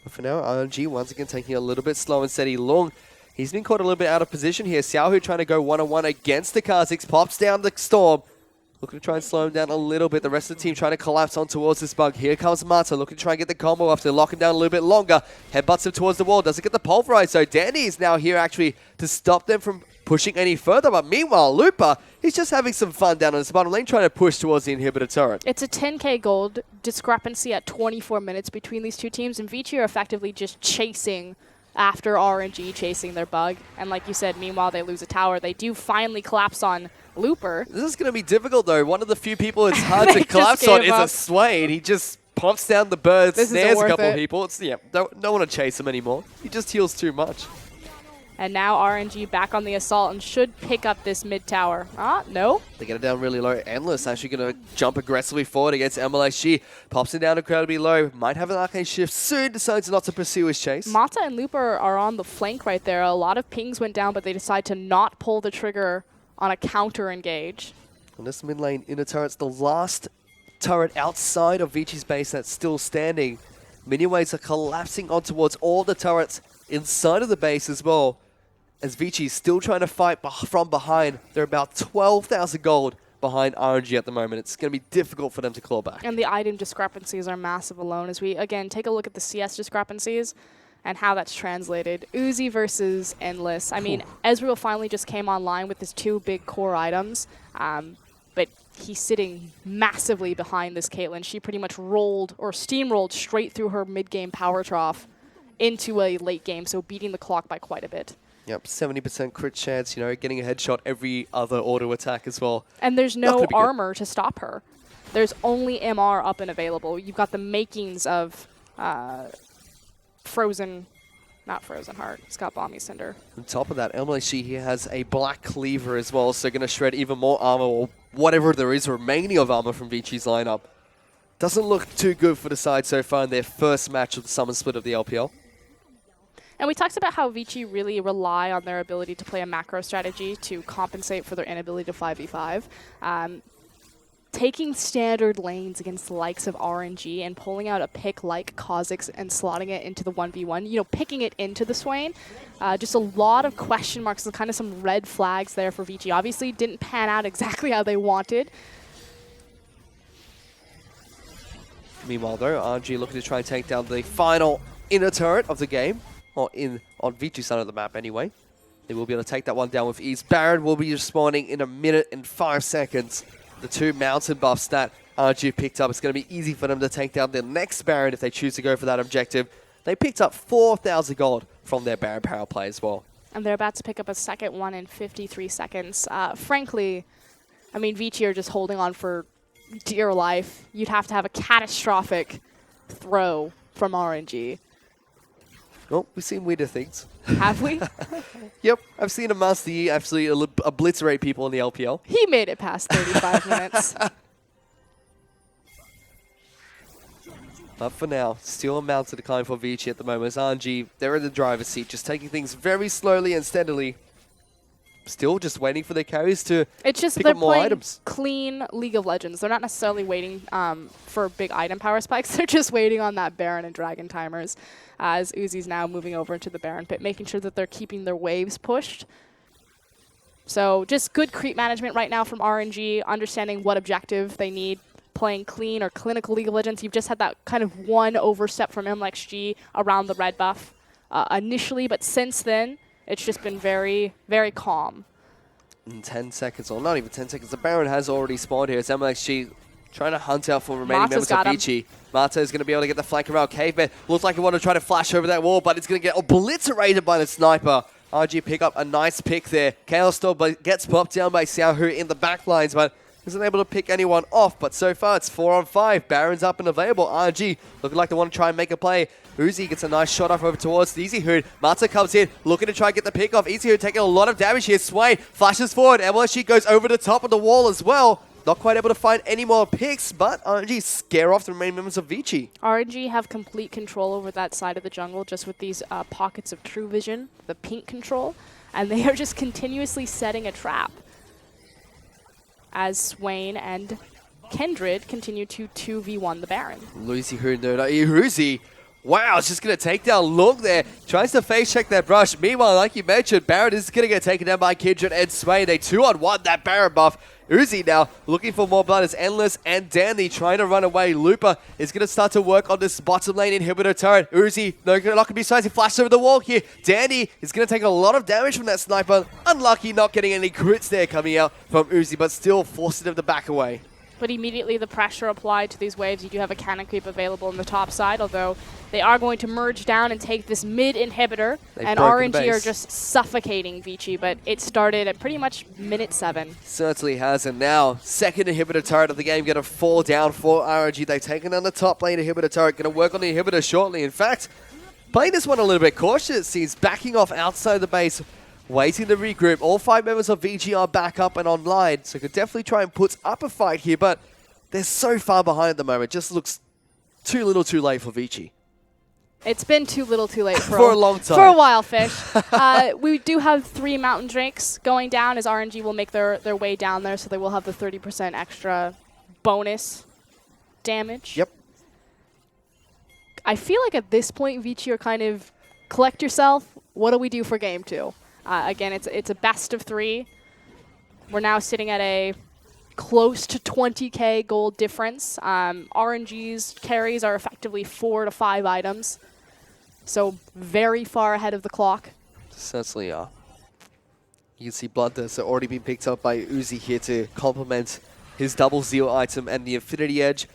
But for now, RNG once again taking a little bit slow and steady. Long, he's been caught a little bit out of position here. Xiaohu trying to go one-on-one against the Kha'Zix, pops down the Storm. Looking to try and slow him down a little bit. The rest of the team trying to collapse on towards this bug. Here comes Mata, looking to try and get the combo after lock him down a little bit longer. Headbutts him towards the wall, doesn't get the pulverize. So Danny is now here actually to stop them from pushing any further. But meanwhile, Lupa, he's just having some fun down on the bottom lane, trying to push towards the inhibitor turret.
It's a 10k gold discrepancy at 24 minutes between these two teams, and Vici are effectively just chasing after RNG, chasing their bug. And like you said, meanwhile, they lose a tower. They do finally collapse on Looper.
This is going to be difficult, though. One of the few people it's hard to collapse on is a Swain. He just pumps down the bird, snares a couple of people. Don't want to chase him anymore. He just heals too much.
And now RNG back on the assault and should pick up this mid tower. No.
They get it down really low. Endless actually going to jump aggressively forward against MLSG. Pops it down incredibly low. Might have an arcane shift soon. Decides not to pursue his chase.
Mata and Looper are on the flank right there. A lot of pings went down, but they decide to not pull the trigger on a counter engage.
On this mid lane inner turret's the last turret outside of Vici's base that's still standing. Minion waves are collapsing on towards all the turrets inside of the base as well. As Vici is still trying to fight from behind. They're about 12,000 gold behind RNG at the moment. It's going to be difficult for them to claw back.
And the item discrepancies are massive alone. As we, again, take a look at the CS discrepancies and how that's translated. Uzi versus Endless. I mean, Ezreal finally just came online with his two big core items, but he's sitting massively behind this Caitlyn. She pretty much rolled or steamrolled straight through her mid-game power trough into a late game, so beating the clock by quite a bit.
Yep, 70% crit chance, you know, getting a headshot every other auto attack as well.
And there's
Not
no
gonna be good.
armor to stop her. There's only MR up and available. You've got the makings of Frozen, not Frozen Heart. It's got Bomby Cinder.
On top of that, LMG here has a black cleaver as well, so going to shred even more armor, or whatever there is remaining of armor from Vici's lineup. Doesn't look too good for the side so far in their first match of the summer split of the LPL.
And we talked about how Vici really rely on their ability to play a macro strategy to compensate for their inability to 5v5. Taking standard lanes against the likes of RNG and pulling out a pick like Kha'Zix and slotting it into the 1v1, you know, picking it into the Swain. Just a lot of question marks and kind of some red flags there for Vici. Obviously didn't pan out exactly how they wanted.
Meanwhile though, RNG looking to try and take down the final inner turret of the game. Or on Vici's side of the map anyway. They will be able to take that one down with ease. Baron will be respawning in 1 minute and 5 seconds. The 2 mountain buffs that RNG picked up, it's going to be easy for them to take down their next Baron if they choose to go for that objective. They picked up 4,000 gold from their Baron power play as well.
And they're about to pick up a second one in 53 seconds. Frankly, I mean, Vici are just holding on for dear life. You'd have to have a catastrophic throw from RNG.
Well, we've seen weirder things.
Have we?
Yep, I've seen a Master Yi absolutely obliterate people in the LPL.
He made it past 35 minutes.
But for now, still a mountain to climb for Vici at the moment. As RNG, they're in the driver's seat, just taking things very slowly and steadily. Still just waiting for their carries to
It's just
pick
they're
up more
playing
items.
clean League of Legends. They're not necessarily waiting for big item power spikes. They're just waiting on that Baron and Dragon timers. As Uzi's now moving over into the Baron pit, making sure that they're keeping their waves pushed. So just good creep management right now from RNG, understanding what objective they need, playing clean or clinical League of Legends. You've just had that kind of one overstep from MLXG around the red buff initially, but since then, it's just been very, very calm.
In 10 seconds, or not even 10 seconds, the Baron has already spawned here. It's MLXG trying to hunt out for remaining
Mata's
members of
got him.
Vici. Mata is going to be able to get the flank around Caveman. Looks like he wanted to try to flash over that wall, but it's going to get obliterated by the sniper. RG pick up a nice pick there. Chaos still gets popped down by Xiaohu in the back lines, but isn't able to pick anyone off. But so far, it's 4 on 5. Baron's up and available. RG looking like they want to try and make a play. Uzi gets a nice shot off over towards the Easy Hood. Mata comes in, looking to try and get the pick off. Easy Hood taking a lot of damage here. Swain flashes forward. MLSG goes over the top of the wall as well. Not quite able to find any more picks, but RNG scare off the remaining members of Vici.
RNG have complete control over that side of the jungle just with these pockets of true vision, the pink control, and they are just continuously setting a trap as Swain and Kindred continue to 2v1 the Baron.
Lucy Uzi. Wow, it's just going to take down Lung there. Tries to face check that brush. Meanwhile, like you mentioned, Baron is going to get taken down by Kindred and Swain. They 2-on-1 that Baron buff. Uzi now looking for more blood as Endless and Danny trying to run away. Looper is going to start to work on this bottom lane inhibitor turret. Uzi, not going to be sized. He flashes over the wall here. Danny is going to take a lot of damage from that sniper. Unlucky not getting any crits there coming out from Uzi, but still forcing him to back away.
But immediately the pressure applied to these waves. You do have a cannon creep available on the top side, although they are going to merge down and take this mid inhibitor. And RNG are just suffocating Vici, but it started at pretty much minute 7.
Certainly has, and now second inhibitor turret of the game going to fall down for RNG. They've taken down the top lane inhibitor turret, going to work on the inhibitor shortly. In fact, playing this one a little bit cautious, it seems, backing off outside the base, waiting to regroup. All 5 members of VG are back up and online, so could definitely try and put up a fight here, but they're so far behind at the moment. Just looks too little too late for Vici.
It's been too little too late for,
For a long time.
For a while, Fish. We do have 3 Mountain Drakes going down as RNG will make their way down there, so they will have the 30% extra bonus damage.
Yep.
I feel like at this point, Vici are kind of collect yourself. What do we do for game 2? Again, it's a best of 3. We're now sitting at a close to 20k gold difference. RNG's carries are effectively 4 to 5 items. So very far ahead of the clock.
Certainly are. You can see Bloodthirst have already been picked up by Uzi here to complement his double Zeal item and the Infinity Edge.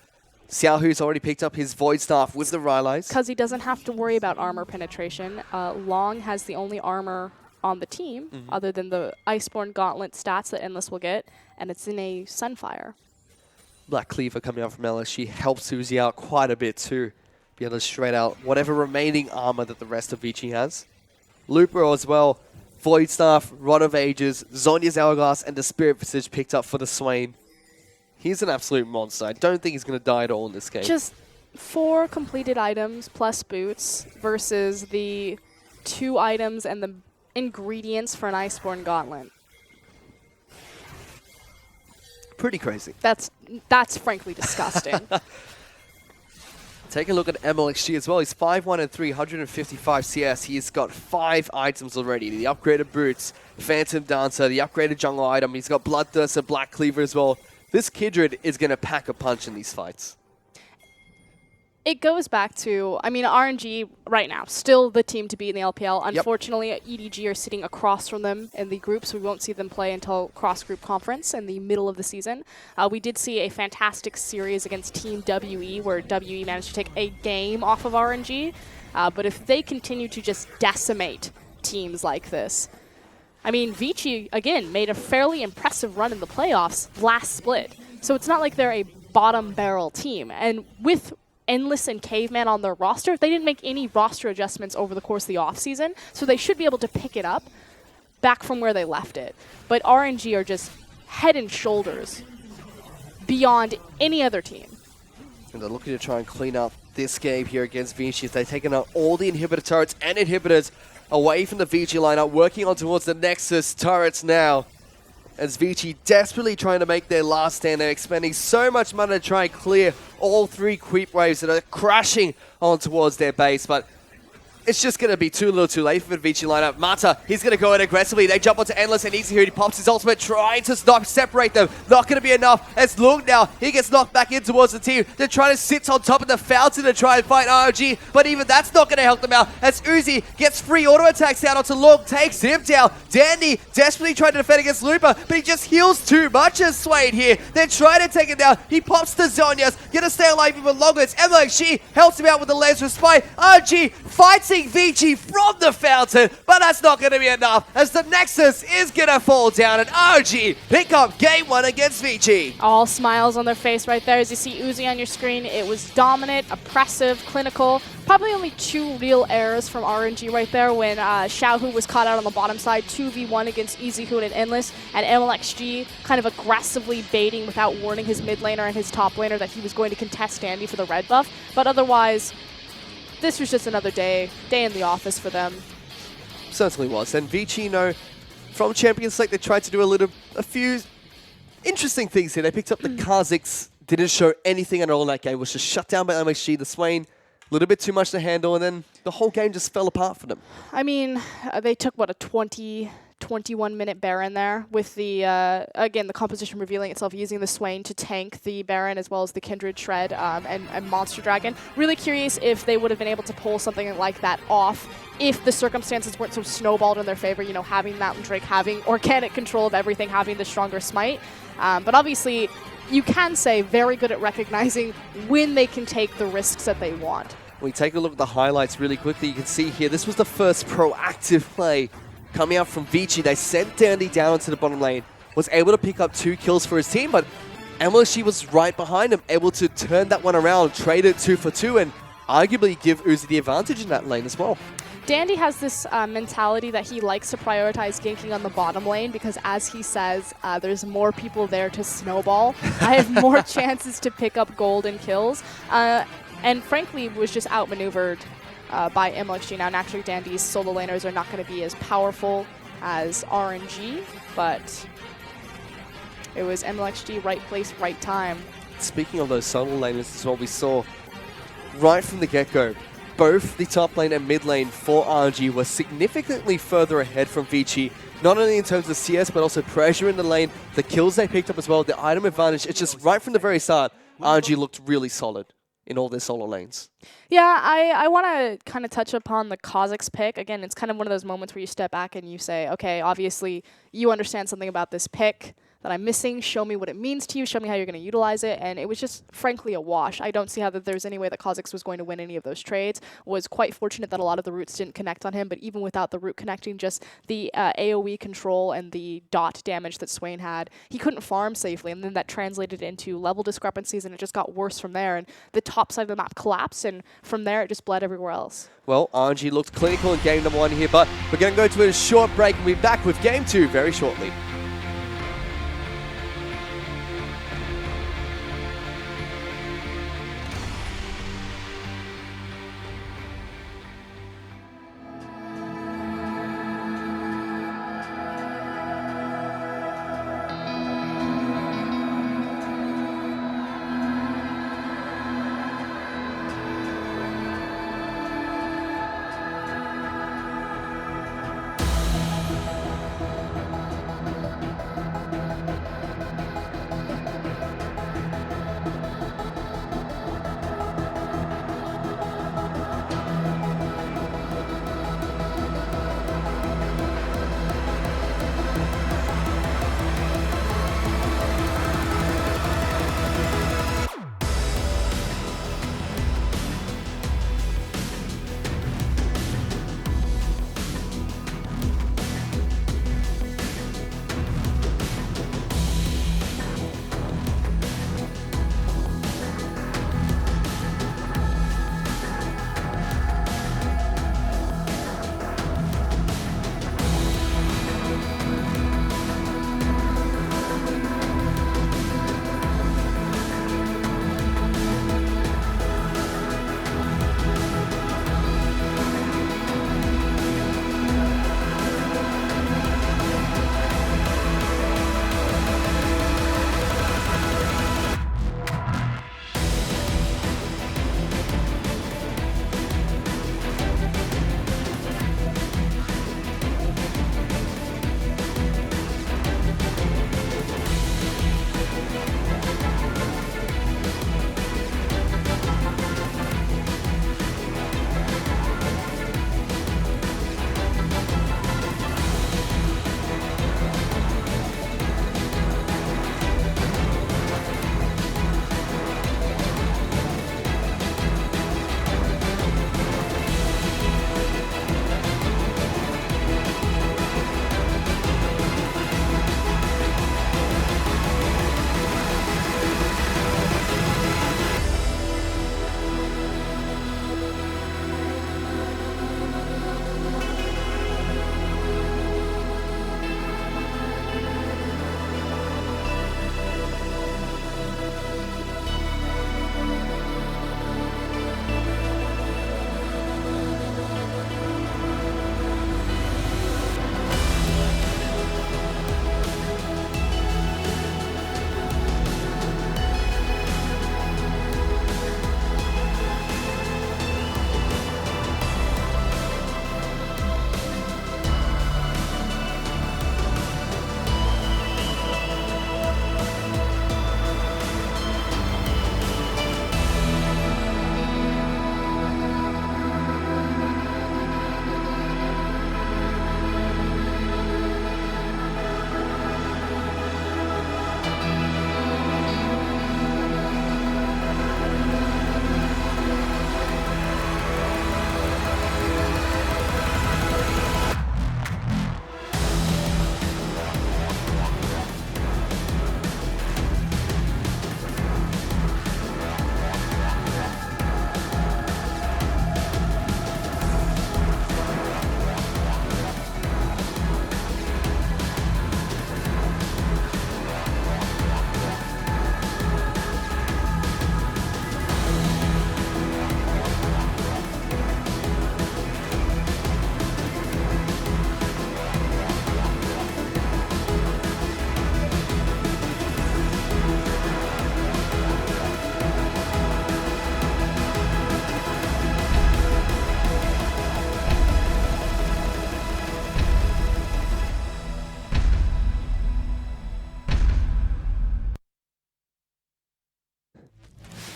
Xiaohu's already picked up his Void Staff with the Rylai's.
Because he doesn't have to worry about armor penetration. Long has the only armor on the team, other than the Iceborne Gauntlet stats that Endless will get, and it's in a Sunfire.
Black Cleaver coming out from LSG helps Uzi out quite a bit too. Be able to shred out whatever remaining armor that the rest of Vici has. Looper as well. Void Staff, Rod of Ages, Zhonya's Hourglass, and the Spirit Visage picked up for the Swain. He's an absolute monster. I don't think he's going to die at all in this game.
Just 4 completed items plus boots versus the 2 items and the ingredients for an Iceborne Gauntlet.
Pretty crazy.
That's frankly disgusting.
Take a look at MLXG as well. He's 5-1 and 3, 155 CS. He's got 5 items already. The upgraded boots, Phantom Dancer, the upgraded jungle item. He's got Bloodthirster, Black Cleaver as well. This Kindred is going to pack a punch in these fights.
It goes back to, I mean, RNG right now, still the team to beat in the LPL. Unfortunately, EDG are sitting across from them in the group, so we won't see them play until cross-group conference in the middle of the season. We did see a fantastic series against Team WE, where WE managed to take a game off of RNG. But if they continue to just decimate teams like this, I mean, Vici, again, made a fairly impressive run in the playoffs last split. So it's not like they're a bottom barrel team. And with Endless and Caveman on their roster, they didn't make any roster adjustments over the course of the offseason, so they should be able to pick it up back from where they left it. But RNG are just head and shoulders beyond any other team.
And they're looking to try and clean up this game here against Vici. They've taken out all the inhibitor turrets and inhibitors away from the Vici lineup, working on towards the Nexus turrets now. As Vici desperately trying to make their last stand. They're expending so much money to try and clear all 3 creep waves that are crashing on towards their base, but it's just going to be too little too late for the Vici lineup. Mata, he's going to go in aggressively. They jump onto Endless and Easy here. He pops his ultimate, trying to separate them. Not going to be enough. As Lung now, he gets knocked back in towards the team. They're trying to sit on top of the fountain to try and fight RNG, but even that's not going to help them out. As Uzi gets free auto attacks out onto Lung, takes him down. Dandy desperately trying to defend against Looper, but he just heals too much as Swain here. They're trying to take him down. He pops the Zhonya's, going to stay alive even longer. It's MLXG helps him out with the laser spy. RNG fighting Vici from the fountain, but that's not going to be enough as the Nexus is going to fall down and RNG pick up game 1 against Vici.
All smiles on their face right there. As you see Uzi on your screen, it was dominant, oppressive, clinical. Probably only 2 real errors from RNG right there when Xiaohu was caught out on the bottom side, 2v1 against EasyHoon and Endless, and MLXG kind of aggressively baiting without warning his mid laner and his top laner that he was going to contest Dandy for the red buff. But otherwise, this was just another day in the office for them.
Certainly was. And Vici, you know, from Champions Select, they tried to do a few interesting things here. They picked up the Kha'Zix, didn't show anything at all in that game. Was just shut down by MXG, the Swain. A little bit too much to handle, and then the whole game just fell apart for them.
I mean, they took, what, a 21-minute Baron there with the, again, the composition revealing itself using the Swain to tank the Baron as well as the Kindred Shred and Monster Dragon. Really curious if they would have been able to pull something like that off if the circumstances weren't so snowballed in their favor, you know, having Mountain Drake, having organic control of everything, having the stronger smite. But obviously, you can say very good at recognizing when they can take the risks that they want.
When we take a look at the highlights really quickly, you can see here, this was the first proactive play coming out from Vici. They sent Dandy down into the bottom lane, was able to pick up 2 kills for his team, but MLSG was right behind him, able to turn that one around, trade it 2 for 2, and arguably give Uzi the advantage in that lane as well.
Dandy has this mentality that he likes to prioritize ganking on the bottom lane because, as he says, there's more people there to snowball. I have more chances to pick up gold and kills. And frankly, was just outmaneuvered by MLXG. Now, naturally, Dandy's solo laners are not going to be as powerful as RNG, but it was MLXG right place, right time.
Speaking of those solo laners, this is what we saw right from the get-go. Both the top lane and mid lane for RNG were significantly further ahead from Vici, not only in terms of CS, but also pressure in the lane, the kills they picked up as well, the item advantage. It's just right from the very start, RNG looked really solid in all their solo lanes.
Yeah, I want to kind of touch upon the Kha'Zix pick. Again, it's kind of one of those moments where you step back and you say, okay, obviously you understand something about this pick. that I'm missing. Show me what it means to you. Show me how you're going to utilize it. And it was just, frankly, a wash. I don't see how that there's any way that Kha'Zix was going to win any of those trades. Was quite fortunate that a lot of the roots didn't connect on him, but even without the root connecting, just the AoE control and the dot damage that Swain had, he couldn't farm safely, and then that translated into level discrepancies, and it just got worse from there, and the top side of the map collapsed, and from there it just bled everywhere else.
Well, RNG looked clinical in game number 1 here, but we're going to go to a short break and we'll be back with game 2 very shortly.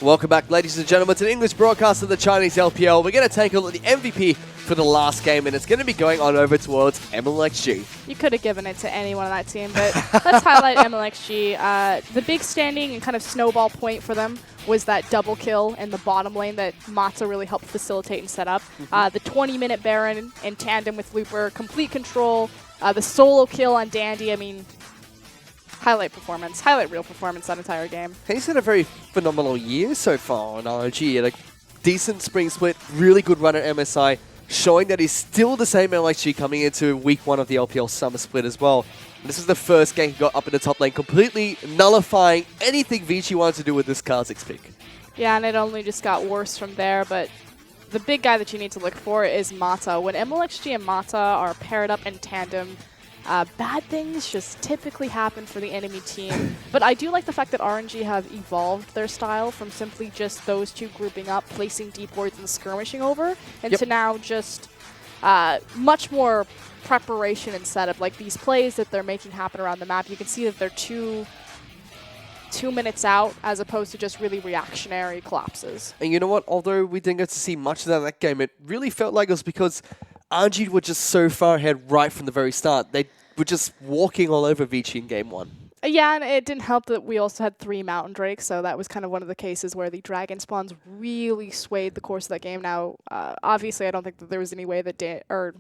Welcome back, ladies and gentlemen, to the English broadcast of the Chinese LPL. We're going to take a look at the MVP for the last game, and it's going to be going on over towards MLXG.
You could have given it to anyone on that team, but let's highlight MLXG. The big standing and kind of snowball point for them was that double kill in the bottom lane that Matza really helped facilitate and set up. The 20-minute Baron in tandem with Looper, complete control, the solo kill on Dandy. I mean, highlight real performance that entire game.
He's had a very phenomenal year so far on RNG. A decent spring split, really good run at MSI, showing that he's still the same LXG coming into week 1 of the LPL Summer split as well. And this is the first game he got up in the top lane, completely nullifying anything Vici wanted to do with this Kha'Zix pick.
Yeah, and it only just got worse from there, but the big guy that you need to look for is Mata. When MLXG and Mata are paired up in tandem, bad things just typically happen for the enemy team. But I do like the fact that RNG have evolved their style from simply just those two grouping up, placing deep wards and skirmishing over, and to now just much more preparation and setup. Like these plays that they're making happen around the map, you can see that they're 2 minutes out as opposed to just really reactionary collapses.
And you know what? Although we didn't get to see much of that in that game, it really felt like it was because RNG were just so far ahead right from the very start. They were just walking all over Vici in game 1.
Yeah, and it didn't help that we also had 3 Mountain Drakes, so that was kind of one of the cases where the Dragon spawns really swayed the course of that game. Now, obviously, I don't think that there was any way that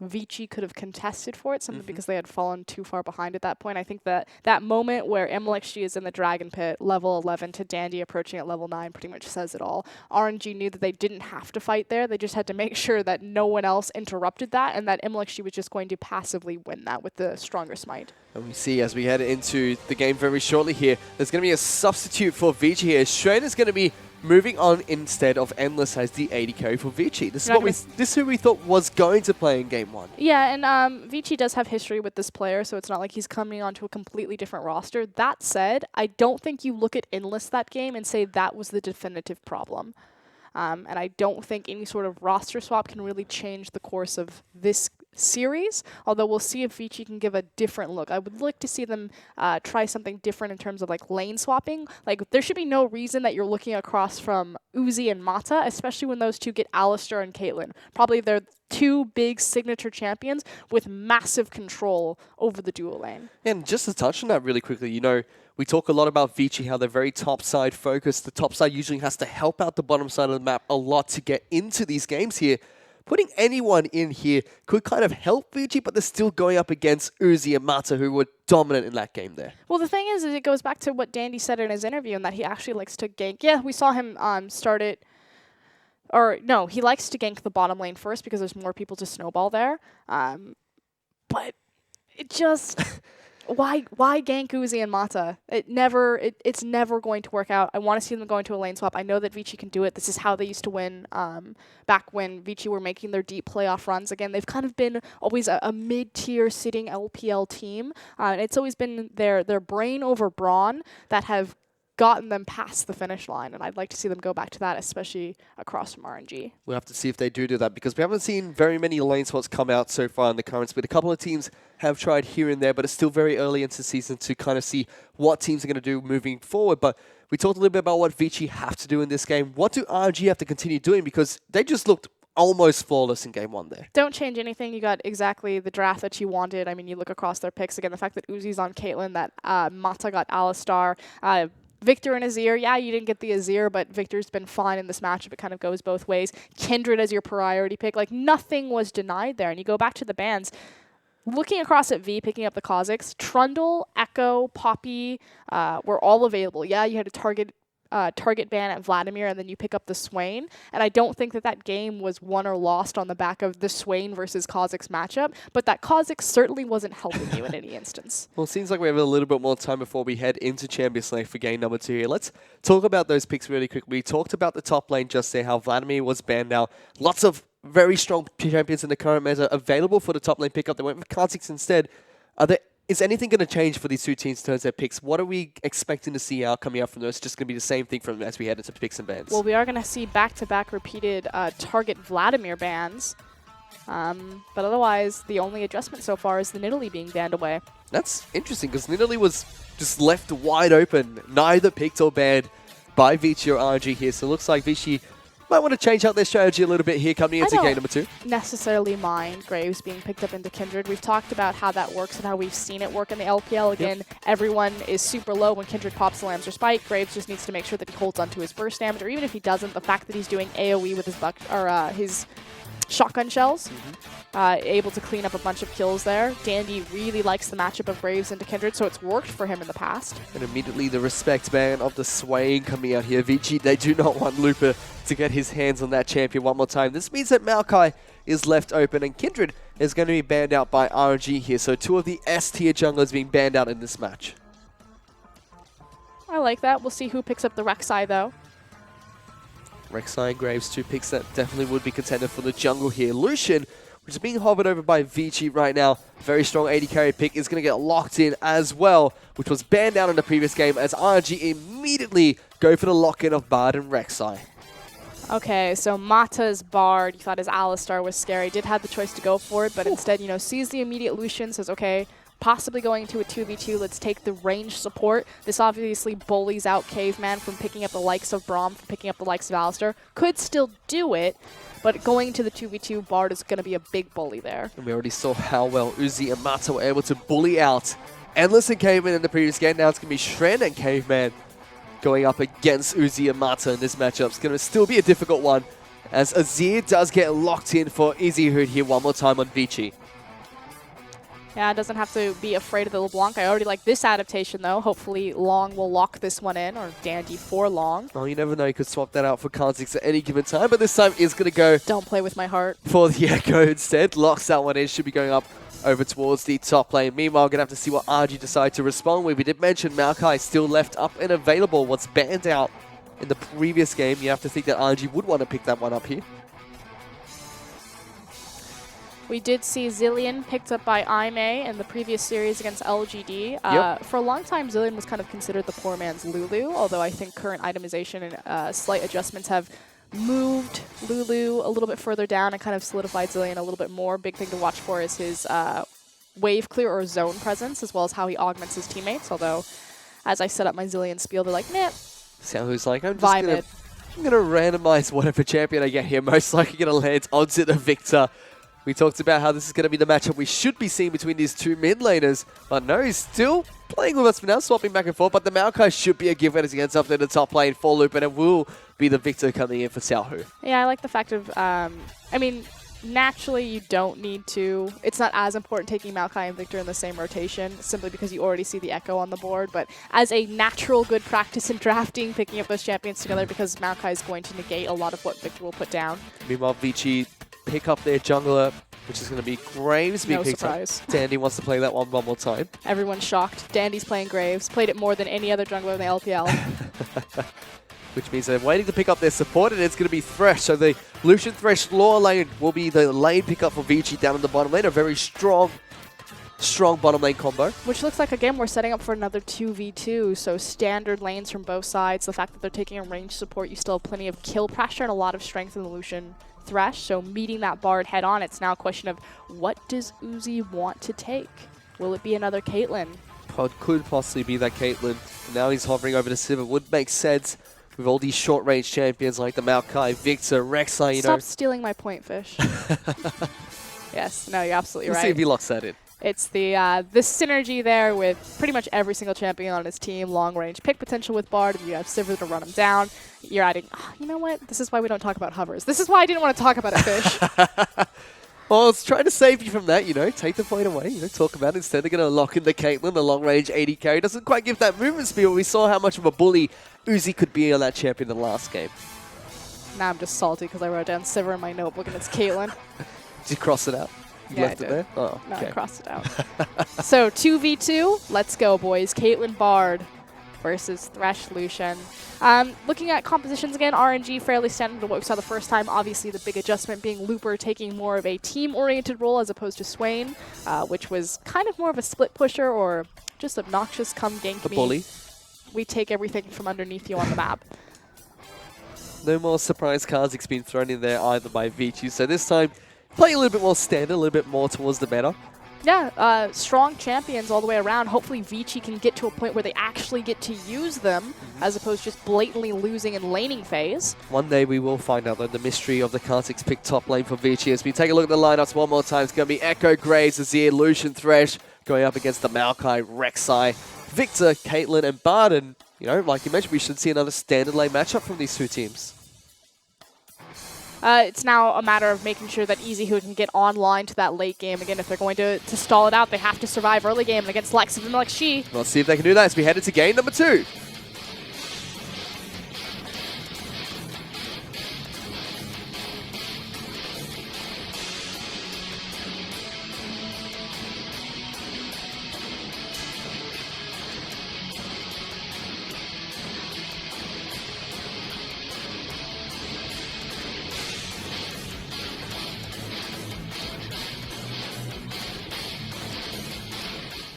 Vici could have contested for it, simply because they had fallen too far behind at that point. I think that that moment where MLXG is in the Dragon Pit, level 11, to Dandy approaching at level 9 pretty much says it all. RNG knew that they didn't have to fight there. They just had to make sure that no one else interrupted that, and that MLXG was just going to passively win that with the stronger smite.
And we see as we head into the game very shortly here, there's going to be a substitute for Vici here. Schrader's going to be moving on instead of Endless as the AD carry for Vici. This is who we thought was going to play in game 1.
Yeah, and Vici does have history with this player, so it's not like he's coming onto a completely different roster. That said, I don't think you look at Endless that game and say that was the definitive problem. And I don't think any sort of roster swap can really change the course of this series, although we'll see if Vici can give a different look. I would like to see them try something different in terms of like lane swapping. Like there should be no reason that you're looking across from Uzi and Mata, especially when those two get Alistar and Caitlyn. Probably they're 2 big signature champions with massive control over the dual lane.
And just to touch on that really quickly, you know, we talk a lot about Vici, how they're very top side focused. The top side usually has to help out the bottom side of the map a lot to get into these games here. Putting anyone in here could kind of help Vici, but they're still going up against Uzi and Mata, who were dominant in that game there.
Well, the thing is it goes back to what Dandy said in his interview, and that he actually likes to gank. Yeah, we saw him start it. Or, no, he likes to gank the bottom lane first because there's more people to snowball there. But it just... Why gank Uzi and Mata? It's never going to work out. I want to see them go into a lane swap. I know that Vici can do it. This is how they used to win back when Vici were making their deep playoff runs. Again, they've kind of been always a mid-tier sitting LPL team. And it's always been their brain over brawn that have gotten them past the finish line, and I'd like to see them go back to that, especially across from RNG.
We'll have to see if they do that, because we haven't seen very many lane swaps come out so far in the current split. A couple of teams have tried here and there, but it's still very early into the season to kind of see what teams are going to do moving forward. But we talked a little bit about what Vici have to do in this game. What do RNG have to continue doing? Because they just looked almost flawless in game 1 there.
Don't change anything. You got exactly the draft that you wanted. I mean, you look across their picks. Again, the fact that Uzi's on Caitlyn, that Mata got Alistar, Victor and Azir. Yeah, you didn't get the Azir, but Victor's been fine in this matchup. It kind of goes both ways. Kindred as your priority pick. Like, nothing was denied there. And you go back to the bans. Looking across at V, picking up the Kha'Zix, Trundle, Echo, Poppy were all available. Yeah, you had a target ban at Vladimir, and then you pick up the Swain. And I don't think that game was won or lost on the back of the Swain versus Kha'Zix matchup, but that Kha'Zix certainly wasn't helping you in any instance.
Well, it seems like we have a little bit more time before we head into Champions League for game number 2 here. Let's talk about those picks really quick. We talked about the top lane just there, how Vladimir was banned now. Lots of very strong champions in the current meta available for the top lane pickup. They went with Kha'Zix instead. Is anything going to change for these two teams in terms of their picks? What are we expecting to see coming out from those? Just going to be the same thing from as we head into picks and bans.
Well, we are going to see back-to-back repeated target Vladimir bans. But otherwise, the only adjustment so far is the Nidalee being banned away.
That's interesting, because Nidalee was just left wide open. Neither picked or banned. by Vici or RNG here. So it looks like Vici might want to change out their strategy a little bit here coming into game number 2.
Necessarily mind Graves being picked up into Kindred. We've talked about how that works and how we've seen it work in the LPL. Again, everyone is super low when Kindred pops the Lambs or Spike. Graves just needs to make sure that he holds onto his burst damage, or even if he doesn't, the fact that he's doing AoE with his shotgun shells, able to clean up a bunch of kills there. Dandy really likes the matchup of Graves into Kindred, so it's worked for him in the past.
And immediately the respect ban of the swaying coming out here. Vici, they do not want Looper to get his hands on that champion one more time. This means that Maokai is left open, and Kindred is going to be banned out by RNG here. So 2 of the S-tier junglers being banned out in this match.
I like that. We'll see who picks up the Rek'Sai, though.
Rek'Sai and Graves, 2 picks that definitely would be contender for the jungle here. Lucian, which is being hovered over by Vici right now. Very strong AD carry pick, is going to get locked in as well, which was banned out in the previous game as RNG immediately go for the lock-in of Bard and Rek'Sai.
Okay, so Mata's Bard, you thought his Alistar was scary, did have the choice to go for it, but instead, sees the immediate Lucian, says, okay, possibly going into a 2v2, let's take the range support. This obviously bullies out Caveman from picking up the likes of Braum, from picking up the likes of Alistar. Could still do it, but going to the 2v2, Bard is going to be a big bully there.
And we already saw how well Uzi and Mata were able to bully out Endless and Caveman in the previous game. Now it's going to be Shren and Caveman going up against Uzi and Mata in this matchup. It's going to still be a difficult one, as Azir does get locked in for Izzyhood here one more time on Vici.
Yeah, doesn't have to be afraid of the LeBlanc. I already like this adaptation, though. Hopefully Long will lock this one in, or Dandy for Long.
Well, you never know. You could swap that out for Kha'Zix at any given time, but this time is going to go...
Don't play with my heart.
...for the Echo instead. Locks that one in. Should be going up over towards the top lane. Meanwhile, going to have to see what RG decide to respond with. We did mention Maokai still left up and available. What's banned out in the previous game. You have to think that RG would want to pick that one up here.
We did see Zilean picked up by Aimee in the previous series against LGD. For a long time, Zilean was kind of considered the poor man's Lulu, although I think current itemization and slight adjustments have moved Lulu a little bit further down and kind of solidified Zilean a little bit more. Big thing to watch for is his wave clear or zone presence, as well as how he augments his teammates, although as I set up my Zilean spiel, they're like, nah.
Xiaohu's like, I'm going to randomize whatever champion I get here. Most likely going to land onto the Victor. We talked about how this is going to be the matchup we should be seeing between these 2 mid laners. But no, he's still playing with us for now, swapping back and forth. But the Maokai should be a given as he gets up in the top lane for Loop, and it will be the Victor coming in for Xiaohu.
Yeah, I like the fact of, naturally you don't need to. It's not as important taking Maokai and Victor in the same rotation, simply because you already see the Echo on the board. But as a natural good practice in drafting, picking up those champions together, because Maokai is going to negate a lot of what Victor will put down.
Meanwhile, Vici pick up their jungler, which is going to be Graves being picked up. Dandy wants to play that one more time.
Everyone's shocked. Dandy's playing Graves. Played it more than any other jungler in the LPL.
Which means they're waiting to pick up their support, and it's going to be Thresh. So the Lucian Thresh Law lane will be the lane pickup for Vici down in the bottom lane. A very strong bottom lane combo.
Which looks like, again, we're setting up for another 2v2. So standard lanes from both sides. The fact that they're taking a range support, you still have plenty of kill pressure and a lot of strength in the Lucian Thresh, so meeting that Bard head on, it's now a question of what does Uzi want to take? Will it be another Caitlyn?
Could possibly be that Caitlyn. Now he's hovering over the Sivir. Would make sense with all these short range champions like the Maokai, Victor, Rek'Sai.
Stop stealing my point, Fish. Yes, no, you're absolutely right.
Let's see if he locks that in.
It's the synergy there with pretty much every single champion on his team. Long range pick potential with Bard, and you have Sivir to run him down. You're adding, you know what? This is why we don't talk about hovers. This is why I didn't want to talk about it, Fish.
Well, it's trying to save you from that, take the point away, talk about it. Instead, they're going to lock in the Caitlyn, the long range AD carry. Doesn't quite give that movement speed, but we saw how much of a bully Uzi could be on that champion in the last game.
Now I'm just salty because I wrote down Sivir in my notebook and it's Caitlyn.
Did you cross it out?
Yeah,
left it there? Oh,
no,
okay.
I crossed it out. So 2v2, let's go, boys. Caitlyn Bard versus Thresh Lucian. Looking at compositions again, RNG fairly standard to what we saw the first time. Obviously, the big adjustment being Looper taking more of a team-oriented role as opposed to Swain, which was kind of more of a split pusher or just obnoxious come gank me.
Bully.
We take everything from underneath you on the map.
No more surprise Kha'Zix being thrown in there either by Vici. So this time, playing a little bit more standard, a little bit more towards the meta.
Yeah, strong champions all the way around. Hopefully Vici can get to a point where they actually get to use them as opposed to just blatantly losing in laning phase.
One day we will find out the mystery of the Kha'Zix pick top lane for Vici. As we take a look at the lineups one more time, it's going to be Echo, Graves, Azir, Lucian, Thresh going up against the Maokai, Rek'Sai, Victor, Caitlyn, and Barden. You know, like you mentioned, we should see another standard lane matchup from these two teams.
It's now a matter of making sure that EasyHoo can get online to that late game. Again, if they're going to stall it out, they have to survive early game against Lex and like She.
Let's see if they can do that as we head into game number 2.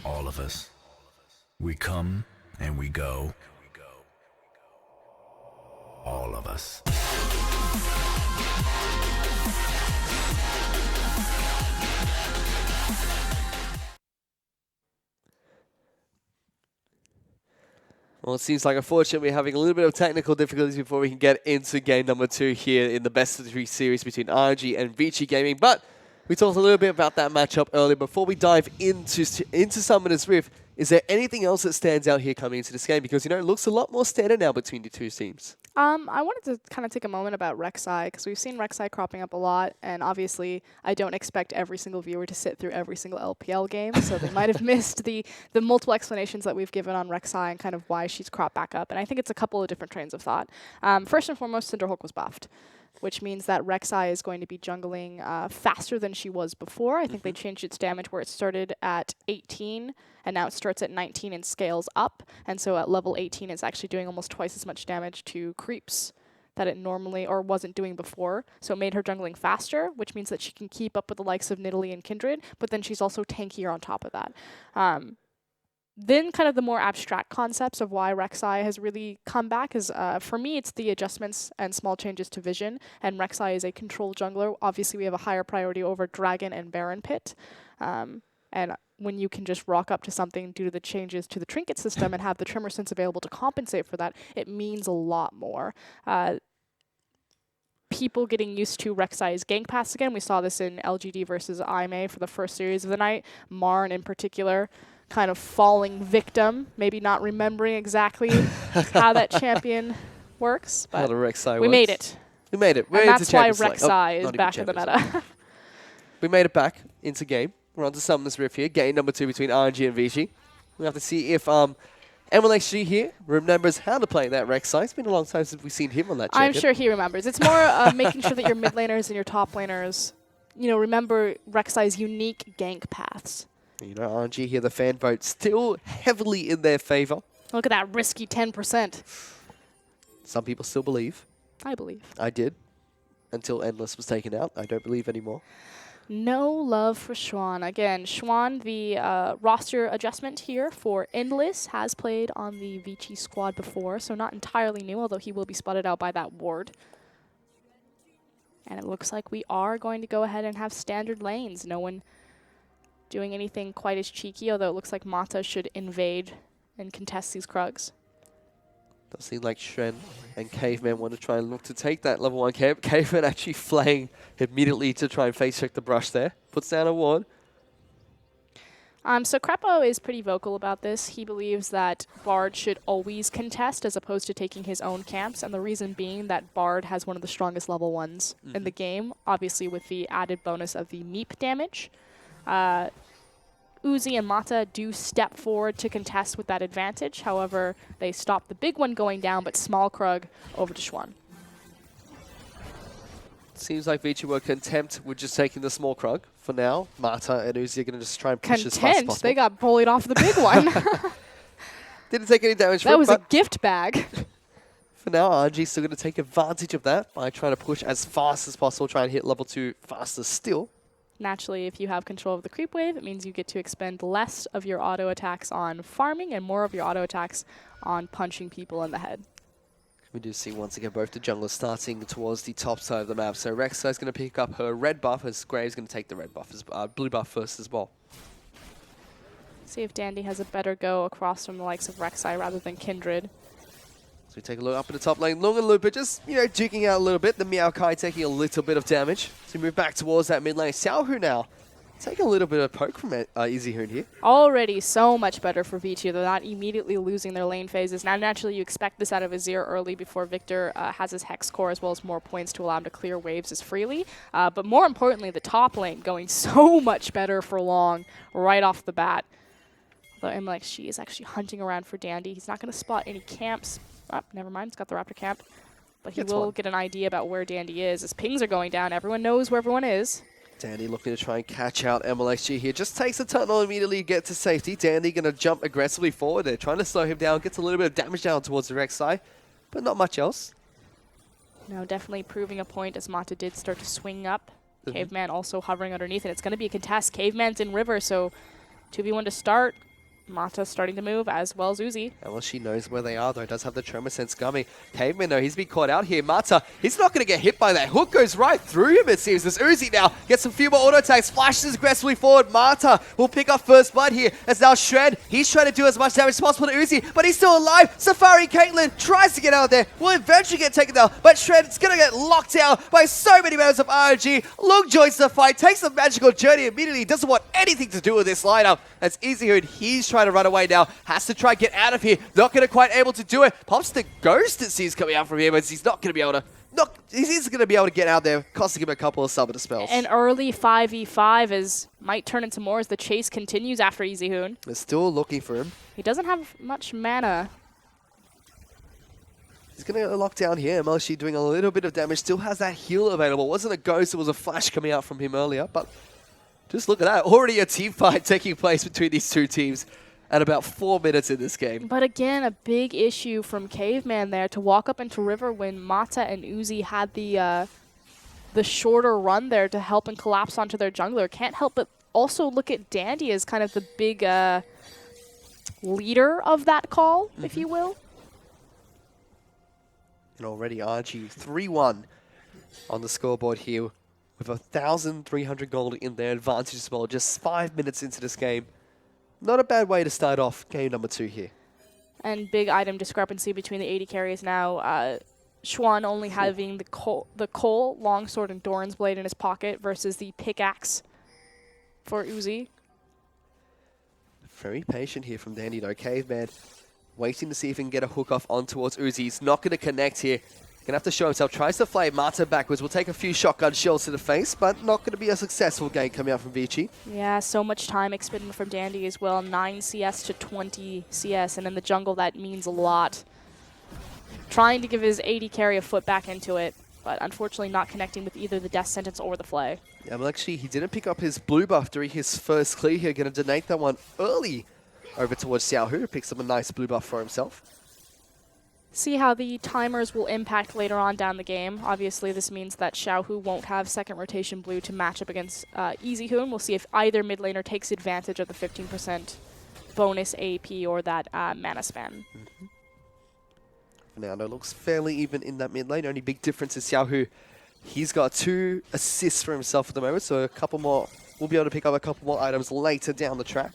All of us. We come and we go. All of us.
Well, it seems like unfortunately we're having a little bit of technical difficulties before we can get into game number 2 here in the best of 3 series between RNG and Vici Gaming. But we talked a little bit about that matchup earlier. Before we dive into Summoner's Rift, is there anything else that stands out here coming into this game? Because, you know, it looks a lot more standard now between the two teams.
I wanted to kind of take a moment about Rek'Sai, because we've seen Rek'Sai cropping up a lot, and obviously I don't expect every single viewer to sit through every single LPL game, so they might have missed the multiple explanations that we've given on Rek'Sai and kind of why she's cropped back up. And I think it's a couple of different trains of thought. First and foremost, Cinderhulk was buffed, which means that Rek'Sai is going to be jungling faster than she was before. I think they changed its damage where it started at 18, and now it starts at 19 and scales up. And so at level 18, it's actually doing almost twice as much damage to creeps that it normally or wasn't doing before. So it made her jungling faster, which means that she can keep up with the likes of Nidalee and Kindred, but then she's also tankier on top of that. Then kind of the more abstract concepts of why Rek'Sai has really come back is, for me, it's the adjustments and small changes to vision. And Rek'Sai is a control jungler. Obviously, we have a higher priority over Dragon and Baron Pit. And when you can just rock up to something due to the changes to the trinket system and have the Tremor Sense available to compensate for that, it means a lot more. People getting used to Rek'Sai's gank paths again. We saw this in LGD versus IMA for the first series of the night. Marn in particular, kind of falling victim, maybe not remembering exactly how that champion works, but we made it.
We made it. We're
and
into
that's why
Champions League.
Rek'Sai is back in the meta.
We made it back into game. We're on to Summoner's Rift here. Game number 2 between RNG and Vici. We have to see if MLXG here remembers how to play that Rek'Sai. It's been a long time since we've seen him on that champion.
I'm sure he remembers. It's more making sure that your mid laners and your top laners, you know, remember Rek'Sai's unique gank paths.
You know, RNG here, the fan vote still heavily in their favor.
Look at that risky 10%.
Some people still believe.
I believe.
I did. Until Endless was taken out. I don't believe anymore.
No love for Schwan. Again, Schwan, the roster adjustment here for Endless, has played on the Vici squad before, so not entirely new, although he will be spotted out by that ward. And it looks like we are going to go ahead and have standard lanes. No one doing anything quite as cheeky, although it looks like Mata should invade and contest these Krugs.
Does seem like Shren and Caveman want to try and look to take that level 1 camp. Caveman actually flaying immediately to try and face check the brush there. Puts down a ward.
So Krepo is pretty vocal about this. He believes that Bard should always contest as opposed to taking his own camps, and the reason being that Bard has one of the strongest level 1s in the game, obviously with the added bonus of the Meep damage. Uzi and Mata do step forward to contest with that advantage. However, they stop the big one going down, but small Krug over to Schwan.
Seems like Vici were content with just taking the small Krug for now. Mata and Uzi are going to just try and push as fast as possible.
They got bullied off the big one.
Didn't take any damage from it.
That was a gift bag.
For now, RNG's still going to take advantage of that by trying to push as fast as possible, try and hit level 2 faster still.
Naturally, if you have control of the creep wave, it means you get to expend less of your auto attacks on farming and more of your auto attacks on punching people in the head.
We do see once again both the junglers starting towards the top side of the map. So Rek'Sai is going to pick up her red buff as Graves going to take the red buff, blue buff first as well.
See if Dandy has a better go across from the likes of Rek'Sai rather than Kindred.
So we take a look up in the top lane. Lung and Looper just, duking out a little bit. The Maokai taking a little bit of damage. So we move back towards that mid lane. Xiaohu now taking a little bit of poke from EasyHoon here.
Already so much better for Vici. They're not immediately losing their lane phases. Now, naturally, you expect this out of Azir early before Victor has his Hex Core as well as more points to allow him to clear waves as freely. But more importantly, the top lane going so much better for Long right off the bat. Although MLXG is actually hunting around for Dandy. He's not going to spot any camps. Oh, never mind. He's got the Raptor camp. But he will get an idea about where Dandy is. As pings are going down, everyone knows where everyone is.
Dandy looking to try and catch out MLXG here. Just takes a tunnel, immediately get to safety. Dandy going to jump aggressively forward there, trying to slow him down. Gets a little bit of damage down towards the Rek'Sai, but not much else.
No, definitely proving a point as Mata did start to swing up. Caveman also hovering underneath, and it's going to be a contest. Caveman's in river, so 2v1 to start. Mata starting to move, as well as Uzi.
Well, she knows where they are, though. Does have the Tremor Sense coming. Caveman, though, he's been caught out here. Mata, he's not going to get hit by that. Hook goes right through him, it seems. This Uzi now gets a few more auto attacks, flashes aggressively forward. Mata will pick up first blood here. As now Shred, he's trying to do as much damage as possible to Uzi, but he's still alive. Safari Caitlyn tries to get out there. Will eventually get taken down, but Shred's going to get locked down by so many members of RNG. Lung joins the fight, takes the magical journey immediately. Doesn't want anything to do with this lineup. As EasyHoon, he's trying to run away now. Has to try and get out of here. Not going to quite able to do it. Pops the ghost it sees coming out from here, but he's not going to be able to. He's going to be able to get out there, costing him a couple of summoner spells.
An early 5v5 might turn into more as the chase continues after EasyHoon.
They're still looking for him.
He doesn't have much mana.
He's going to lock down here. MLG doing a little bit of damage. Still has that heal available. Wasn't a ghost, it was a flash coming out from him earlier. But just look at that. Already a team fight taking place between these two teams at about 4 minutes in this game.
But again, a big issue from Caveman there to walk up into river when Mata and Uzi had the shorter run there to help and collapse onto their jungler. Can't help but also look at Dandy as kind of the big leader of that call, if you will.
And already RG 3-1 on the scoreboard here with 1,300 gold in their advantage as well. Just 5 minutes into this game. Not a bad way to start off game number 2 here.
And big item discrepancy between the AD carries now. Xuan only having the Cole, Longsword, and Doran's Blade in his pocket versus the pickaxe for Uzi.
Very patient here from Dandy though. Caveman waiting to see if he can get a hook off on towards Uzi. He's not going to connect here. Going to have to show himself. Tries to flame Mata backwards. Will take a few shotgun shells to the face, but not going to be a successful game coming out from Vici.
Yeah, so much time expended from Dandy as well. 9 CS to 20 CS, and in the jungle that means a lot. Trying to give his AD carry a foot back into it, but unfortunately not connecting with either the Death Sentence or the Flay.
Yeah, well actually he didn't pick up his blue buff during his first clear here. Going to donate that one early over towards Xiaohu, who picks up a nice blue buff for himself.
See how the timers will impact later on down the game. Obviously, this means that Xiaohu won't have second rotation blue to match up against EasyHoon. We'll see if either mid laner takes advantage of the 15% bonus AP or that mana span.
Fernando looks fairly even in that mid lane. Only big difference is Xiaohu. He's got 2 assists for himself at the moment, so a couple more. We'll be able to pick up a couple more items later down the track.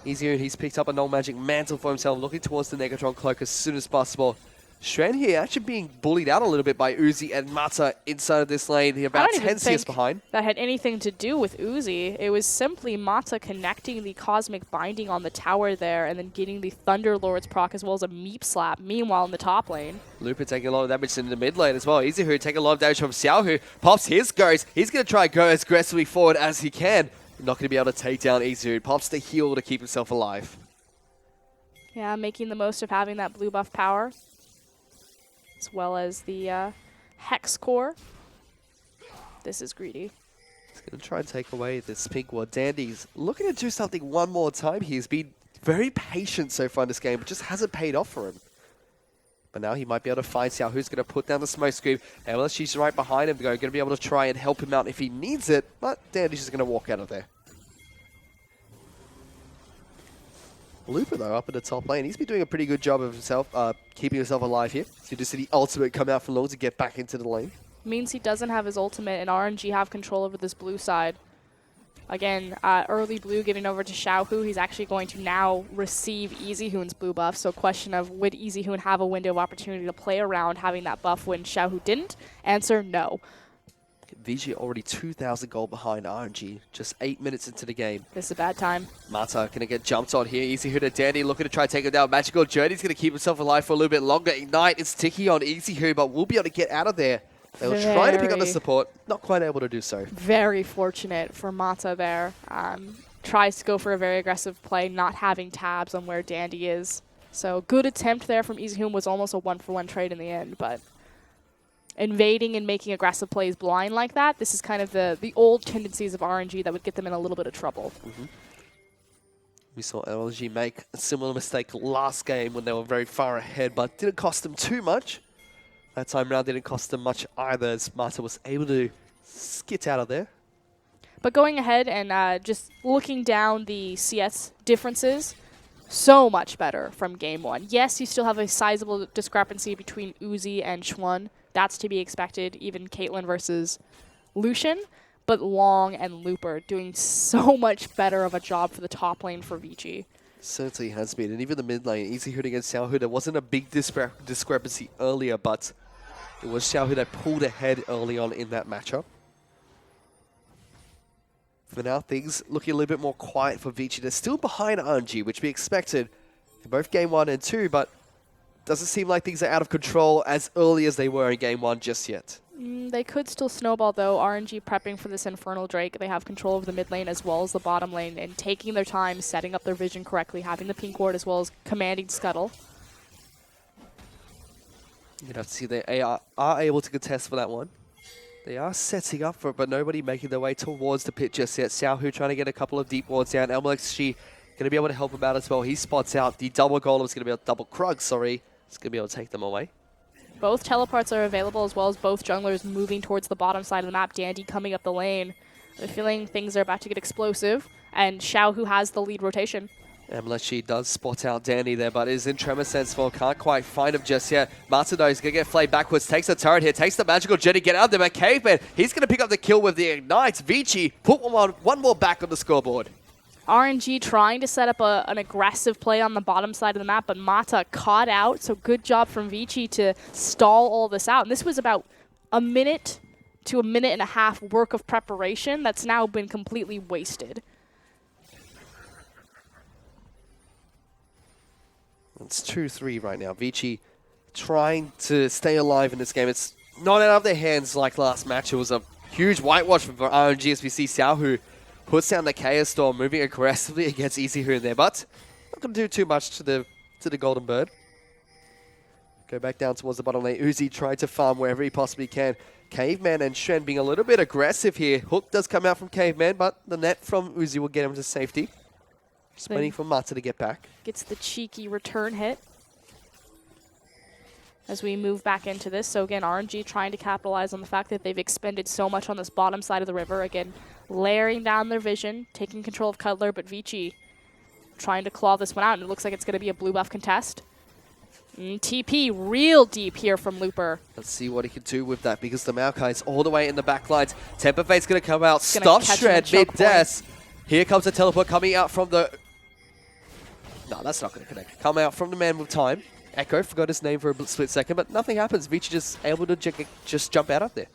EasyHoon, he's picked up a null magic mantle for himself, looking towards the Negatron cloak as soon as possible. Shren here actually being bullied out a little bit by Uzi and Mata inside of this lane. He about 10 CS behind.
That had anything to do with Uzi. It was simply Mata connecting the Cosmic Binding on the tower there and then getting the Thunder Lord's proc as well as a Meep Slap. Meanwhile, in the top lane.
Looper taking a lot of damage in the mid lane as well. EasyHoon taking a lot of damage from Xiaohu. Pops his ghost. He's going to try and go as aggressively forward as he can. Not going to be able to take down EasyHoon. Pops the heal to keep himself alive.
Yeah, making the most of having that blue buff power. As well as the Hex Core. This is greedy.
He's going to try and take away this pink ward. Dandy's looking to do something one more time. He's been very patient so far in this game, but just hasn't paid off for him. But now he might be able to find Xiao, who's going to put down the smoke screen. LSG's right behind him. They're going to be able to try and help him out if he needs it, but Dandy's just going to walk out of there. Looper, though, up in the top lane. He's been doing a pretty good job of himself, keeping himself alive here. So you just see the ultimate come out from Long to get back into the lane.
Means he doesn't have his ultimate, and RNG have control over this blue side. Again, early blue giving over to Xiaohu. He's actually going to now receive EasyHoon's blue buff. So question of, would EasyHoon have a window of opportunity to play around having that buff when Xiaohu didn't? Answer, no.
Vici already 2,000 gold behind RNG, just 8 minutes into the game.
This is a bad time.
Mata gonna get jumped on here. EasyHoon and Dandy looking to try to take him down. Magical Journey's gonna keep himself alive for a little bit longer. Ignite is ticky on EasyHoon, but we'll be able to get out of there. They were trying to pick up the support, not quite able to do so.
Very fortunate for Mata there. Tries to go for a very aggressive play, not having tabs on where Dandy is. So good attempt there from EasyHoon, was almost a 1-for-1 trade in the end, but invading and making aggressive plays blind like that, this is kind of the old tendencies of RNG that would get them in a little bit of trouble.
We saw LG make a similar mistake last game when they were very far ahead, but didn't cost them too much. That time around didn't cost them much either, as Mata was able to skit out of there.
But going ahead and just looking down the CS differences, so much better from game one. Yes, you still have a sizable discrepancy between Uzi and Xuan. That's to be expected, even Caitlyn versus Lucian. But Long and Looper doing so much better of a job for the top lane for Vici.
Certainly has been, and even the mid lane, EasyHoon against Xiaohu, there wasn't a big discrepancy earlier, but it was Xiaohu that pulled ahead early on in that matchup. For now, things looking a little bit more quiet for Vici. They're still behind RNG, which we expected in both game 1 and 2, but doesn't seem like things are out of control as early as they were in game 1 just yet.
They could still snowball, though. RNG prepping for this Infernal Drake. They have control of the mid lane as well as the bottom lane, and taking their time, setting up their vision correctly, having the pink ward as well as commanding Scuttle.
You know, see they are able to contest for that one. They are setting up for it, but nobody making their way towards the pit just yet. Xiaohu trying to get a couple of deep wards down. LPL going to be able to help him out as well. He spots out the double golem. It's going to be a double Krug, sorry. It's going to be able to take them away.
Both teleports are available, as well as both junglers moving towards the bottom side of the map. Dandy coming up the lane. I'm feeling things are about to get explosive, and Xiaohu has the lead rotation.
Mlechi does spot out Dandy there, but is in Tremor Sense form. Can't quite find him just yet. Matado is going to get flayed backwards. Takes the turret here. Takes the magical jetty. Get out there. But Caveman, he's going to pick up the kill with the Ignite. Vici put one more back on the scoreboard.
RNG trying to set up an aggressive play on the bottom side of the map, but Mata caught out. So good job from Vici to stall all this out. And this was about a minute to a minute and a half work of preparation that's now been completely wasted.
It's 2-3 right now. Vici trying to stay alive in this game. It's not out of their hands like last match. It was a huge whitewash for RNG as we see Xiaohu puts down the Chaos Storm, moving aggressively against EasyHoon there, but not going to do too much to the Golden Bird. Go back down towards the bottom lane. Uzi trying to farm wherever he possibly can. Caveman and Shen being a little bit aggressive here. Hook does come out from Caveman, but the net from Uzi will get him to safety. Just waiting for Mata to get back.
Gets the cheeky return hit as we move back into this. So again, RNG trying to capitalize on the fact that they've expended so much on this bottom side of the river. Again, layering down their vision, taking control of Cuddler, but Vici trying to claw this one out, and it looks like it's going to be a blue buff contest. TP real deep here from Looper.
Let's see what he can do with that, because the Maokai's all the way in the back lines. Temper Fate's going to come out, stop Shred mid-death. Here comes a teleport coming out from the... No, that's not going to connect. Come out from the man with time. Echo, forgot his name for a split second, but nothing happens. Vici just able to just jump out up there.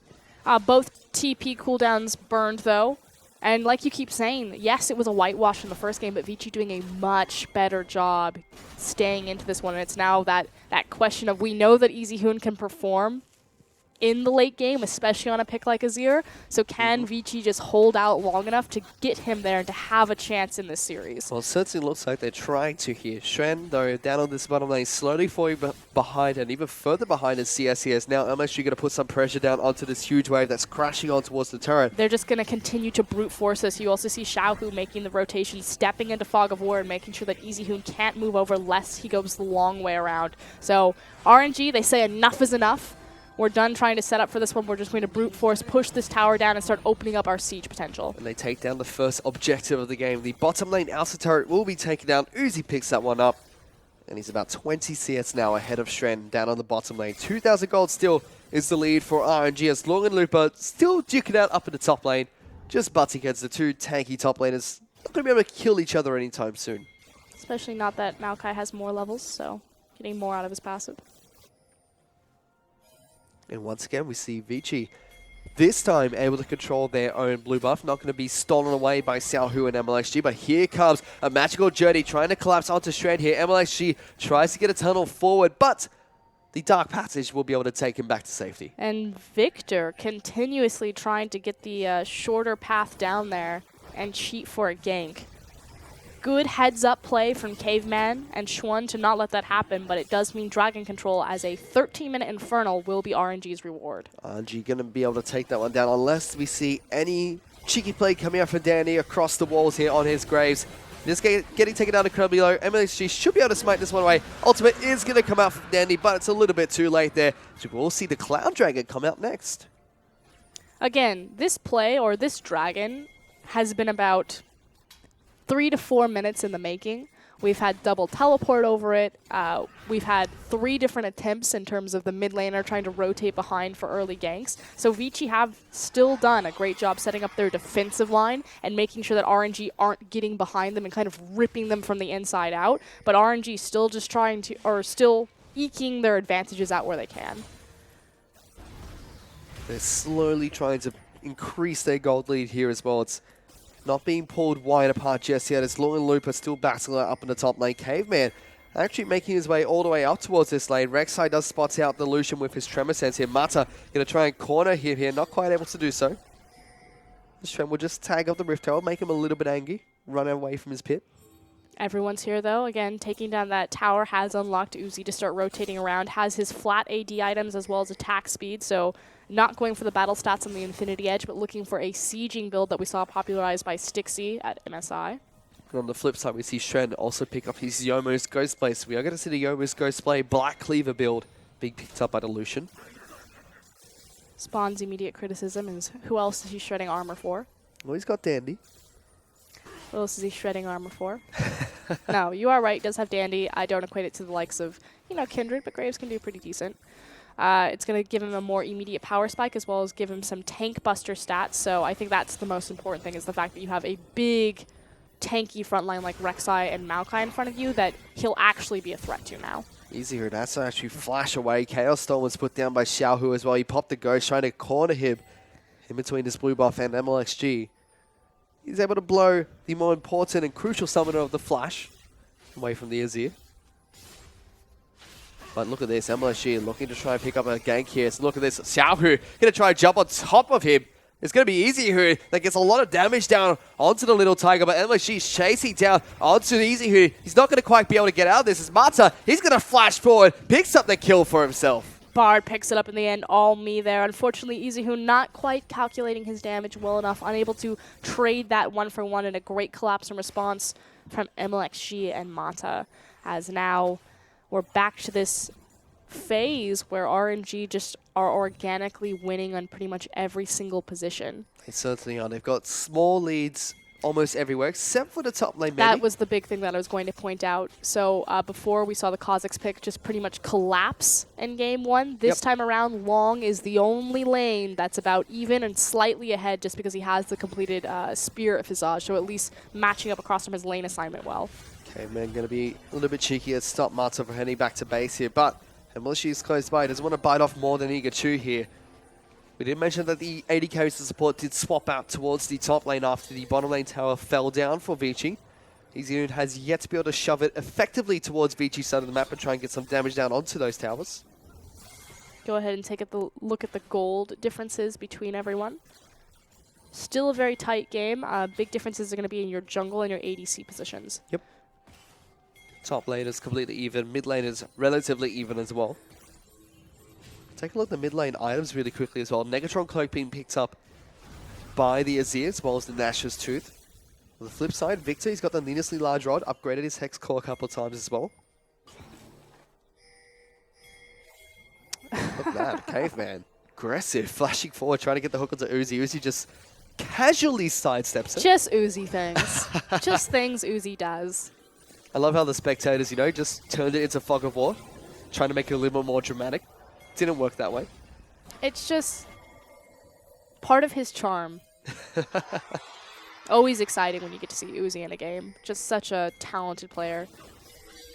Both TP cooldowns burned, though. And like you keep saying, yes, it was a whitewash in the first game, but Vici doing a much better job staying into this one. And it's now that question of, we know that EasyHoon can perform in the late game, especially on a pick like Azir. So can Vici just hold out long enough to get him there and to have a chance in this series?
Well, it certainly looks like they're trying to here. Shen, though, down on this bottom lane, slowly falling behind, and even further behind is CS here. Now MSG going to put some pressure down onto this huge wave that's crashing on towards the turret.
They're just going to continue to brute force this. You also see Xiaohu making the rotation, stepping into Fog of War and making sure that EasyHoon can't move over lest he goes the long way around. So RNG, they say enough is enough. We're done trying to set up for this one. We're just going to brute force, push this tower down, and start opening up our siege potential.
And they take down the first objective of the game. The bottom lane outer turret will be taken down. Uzi picks that one up. And he's about 20 CS now ahead of Shren down on the bottom lane. 2,000 gold still is the lead for RNG as Long and Looper still duking out up in the top lane. just butting heads. The two tanky top laners not going to be able to kill each other anytime soon.
Especially not that Maokai has more levels, so getting more out of his passive.
And once again, we see Vici this time able to control their own blue buff. Not going to be stolen away by Xiaohu and MLXG, but here comes a magical journey trying to collapse onto Strand here. MLXG tries to get a tunnel forward, but the Dark Passage will be able to take him back to safety.
And Victor continuously trying to get the shorter path down there and cheat for a gank. Good heads-up play from Caveman and Schwan to not let that happen, but it does mean Dragon Control as a 13-minute Infernal will be RNG's reward.
RNG going to be able to take that one down unless we see any cheeky play coming out from Danny across the walls here on his graves. Just getting taken down incredibly low. MLXG should be able to smite this one away. Ultimate is going to come out from Danny, but it's a little bit too late there. So we'll see the Cloud Dragon come out next.
Again, this play, or this Dragon, has been about 3 to 4 minutes in the making. We've had double teleport over it. We've had 3 different attempts in terms of the mid laner trying to rotate behind for early ganks. So Vici have still done a great job setting up their defensive line and making sure that RNG aren't getting behind them and kind of ripping them from the inside out. But RNG still just trying to, or still eking their advantages out where they can.
They're slowly trying to increase their gold lead here as well. It's not being pulled wide apart just yet. It's Law and Looper still battling up in the top lane. Caveman actually making his way all the way up towards this lane. Rek'Sai does spot out the Lucian with his Tremor Sense here. Mata going to try and corner him here. Not quite able to do so. This Trem will just tag up the Rift Tower, make him a little bit angry, run away from his pit.
Everyone's here, though. Again, taking down that tower has unlocked Uzi to start rotating around. Has his flat AD items as well as attack speed, so not going for the battle stats on the Infinity Edge, but looking for a sieging build that we saw popularized by Stixie at MSI.
And on the flip side, we see Shren also pick up his Yomo's Ghostplay. So we are going to see the Yomo's Ghostplay Black Cleaver build being picked up by the Lucian.
Spawn's immediate criticism is, who else is he shredding armor for?
Well, he's got Dandy.
What else is he shredding armor for? No, you are right, does have Dandy. I don't equate it to the likes of, Kindred, but Graves can do pretty decent. It's going to give him a more immediate power spike as well as give him some tank buster stats. So I think that's the most important thing, is the fact that you have a big tanky frontline like Rek'Sai and Maokai in front of you that he'll actually be a threat to now.
Easy here. That's actually flash away. Chaos Storm was put down by Xiaohu as well. He popped the Ghost trying to corner him in between his blue buff and MLXG. He's able to blow the more important and crucial summoner of the Flash away from the Azir. But look at this, MLSG looking to try and pick up a gank here. So look at this, Xiaohu going to try and jump on top of him. It's going to be easy here. That gets a lot of damage down onto the little tiger, but MLSG is chasing down onto the Easy here. He's not going to quite be able to get out of this. As Mata, he's going to flash forward, picks up the kill for himself.
Bard picks it up in the end, all me there. Unfortunately, Izuhu not quite calculating his damage well enough, unable to trade that 1-for-1 in a great collapse and response from MLXG and Mata, as now we're back to this phase where RNG just are organically winning on pretty much every single position.
They certainly are. They've got small leads almost everywhere, except for the top lane.
That was the big thing that I was going to point out. So before we saw the Kha'Zix pick just pretty much collapse in game 1. This time around, Long is the only lane that's about even and slightly ahead just because he has the completed Spirit Visage, so at least matching up across from his lane assignment well.
Okay, man, going to be a little bit cheeky and stop Mata from heading back to base here, but Militia is close by. He doesn't want to bite off more than Eager 2 here. We did mention that the AD carries the support did swap out towards the top lane after the bottom lane tower fell down for Vici. Easyun has yet to be able to shove it effectively towards Vici's side of the map and try and get some damage down onto those towers.
Go ahead and take a look at the gold differences between everyone. Still a very tight game. Big differences are going to be in your jungle and your ADC positions.
Yep. Top lane is completely even. Mid lane is relatively even as well. Take a look at the mid lane items really quickly as well. Negatron Cloak being picked up by the Azir as well as the Nash's Tooth. On the flip side, Victor, he's got the needlessly large rod, upgraded his Hex Core a couple of times as well. Look at that, Caveman. Aggressive, flashing forward, trying to get the hook onto Uzi. Uzi just casually sidesteps it.
Just Uzi things. Just things Uzi does.
I love how the spectators, just turned it into Fog of War, trying to make it a little bit more dramatic. Didn't work that way.
It's just part of his charm Always exciting when you get to see Uzi in a game. Just such a talented player.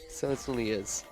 Certainly is.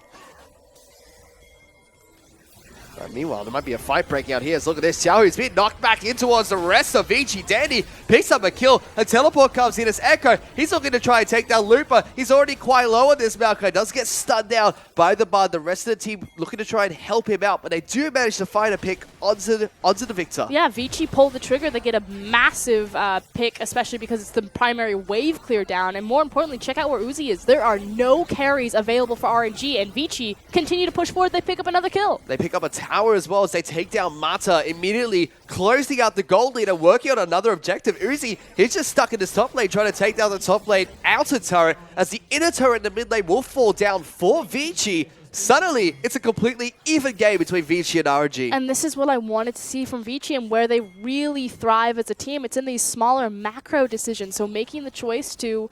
Meanwhile, there might be a fight breaking out here. So look at this. Xiaohu's been knocked back in towards the rest of Vici. Dandy picks up a kill. A teleport comes in as Echo. He's looking to try and take down Looper. He's already quite low on this Maokai. Does get stunned down by the Bard. The rest of the team looking to try and help him out, but they do manage to find a pick onto the Victor.
Yeah, Vici pulled the trigger. They get a massive pick, especially because it's the primary wave clear down. And more importantly, check out where Uzi is. There are no carries available for RNG, and Vici continue to push forward. They pick up another kill.
They pick up a tower as well as they take down Mata, immediately closing out the gold leader, working on another objective. Uzi, he's just stuck in this top lane, trying to take down the top lane outer turret, as the inner turret in the mid lane will fall down for Vici. Suddenly, it's a completely even game between Vici and RNG.
And this is what I wanted to see from Vici and where they really thrive as a team. It's in these smaller macro decisions. So making the choice to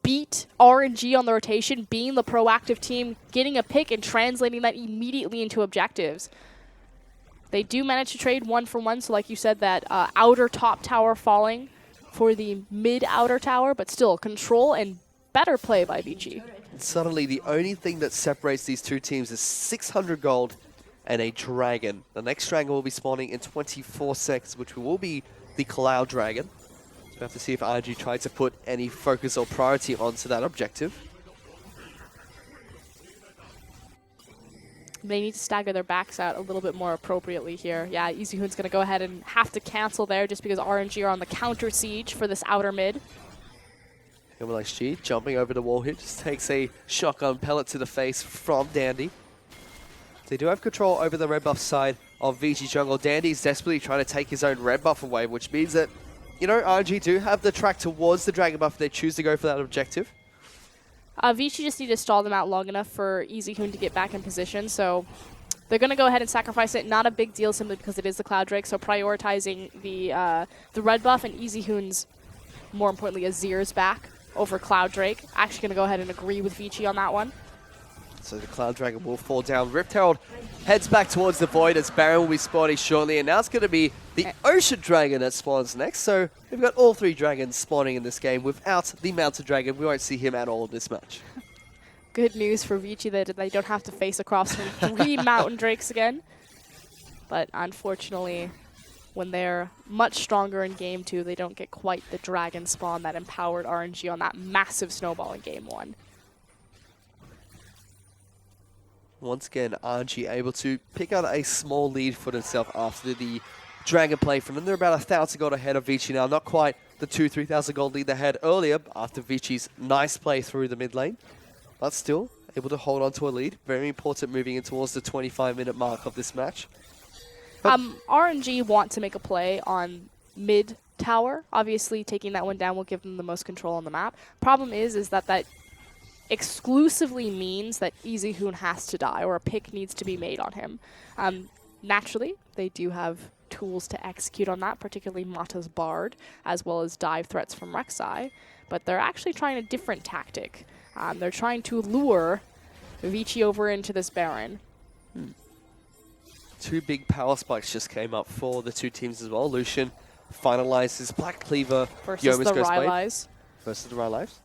beat RNG on the rotation, being the proactive team, getting a pick and translating that immediately into objectives. They do manage to trade 1-for-1, so like you said, that outer top tower falling for the mid outer tower, but still control and better play by Vici.
Suddenly, the only thing that separates these two teams is 600 gold and a dragon. The next dragon will be spawning in 24 seconds, which will be the Cloud Dragon. We have to see if RNG tries to put any focus or priority onto that objective.
They need to stagger their backs out a little bit more appropriately here. Yeah, EasyHoon's going to go ahead and have to cancel there just because RNG are on the counter siege for this outer mid.
OMG jumping over the wall here, just takes a shotgun pellet to the face from Dandy. They do have control over the red buff side of Vici jungle. Dandy's desperately trying to take his own red buff away, which means that, you know, RNG do have the track towards the dragon buff if they choose to go for that objective.
Vici just need to stall them out long enough for EasyHoon to get back in position, so they're going to go ahead and sacrifice it. Not a big deal simply because it is the Cloud Drake, so prioritizing the red buff and EasyHoon's, more importantly, Azir's back over Cloud Drake. Actually going to go ahead and agree with Vici on that one.
So the Cloud Dragon will fall down. Rift Herald heads back towards the Void as Baron will be spawning shortly. And now it's going to be the Ocean Dragon that spawns next. So we've got all three dragons spawning in this game. Without the Mountain Dragon, we won't see him at all in this match.
Good news for Vici that they don't have to face across from 3 Mountain Drakes again. But unfortunately, when they're much stronger in Game 2, they don't get quite the dragon spawn that empowered RNG on that massive snowball in Game 1.
Once again, RNG able to pick out a small lead for themselves after the dragon play from them. They're about 1,000 gold ahead of Vici now. Not quite the 2,000-3,000 gold lead they had earlier after Vici's nice play through the mid lane. But still, able to hold on to a lead. Very important moving in towards the 25-minute mark of this match.
RNG want to make a play on mid tower. Obviously, taking that one down will give them the most control on the map. Problem is that exclusively means that EasyHoon has to die or a pick needs to be made on him. Naturally, they do have tools to execute on that, particularly Mata's Bard, as well as dive threats from Rek'Sai, but they're actually trying a different tactic. They're trying to lure Vici over into this Baron.
2 big power spikes just came up for the two teams as well. Lucian finalizes Black Cleaver
Versus the
Ghostblade
Rylai's.
versus the Rylai's.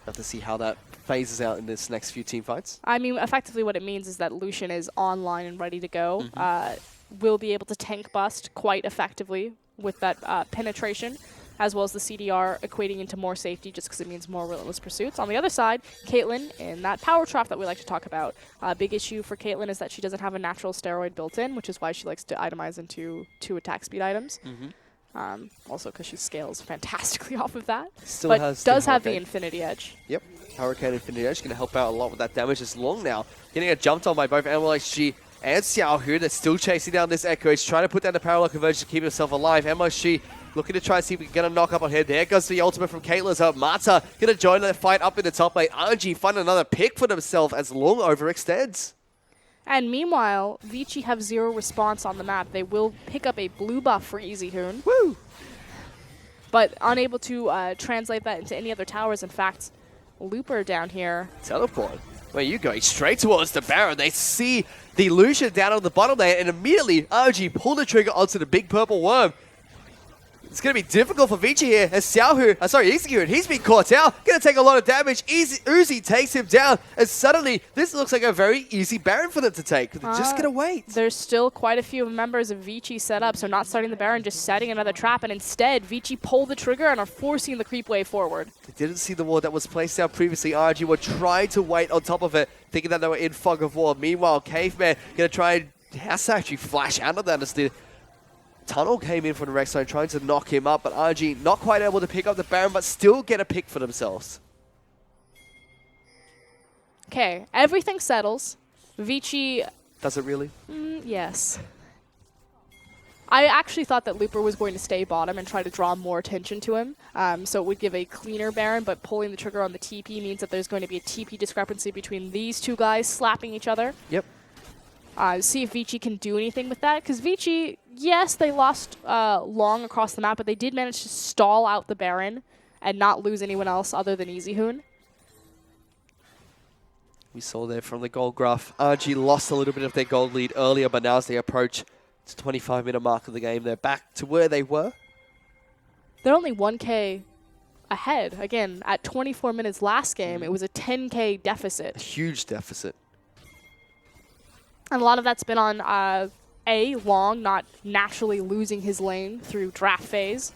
Have to see how that phases out in this next few team fights.
I mean, effectively what it means is that Lucian is online and ready to go. Will be able to tank bust quite effectively with that penetration, as well as the CDR equating into more safety just because it means more relentless pursuits. On the other side, Caitlyn in that power trap that we like to talk about. Big issue for Caitlyn is that she doesn't have a natural steroid built in, which is why she likes to itemize into 2 attack speed items. Also because she scales fantastically off of that.
Still
but
has
does
the
have the
Hurricane.
Infinity Edge.
Yep, Hurricane Infinity Edge going to help out a lot with that damage. It's long now. Getting a jumped on by both MLXG and Xiaohu. They're still chasing down this Echo. He's trying to put down the parallel conversion to keep himself alive. MLXG looking to try and see if we can get a knock up on here. There goes the ultimate from Caitlyn's up. Mata going to join the fight up in the top lane. RNG find another pick for themselves as Long overextends.
And meanwhile, Vici have 0 response on the map. They will pick up a blue buff for EasyHoon.
Woo!
But unable to translate that into any other towers. In fact, Looper down here.
Teleport. Well, you going straight towards the Baron. They see the Lucian down on the bottom lane, and immediately RNG pull the trigger onto the big purple worm. It's going to be difficult for Vici here as Easyhoon, he's been caught out. Going to take a lot of damage. Uzi takes him down, and suddenly this looks like a very easy Baron for them to take. They're just going to wait.
There's still quite a few members of Vici set up, so not starting the Baron, just setting another trap, and instead Vici pull the trigger and are forcing the creep wave forward.
They didn't see the ward that was placed down previously. RNG were trying to wait on top of it, thinking that they were in fog of war. Meanwhile, Caveman going to try and has to actually flash out of that instead. Tunnel came in from the Rex zone trying to knock him up, but RNG not quite able to pick up the Baron, but still get a pick for themselves.
Okay, everything settles. Vici...
Does it really?
Yes. I actually thought that Looper was going to stay bottom and try to draw more attention to him, so it would give a cleaner Baron, but pulling the trigger on the TP means that there's going to be a TP discrepancy between these two guys slapping each other.
Yep.
See if Vici can do anything with that, because Vici, yes, they lost long across the map, but they did manage to stall out the Baron and not lose anyone else other than Easyhoon.
We saw there from the gold graph, RNG lost a little bit of their gold lead earlier, but now as they approach the 25-minute mark of the game, they're back to where they were.
They're only 1K ahead. Again, at 24 minutes last game, it was a 10K deficit.
A huge deficit.
And a lot of that's been on A, Long not naturally losing his lane through draft phase,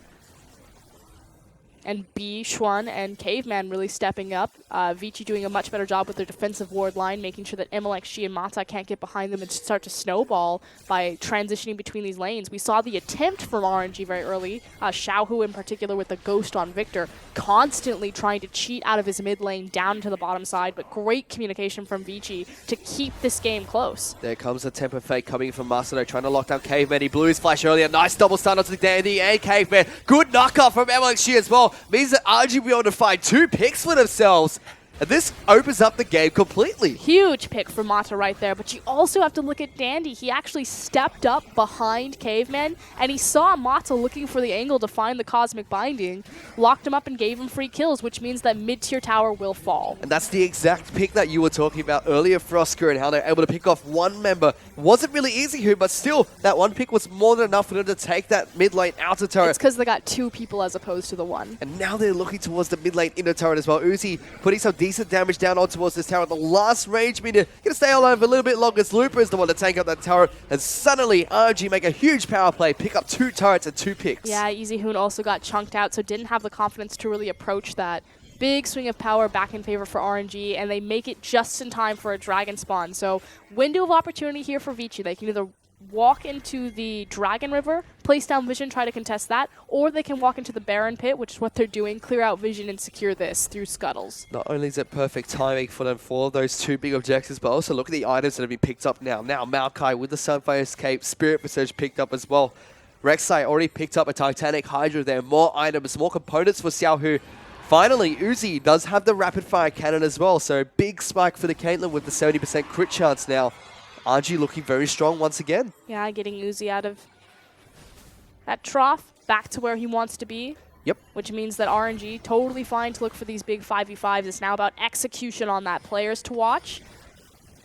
and B, Schwan and Caveman really stepping up. Vici doing a much better job with their defensive ward line, making sure that MLXG and Mata can't get behind them and start to snowball by transitioning between these lanes. We saw the attempt from RNG very early, Xiaohu in particular with the Ghost on Victor, constantly trying to cheat out of his mid lane down to the bottom side, but great communication from Vici to keep this game close.
There comes a Temper Fake coming from Masato, trying to lock down Caveman. He blew his flash earlier. Nice double stun onto the Dandy and Caveman. Good knockoff from MLXG as well. Means that RNG will be able to find 2 picks for themselves. And this opens up the game completely.
Huge pick for Mata right there, but you also have to look at Dandy. He actually stepped up behind Caveman, and he saw Mata looking for the angle to find the Cosmic Binding, locked him up and gave him free kills, which means that mid-tier tower will fall.
And that's the exact pick that you were talking about earlier, Frosker, and how they're able to pick off one member. Wasn't really easy, but still, that one pick was more than enough for them to take that mid lane outer turret.
It's because they got 2 people as opposed to the 1.
And now they're looking towards the mid lane inner turret as well. Uzi putting some decent damage down on towards this tower. The last range meter gonna stay alive a little bit longer as Looper is the one to tank up that turret. And suddenly, RNG make a huge power play, pick up 2 turrets and 2 picks.
Yeah, Easyhoon also got chunked out, so didn't have the confidence to really approach that. Big swing of power back in favor for RNG, and they make it just in time for a dragon spawn. So window of opportunity here for Vici. They can either walk into the Dragon River, place down Vision, try to contest that, or they can walk into the Baron Pit, which is what they're doing, clear out Vision and secure this through Scuttles.
Not only is it perfect timing for them for those 2 big objectives, but also look at the items that have been picked up now. Now Maokai with the Sunfire Cape, Spirit Research picked up as well. Rek'Sai already picked up a Titanic Hydra there. More items, more components for Xiaohu. Finally, Uzi does have the rapid fire cannon as well, so big spike for the Caitlyn with the 70% crit chance now. RNG looking very strong once again.
Yeah, getting Uzi out of that trough, back to where he wants to be.
Yep.
Which means that RNG, totally fine to look for these big 5v5s. It's now about execution on that. Players to watch.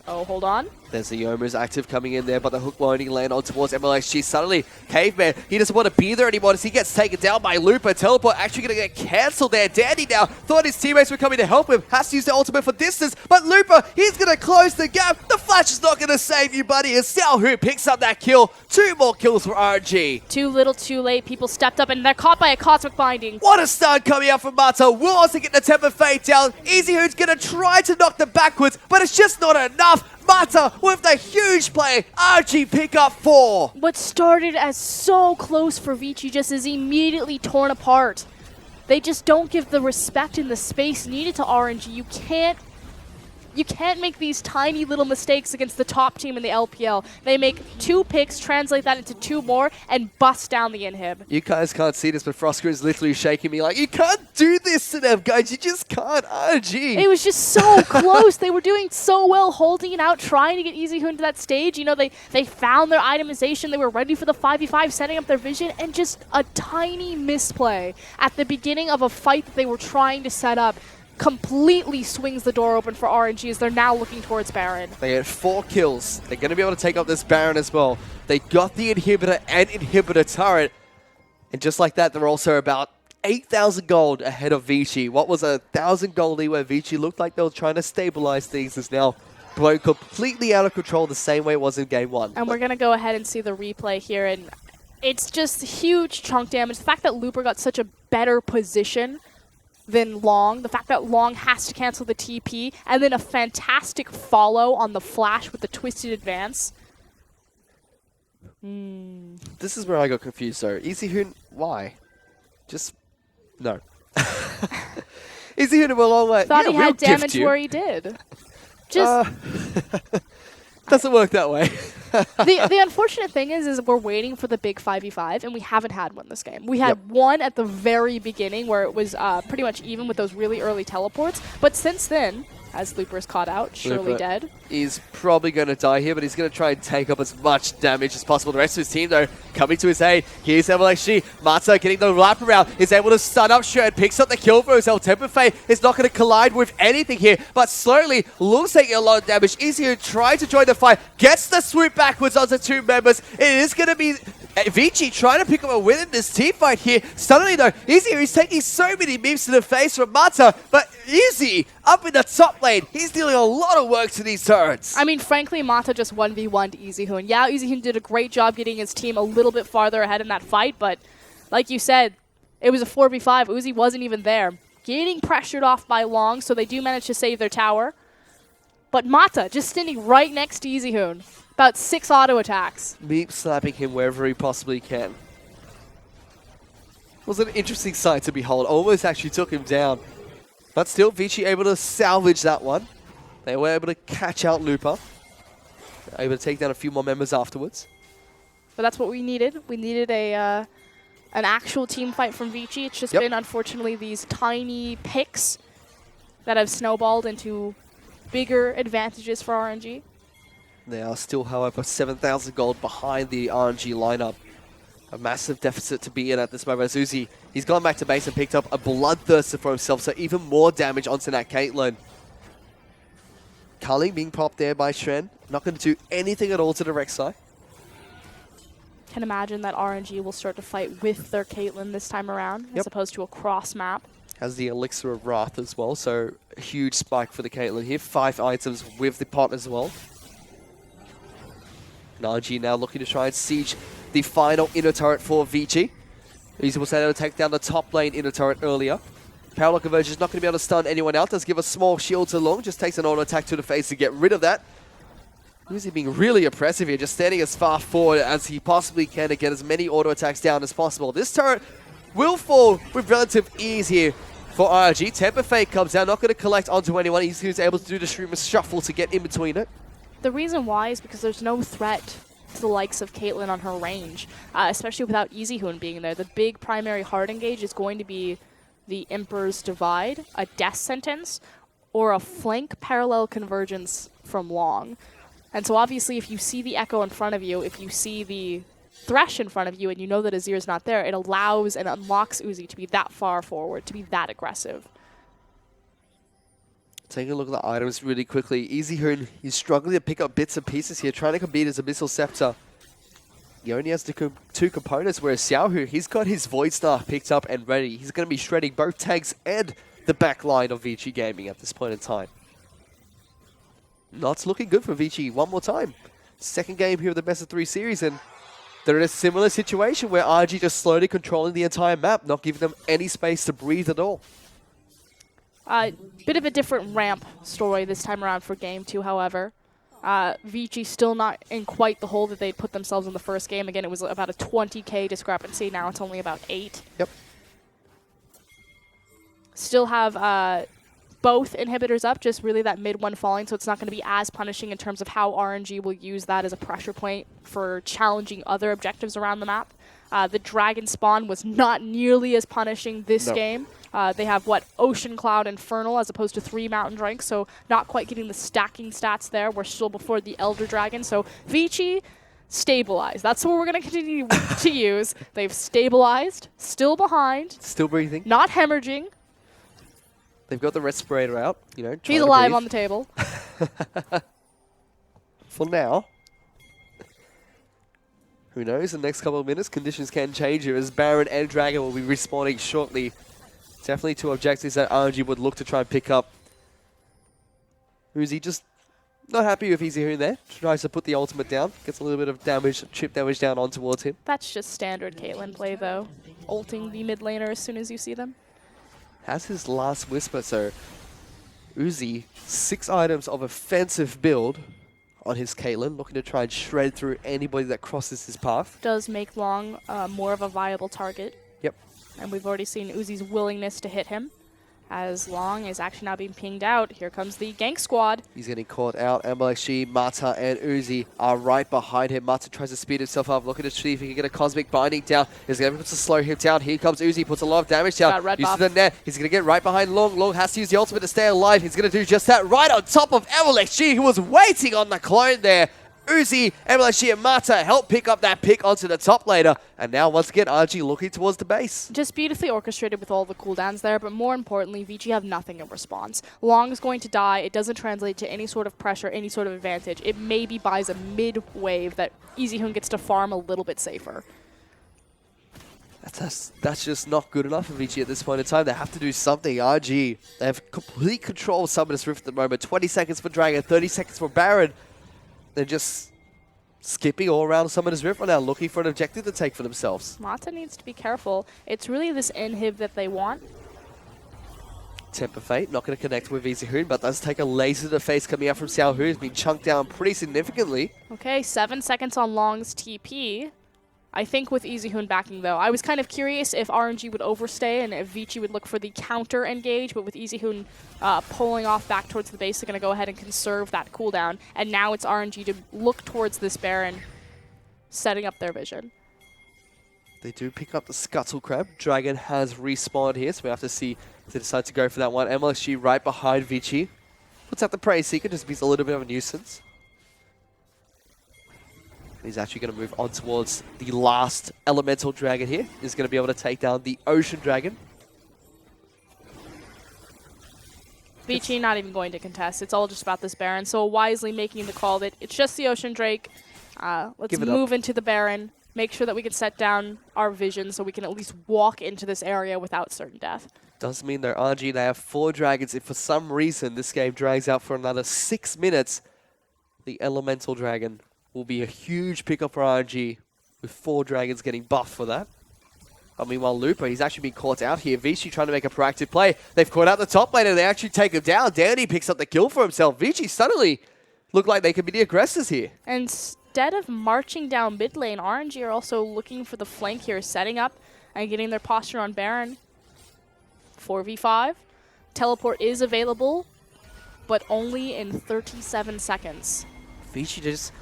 Oh, hold on.
There's the Yomu's active coming in there, but the hook loading land on towards MLXG. Suddenly, Caveman, he doesn't want to be there anymore as he gets taken down by Looper. Teleport actually going to get cancelled there. Dandy now thought his teammates were coming to help him. Has to use the ultimate for distance, but Looper, he's going to close the gap. The flash is not going to save you, buddy. As Xiaohu picks up that kill. 2 more kills for RNG.
Too little, too late. People stepped up, and they're caught by a Cosmic Binding.
What a stun coming out from Mata. Will also get the Temper Fade down. Easyhoon's going to try to knock them backwards, but it's just not enough. Mata with the huge play. RNG pick up 4.
What started as so close for Vici just is immediately torn apart. They just don't give the respect and the space needed to RNG. You can't make these tiny little mistakes against the top team in the LPL. They make 2 picks, translate that into 2 more, and bust down the inhib.
You guys can't see this, but Frosker is literally shaking me like, you can't do this to them, guys. You just can't. RNG.
It was just so close. They were doing so well, holding it out, trying to get Easyhoon to that stage. You know, they found their itemization. They were ready for the 5v5, setting up their vision, and just a tiny misplay at the beginning of a fight that they were trying to set up. completely swings the door open for RNG as they're now looking towards Baron.
They had 4 kills. They're going to be able to take up this Baron as well. They got the inhibitor and inhibitor turret. And just like that, they're also about 8,000 gold ahead of Vici. What was a 1,000 gold lead where Vici looked like they were trying to stabilize things is now blown completely out of control the same way it was in game 1.
And we're going to go ahead and see the replay here. And it's just huge chunk damage. The fact that Looper got such a better position than Long, the fact that Long has to cancel the TP, and then a fantastic follow on the flash with the twisted advance.
This is where I got confused though. Easyhoon, why? Just, no. Easyhoon will all like,
Thought
yeah,
he
we'll
had
gift
damage
you.
where he did. Just
Doesn't work that way.
the unfortunate thing is we're waiting for the big 5v5, and we haven't had one this game. We had one at the very beginning where it was pretty much even with those really early teleports. But since then, as Looper's caught out, surely
Looper
dead.
He's probably going to die here, but he's going to try and take up as much damage as possible. The rest of his team, though, coming to his aid. Here's LXG. Mata getting the wrap around. Is able to stun up Shred. Picks up the kill for himself. Temperfei is not going to collide with anything here, but slowly, Lung's taking a lot of damage. Easyhoon trying to join the fight. Gets the swoop backwards onto 2 members. It is going to be Vici trying to pick up a win in this team fight here. Suddenly, though, Easy is taking so many memes to the face from Mata, but Easy up in the top lane. He's dealing a lot of work to these turrets.
I mean, frankly, Mata just 1v1'd Easyhoon. Yeah, Easyhoon did a great job getting his team a little bit farther ahead in that fight, but like you said, it was a 4v5. Uzi wasn't even there. Getting pressured off by Long, so they do manage to save their tower. But Mata just standing right next to Easyhoon. About 6 auto attacks.
Meep slapping him wherever he possibly can. Was an interesting sight to behold. Almost actually took him down. But still, Vici able to salvage that one. They were able to catch out Looper. Able to take down a few more members afterwards.
But that's what we needed. We needed an actual team fight from Vici. It's just been, unfortunately, these tiny picks that have snowballed into bigger advantages for RNG.
They are still, however, 7,000 gold behind the RNG lineup. A massive deficit to be in at this moment. As Uzi, he's gone back to base and picked up a Bloodthirster for himself, so even more damage onto that Caitlyn. Culling being popped there by Shren. Not going to do anything at all to the Rek'Sai.
Can imagine that RNG will start to fight with their Caitlyn this time around, as opposed to a cross map.
Has the Elixir of Wrath as well, so a huge spike for the Caitlyn here. 5 items with the pot as well. And RNG now looking to try and siege the final inner turret for Vici. He was able to take down the top lane inner turret earlier. Parallel Conversion is not going to be able to stun anyone else. Does give a small shield to Long. Just takes an auto attack to the face to get rid of that. Uzi being really oppressive here, just standing as far forward as he possibly can to get as many auto attacks down as possible. This turret will fall with relative ease here for RNG. Temperfei comes down, not going to collect onto anyone. He's able to do the Streamer's Shuffle to get in between it.
The reason why is because there's no threat to the likes of Caitlyn on her range, especially without Easyhoon being there. The big primary hard engage is going to be the Emperor's Divide, a Death Sentence, or a flank parallel convergence from Long. And so obviously if you see the Echo in front of you, if you see the Thresh in front of you and you know that Azir's not there, it allows and unlocks Uzi to be that far forward, to be that aggressive.
Taking a look at the items really quickly. Easyhoon, he's struggling to pick up bits and pieces here, trying to compete his Abyssal Scepter. He only has the 2 components, whereas Xiaohu, he's got his Void Star picked up and ready. He's going to be shredding both tanks and the back line of Vici Gaming at this point in time. Not looking good for Vici one more time. Second game here of the best of 3 series, and they're in a similar situation where RG just slowly controlling the entire map, not giving them any space to breathe at all.
Bit of a different ramp story this time around for game 2, however. Vici still not in quite the hole that they'd put themselves in the first game. Again, it was about a 20k discrepancy. Now it's only about 8.
Yep.
Still have both inhibitors up, just really that mid one falling, so it's not going to be as punishing in terms of how RNG will use that as a pressure point for challenging other objectives around the map. The Dragon Spawn was not nearly as punishing this game. They have, Ocean Cloud Infernal as opposed to 3 Mountain Drinks, so not quite getting the stacking stats there. We're still before the Elder Dragon, so Vici, stabilized. That's what we're going to continue to use. They've stabilized, still behind.
Still breathing.
Not hemorrhaging.
They've got the respirator out, you know.
He's alive on the table.
For now. Who knows, in the next couple of minutes, conditions can change here as Baron and Dragon will be respawning shortly. Definitely two objectives that RNG would look to try and pick up. Uzi just not happy with Easy Hoon there. Tries to put the ultimate down. Gets a little bit of damage, chip damage down on towards him.
That's just standard Caitlyn play, though. Ulting the mid laner as soon as you see them.
Has his last whisper, so Uzi, 6 items of offensive build on his Caitlyn, looking to try and shred through anybody that crosses his path.
Does make Long more of a viable target.
Yep.
And we've already seen Uzi's willingness to hit him. As Long is actually now being pinged out. Here comes the gank squad.
He's getting caught out. MLXG, Mata, and Uzi are right behind him. Mata tries to speed himself up, looking to see if he can get a Cosmic Binding down. He's going to be able to slow him down. Here comes Uzi, puts a lot of damage down. Uses the net. He's going to get right behind Long. Long has to use the ultimate to stay alive. He's going to do just that right on top of MLXG, who was waiting on the clone there. Uzi, MLXG, and Mata help pick up that pick onto the top laner. And now, once again, RG looking towards the base.
Just beautifully orchestrated with all the cooldowns there, but more importantly, Vici have nothing in response. Long is going to die. It doesn't translate to any sort of pressure, any sort of advantage. It maybe buys a mid-wave that Easy Hoon gets to farm a little bit safer.
That's just not good enough for Vici at this point in time. They have to do something. RG, they have complete control of Summoners Rift at the moment. 20 seconds for Dragon, 30 seconds for Baron. They're just skipping all around Summoner's Rift right now, looking for an objective to take for themselves.
Mata needs to be careful. It's really this inhib that they want.
Temper Fate, not going to connect with Easy Hoon, but does take a laser to the face coming out from Xiao Hu, who's been chunked down pretty significantly.
Okay, 7 seconds on Long's TP. I think with Easy Hoon backing, though. I was kind of curious if RNG would overstay and if Vici would look for the counter engage, but with Easy Hoon pulling off back towards the base, they're going to go ahead and conserve that cooldown. And now it's RNG to look towards this Baron, setting up their vision.
They do pick up the Scuttle Crab. Dragon has respawned here, so we have to see if they decide to go for that one. MLSG right behind Vici. Puts out the Prey Seeker, just beats a little bit of a nuisance. He's actually going to move on towards the last Elemental Dragon here. He's going to be able to take down the Ocean Dragon.
Vici not even going to contest. It's all just about this Baron. So wisely making the call that it's just the Ocean Drake. Let's move into the Baron. Make sure that we can set down our vision so we can at least walk into this area without certain death.
Does mean they're RG. They have 4 dragons. If for some reason this game drags out for another 6 minutes, the Elemental Dragon will be a huge pickup for RNG, with 4 dragons getting buffed for that. But meanwhile, Looper, he's actually been caught out here. Vici trying to make a proactive play. They've caught out the top laner. They actually take him down. Danny picks up the kill for himself. Vici suddenly look like they could be the aggressors here.
And instead of marching down mid lane, RNG are also looking for the flank here, setting up and getting their posture on Baron. 4v5. Teleport is available, but only in 37 seconds.
Vici just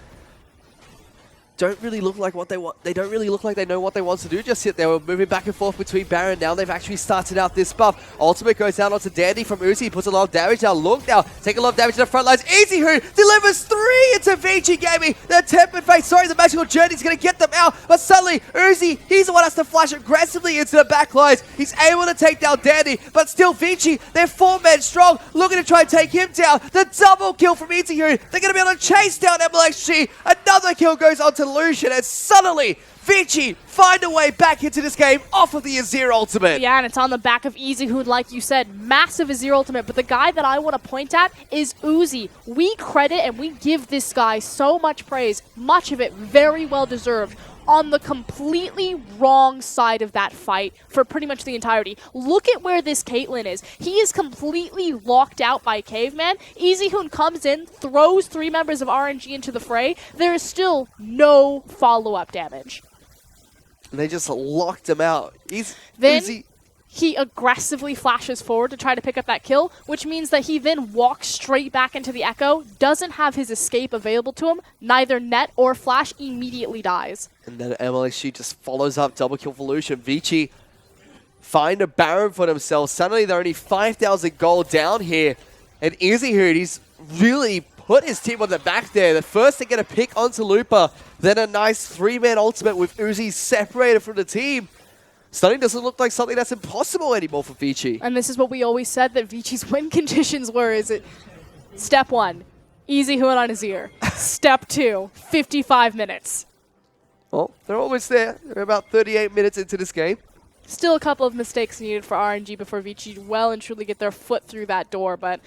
don't really look like what they want. They don't really look like they know what they want to do just yet. They were moving back and forth between Baron. Now they've actually started out this buff. Ultimate goes down onto Dandy from Uzi. Puts a lot of damage down. Look now. Take a lot of damage to the front lines. Easy Who delivers 3 into Vici Gaming. The Tempered Fate. Sorry, the Magical Journey's going to get them out. But suddenly, Uzi, he's the one that has to flash aggressively into the back lines. He's able to take down Dandy. But still, Vici, they're 4 men strong. Looking to try and take him down. The double kill from Easy Who. They're going to be able to chase down MLXG. Another kill goes on to Lucian, and suddenly Vici find a way back into this game off of the Azir ultimate.
Yeah, and it's on the back of Easy, who, like you said, massive Azir ultimate. But the guy that I want to point at is Uzi. We credit and we give this guy so much praise, much of it very well deserved, on the completely wrong side of that fight for pretty much the entirety. Look at where this Caitlyn is. He is completely locked out by Caveman. Easy Hoon comes in, throws 3 members of RNG into the fray. There is still no follow-up damage.
And they just locked him out.
He aggressively flashes forward to try to pick up that kill, which means that he then walks straight back into the Echo, doesn't have his escape available to him, neither net or flash, immediately dies.
And then MLXG just follows up, double kill for Lucian. Vici find a Baron for themselves. Suddenly they're only 5,000 gold down here. And Easy Hood, he's really put his team on the back there. The first they're going to pick onto Looper, then a nice 3-man ultimate with Uzi separated from the team. stunning doesn't look like something that's impossible anymore for Vici.
And this is what we always said that Vici's win conditions were. Is it step 1, easy Hoon on his ear. Step 2, 55 minutes.
Well, they're almost there. They're about 38 minutes into this game.
Still a couple of mistakes needed for RNG before Vici well and truly get their foot through that door, but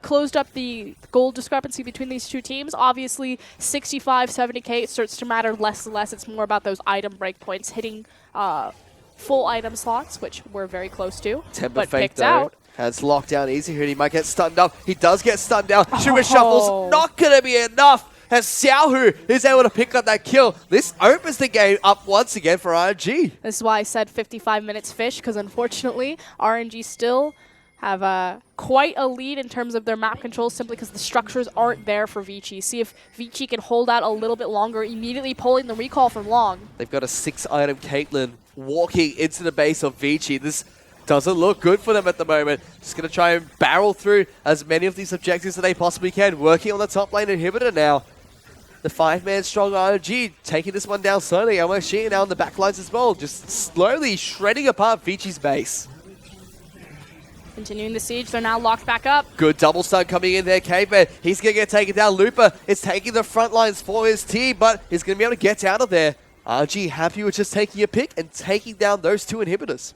closed up the goal discrepancy between these two teams. Obviously, 65, 70k starts to matter less and less. It's more about those item breakpoints, hitting full item slots, which we're very close to,
Temper
but
Fake,
picked
though,
out.
has locked down easy here. He might get stunned up. He does get stunned down. Sugar Shuffle's not going to be enough. As Xiaohu is able to pick up that kill. This opens the game up once again for RNG.
This is why I said 55 minutes fish, because unfortunately, RNG still have quite a lead in terms of their map control, simply because the structures aren't there for Vici. See if Vici can hold out a little bit longer, immediately pulling the recall from Long.
They've got a 6-item Caitlyn walking into the base of Vici. This doesn't look good for them at the moment. Just going to try and barrel through as many of these objectives that they possibly can. Working on the top lane inhibitor now. The 5-man strong RNG taking this one down slowly. OMG now on the back lines as well, just slowly shredding apart Vici's base.
Continuing the siege, they're now locked back up.
Good double stun coming in there, Caveman. He's going to get taken down. Looper is taking the front lines for his team, but he's going to be able to get out of there. RNG happy with just taking a pick and taking down those 2 inhibitors.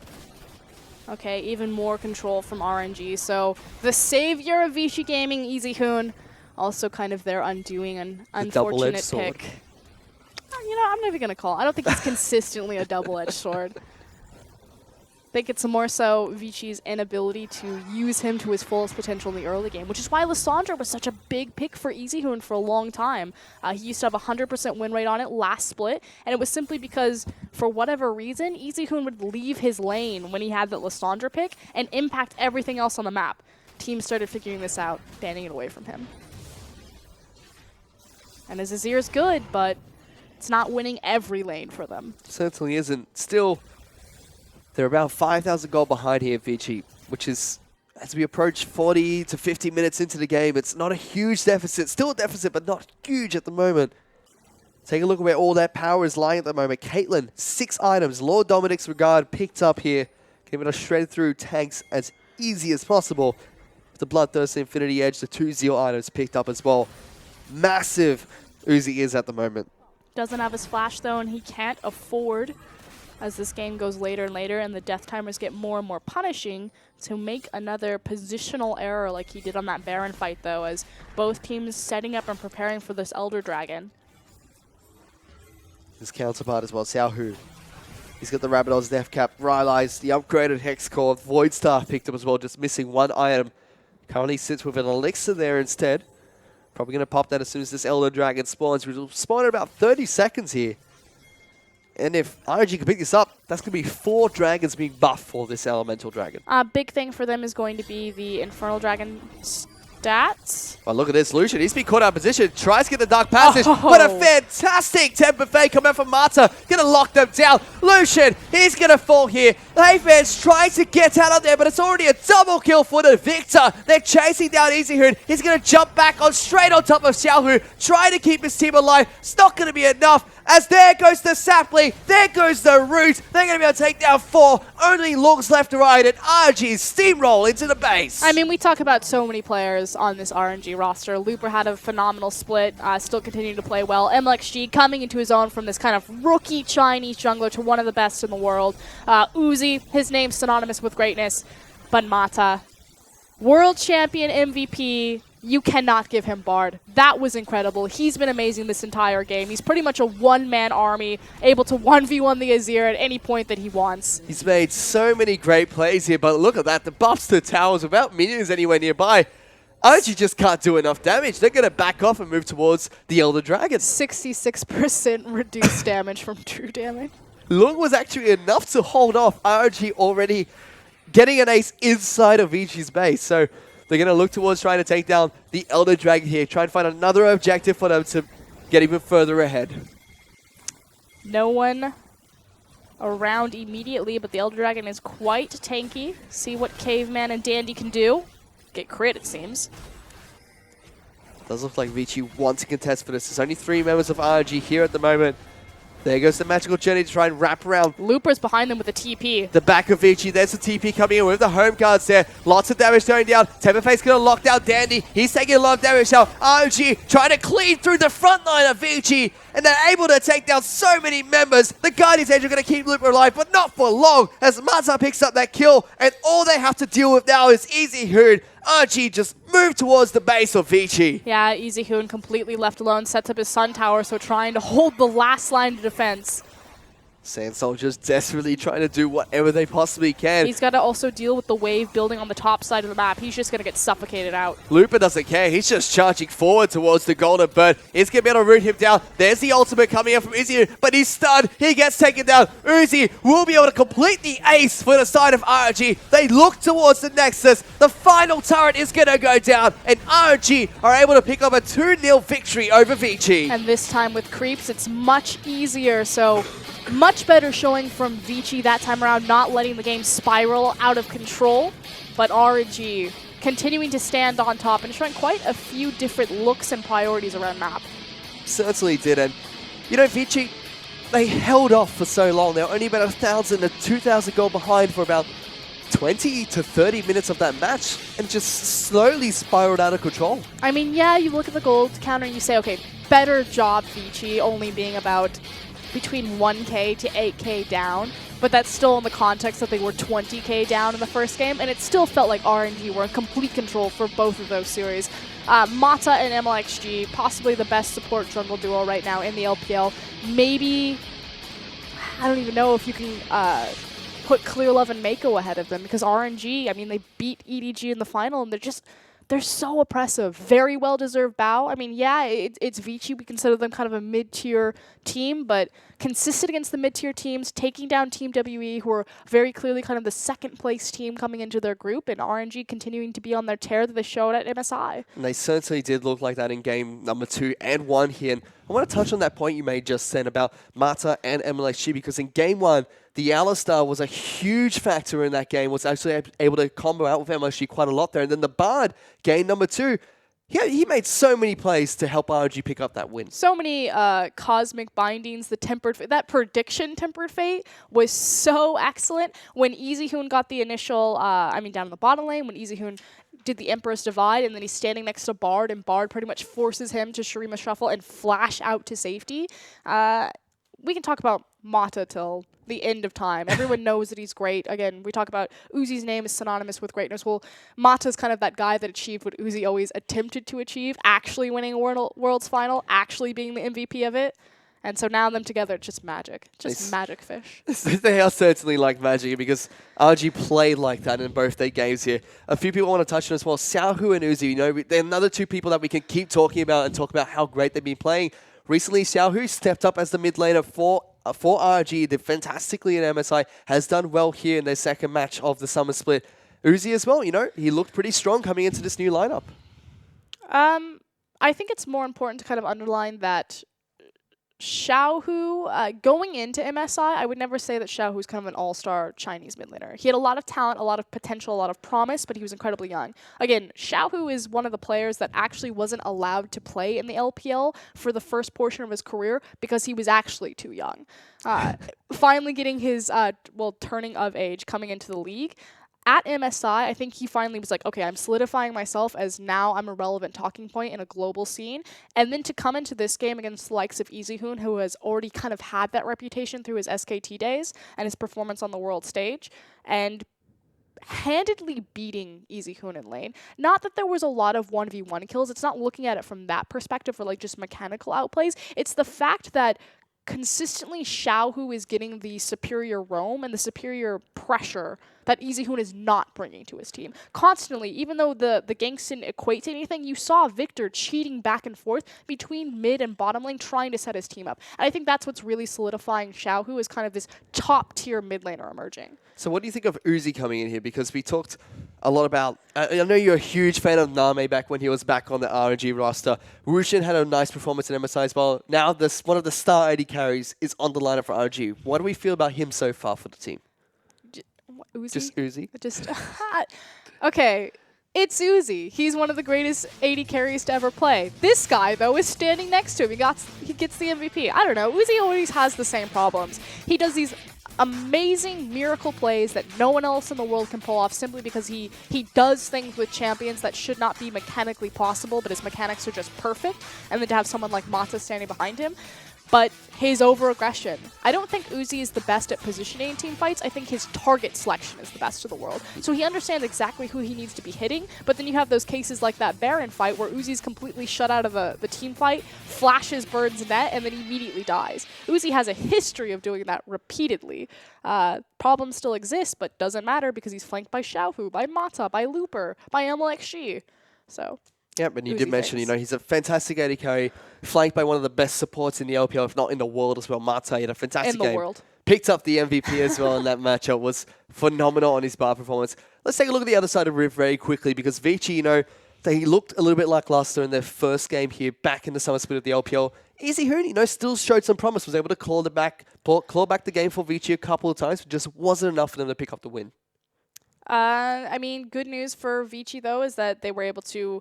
Okay, even more control from RNG. So the savior of Vici Gaming, Easy Hoon, also kind of their undoing, an unfortunate pick. You know, I'm not even going to call it. I don't think it's consistently a double-edged sword. I think it's more so Vici's inability to use him to his fullest potential in the early game, which is why Lissandra was such a big pick for Easy Hoon for a long time. He used to have a 100% win rate on it last split, and it was simply because, for whatever reason, Easy Hoon would leave his lane when he had that Lissandra pick and impact everything else on the map. Teams started figuring this out, banning it away from him. And his Azir's good, but it's not winning every lane for them.
Certainly isn't. Still, they're about 5,000 gold behind here, Vici, which is, as we approach 40 to 50 minutes into the game, it's not a huge deficit. Still a deficit, but not huge at the moment. Take a look at where all that power is lying at the moment. Caitlyn, 6 items. Lord Dominic's Regard picked up here. Giving us shred through tanks as easy as possible. The Bloodthirst Infinity Edge, the 2 Zeal items picked up as well. Massive Uzi is at the moment.
Doesn't have his flash though, and he can't afford, as this game goes later and later and the death timers get more and more punishing, to make another positional error like he did on that Baron fight though, as both teams setting up and preparing for this Elder Dragon.
His counterpart as well, Xiaohu. He's got the Rabadon's Death Cap, Rylai's, the upgraded Hex Core, Void Star picked up as well, just missing 1 item. Currently sits with an Elixir there instead. Probably going to pop that as soon as this Elder Dragon spawns, which will spawn in about 30 seconds here. And if RNG can pick this up, that's going to be 4 dragons being buffed for this Elemental Dragon.
Big thing for them is going to be the Infernal Dragon stats.
Oh, look at this. Lucian, he's been caught out of position. Tries to get the Dark Passage, but a fantastic Temper Fake coming out from Marta. Going to lock them down. Lucian, he's going to fall here. Hayfan's trying to get out of there, but it's already a double kill for the Victor. They're chasing down Easy Hoon. He's going to jump back on straight on top of Xiaohu, trying to keep his team alive. It's not going to be enough, as there goes the Sapling, there goes the Root. They're going to be able to take down 4. Only Looks left to right, and RNG steamroll into the base.
I mean, we talk about so many players on this RNG roster. Looper had a phenomenal split, still continuing to play well. MLXG coming into his own from this kind of rookie Chinese jungler to one of the best in the world. Uzi, his name's synonymous with greatness. But Mata, world champion MVP, you cannot give him Bard. That was incredible. He's been amazing this entire game. He's pretty much a one-man army, able to 1v1 the Azir at any point that he wants.
He's made so many great plays here, but look at that. The buffs to towers without minions anywhere nearby. RNG just can't do enough damage. They're going to back off and move towards the Elder Dragon.
66% reduced damage from true damage.
Lung was actually enough to hold off RNG already getting an ace inside of Vici's base. So they're going to look towards trying to take down the Elder Dragon here. Try and find another objective for them to get even further ahead.
No one around immediately, but the Elder Dragon is quite tanky. See what Caveman and Dandy can do. Get crit, it seems.
Does look like Vici wants to contest for this. There's only 3 members of RNG here at the moment. There goes the magical journey to try and wrap around
Looper's behind them with a TP.
the back of Vici. There's the TP coming in with the home guards there. Lots of damage going down. Temperface going to lock down Dandy. He's taking a lot of damage now. RNG trying to clean through the front line of Vici. And they're able to take down so many members. The Guardian's Edge are going to keep Looper alive, but not for long as Mata picks up that kill. And all they have to deal with now is Easy Hoon. RNG just moved towards the base of Vici.
Yeah, Easy Hoon completely left alone, sets up his Sun Tower, so trying to hold the last line of defense.
Sand Soldiers desperately trying to do whatever they possibly can.
He's got to also deal with the wave building on the top side of the map. He's just going to get suffocated out.
Looper doesn't care. He's just charging forward towards the Golden Bird. He's going to be able to root him down. There's the ultimate coming in from Uzi, but he's stunned. He gets taken down. Uzi will be able to complete the ace for the side of RNG. They look towards the Nexus. The final turret is going to go down, and RNG are able to pick up a 2-0 victory over Vici.
And this time with creeps, it's much easier, so much better showing from Vici that time around, not letting the game spiral out of control. But RNG continuing to stand on top and showing quite a few different looks and priorities around map.
Certainly did, and you know, Vici, they held off for so long. They were only about 1,000 to 2,000 goal behind for about 20 to 30 minutes of that match and just slowly spiraled out of control.
I mean, yeah, you look at the gold counter and you say, okay, better job, Vici, only being about between 1k to 8k down, but that's still in the context that they were 20k down in the first game, and it still felt like RNG were in complete control for both of those series. Mata and MLXG, possibly the best support jungle duo right now in the LPL. Maybe, I don't even know if you can put Clear Love and Mako ahead of them, because RNG, I mean, they beat EDG in the final, and they're so oppressive. Very well-deserved bow. I mean, yeah, it's Vici. We consider them kind of a mid-tier team, but consistent against the mid-tier teams, taking down Team WE, who are very clearly kind of the second-place team coming into their group, and RNG continuing to be on their tear that they showed at MSI.
And they certainly did look like that in game number 2 and 1 here. And I want to touch on that point you made just then about Mata and MLXG, because in game 1, the Alistar was a huge factor in that game, was actually able to combo out with MLXG quite a lot there. And then the Bard, game number 2, he made so many plays to help RNG pick up that win.
So many cosmic bindings. The tempered fate, that prediction tempered fate was so excellent. When Easy Hoon got the initial, down in the bottom lane, when Easy Hoon did the Emperor's Divide, and then he's standing next to Bard, and Bard pretty much forces him to Shurima Shuffle and flash out to safety. We can talk about Mata till the end of time. Everyone knows that he's great. Again, we talk about Uzi's name is synonymous with greatness. Well, Mata's kind of that guy that achieved what Uzi always attempted to achieve, actually winning a Worlds final, actually being the MVP of it. And so now them together, it's just magic. Just magic fish.
They are certainly like magic, because RG played like that in both their games here. A few people want to touch on as well. Xiaohu and Uzi, you know, they're another two people that we can keep talking about and talk about how great they've been playing. Recently, Xiaohu stepped up as the mid laner for RG, did fantastically in MSI, has done well here in their second match of the summer split. Uzi as well, you know, he looked pretty strong coming into this new lineup.
I think it's more important to kind of underline that Xiaohu, going into MSI, I would never say that Xiaohu is kind of an all-star Chinese mid laner. He had a lot of talent, a lot of potential, a lot of promise, but he was incredibly young. Again, Xiaohu is one of the players that actually wasn't allowed to play in the LPL for the first portion of his career because he was actually too young. Finally getting his, turning of age, coming into the league. At MSI, I think he finally was like, okay, I'm solidifying myself as now I'm a relevant talking point in a global scene. And then to come into this game against the likes of Easy Hoon, who has already kind of had that reputation through his SKT days and his performance on the world stage, and handedly beating Easy Hoon in lane. Not that there was a lot of 1v1 kills. It's not looking at it from that perspective or like just mechanical outplays. It's the fact that consistently Xiaohu is getting the superior roam and the superior pressure that Easy Hoon is not bringing to his team. Constantly, even though the ganks didn't equate to anything, you saw Victor cheating back and forth between mid and bottom lane trying to set his team up. And I think that's what's really solidifying Xiaohu as kind of this top-tier mid laner emerging.
So what do you think of Uzi coming in here? Because we talked a lot about, I know you're a huge fan of Name back when he was back on the RNG roster. Rushin had a nice performance in MSI as well. Now one of the star AD carries is on the lineup for RNG. What do we feel about him so far for the team?
Uzi?
Just Uzi?
Just, okay. It's Uzi. He's one of the greatest AD carries to ever play. This guy, though, is standing next to him. He gets the MVP. I don't know. Uzi always has the same problems. He does these amazing miracle plays that no one else in the world can pull off simply because he does things with champions that should not be mechanically possible, but his mechanics are just perfect. And then to have someone like Mata standing behind him. But his over-aggression. I don't think Uzi is the best at positioning in team fights. I think his target selection is the best in the world. So he understands exactly who he needs to be hitting, but then you have those cases like that Baron fight where Uzi's completely shut out of the team fight, flashes Bird's net, and then immediately dies. Uzi has a history of doing that repeatedly. Problems still exist, but doesn't matter because he's flanked by Xiaohu, by Mata, by Looper, by MLXG. So...
Yep, and you
Uzi
did mention,
things.
he's a fantastic AD carry, flanked by one of the best supports in the LPL, if not in the world as well. Mata, he had a fantastic
In the
game.
world.
Picked up the MVP as well in that matchup, was phenomenal on his bar performance. Let's take a look at the other side of Riv very quickly, because Vici, they looked a little bit lackluster in their first game here, back in the summer split of the LPL. Easy Hoon, still showed some promise, was able to claw back the game for Vici a couple of times, but just wasn't enough for them to pick up the win.
I mean, good news for Vici, though, is that they were able to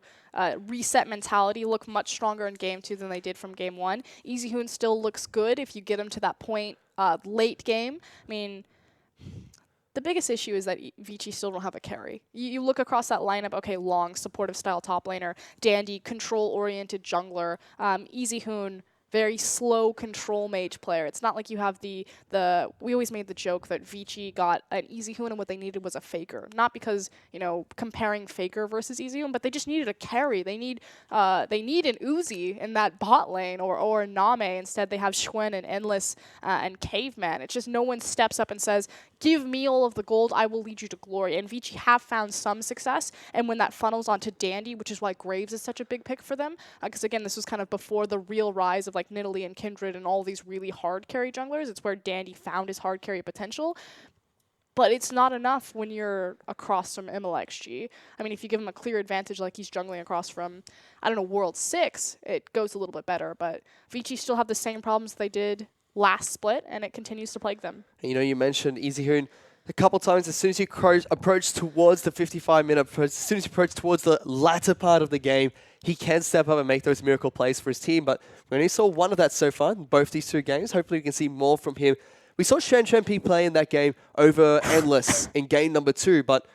reset mentality, look much stronger in Game 2 than they did from Game 1. Easy Hoon still looks good if you get him to that point late game. I mean, the biggest issue is that Vici still don't have a carry. You look across that lineup, okay, Long, supportive style top laner, Dandy, control-oriented jungler, Easy Hoon, very slow control mage player. It's not like you have we always made the joke that Vici got an Easy Hoon and what they needed was a Faker. Not because, comparing Faker versus Easy Hoon, but they just needed a carry. They need an Uzi in that bot lane or a Name. Instead, they have Xuen and Endless and Caveman. It's just no one steps up and says, give me all of the gold, I will lead you to glory. And Vici have found some success, and when that funnels onto Dandy, which is why Graves is such a big pick for them, because again, this was kind of before the real rise of like Nidalee and Kindred and all these really hard carry junglers. It's where Dandy found his hard carry potential. But it's not enough when you're across from MLXG. I mean, if you give him a clear advantage like he's jungling across from, World 6, it goes a little bit better. But Vici still have the same problems they did last split, and it continues to plague them.
And you mentioned Easy Hoon a couple times. As soon as you approach towards the 55-minute, as soon as you approach towards the latter part of the game, he can step up and make those miracle plays for his team. But we only saw one of that so far in both these two games. Hopefully we can see more from him. We saw Shen P play in that game over Endless in game number 2, but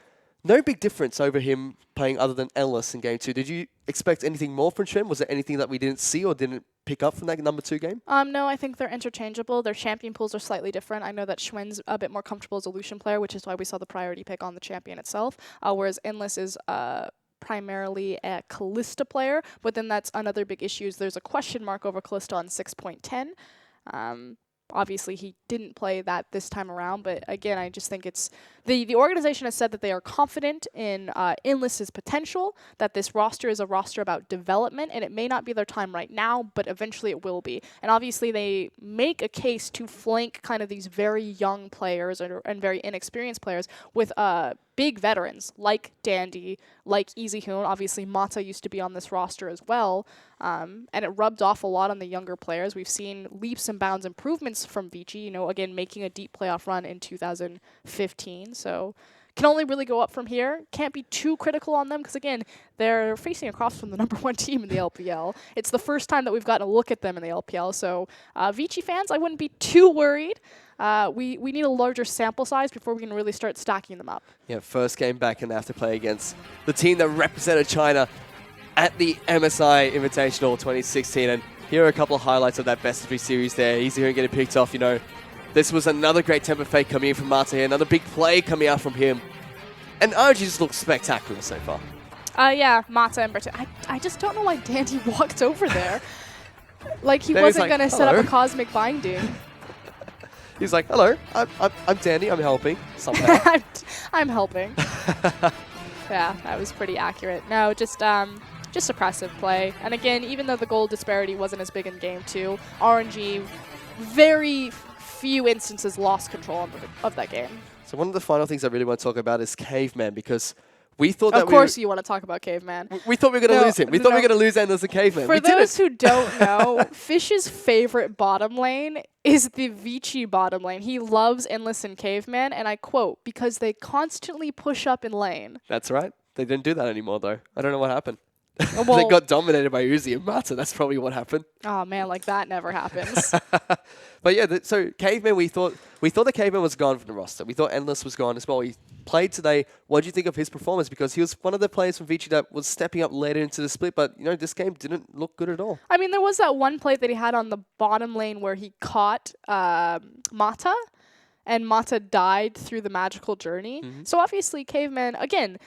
no big difference over him playing other than Endless in game 2. Did you expect anything more from Shen? Was there anything that we didn't see or didn't pick up from that number 2 game?
No, I think they're interchangeable. Their champion pools are slightly different. I know that Xuen's a bit more comfortable as a Lucian player, which is why we saw the priority pick on the champion itself, whereas Endless is primarily a Kalista player, but then that's another big issue is there's a question mark over Kalista on 6.10. Obviously, he didn't play that this time around, but again, I just think it's... The organization has said that they are confident in Endless's potential, that this roster is a roster about development, and it may not be their time right now, but eventually it will be. And obviously, they make a case to flank kind of these very young players and very inexperienced players with big veterans like Dandy, like Easy Hoon. Obviously, Mata used to be on this roster as well, and it rubbed off a lot on the younger players. We've seen leaps and bounds improvements from Vici, again, making a deep playoff run in 2015. So can only really go up from here. Can't be too critical on them because, again, they're facing across from the #1 team in the LPL. It's the first time that we've gotten a look at them in the LPL. So Vici fans, I wouldn't be too worried. We need a larger sample size before we can really start stacking them up.
Yeah, first game back and they have to play against the team that represented China at the MSI Invitational 2016. And here are a couple of highlights of that best of 3 series there. Easy Hoon getting picked off, This was another great temper fake coming in from Mata here. Another big play coming out from him. And RNG just looks spectacular so far.
Yeah, Mata and Bertin. I just don't know why Dandy walked over there. Like he
Dandy's
wasn't
like,
going to set up
"Hello."
a cosmic binding.
He's like, hello, I'm Dandy, I'm helping somehow.
I'm helping. Yeah, that was pretty accurate. No, just oppressive play. And again, even though the goal disparity wasn't as big in game 2, RNG very few instances lost control of that game.
So one of the final things I really want to talk about is Caveman, because we thought that
Of course you want to talk about Caveman.
we thought we were going to lose him. We thought we were going to lose Endless and Caveman.
For
we
those
didn't.
who don't know, Fish's favorite bottom lane is the Vici bottom lane. He loves Endless and Caveman, and I quote, because they constantly push up in lane.
That's right. They didn't do that anymore, though. I don't know what happened. They
Well-
got dominated by Uzi and Mata. That's probably what happened.
Oh man, like that never happens.
But yeah, so Caveman, we thought the Caveman was gone from the roster. We thought Endless was gone as well. He played today. What do you think of his performance? Because he was one of the players from Vici that was stepping up later into the split, but this game didn't look good at all.
I mean, there was that one play that he had on the bottom lane where he caught Mata, and Mata died through the magical journey. So obviously, Caveman, again,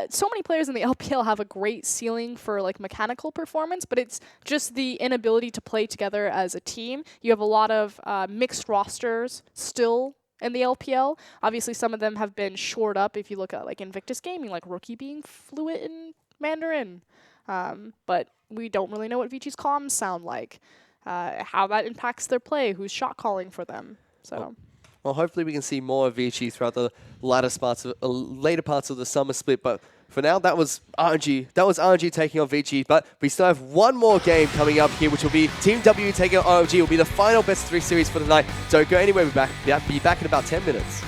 so many players in the LPL have a great ceiling for like mechanical performance, but it's just the inability to play together as a team. You have a lot of mixed rosters still in the LPL. Obviously, some of them have been shored up if you look at like Invictus Gaming, like Rookie being fluent in Mandarin. But we don't really know what Vici's comms sound like, how that impacts their play, who's shot calling for them. So.
Well, hopefully we can see more of Vici throughout the later parts of the summer split. But for now, that was RNG. That was RNG taking on Vici. But we still have one more game coming up here, which will be Team W taking on OMG. It will be the final best of 3 series for the night. Don't go anywhere. We'll be back in about 10 minutes.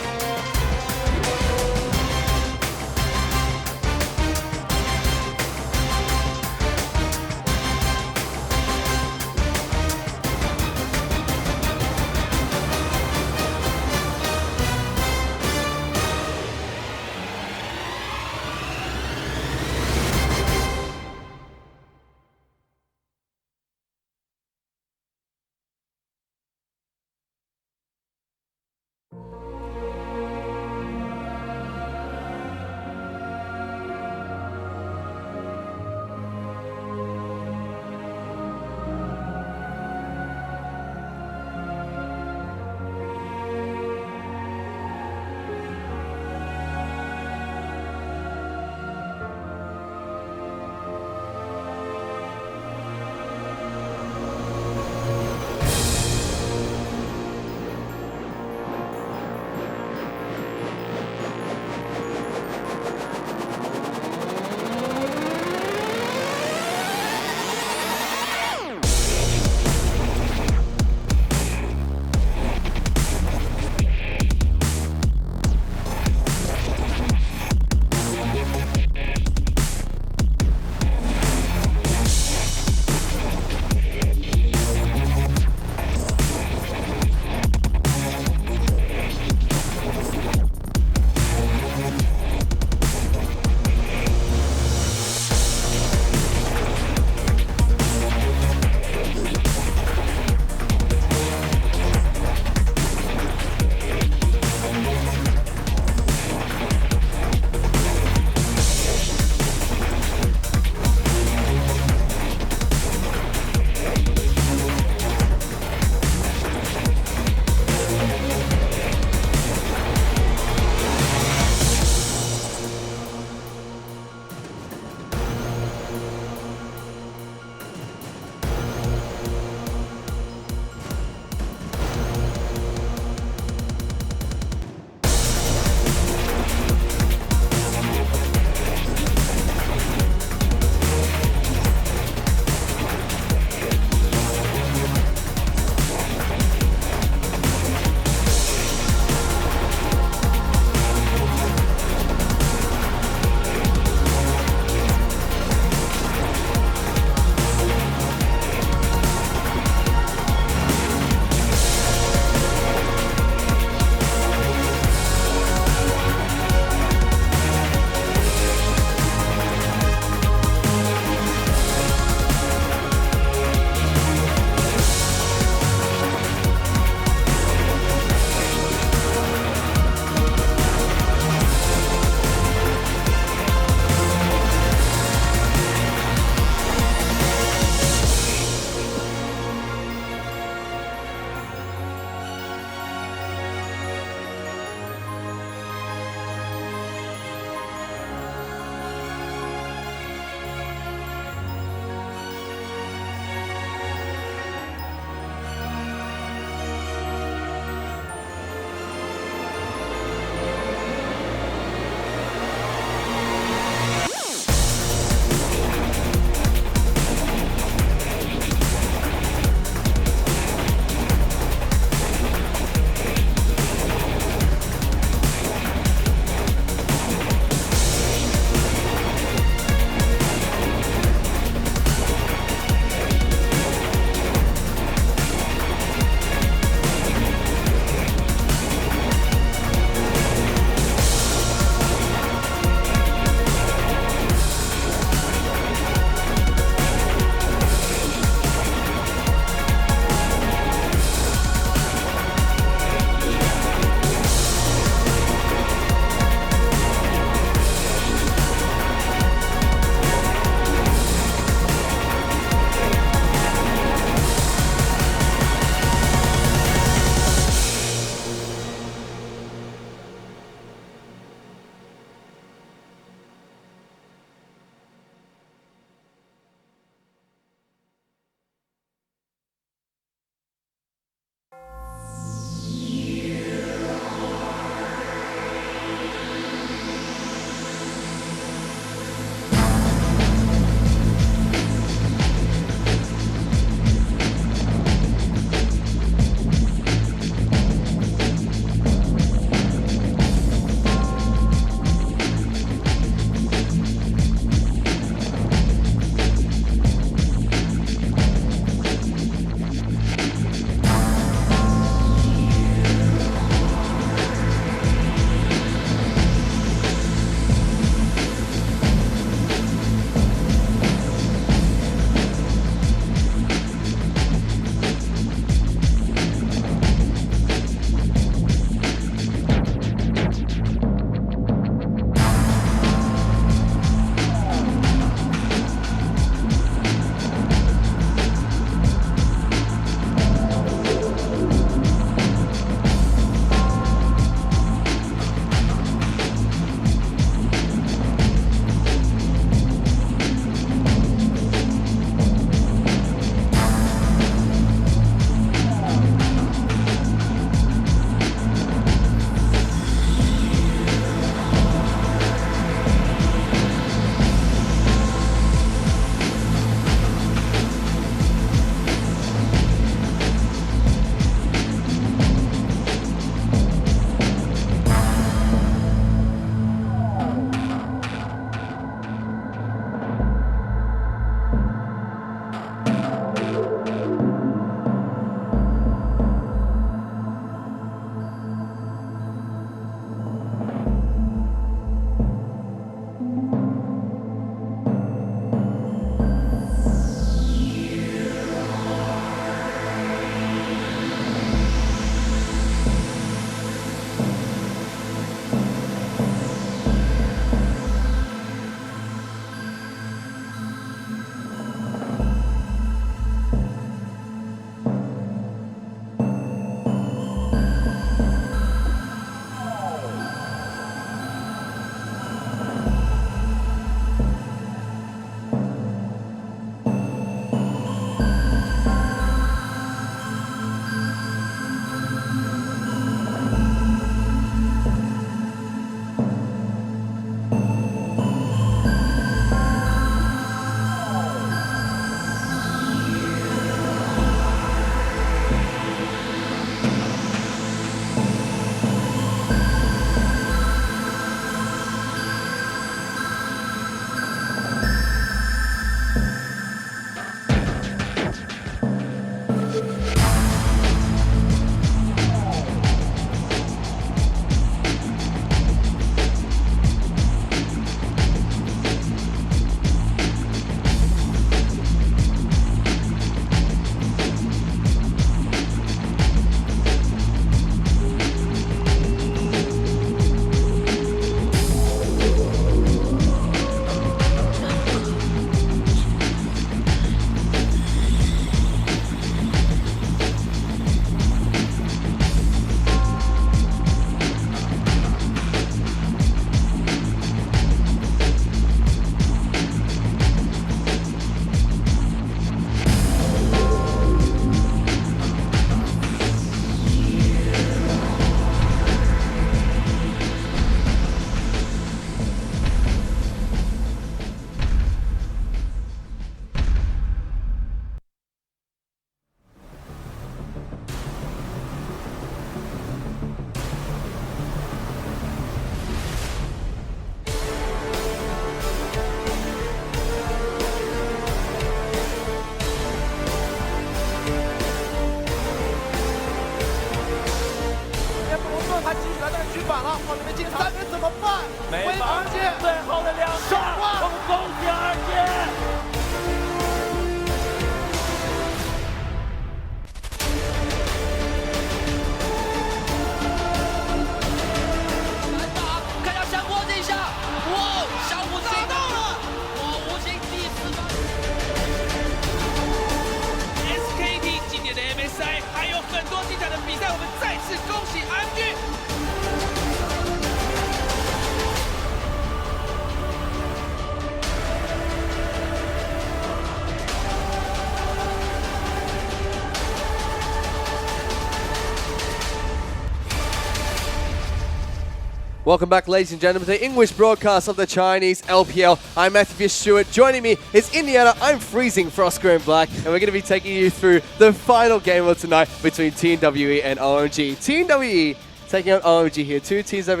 Welcome back, ladies and gentlemen, to the English broadcast of the Chinese LPL. I'm Matthew Stewart. Joining me is Indiana. I'm freezing, Frosco in black, and we're going to be taking you through the final game of tonight between Team WE and OMG. Team WE taking on OMG here. Two teams that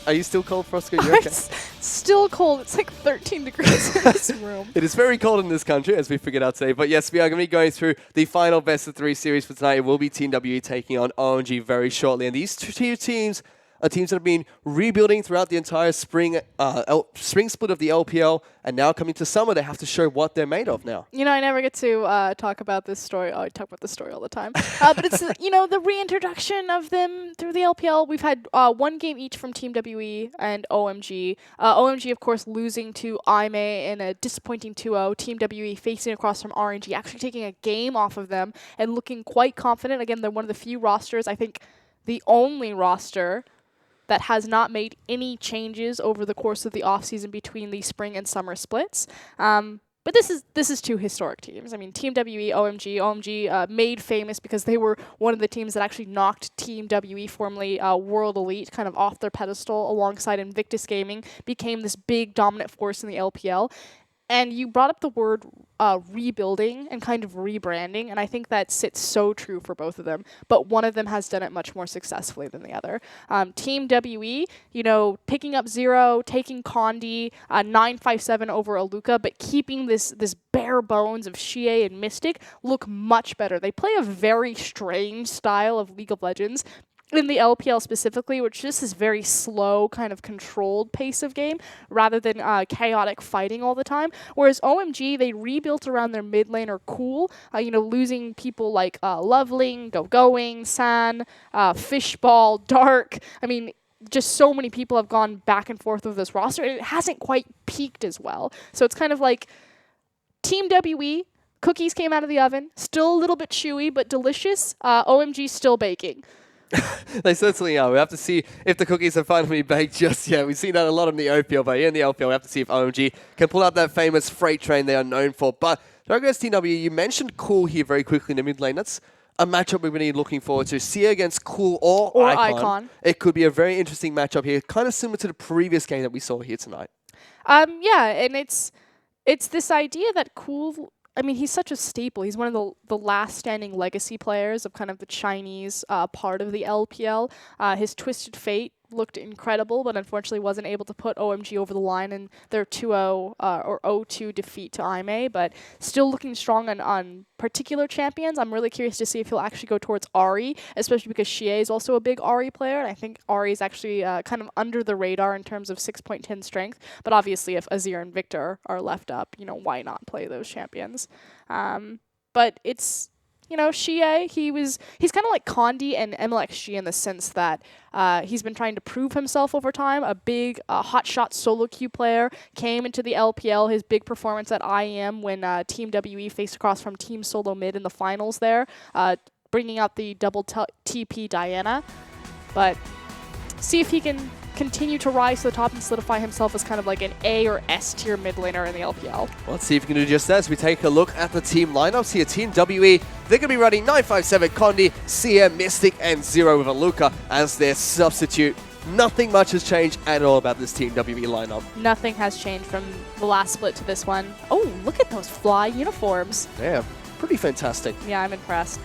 are you still cold, Frosco? You okay?
Still cold. It's like 13 degrees in this room.
It is very cold in this country, as we figured out today. But yes, we are going to be going through the final best of 3 series for tonight. It will be Team WE taking on OMG very shortly. And these two teams are teams that have been rebuilding throughout the entire spring split of the LPL, and now coming to summer, they have to show what they're made of now.
You know, I never get to talk about this story. Oh, I talk about this story all the time. But it's, you know, the reintroduction of them through the LPL. We've had 1 game each from Team WE and OMG. OMG, of course, losing to IMA in a disappointing 2-0. Team WE facing across from RNG, actually taking a game off of them and looking quite confident. Again, they're one of the few rosters, I think the only roster that has not made any changes over the course of the offseason between the spring and summer splits. But this is 2 historic teams. I mean, Team WE, OMG made famous because they were one of the teams that actually knocked Team WE, formerly World Elite, kind of off their pedestal alongside Invictus Gaming, became this big dominant force in the LPL. And you brought up the word rebuilding and kind of rebranding, and I think that sits so true for both of them. But one of them has done it much more successfully than the other. Team WE, you know, picking up 0, taking Condi, 957 over Aluka, but keeping this bare bones of Xie and Mystic look much better. They play a very strange style of League of Legends in the LPL specifically, which just is very slow, kind of controlled pace of game, rather than chaotic fighting all the time. Whereas OMG, they rebuilt around their mid laner Cool, you know, losing people like Loveling, Going, San, Fishball, Dark. I mean, just so many people have gone back and forth with this roster, and it hasn't quite peaked as well. So it's kind of like Team WE, cookies came out of the oven, still a little bit chewy, but delicious. OMG still baking.
They certainly are. We have to see if the cookies have finally baked just yet. We've seen that a lot in the OPL, but here in the LPL, we have to see if OMG can pull out that famous freight train they are known for. But against Team W, you mentioned Cool here very quickly in the mid lane. That's a matchup we're really looking forward to. Sia against Cool or Icon. It could be a very interesting matchup here, kind of similar to the previous game that we saw here tonight.
Yeah, and it's this idea that Cool, I mean, he's such a staple. He's one of the last standing legacy players of kind of the Chinese part of the LPL. His Twisted Fate looked incredible, but unfortunately wasn't able to put OMG over the line in their 2-0 or 0-2 defeat to IMA, but still looking strong on particular champions. I'm really curious to see if he'll actually go towards Ahri, especially because Xie is also a big Ahri player, and I think Ahri is actually kind of under the radar in terms of 6.10 strength, but obviously if Azir and Victor are left up, you know, why not play those champions? But it's, you know, Xie, he's kind of like Condi and MLXG in the sense that he's been trying to prove himself over time. A big hotshot solo queue player, came into the LPL, his big performance at IEM when Team WE faced across from Team Solo Mid in the finals there, bringing out the double TP Diana. But see if he can continue to rise to the top and solidify himself as kind of like an A or S tier mid laner in the LPL.
Well, let's see if we can do just that as we take a look at the team lineups here. Team WE, they're going to be running 957, Condi, Sia, Mystic, and 0 with Aluka as their substitute. Nothing much has changed at all about this Team WE lineup.
Nothing has changed from the last split to this one. Oh, look at those fly uniforms.
Yeah, pretty fantastic.
Yeah, I'm impressed.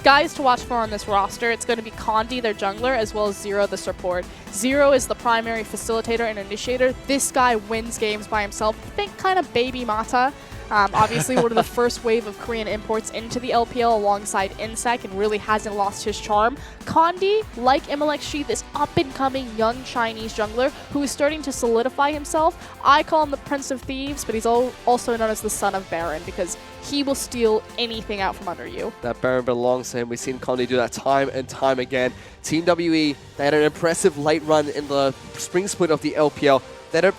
Guys to watch for on this roster, it's going to be Condi, their jungler, as well as 0, the support. 0 is the primary facilitator and initiator. This guy wins games by himself. Think kind of Baby Mata. Obviously, one of the first wave of Korean imports into the LPL alongside Insec, and really hasn't lost his charm. Condi, like MLXG, this up-and-coming young Chinese jungler who is starting to solidify himself. I call him the Prince of Thieves, but he's also known as the Son of Baron because he will steal anything out from under you.
That Baron belongs to him. We've seen Condi do that time and time again. Team WE, they had an impressive late run in the spring split of the LPL. They had a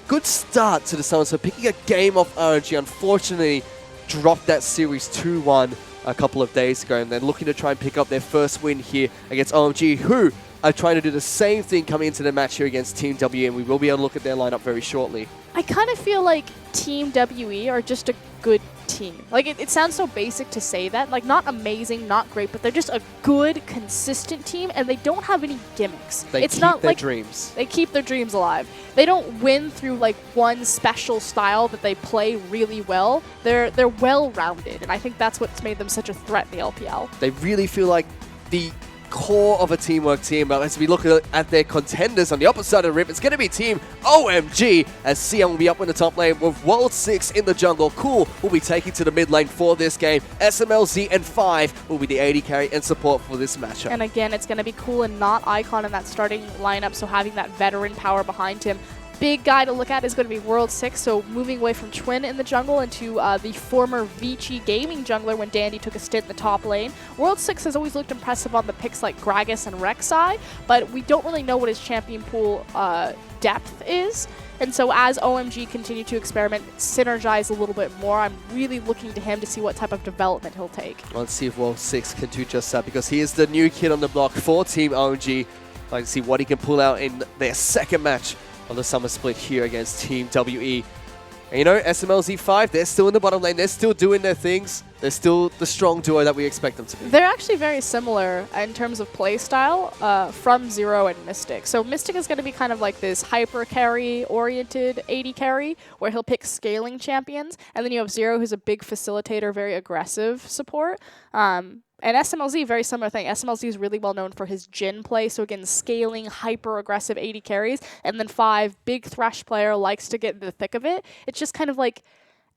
good start to the summer, so picking a game off RNG, unfortunately dropped that series 2-1 a couple of days ago, and they're looking to try and pick up their first win here against OMG, who are trying to do the same thing coming into the match here against Team WE, and we will be able to look at their lineup very shortly.
I kind of feel like Team WE are just a good team. team. Like, it sounds so basic to say that. Like, not amazing, not great, but they're just a good, consistent team, and they don't have any gimmicks.
They
it's
keep
not
their
like
dreams.
They keep their dreams alive. They don't win through, like, one special style that they play really well. They're well-rounded, and I think that's what's made them such a threat in the LPL.
They really feel like the core of a teamwork team. But as we look at their contenders on the opposite side of the rip, it's going to be Team OMG, as Sion will be up in the top lane with World 6 in the jungle. Cool will be taking to the mid lane for this game. SMLZ and 5 will be the AD carry and support for this matchup.
And again, it's going to be Cool and not Icon in that starting lineup, so having that veteran power behind him. Big guy to look at is going to be World 6, so moving away from Twin in the jungle into the former Vici Gaming jungler when Dandy took a stint in the top lane. World 6 has always looked impressive on the picks like Gragas and Rek'Sai, but we don't really know what his champion pool depth is. And so as OMG continue to experiment, synergize a little bit more, I'm really looking to him to see what type of development he'll take.
Let's see if World 6 can do just that, because he is the new kid on the block for Team OMG. I'd like to see what he can pull out in their second match on the summer split here against Team WE. And you know, SMLZ5, they're still in the bottom lane. They're still doing their things. They're still the strong duo that we expect them to be.
They're actually very similar in terms of play style from Zero and Mystic. So Mystic is going to be kind of like this hyper carry oriented AD carry where he'll pick scaling champions. And then you have Zero, who's a big facilitator, very aggressive support. And SMLZ, very similar thing. SMLZ is really well known for his Jhin play, so again, scaling, hyper-aggressive AD carries. And then 5, big Thresh player, likes to get in the thick of it. It's just kind of like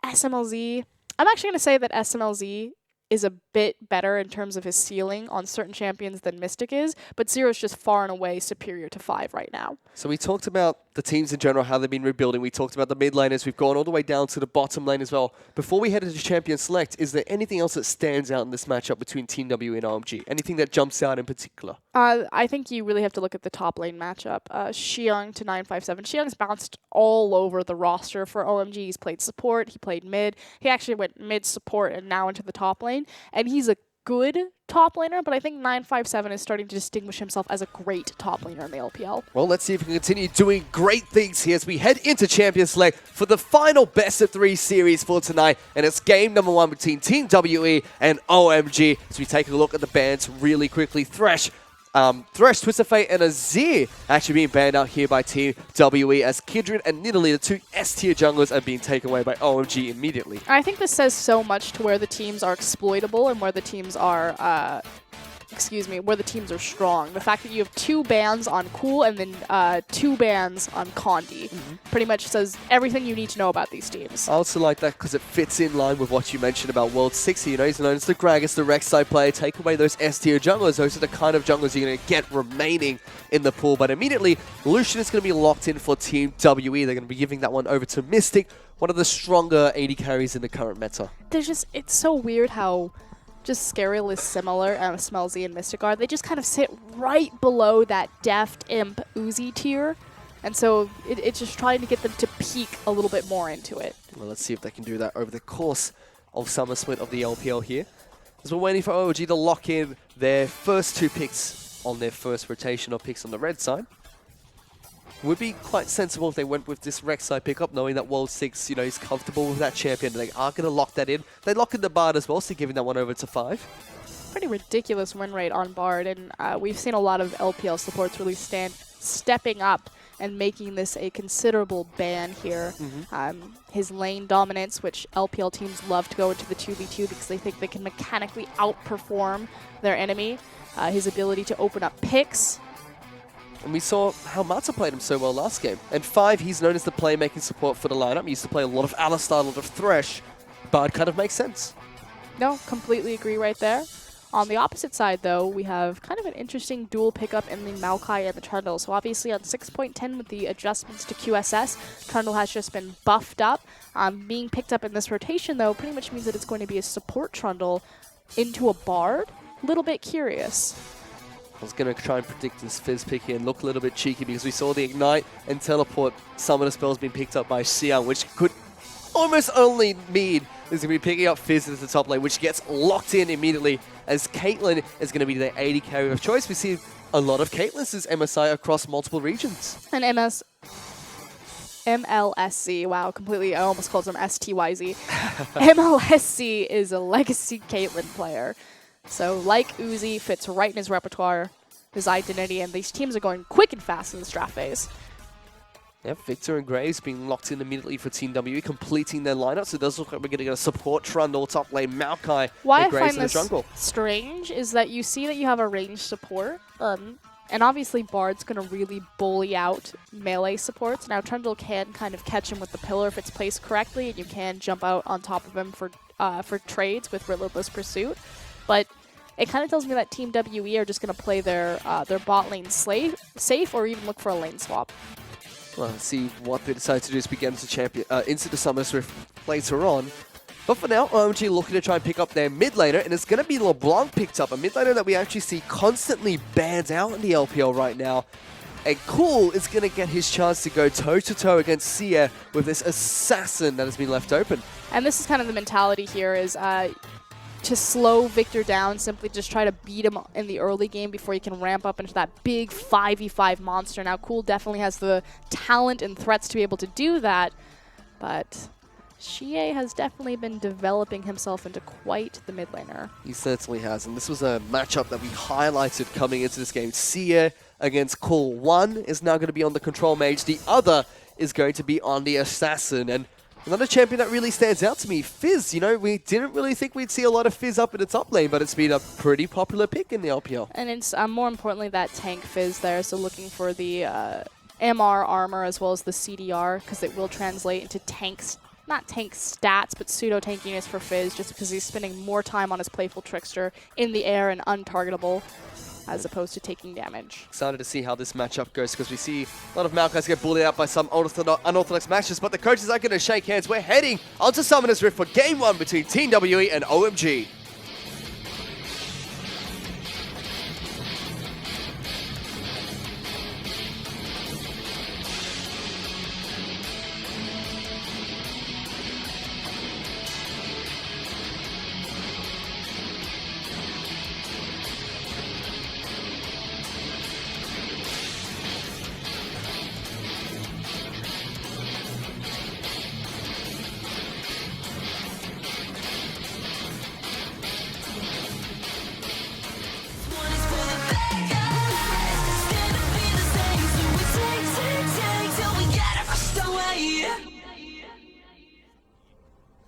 SMLZ. I'm actually going to say that SMLZ is a bit better in terms of his ceiling on certain champions than Mystic is, but Zero's just far and away superior to 5 right now.
So we talked about the teams in general, how they've been rebuilding. We talked about the mid laners. We've gone all the way down to the bottom lane as well. Before we head into Champion Select, is there anything else that stands out in this matchup between Team W and OMG? Anything that jumps out in particular?
I think you really have to look at the top lane matchup. Xiang to 957. Xiang's bounced all over the roster for OMG. He's played support. He played mid. He actually went mid support and now into the top lane. And he's a good top laner, but I think 957 is starting to distinguish himself as a great top laner in the LPL.
Well, let's see if we can continue doing great things here as we head into Champions Select for the final best of 3 series for tonight. And it's game number 1 between Team WE and OMG. As we take a look at the bans really quickly. Thresh, Twisted Fate, and Azir actually being banned out here by Team WE, as Kindred and Nidalee, the 2 S-tier junglers, are being taken away by OMG immediately.
I think this says so much to where the teams are exploitable and where the teams are where the teams are strong. The fact that you have 2 bans on Cool and then 2 bans on Condi pretty much says everything you need to know about these teams.
I also like that because it fits in line with what you mentioned about World 6. You know, he's known as the Gragas, the Rek'Sai player. Take away those S-tier junglers. Those are the kind of junglers you're going to get remaining in the pool. But immediately, Lucian is going to be locked in for Team WE. They're going to be giving that one over to Mystic, one of the stronger AD carries in the current meta.
It's so weird how just Scariel is similar, SMLZ and Mystic are. They just kind of sit right below that Deft, Imp, Uzi tier. And so it's just trying to get them to peak a little bit more into it.
Well, let's see if they can do that over the course of Summer Split of the LPL here. As we're waiting for OMG to lock in their first 2 picks on their first rotation of picks on the red side. Would be quite sensible if they went with this Rek'Sai pickup, knowing that World 6, you know, is comfortable with that champion. They are going to lock that in. They lock in the Bard as well, so giving that one over to 5.
Pretty ridiculous win rate on Bard, and we've seen a lot of LPL supports really stepping up and making this a considerable ban here. His lane dominance, which LPL teams love to go into the 2v2 because they think they can mechanically outperform their enemy. His ability to open up picks.
And we saw how Mata played him so well last game. And 5, he's known as the playmaking support for the lineup. He used to play a lot of Alistar, a lot of Thresh. Bard kind of makes sense.
No, completely agree right there. On the opposite side, though, we have kind of an interesting dual pickup in the Maokai and the Trundle. So obviously on 6.10 with the adjustments to QSS, Trundle has just been buffed up. Being picked up in this rotation, though, pretty much means that it's going to be a support Trundle into a Bard. A little bit curious.
I was going to try and predict this Fizz pick here and look a little bit cheeky because we saw the Ignite and Teleport summon spells being picked up by Xiang, which could almost only mean there's going to be picking up Fizz at the top lane, which gets locked in immediately as Caitlyn is going to be the AD carry of choice. We see a lot of Caitlyn's MSI across multiple regions.
And MS MLSC. Wow, completely. I almost called him STYZ. MLSC is a legacy Caitlyn player. So, like Uzi, fits right in his repertoire, his identity, and these teams are going quick and fast in this draft phase.
Yep, Victor and Graves being locked in immediately for Team WE, completing their lineup. So it does look like we're going to get a support Trundle top lane, Maokai,
Why
and
I
Graves
find
in the
this
jungle.
strange is that you see that you have a ranged support, and obviously Bard's going to really bully out melee supports. Now Trundle can kind of catch him with the pillar if it's placed correctly, and you can jump out on top of him for trades with Relentless Pursuit. But it kind of tells me that Team WE are just going to play their bot lane safe or even look for a lane swap.
Well, let's see what they decide to do as we get into the Summer Swift later on. But for now, OMG looking to try and pick up their mid laner, and it's going to be LeBlanc picked up, a mid laner that we actually see constantly banned out in the LPL right now. And Cool is going to get his chance to go toe-to-toe against Sia with this assassin that has been left open.
And this is kind of the mentality here is to slow Victor down, simply just try to beat him in the early game before you can ramp up into that big 5v5 monster. Now, Cool definitely has the talent and threats to be able to do that, but Xie has definitely been developing himself into quite the mid laner.
He certainly has, and this was a matchup that we highlighted coming into this game. Sia against Cool. One is now going to be on the control mage, the other is going to be on the assassin, and another champion that really stands out to me, Fizz. You know, we didn't really think we'd see a lot of Fizz up in the top lane, but it's been a pretty popular pick in the LPL.
And it's more importantly that tank Fizz there, so looking for the MR armor as well as the CDR, because it will translate into tanks, not tank stats, but pseudo-tankiness for Fizz, just because he's spending more time on his Playful Trickster in the air and untargetable, as opposed to taking damage.
Excited to see how this matchup goes, because we see a lot of Maokais get bullied out by some unorthodox matches, but the coaches are going to shake hands. We're heading onto Summoner's Rift for Game 1 between Team WE and OMG.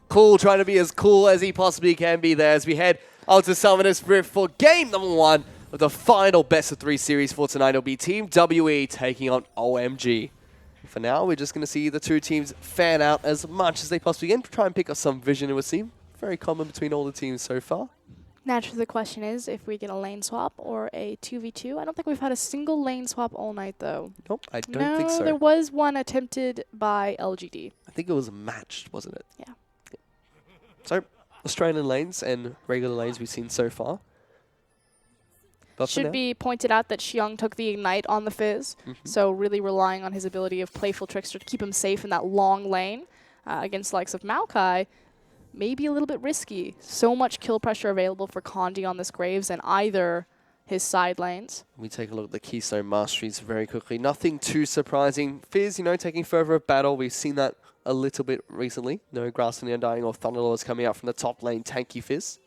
Cool, trying to be as cool as he possibly can be there as we head onto Summoner's Rift for game number 1 of the final best of 3 series for tonight. It'll be Team WE taking on OMG. For now, we're just going to see the two teams fan out as much as they possibly can, try and pick up some vision, it would seem. Very common between all the teams so far.
Naturally, the question is if we get a lane swap or a 2v2. I don't think we've had a single lane swap all night, though.
Nope, I don't think so.
There was one attempted by LGD.
I think it was matched, wasn't it?
Yeah.
So, Australian lanes and regular lanes we've seen so far. But
Should be pointed out that Xiong took the Ignite on the Fizz, so really relying on his ability of Playful Trickster to keep him safe in that long lane against the likes of Maokai. Maybe a little bit risky. So much kill pressure available for Condi on this Graves and either his side lanes.
We take a look at the Keystone Masteries very quickly. Nothing too surprising. Fizz, you know, taking further of battle. We've seen that a little bit recently. No Grass in the Undying or Thunderlords coming out from the top lane. Tanky Fizz.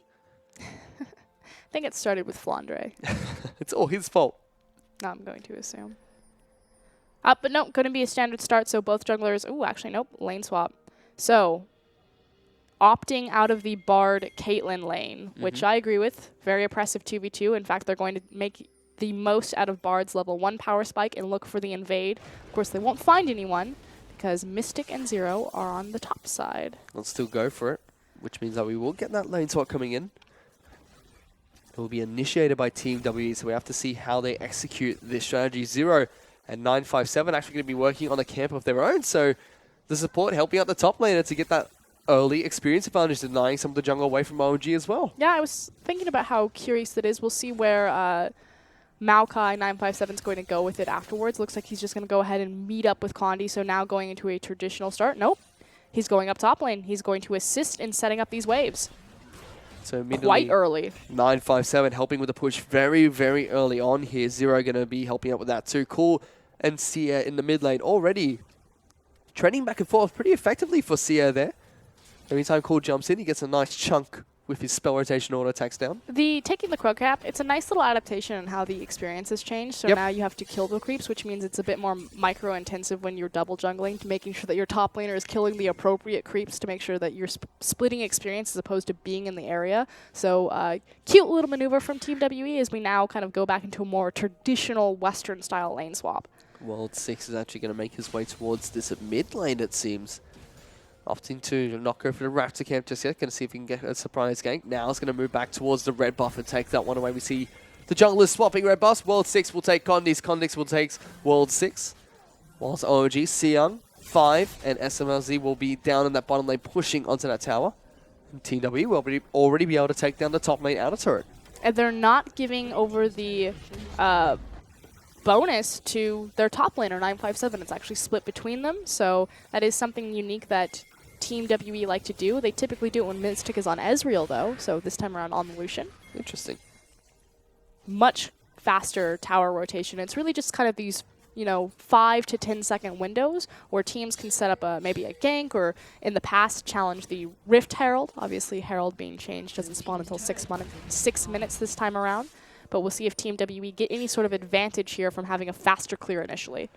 I think it started with Flandre.
It's all his fault.
No, I'm going to assume. But no, going to be a standard start, so both junglers... Ooh, actually, nope, lane swap. So, opting out of the Bard Caitlyn lane, which I agree with. Very oppressive 2v2. In fact, they're going to make the most out of Bard's level 1 power spike and look for the invade. Of course, they won't find anyone because Mystic and Zero are on the top side.
Let's still go for it, which means that we will get that lane swap coming in. It will be initiated by Team WE, so we have to see how they execute this strategy. 0 and 957 actually going to be working on a camp of their own, so the support helping out the top laner to get that early experience advantage, denying some of the jungle away from OMG as well.
Yeah, I was thinking about how curious that is. We'll see where Maokai 957 is going to go with it afterwards. Looks like he's just going to go ahead and meet up with Condi, so now going into a traditional start. Nope. He's going up top lane. He's going to assist in setting up these waves.
So
quite early.
957 helping with the push very, very early on here. 0 going to be helping out with that too. Cool and Sia in the mid lane already trending back and forth pretty effectively for Sia there. Every time Cool jumps in, he gets a nice chunk with his spell rotation auto attacks down.
Taking the Crow Cap, it's a nice little adaptation on how the experience has changed. So now you have to kill the creeps, which means it's a bit more micro-intensive when you're double jungling, to making sure that your top laner is killing the appropriate creeps to make sure that you're splitting experience as opposed to being in the area. So cute little maneuver from Team WE as we now kind of go back into a more traditional Western-style lane swap.
World 6 is actually going to make his way towards this mid lane, it seems. Opting to not go for the Raptor camp just yet. Going to see if he can get a surprise gank. Now it's going to move back towards the red buff and take that one away. We see the junglers swapping red buffs. World 6 will take Condis. Condis will take World 6. Whilst OMG, Seung, 5, and SMLZ will be down in that bottom lane pushing onto that tower. And TW will already be able to take down the top lane outer turret.
And they're not giving over the bonus to their top laner, 957. It's actually split between them. So that is something unique that Team WE like to do. They typically do it when Mystic is on Ezreal, though, so this time around on Lucian.
Interesting.
Much faster tower rotation. It's really just kind of these, 5 to 10 second windows where teams can set up maybe a gank, or in the past challenge the Rift Herald. Obviously, Herald being changed doesn't spawn until 6 minutes this time around, but we'll see if Team WE get any sort of advantage here from having a faster clear initially.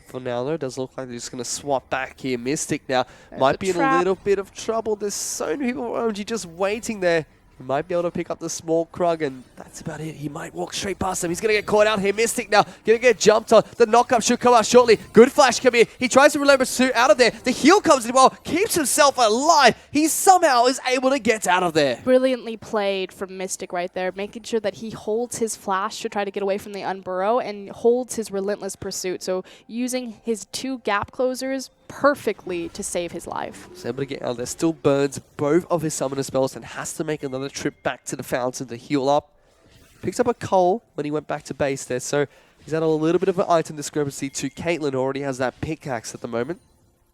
For now, though, it does look like they're just going to swap back here. Mystic now
There's
might
a
be in a
trap.
little bit of trouble. There's so many people from OMG just waiting there. He might be able to pick up the small Krug, and that's about it. He might walk straight past them. He's going to get caught out here. Mystic now going to get jumped on. The knockup should come out shortly. Good flash come here. He tries to reload pursuit out of there. The heal comes in well, keeps himself alive. He somehow is able to get out of there.
Brilliantly played from Mystic right there, making sure that he holds his flash to try to get away from the Unburrow and holds his relentless pursuit. So using his 2 gap closers perfectly to save his life.
He's able to get out there. Still burns both of his summoner spells and has to make another trip back to the fountain to heal up. Picks up a coal when he went back to base there, so he's had a little bit of an item discrepancy to Caitlyn, who already has that pickaxe at the moment.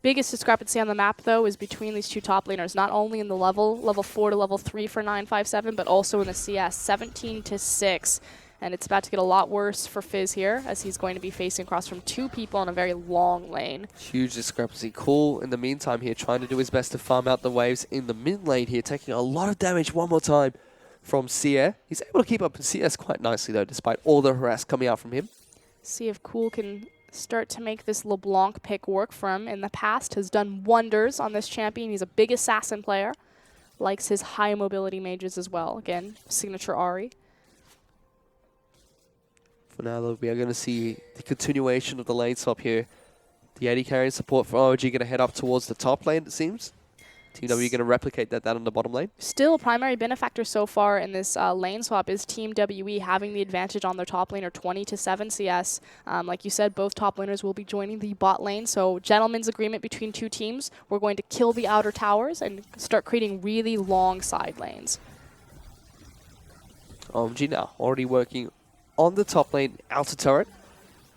Biggest discrepancy on the map, though, is between these 2 top laners, not only in the level 4 to level 3 for 957, but also in the CS, 17 to 6. And it's about to get a lot worse for Fizz here, as he's going to be facing across from 2 people in a very long lane.
Huge discrepancy. Cool, in the meantime here, trying to do his best to farm out the waves in the mid lane here, taking a lot of damage one more time from Sia. He's able to keep up CS quite nicely, though, despite all the harass coming out from him.
See if Cool can start to make this LeBlanc pick work for him. In the past, has done wonders on this champion. He's a big assassin player. Likes his high mobility mages as well. Again, signature Ahri.
For now, though, we are going to see the continuation of the lane swap here. The AD carrying support for OMG going to head up towards the top lane, it seems. Team W going to replicate that down on the bottom lane.
Still, primary benefactor so far in this lane swap is Team WE having the advantage on their top laner, 20 to 7 CS. Like you said, both top laners will be joining the bot lane, so gentleman's agreement between 2 teams. We're going to kill the outer towers and start creating really long side lanes.
OMG now already working on the top lane outer turret.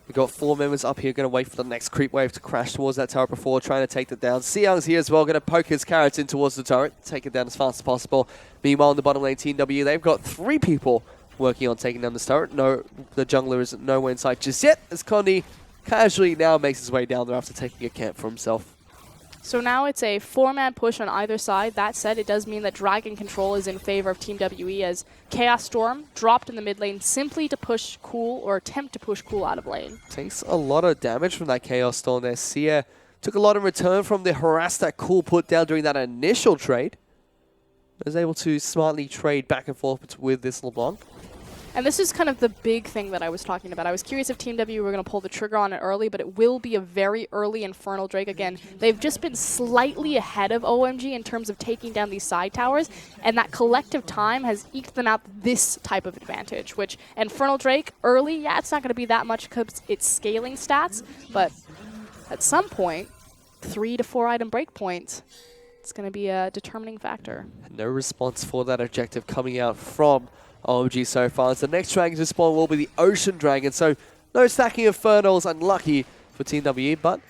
We've got 4 members up here going to wait for the next creep wave to crash towards that tower before trying to take it down. Seung's here as well, going to poke his carrots in towards the turret, take it down as fast as possible. Meanwhile, in the bottom lane, Team W, they've got 3 people working on taking down this turret. No, the jungler is nowhere in sight just yet, as Condi casually now makes his way down there after taking a camp for himself.
So now it's a 4-man push on either side. That said, it does mean that Dragon Control is in favor of Team WE, as Chaos Storm dropped in the mid lane simply to push Cool, or attempt to push Cool out of lane.
Takes a lot of damage from that Chaos Storm there. Sia took a lot in return from the harass that Cool put down during that initial trade. Was able to smartly trade back and forth with this LeBlanc.
And this is kind of the big thing that I was talking about. I was curious if Team W were going to pull the trigger on it early, but it will be a very early Infernal Drake. Again, they've just been slightly ahead of OMG in terms of taking down these side towers, and that collective time has eked them out this type of advantage, which Infernal Drake early, yeah, it's not going to be that much because it's scaling stats, but at some point, 3 to 4 item breakpoints, it's going to be a determining factor.
No response for that objective coming out from OMG so far. So the next dragon to spawn will be the Ocean Dragon. So no stacking Infernals, unlucky for Team W, but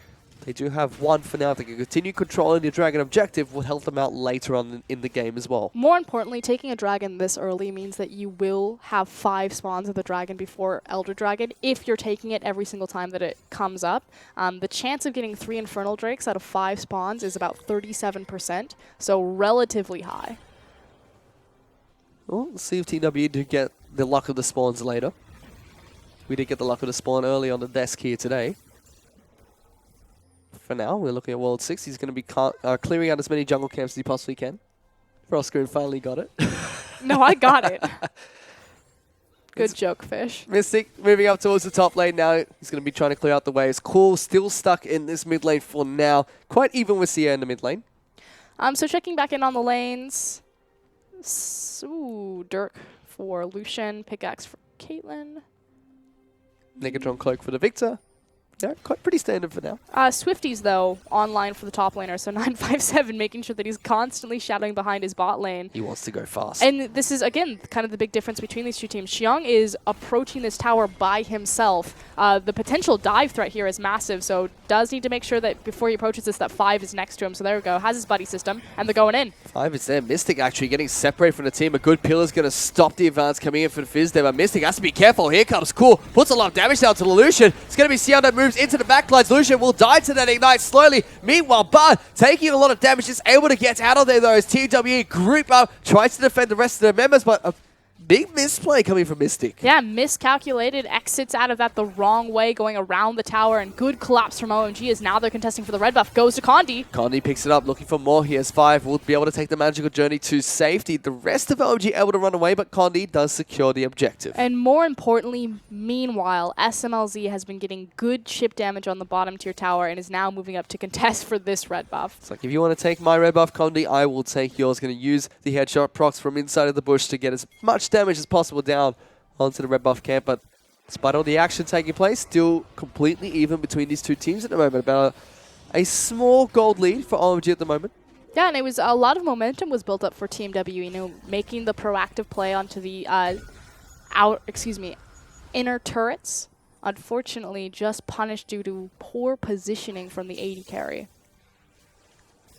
They do have one for now. If they can continue controlling the Dragon objective, will help them out later on in the game as well.
More importantly, taking a Dragon this early means that you will have 5 spawns of the Dragon before Elder Dragon if you're taking it every single time that it comes up. The chance of getting 3 Infernal Drakes out of 5 spawns is about 37%, so relatively high.
Well, let's see if TW do get the luck of the spawns later. We did get the luck of the spawn early on the desk here today. For now, we're looking at World 6. He's going to be clearing out as many jungle camps as he possibly can. Frostgrin finally got it.
No, I got it. Good joke, Fish.
Mystic moving up towards the top lane now. He's going to be trying to clear out the waves. Cool, still stuck in this mid lane for now. Quite even with Sia in the mid lane.
So checking back in on the lanes. Dirk for Lucian, Pickaxe for Caitlyn.
Negatron Cloak for the Victor. Yeah, quite pretty standard for now.
Swifties, though, online for the top laner, so 957, making sure that he's constantly shadowing behind his bot lane.
He wants to go fast.
And this is, again, kind of the big difference between these two teams. Xiong is approaching this tower by himself. The potential dive threat here is massive, so does need to make sure that before he approaches this, that 5 is next to him. So there we go, has his buddy system, and they're going in.
5 is there. Mystic actually getting separated from the team. A good pillar's going to stop the advance coming in for the Fizz there, but Mystic has to be careful. Here comes Cool. Puts a lot of damage down to Lucian. It's going to be Xiong that moves into the backlines. Lucian will die to that ignite slowly. Meanwhile, Bud taking a lot of damage, just able to get out of there though as TWE group up, tries to defend the rest of their members, but a big misplay coming from Mystic.
Yeah, miscalculated, exits out of that the wrong way, going around the tower, and good collapse from OMG as now they're contesting for the red buff. Goes to Condi.
Condi picks it up, looking for more. He has 5. Will be able to take the magical journey to safety. The rest of OMG able to run away, but Condi does secure the objective.
And more importantly, meanwhile, SMLZ has been getting good chip damage on the bottom tier tower and is now moving up to contest for this red buff.
It's like, if you want to take my red buff, Condi, I will take yours. Going to use the headshot procs from inside of the bush to get as much damage as possible down onto the red buff camp, but despite all the action taking place, still completely even between these two teams at the moment. About a small gold lead for OMG at the moment.
Yeah, and it was a lot of momentum was built up for Team W, you know, making the proactive play onto the inner turrets. Unfortunately, just punished due to poor positioning from the AD carry.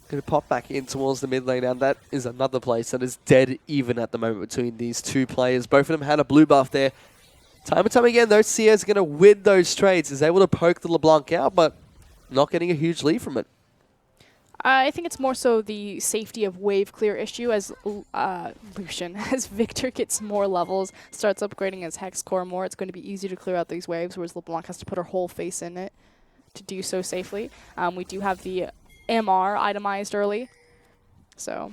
Going to pop back in towards the mid lane, and that is another place that is dead even at the moment between these two players. Both of them had a blue buff there. Time and time again, though, Sia is going to win those trades. Is able to poke the LeBlanc out, but not getting a huge lead from it.
I think it's more so the safety of wave clear issue as Lucian, as Victor gets more levels, starts upgrading his Hex Core more. It's going to be easy to clear out these waves, whereas LeBlanc has to put her whole face in it to do so safely. We do have the MR itemized early, so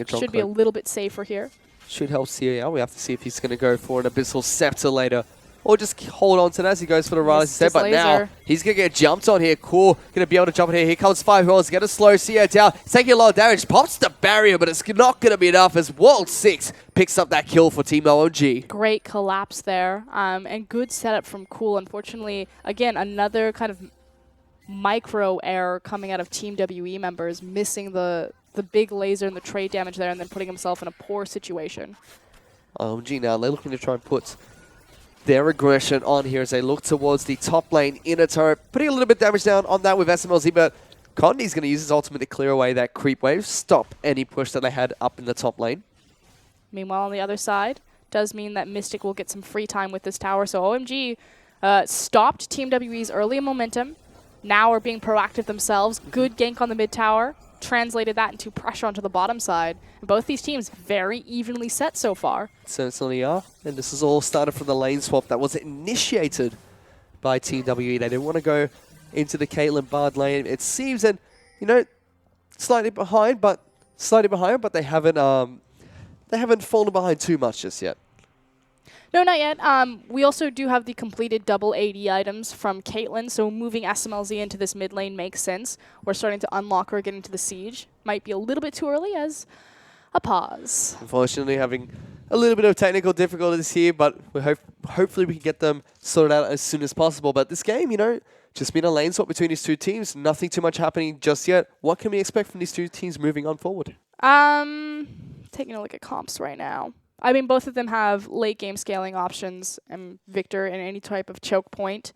should be a little bit safer here.
Should help Sia out. We have to see if he's going to go for an Abyssal Scepter later, or just hold on to that as he goes for the Riley instead. But now he's going to get jumped on here. Cool. Going to be able to jump in here. Here comes 5 Worlds. Going to slow Sia down. He's taking a lot of damage. Pops the barrier, but it's not going to be enough as World 6 picks up that kill for Team OMG.
Great collapse there, and good setup from Cool. Unfortunately, again, another kind of micro error coming out of Team WE members, missing the big laser and the trade damage there and then putting himself in a poor situation.
OMG now, they're looking to try and put their aggression on here as they look towards the top lane inner turret, putting a little bit of damage down on that with SMLZ, but Condi's going to use his ultimate to clear away that creep wave, stop any push that they had up in the top lane.
Meanwhile, on the other side, does mean that Mystic will get some free time with this tower, so OMG stopped Team WE's early momentum, now are being proactive themselves. Good gank on the mid tower. Translated that into pressure onto the bottom side. And both these teams very evenly set so far.
Certainly are. And this is all started from the lane swap that was initiated by Team WE. They didn't want to go into the Caitlyn Bard lane. It seems that, you know, slightly behind, but they haven't fallen behind too much just yet.
No, not yet. We also do have the completed double AD items from Caitlyn, so moving SMLZ into this mid lane makes sense. We're starting to unlock her, get into the siege. Might be a little bit too early as a pause.
Unfortunately, having a little bit of technical difficulties here, but we hopefully we can get them sorted out as soon as possible. But this game, you know, just been a lane swap between these two teams. Nothing too much happening just yet. What can we expect from these two teams moving on forward?
Taking a look at comps right now. I mean, both of them have late game scaling options, and Victor in any type of choke point.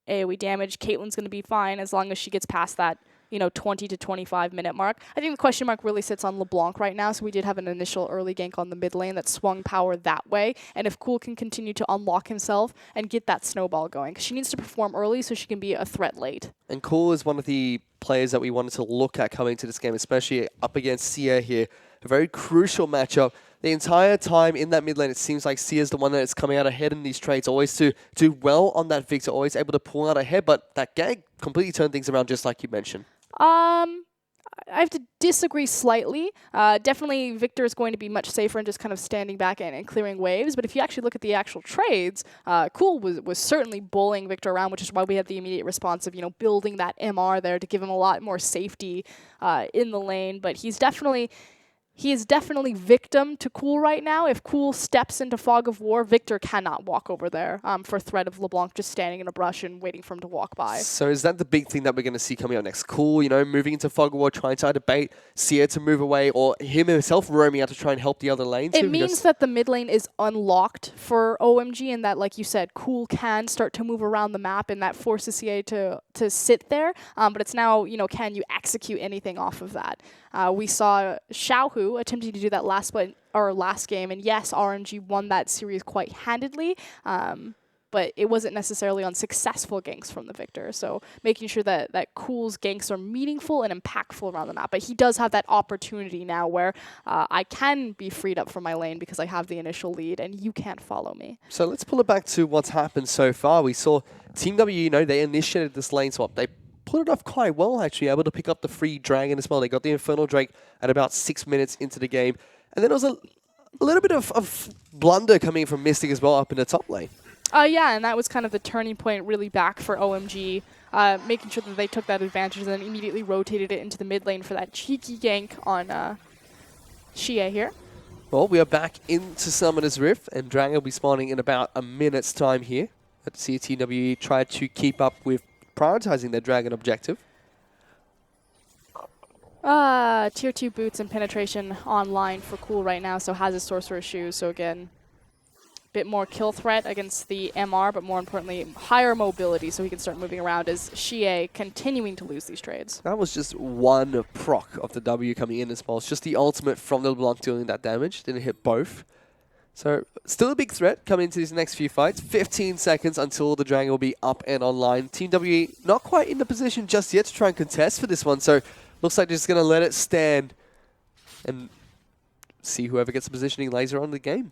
AoE damage. Caitlyn's going to be fine as long as she gets past that, 20 to 25 minute mark. I think the question mark really sits on LeBlanc right now, so we did have an initial early gank on the mid lane that swung power that way, and if Cool can continue to unlock himself and get that snowball going, because she needs to perform early so she can be a threat late.
And Cool is one of the players that we wanted to look at coming to this game, especially up against Sia here. A very crucial matchup. The entire time in that mid lane, it seems like Sia's the one that's coming out ahead in these trades, always to do well on that Victor, always able to pull out ahead, but that gank completely turned things around just like you mentioned.
I have to disagree slightly. Definitely Victor is going to be much safer and just kind of standing back and clearing waves. But if you actually look at the actual trades, Cool was certainly bullying Victor around, which is why we had the immediate response of, building that MR there to give him a lot more safety in the lane. But he is definitely victim to Cool right now. If Cool steps into Fog of War, Victor cannot walk over there for threat of LeBlanc just standing in a brush and waiting for him to walk by.
So is that the big thing that we're going to see coming up next? Cool, moving into Fog of War, trying to either bait Sia to move away, or him himself roaming out to try and help the other lanes?
It means that the mid lane is unlocked for OMG, and that, like you said, Cool can start to move around the map, and that forces Sia to sit there. But it's now, can you execute anything off of that? We saw Xiaohu attempting to do that last game, and yes, RNG won that series quite handedly, but it wasn't necessarily on successful ganks from the Victor. So making sure that Cool's ganks are meaningful and impactful around the map. But he does have that opportunity now where I can be freed up from my lane because I have the initial lead, and you can't follow me.
So let's pull it back to what's happened so far. We saw Team W, they initiated this lane swap. They pulled it off quite well, actually, able to pick up the free Dragon as well. They got the Infernal Drake at about 6 minutes into the game. And then there was a little bit of blunder coming from Mystic as well up in the top lane.
Yeah, and that was kind of the turning point really back for OMG, making sure that they took that advantage and then immediately rotated it into the mid lane for that cheeky gank on Xie here.
Well, we are back into Summoner's Rift, and Dragon will be spawning in about a minute's time here. Let's see TWE try to keep up with prioritizing their Dragon objective.
Tier 2 boots and penetration online for Cool right now, so has his Sorcerer's Shoes. So again, bit more kill threat against the MR, but more importantly, higher mobility so he can start moving around as Xie continuing to lose these trades.
That was just one proc of the W coming in as well. It's just the ultimate from the LeBlanc dealing that damage. Didn't hit both. So still a big threat coming into these next few fights. 15 seconds until the Dragon will be up and online. Team W not quite in the position just yet to try and contest for this one. So looks like they're just going to let it stand and see whoever gets the positioning laser on the game.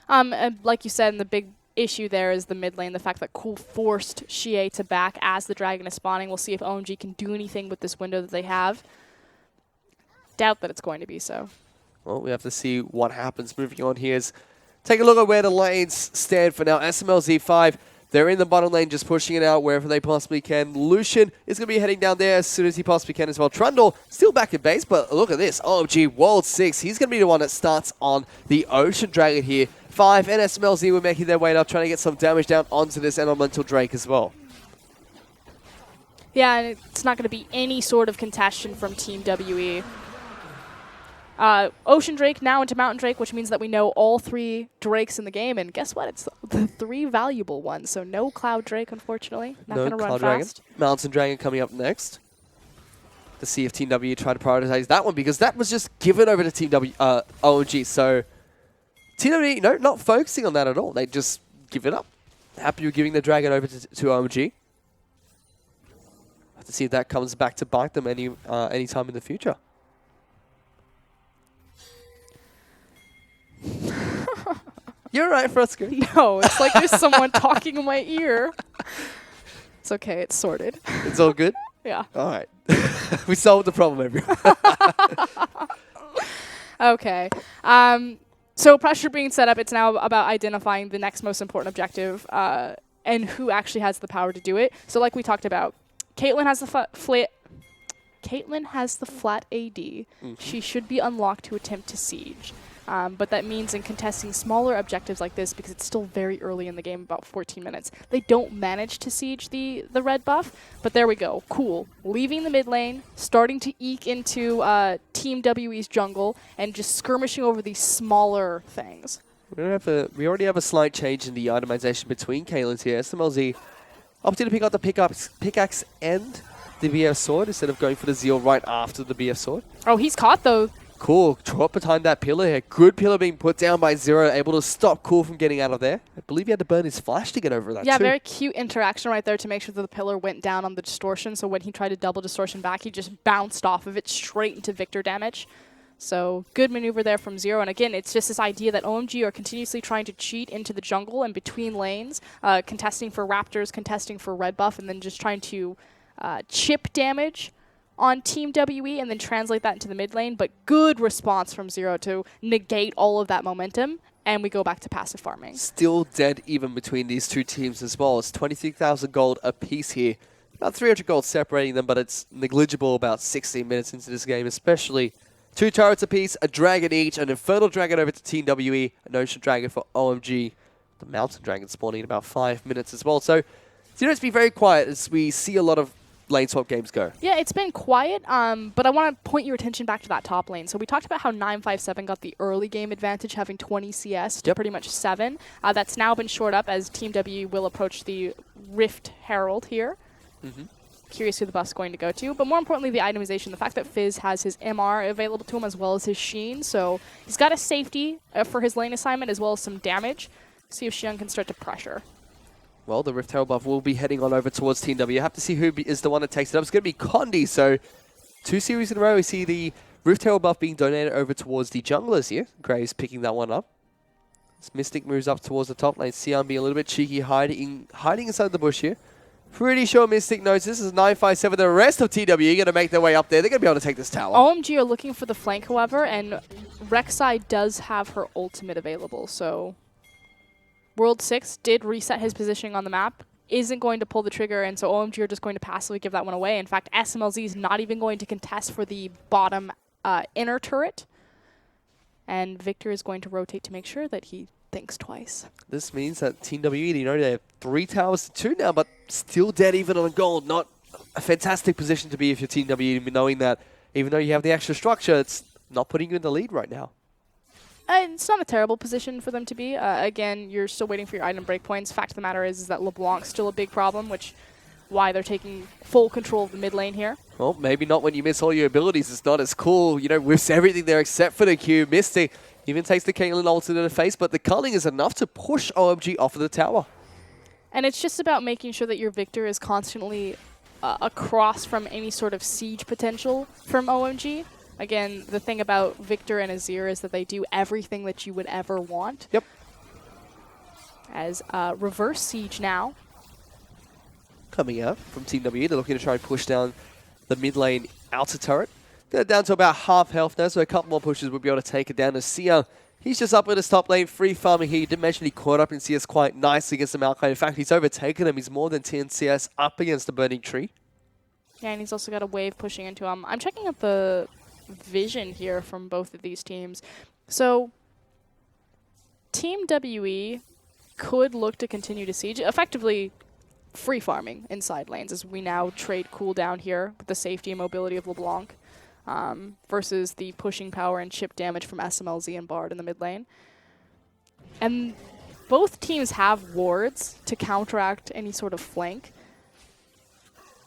And like you said, and the big issue there is the mid lane, the fact that Cool forced Xie to back as the Dragon is spawning. We'll see if OMG can do anything with this window that they have. Doubt that it's going to be so.
Well, we have to see what happens. Moving on here is take a look at where the lanes stand for now. SMLZ5, they're in the bottom lane just pushing it out wherever they possibly can. Lucian is going to be heading down there as soon as he possibly can as well. Trundle still back in base, but look at this. OMG World 6, he's going to be the one that starts on the Ocean Dragon here. 5 and SMLZ were making their way up, trying to get some damage down onto this Elemental Drake as well.
Yeah, and it's not going to be any sort of contention from Team WE. Ocean Drake now into Mountain Drake, which means that we know all 3 Drakes in the game. And guess what? It's the 3 valuable ones. So no Cloud Drake, unfortunately. Not going to run fast.
Mountain Dragon coming up next. To see if Team W try to prioritize that one, because that was just given over to Team W, OMG. So Team W, not focusing on that at all. They just give it up. Happy with giving the Dragon over to OMG. Have to see if that comes back to bite them any time in the future. You're right, Fresco.
No, it's like there's someone talking in my ear. It's okay, it's sorted.
It's all good?
Yeah.
All right. We solved the problem, everyone.
Okay. So pressure being set up, it's now about identifying the next most important objective and who actually has the power to do it. So like we talked about, Caitlyn has the flat AD. Mm-hmm. She should be unlocked to attempt to siege. But that means in contesting smaller objectives like this, because it's still very early in the game, about 14 minutes, they don't manage to siege the red buff. But there we go. Cool. Leaving the mid lane, starting to eke into Team WE's jungle, and just skirmishing over these smaller things.
We already have a slight change in the itemization between Caitlyn's here. SMLZ opting to pick up the pickaxe and the BF sword instead of going for the Zeal right after the BF sword.
Oh, he's caught though.
Cool, drop behind that pillar here. Good pillar being put down by Zero, able to stop Cool from getting out of there. I believe he had to burn his flash to get over that
Yeah,
too.
very cute interaction right there to make sure that the pillar went down on the distortion. So when he tried to double distortion back, he just bounced off of it straight into Victor damage. So good maneuver there from Zero. And again, it's just this idea that OMG are continuously trying to cheat into the jungle and between lanes, contesting for Raptors, contesting for red buff, and then just trying to chip damage on Team WE and then translate that into the mid lane. But good response from Zero to negate all of that momentum. And we go back to passive farming.
Still dead even between these two teams as well. It's 23,000 gold apiece here. About 300 gold separating them, but it's negligible about 16 minutes into this game, especially 2 turrets apiece, a dragon each, an Infernal Dragon over to Team WE, an Ocean Dragon for OMG. The Mountain Dragon spawning in about 5 minutes as well. So, Zero's be very quiet as we see a lot of lane swap games go.
Yeah, it's been quiet, but I want to point your attention back to that top lane. So we talked about how 957 got the early game advantage, having 20 CS to pretty much 7. That's now been shored up as Team W will approach the Rift Herald here. Curious who the buff's going to go to. But more importantly, the itemization. The fact that Fizz has his MR available to him as well as his Sheen. So he's got a safety for his lane assignment as well as some damage. See if Xiang can start to pressure.
Well, the Rift Herald buff will be heading on over towards Team W. Have to see who is the one that takes it up. It's going to be Condi. So 2 series in a row, we see the Rift Herald buff being donated over towards the junglers here. Graves picking that one up. As Mystic moves up towards the top lane. Xian being a little bit cheeky, hiding inside the bush here. Pretty sure Mystic knows this is 957. The rest of TW going to make their way up there. They're going to be able to take this tower.
OMG are looking for the flank, however, and Rek'Sai does have her ultimate available, so World 6 did reset his positioning on the map, isn't going to pull the trigger, and so OMG are just going to passively give that one away. In fact, SMLZ is not even going to contest for the bottom inner turret, and Victor is going to rotate to make sure that he thinks twice.
This means that Team WE, they have 3 towers to 2 now, but still dead even on gold. Not a fantastic position to be if you're Team WE, knowing that even though you have the extra structure, it's not putting you in the lead right now.
It's not a terrible position for them to be. Again, you're still waiting for your item breakpoints. Fact of the matter is that LeBlanc's still a big problem, which why they're taking full control of the mid lane here.
Well, maybe not when you miss all your abilities. It's not as cool. You know, whiffs everything there except for the Q. Mystic even takes the Caitlyn ult in the face, but the culling is enough to push OMG off of the tower.
And it's just about making sure that your Victor is constantly across from any sort of siege potential from OMG. Again, the thing about Victor and Azir is that they do everything that you would ever want.
Yep.
As reverse siege now.
Coming out from Team W, they're looking to try and push down the mid lane outer turret. They're down to about half health now, so a couple more pushes will be able to take it down to Sia. He's just up in his top lane, free farming here. You did mention he caught up in CS quite nicely against the Maokai. In fact, he's overtaken him. He's more than 10 CS up against the Burning Tree.
Yeah, and he's also got a wave pushing into him. I'm checking out the vision here from both of these teams. So, Team WE could look to continue to siege, effectively free farming inside lanes as we now trade cooldown here with the safety and mobility of LeBlanc versus the pushing power and chip damage from SMLZ and Bard in the mid lane. And both teams have wards to counteract any sort of flank,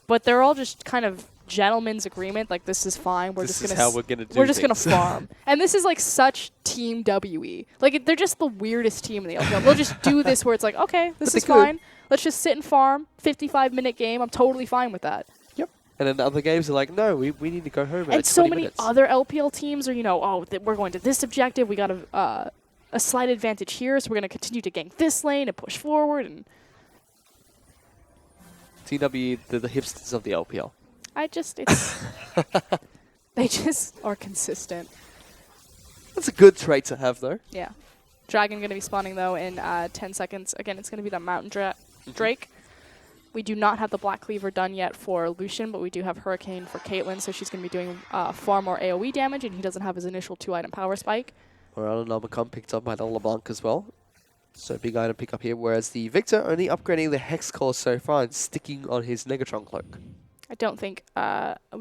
but they're all just kind of gentleman's agreement, like this is fine. We're just gonna farm. And this is like such Team WE. Like they're just the weirdest team in the LPL. We'll just do this where it's like, okay, this is fine. Let's just sit and farm. 55-minute game. I'm totally fine with that.
Yep. And then other games are like, no, we need to go home.
And so many other LPL teams are, you know, oh, we're going to this objective. We got a slight advantage here, so we're going to continue to gank this lane and push forward. And
TW, they're the hipsters of the LPL.
They just are consistent.
That's a good trait to have, though.
Yeah. Dragon going to be spawning, though, in 10 seconds. Again, it's going to be the Mountain Drake. We do not have the Black Cleaver done yet for Lucian, but we do have Hurricane for Caitlyn, so she's going to be doing far more AoE damage, and he doesn't have his initial 2-item power spike.
Morale and Nomicon picked up by the LeBlanc as well. So big item pick up here, whereas the Victor only upgrading the Hex Core so far and sticking on his Negatron Cloak.
I don't think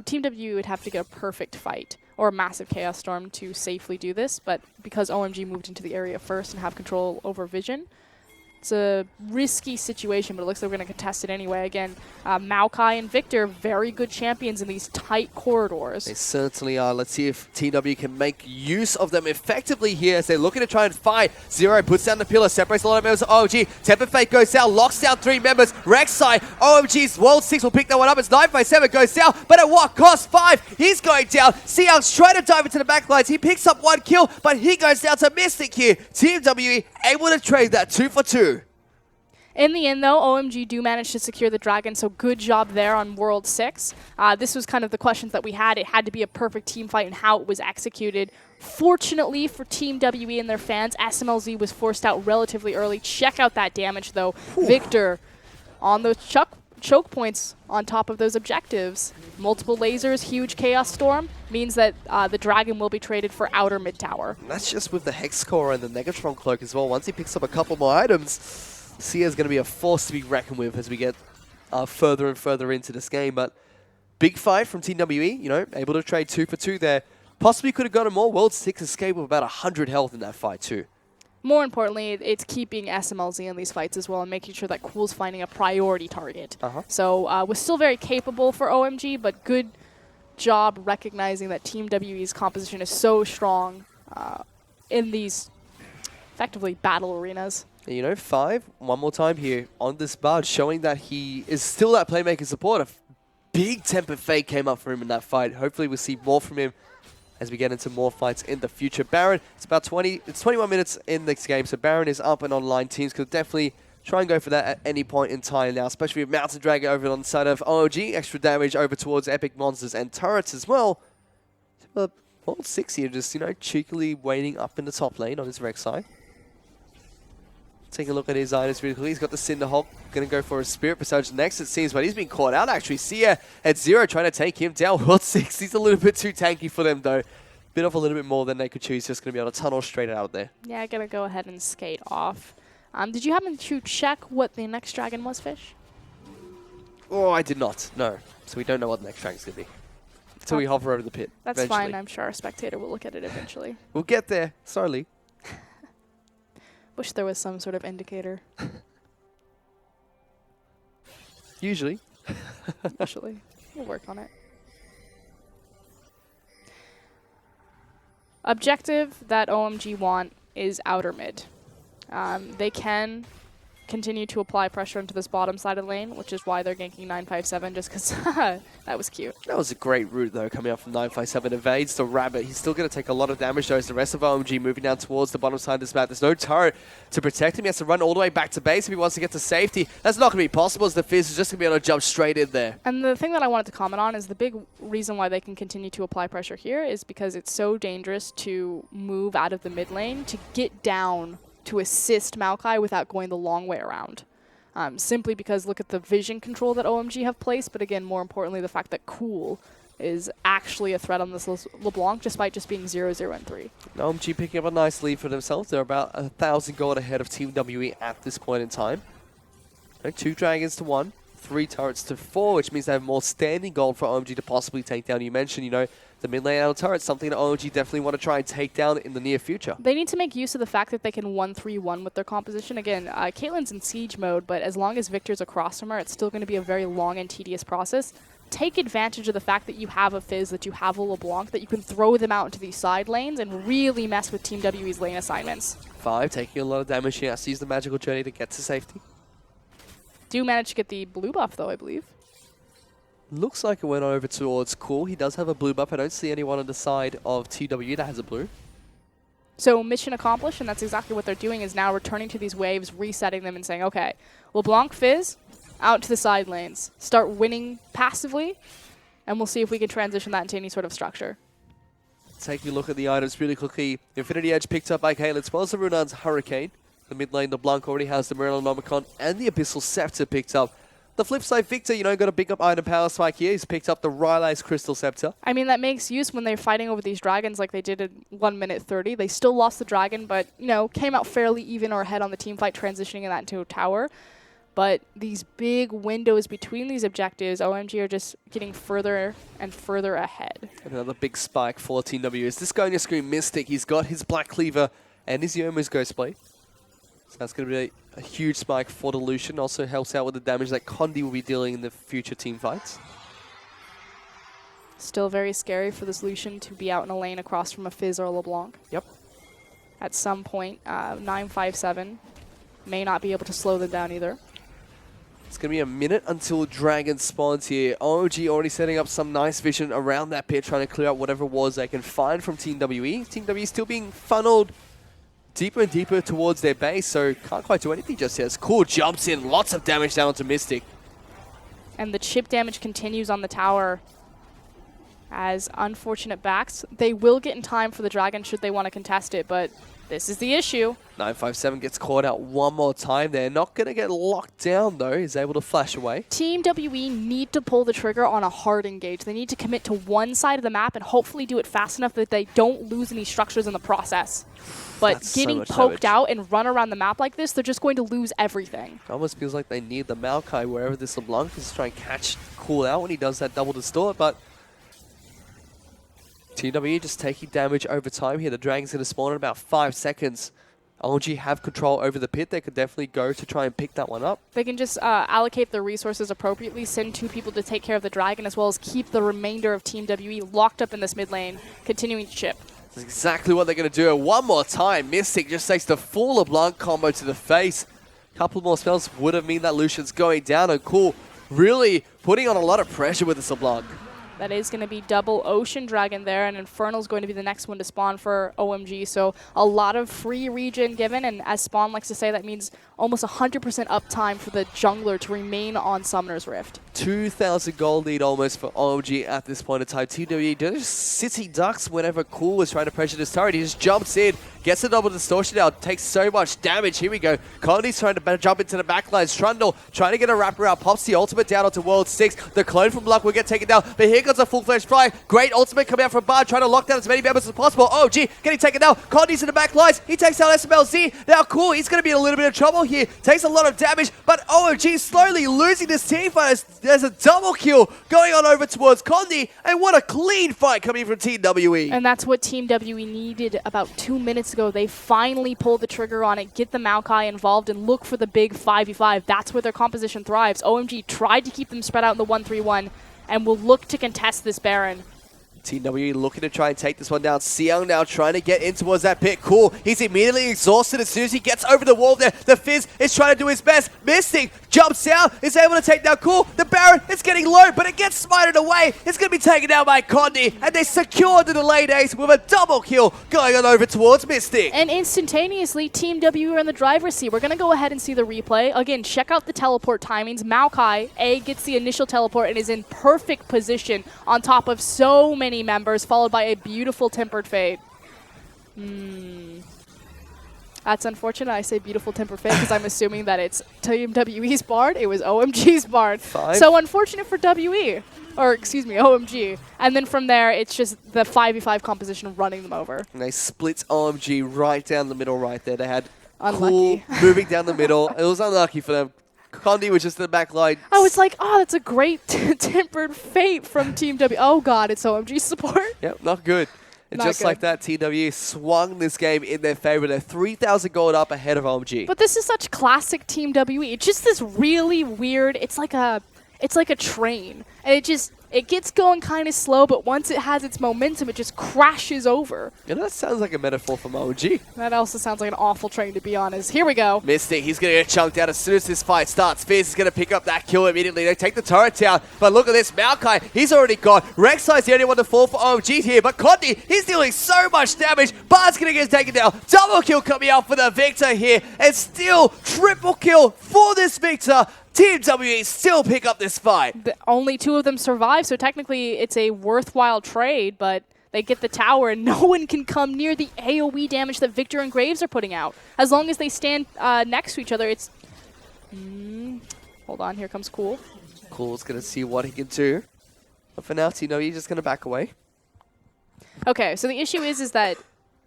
Team W would have to get a perfect fight or a massive Chaos Storm to safely do this, but because OMG moved into the area first and have control over vision, It's a risky situation, but it looks like we're going to contest it anyway. Again, Maokai and Victor, very good champions in these tight corridors.
They certainly are. Let's see if TW can make use of them effectively here as they're looking to try and fight. Zero puts down the pillar, separates a lot of members of OMG. Temper Fate goes down, locks down 3 members. Rek'Sai, OMG's World 6 will pick that one up as 957 goes down, but at what cost? 5, he's going down. Seoung's trying to dive into the backlines. He picks up 1 kill, but he goes down to Mystic here. Team WE able to trade that 2 for 2.
In the end, though, OMG do manage to secure the Dragon, so good job there on World 6. This was kind of the questions that we had. It had to be a perfect team fight and how it was executed. Fortunately for Team WE and their fans, SMLZ was forced out relatively early. Check out that damage, though. Ooh. Victor on those choke points on top of those objectives. Multiple lasers, huge Chaos Storm, means that the Dragon will be traded for outer mid tower.
And that's just with the Hex Core and the Negatron Cloak as well. Once he picks up a couple more items, Sia is going to be a force to be reckoned with as we get further and further into this game. But big fight from Team WE, you know, able to trade 2 for 2 there. Possibly could have gotten more. World 6 escape with about 100 health in that fight too.
More importantly, it's keeping SMLZ in these fights as well and making sure that Cool's finding a priority target. So was still very capable for OMG, but good job recognizing that Team WE's composition is so strong in these effectively battle arenas.
You know, 5, one more time here on this Bard, showing that he is still that playmaker support. A big Temper Fate came up for him in that fight. Hopefully we'll see more from him as we get into more fights in the future. Baron, it's 21 minutes in this game, so Baron is up and online. Teams could definitely try and go for that at any point in time now, especially with Mountain Dragon over on the side of OMG. Extra damage over towards Epic Monsters and Turrets as well. But World 6 here just, you know, cheekily waiting up in the top lane on his Rek'Sai. Taking a look at his items really quickly. He's got the Cinderhawk, going to go for a Spirit Passage next, it seems, but he's been caught out actually. Sia at 0 trying to take him down. World 6, he's a little bit too tanky for them though. Bit of a little bit more than they could choose. Just going to be able to tunnel straight out there.
Yeah, going to go ahead and skate off. Did you happen to check what the next dragon was, Fish?
Oh, I did not, no. So we don't know what the next dragon's going to be. Until we hover over the pit.
That's
eventually.
fine, I'm sure our spectator will look at it eventually.
We'll get there, slowly.
Wish there was some sort of indicator.
Usually.
Usually. We'll work on it. Objective that OMG want is outer mid. They can continue to apply pressure into this bottom side of the lane, which is why they're ganking 957, just because that was cute.
That was a great route, though, coming up from 957. Evades the Rabbit. He's still going to take a lot of damage, though, as the rest of OMG moving down towards the bottom side of this map. There's no turret to protect him. He has to run all the way back to base if he wants to get to safety. That's not going to be possible, as the Fizz is just going to be able to jump straight in there.
And the thing that I wanted to comment on is the big reason why they can continue to apply pressure here is because it's so dangerous to move out of the mid lane to get down to assist Maokai without going the long way around. Simply because look at the vision control that OMG have placed, but again, more importantly, the fact that Cool is actually a threat on this LeBlanc, despite just being 0-0 and 3.
OMG picking up a nice lead for themselves. They're about 1,000 gold ahead of Team WE at this point in time. 2 dragons to 1, 3 turrets to 4, which means they have more standing gold for OMG to possibly take down. You mentioned, you know, the mid lane out turret, something that OMG definitely want to try and take down in the near future.
They need to make use of the fact that they can 1-3-1 with their composition. Again, Caitlyn's in siege mode, but as long as Victor's across from her, it's still going to be a very long and tedious process. Take advantage of the fact that you have a Fizz, that you have a LeBlanc, that you can throw them out into these side lanes and really mess with Team WE's lane assignments. 5
taking a lot of damage here. Has to use the magical journey to get to safety.
Do manage to get the blue buff, though, I believe.
Looks like it went over towards Cool. He does have a blue buff. I don't see anyone on the side of TW that has a blue.
So mission accomplished, and that's exactly what they're doing, is now returning to these waves, resetting them and saying, okay, LeBlanc Fizz, out to the side lanes. Start winning passively, and we'll see if we can transition that into any sort of structure.
Taking a look at the items really quickly. Infinity Edge picked up by Caitlyn, as well as the Runan's Hurricane. The mid lane, LeBlanc already has the Merylon and the Abyssal Scepter picked up. The flip side, Victor, you know, got a big up item power spike here. He's picked up the Rylai's Crystal Scepter.
I mean, that makes use when they're fighting over these dragons like they did in 1 minute 30. They still lost the dragon, but, you know, came out fairly even or ahead on the team fight, transitioning that into a tower. But these big windows between these objectives, OMG are just getting further and further ahead.
Another big spike for Team W. Is this going to scream Mystic? He's got his Black Cleaver and his Yomu's Ghostblade. So that's going to be a huge spike for the Lucian. Also helps out with the damage that Condi will be dealing in the future team fights.
Still very scary for this Lucian to be out in a lane across from a Fizz or a LeBlanc.
Yep.
At some point, 957 may not be able to slow them down either.
It's going to be a minute until Dragon spawns here. OMG already setting up some nice vision around that pit, trying to clear out whatever it was they can find from Team WE. Team WE still being funneled deeper and deeper towards their base, so can't quite do anything just yet. As Cool jumps in, lots of damage down to Mystic.
And the chip damage continues on the tower. As unfortunate backs, they will get in time for the Dragon should they want to contest it, but this is the issue.
957 gets caught out one more time there. Not going to get locked down, though. He's able to flash away.
Team WE need to pull the trigger on a hard engage. They need to commit to one side of the map and hopefully do it fast enough that they don't lose any structures in the process. But
That's so
getting
much
poked
damage.
out and run around the map like this, they're just going to lose everything.
It almost feels like they need the Maokai wherever this LeBlanc is to try and catch Cool out when he does that double distort, but TWE just taking damage over time here. The Dragon's going to spawn in about 5 seconds. OMG have control over the pit. They could definitely go to try and pick that one up.
They can just allocate their resources appropriately, send 2 people to take care of the Dragon, as well as keep the remainder of Team WE locked up in this mid lane, continuing to chip.
That's exactly what they're going to do. And one more time, Mystic just takes the full LeBlanc combo to the face. Couple more spells would have mean that Lucian's going down, and Cool really putting on a lot of pressure with this LeBlanc.
That is going to be double Ocean Dragon there, and Infernal's going to be the next one to spawn for OMG. So a lot of free regen given, and as Spawn likes to say, that means almost 100% uptime for the jungler to remain on Summoner's Rift.
2,000 gold lead almost for OMG at this point in time. TWE just City Ducks whenever Cool was trying to pressure this turret. He just jumps in, gets a double distortion out, takes so much damage. Here we go. Condi's trying to jump into the backlines. Trundle trying to get a wraparound. Pops the ultimate down onto World 6. The clone from Luck will get taken down, but here comes a full-fledged fly. Great ultimate coming out from Bard, trying to lock down as many members as possible. OMG getting taken down. Condi's in the backlines. He takes out SMLZ. Now Cool, he's going to be in a little bit of trouble here. Takes a lot of damage, but OMG slowly losing this team fight. There's a double kill going on over towards Condi, and what a clean fight coming from Team WE.
And that's what Team WE needed about 2 minutes ago. They finally pulled the trigger on it, get the Maokai involved, and look for the big 5v5. That's where their composition thrives. OMG tried to keep them spread out in the 1-3-1, and will look to contest this Baron.
Team WE looking to try and take this one down. Xiang now trying to get in towards that pit. Cool. He's immediately exhausted as soon as he gets over the wall there. The Fizz is trying to do his best. Mystic jumps out, is able to take down Cool. The Baron is getting low, but it gets smited away. It's going to be taken down by Condi, and they secured the delayed ace with a double kill going on over towards Mystic.
And instantaneously, Team WE are in the driver's seat. We're going to go ahead and see the replay. Again, check out the teleport timings. Maokai, gets the initial teleport and is in perfect position on top of so many members, followed by a beautiful Tempered Fate. That's unfortunate. I say beautiful Tempered Fate because I'm assuming that it's Team WE's Bard. It was OMG's Bard.
5.
So unfortunate for WE. Or, excuse me, OMG. And then from there, it's just the 5v5 composition running them over.
And they split OMG right down the middle right there. They had
Unlucky.
Cool moving down the middle. It was unlucky for them. Condi was just in the back line.
I was like, oh, that's a great Tempered Fate from Team W. Oh, God, it's OMG support.
Yep, not good. And
Not
just
good.
like that, TW swung this game in their favor. They're 3,000 gold up ahead of OMG.
But this is such classic Team WE. It's just this really weird, it's like a train. And it gets going kind of slow, but once it has its momentum, it just crashes over.
And that sounds like a metaphor from OMG.
That also sounds like an awful train, to be honest. Here we go.
Mystic, he's going to get chunked out as soon as this fight starts. Fizz is going to pick up that kill immediately. They take the turret down, but look at this. Maokai, he's already gone. Rek'Sai's the only one to fall for OMG here, but Condi, he's dealing so much damage. Bard's going to get taken down. Double kill coming out for the Victor here, and still triple kill for this Victor. Team WE still pick up this fight.
Only 2 of them survive, so technically it's a worthwhile trade, but they get the tower, and no one can come near the AoE damage that Victor and Graves are putting out. As long as they stand next to each other, it's... Hold on, here comes Cool.
Cool's going to see what he can do. But for now, Team WE just going to back away.
Okay, so the issue is that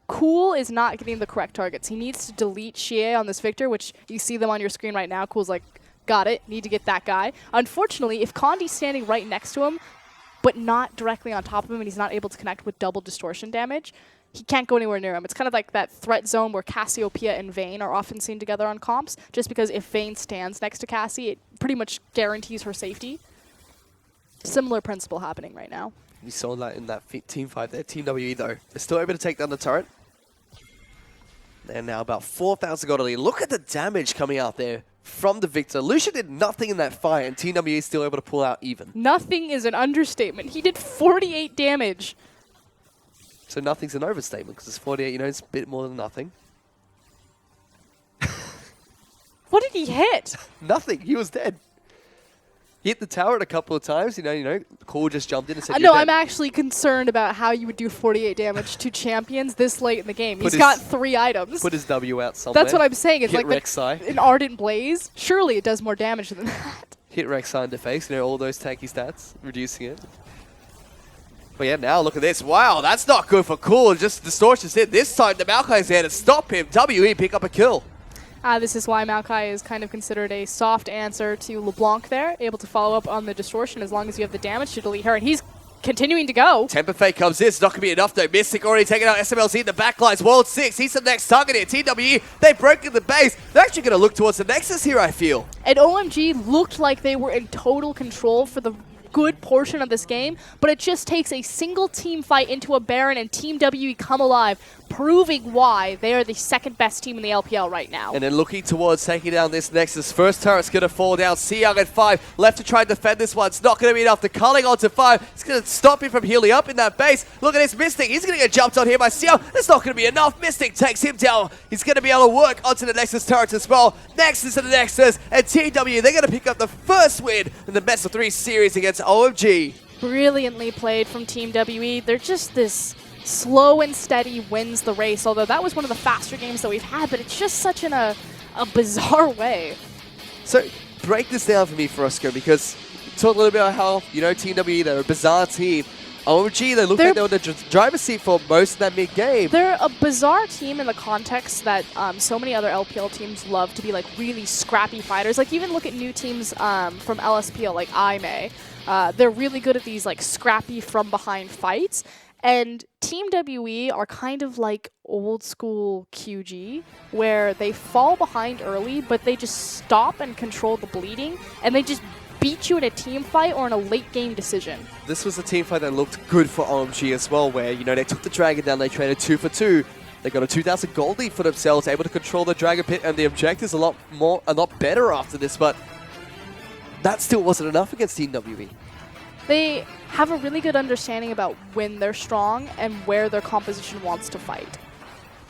Cool is not getting the correct targets. He needs to delete Xie on this Victor, which you see them on your screen right now. Cool's like, got it, need to get that guy. Unfortunately, if Condi's standing right next to him, but not directly on top of him, and he's not able to connect with double distortion damage, he can't go anywhere near him. It's kind of like that threat zone where Cassiopeia and Vayne are often seen together on comps, just because if Vayne stands next to Cassie, it pretty much guarantees her safety. Similar principle happening right now.
We saw that in that team fight there. Team WE, though, they're still able to take down the turret. They're now about 4,000 gold lead. Look at the damage coming out there from the Victor. Lucian did nothing in that fight, and Team WE is still able to pull out even.
Nothing is an understatement. He did 48 damage.
So nothing's an overstatement, because it's 48, you know, it's a bit more than nothing.
What did he hit?
Nothing. He was dead. He hit the tower a couple of times. You know, Cole just jumped in and said,
No,
"You're
I'm
dead."
actually concerned about how you would do 48 damage to champions this late in the game.
Put
He's
his-
got 3 items.
Put his W out somewhere.
That's what I'm saying. It's
Hit
like
Rek'Sai.
an Ardent Blaze. Surely it does more damage than that.
Hit Rek'Sai in the face. You know, all those tanky stats, reducing it. But yeah, now look at this. Wow, that's not good for Cool. Just Distortion's hit. This time the Maokai's there to stop him. WE pick up a kill.
This is why Maokai is kind of considered a soft answer to LeBlanc there, able to follow up on the Distortion as long as you have the damage to delete her, and he's continuing to go.
Temper Fate comes in. It's not going to be enough, though. Mystic already taking out SMLZ in the backlines. World 6, he's the next target here. TWE, they've broken the base. They're actually going to look towards the Nexus here, I feel.
And OMG looked like they were in total control for the good portion of this game, but it just takes a single team fight into a Baron and Team WE come alive, proving why they are the second best team in the LPL right now.
And then looking towards taking down this Nexus. First turret's going to fall down. Seoung at 5. Left to try and defend this one. It's not going to be enough. The culling onto 5. It's going to stop him from healing up in that base. Look at this Mystic. He's going to get jumped on here by Seoung. That's not going to be enough. Mystic takes him down. He's going to be able to work onto the Nexus turret as well. Nexus and the Nexus. And TW, they're going to pick up the first win in the best of 3 series against OMG.
Brilliantly played from Team WE. They're just this slow and steady wins the race, although that was one of the faster games that we've had, but it's just such in a bizarre way.
So break this down for me, Frosco, because talk a little bit about how, you know, Team WE, they're a bizarre team. OMG, they look like they were in the driver's seat for most of that mid-game.
They're a bizarre team in the context that so many other LPL teams love to be like really scrappy fighters. Like even look at new teams from LSPL like IME. They're really good at these like scrappy from behind fights. And Team WE are kind of like old school QG, where they fall behind early, but they just stop and control the bleeding, and they just beat you in a team fight or in a late game decision.
This was a team fight that looked good for OMG as well, where, you know, they took the Dragon down, they traded 2 for 2. They got a 2,000 gold lead for themselves, able to control the Dragon Pit, and the objectives a lot better after this, but that still wasn't enough against Team WE.
They have a really good understanding about when they're strong and where their composition wants to fight.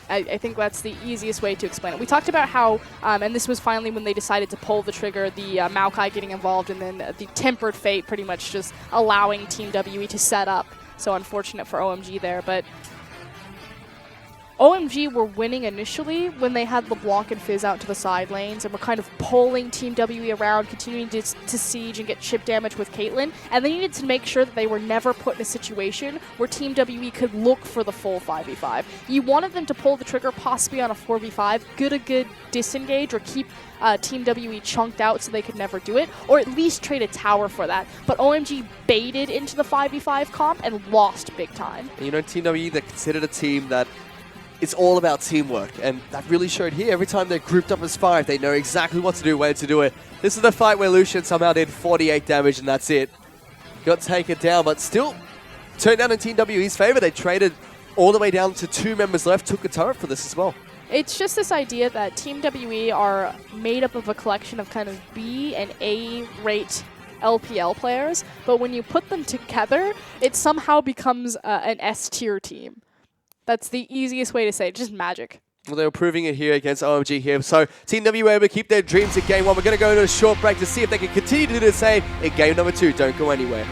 I think that's the easiest way to explain it. We talked about how, and this was finally when they decided to pull the trigger, the Maokai getting involved, and then the Tempered Fate pretty much just allowing Team WE to set up. So unfortunate for OMG there, but OMG were winning initially when they had LeBlanc and Fizz out to the side lanes and were kind of pulling Team WE around, continuing to siege and get chip damage with Caitlyn. And they needed to make sure that they were never put in a situation where Team WE could look for the full 5v5. You wanted them to pull the trigger possibly on a 4v5, get a good disengage, or keep Team WE chunked out so they could never do it, or at least trade a tower for that. But OMG baited into the 5v5 comp and lost big time.
And, you know, Team WE, they're considered a team that it's all about teamwork, and that really showed here. Every time they're grouped up as 5, they know exactly what to do, when to do it. This is the fight where Lucian somehow did 48 damage, and that's it. Got taken down, but still turned down in Team WE's favor. They traded all the way down to 2 members left, took a turret for this as well.
It's just this idea that Team WE are made up of a collection of kind of B and A-rate LPL players, but when you put them together, it somehow becomes an S-tier team. That's the easiest way to say it, just magic.
Well, they were proving it here against OMG here. So Team WE able to keep their dreams in Game 1. We're going to go into a short break to see if they can continue to do the same in Game number 2. Don't go anywhere.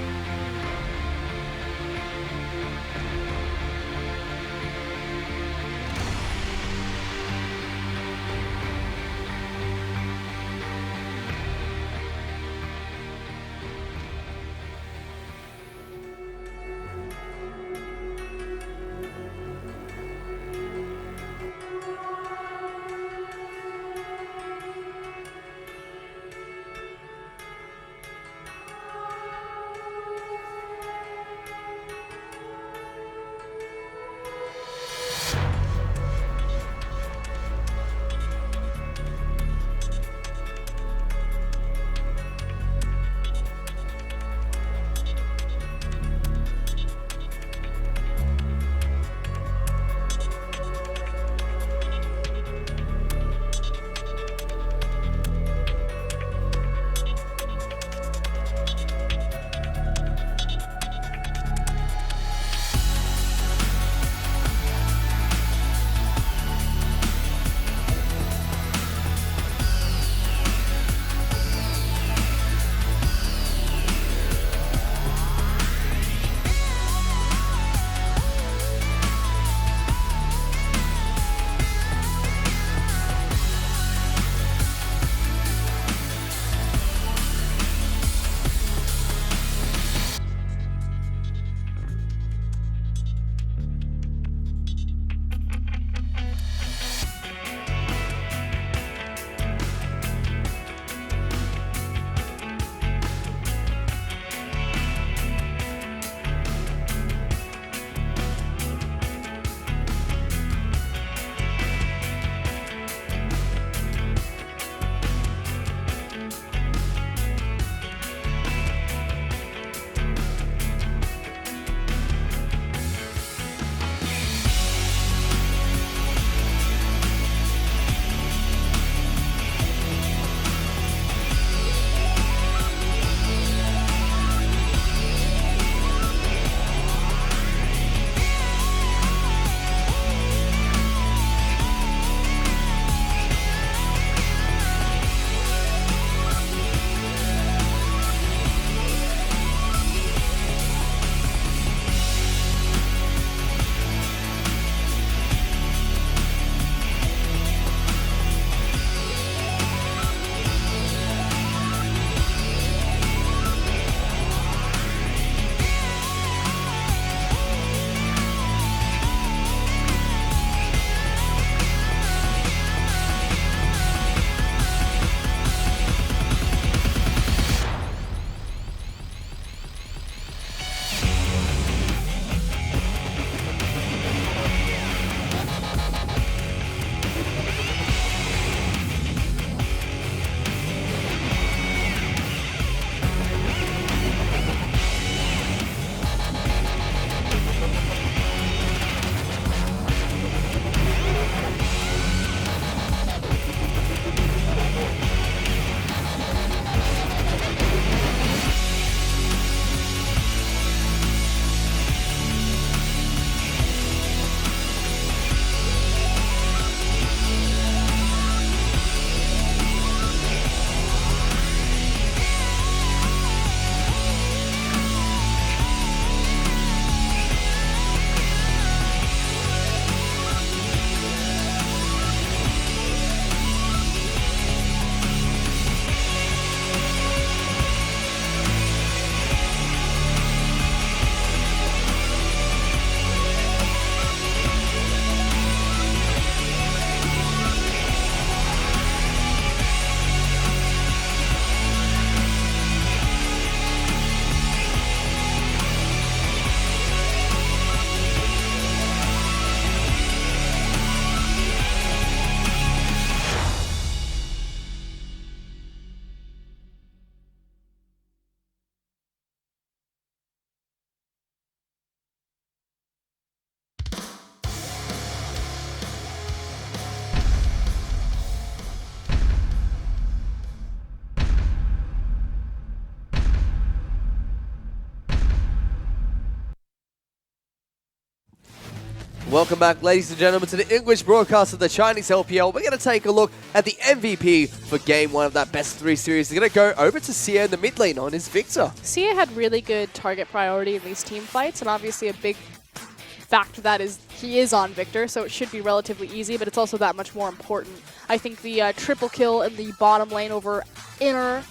Welcome back, ladies and gentlemen, to the English broadcast of the Chinese LPL. We're going to take a look at the MVP for Game 1 of that best-of-3 series. We're going to go over to Sia in the mid lane on his Victor.
Sia had really good target priority in these team fights, and obviously a big factor of that is he is on Victor, so it should be relatively easy, but it's also that much more important. I think the triple kill in the bottom lane over inner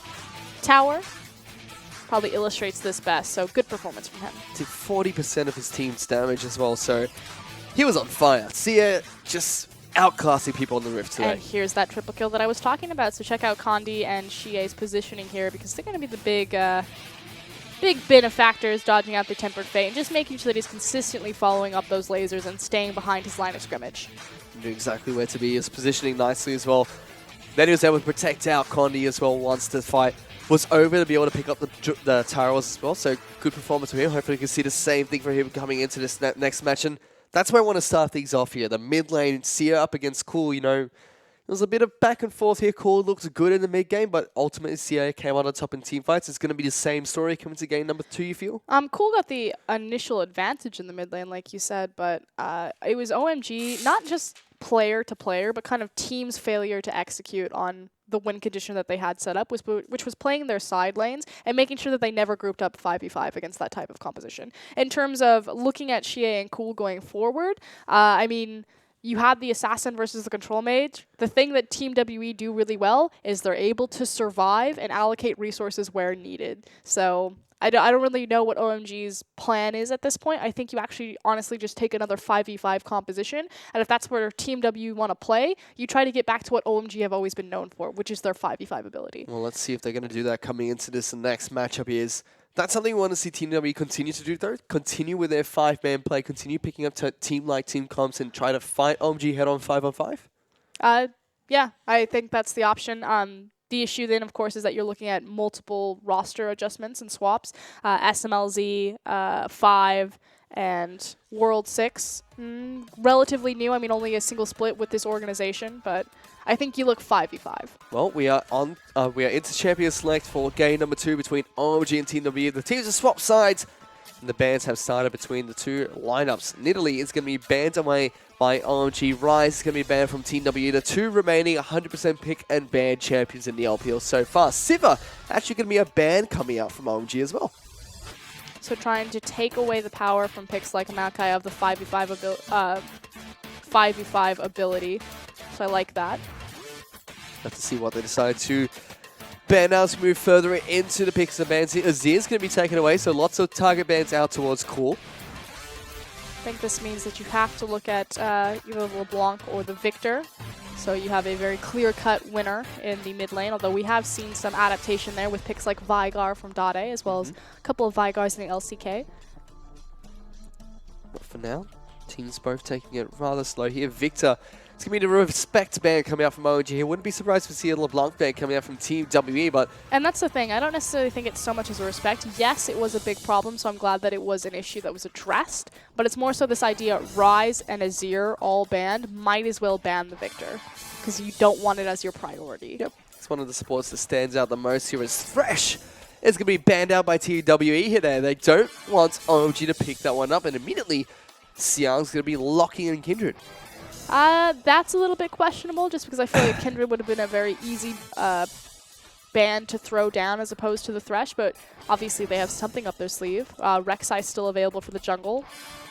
tower probably illustrates this best, so good performance from him.
Did 40% of his team's damage as well, so he was on fire. Sia just outclassing people on the Rift today.
And here's that triple kill that I was talking about, so check out Condi and Xie's positioning here because they're going to be the big benefactors, dodging out the Tempered Fate and just making sure that he's consistently following up those lasers and staying behind his line of scrimmage.
Knew exactly where to be. He was positioning nicely as well. Then he was able to protect out Condi as well once the fight was over to be able to pick up the towers as well. So good performance from him. Hopefully we can see the same thing for him coming into this next match. And that's where I want to start things off here. The mid lane, Sia up against Cool, you know, there was a bit of back and forth here. Cool looked good in the mid game, but ultimately Sia came out on top in team fights. It's going to be the same story coming to game number 2, you feel?
Cool got the initial advantage in the mid lane, like you said, but it was OMG, not just player to player, but kind of team's failure to execute on the win condition that they had set up, which was playing their side lanes and making sure that they never grouped up 5v5 against that type of composition. In terms of looking at Xie and Cool going forward, I mean, you had the Assassin versus the Control Mage. The thing that Team WE do really well is they're able to survive and allocate resources where needed. So I don't really know what OMG's plan is at this point. I think you actually honestly just take another 5v5 composition, and if that's where Team W want to play, you try to get back to what OMG have always been known for, which is their 5v5 ability.
Well, let's see if they're going to do that coming into this next matchup is. That's something we want to see Team W continue to do, though. Continue with their 5-man play, continue picking up team-like team comps and try to fight OMG head-on 5-on-5?
Yeah, I think that's the option. The issue then, of course, is that you're looking at multiple roster adjustments and swaps. SMLZ 5 and World 6. Relatively new. I mean, only a single split with this organization, but I think you look 5v5.
Well, we are into Champion Select for game number 2 between OMG and Team W. The teams have swapped sides, and the bans have started between the two lineups. Nidalee is going to be banned away by OMG. Rise is going to be banned from Team W. The two remaining 100% pick and ban champions in the LPL so far. Siva actually going to be a ban coming out from OMG as well.
So trying to take away the power from picks like Maokai of the 5v5 ability. So I like that.
Have to see what they decide to ban now as we move further into the picks and bans here. Azir's going to be taken away, so lots of target bans out towards Cool.
I think this means that you have to look at either the LeBlanc or the Victor. So you have a very clear-cut winner in the mid lane, although we have seen some adaptation there with picks like Vigar from Dade, as well as a couple of Vigars in the LCK.
But for now, teams both taking it rather slow here. Victor, it's going to be the respect ban coming out from OMG here. Wouldn't be surprised to see a LeBlanc ban coming out from Team WE, but...
And that's the thing. I don't necessarily think it's so much as a respect. Yes, it was a big problem, so I'm glad that it was an issue that was addressed, but it's more so this idea, Rise and Azir all banned, might as well ban the Victor, because you don't want it as your priority.
Yep, it's one of the supports that stands out the most here is Thresh. It's going to be banned out by Team WE here. They don't want OMG to pick that one up, and immediately Xiang's going to be locking in Kindred.
That's a little bit questionable, just because I feel like Kindred would have been a very easy ban to throw down as opposed to the Thresh, but obviously they have something up their sleeve. Rek'Sai still available for the jungle,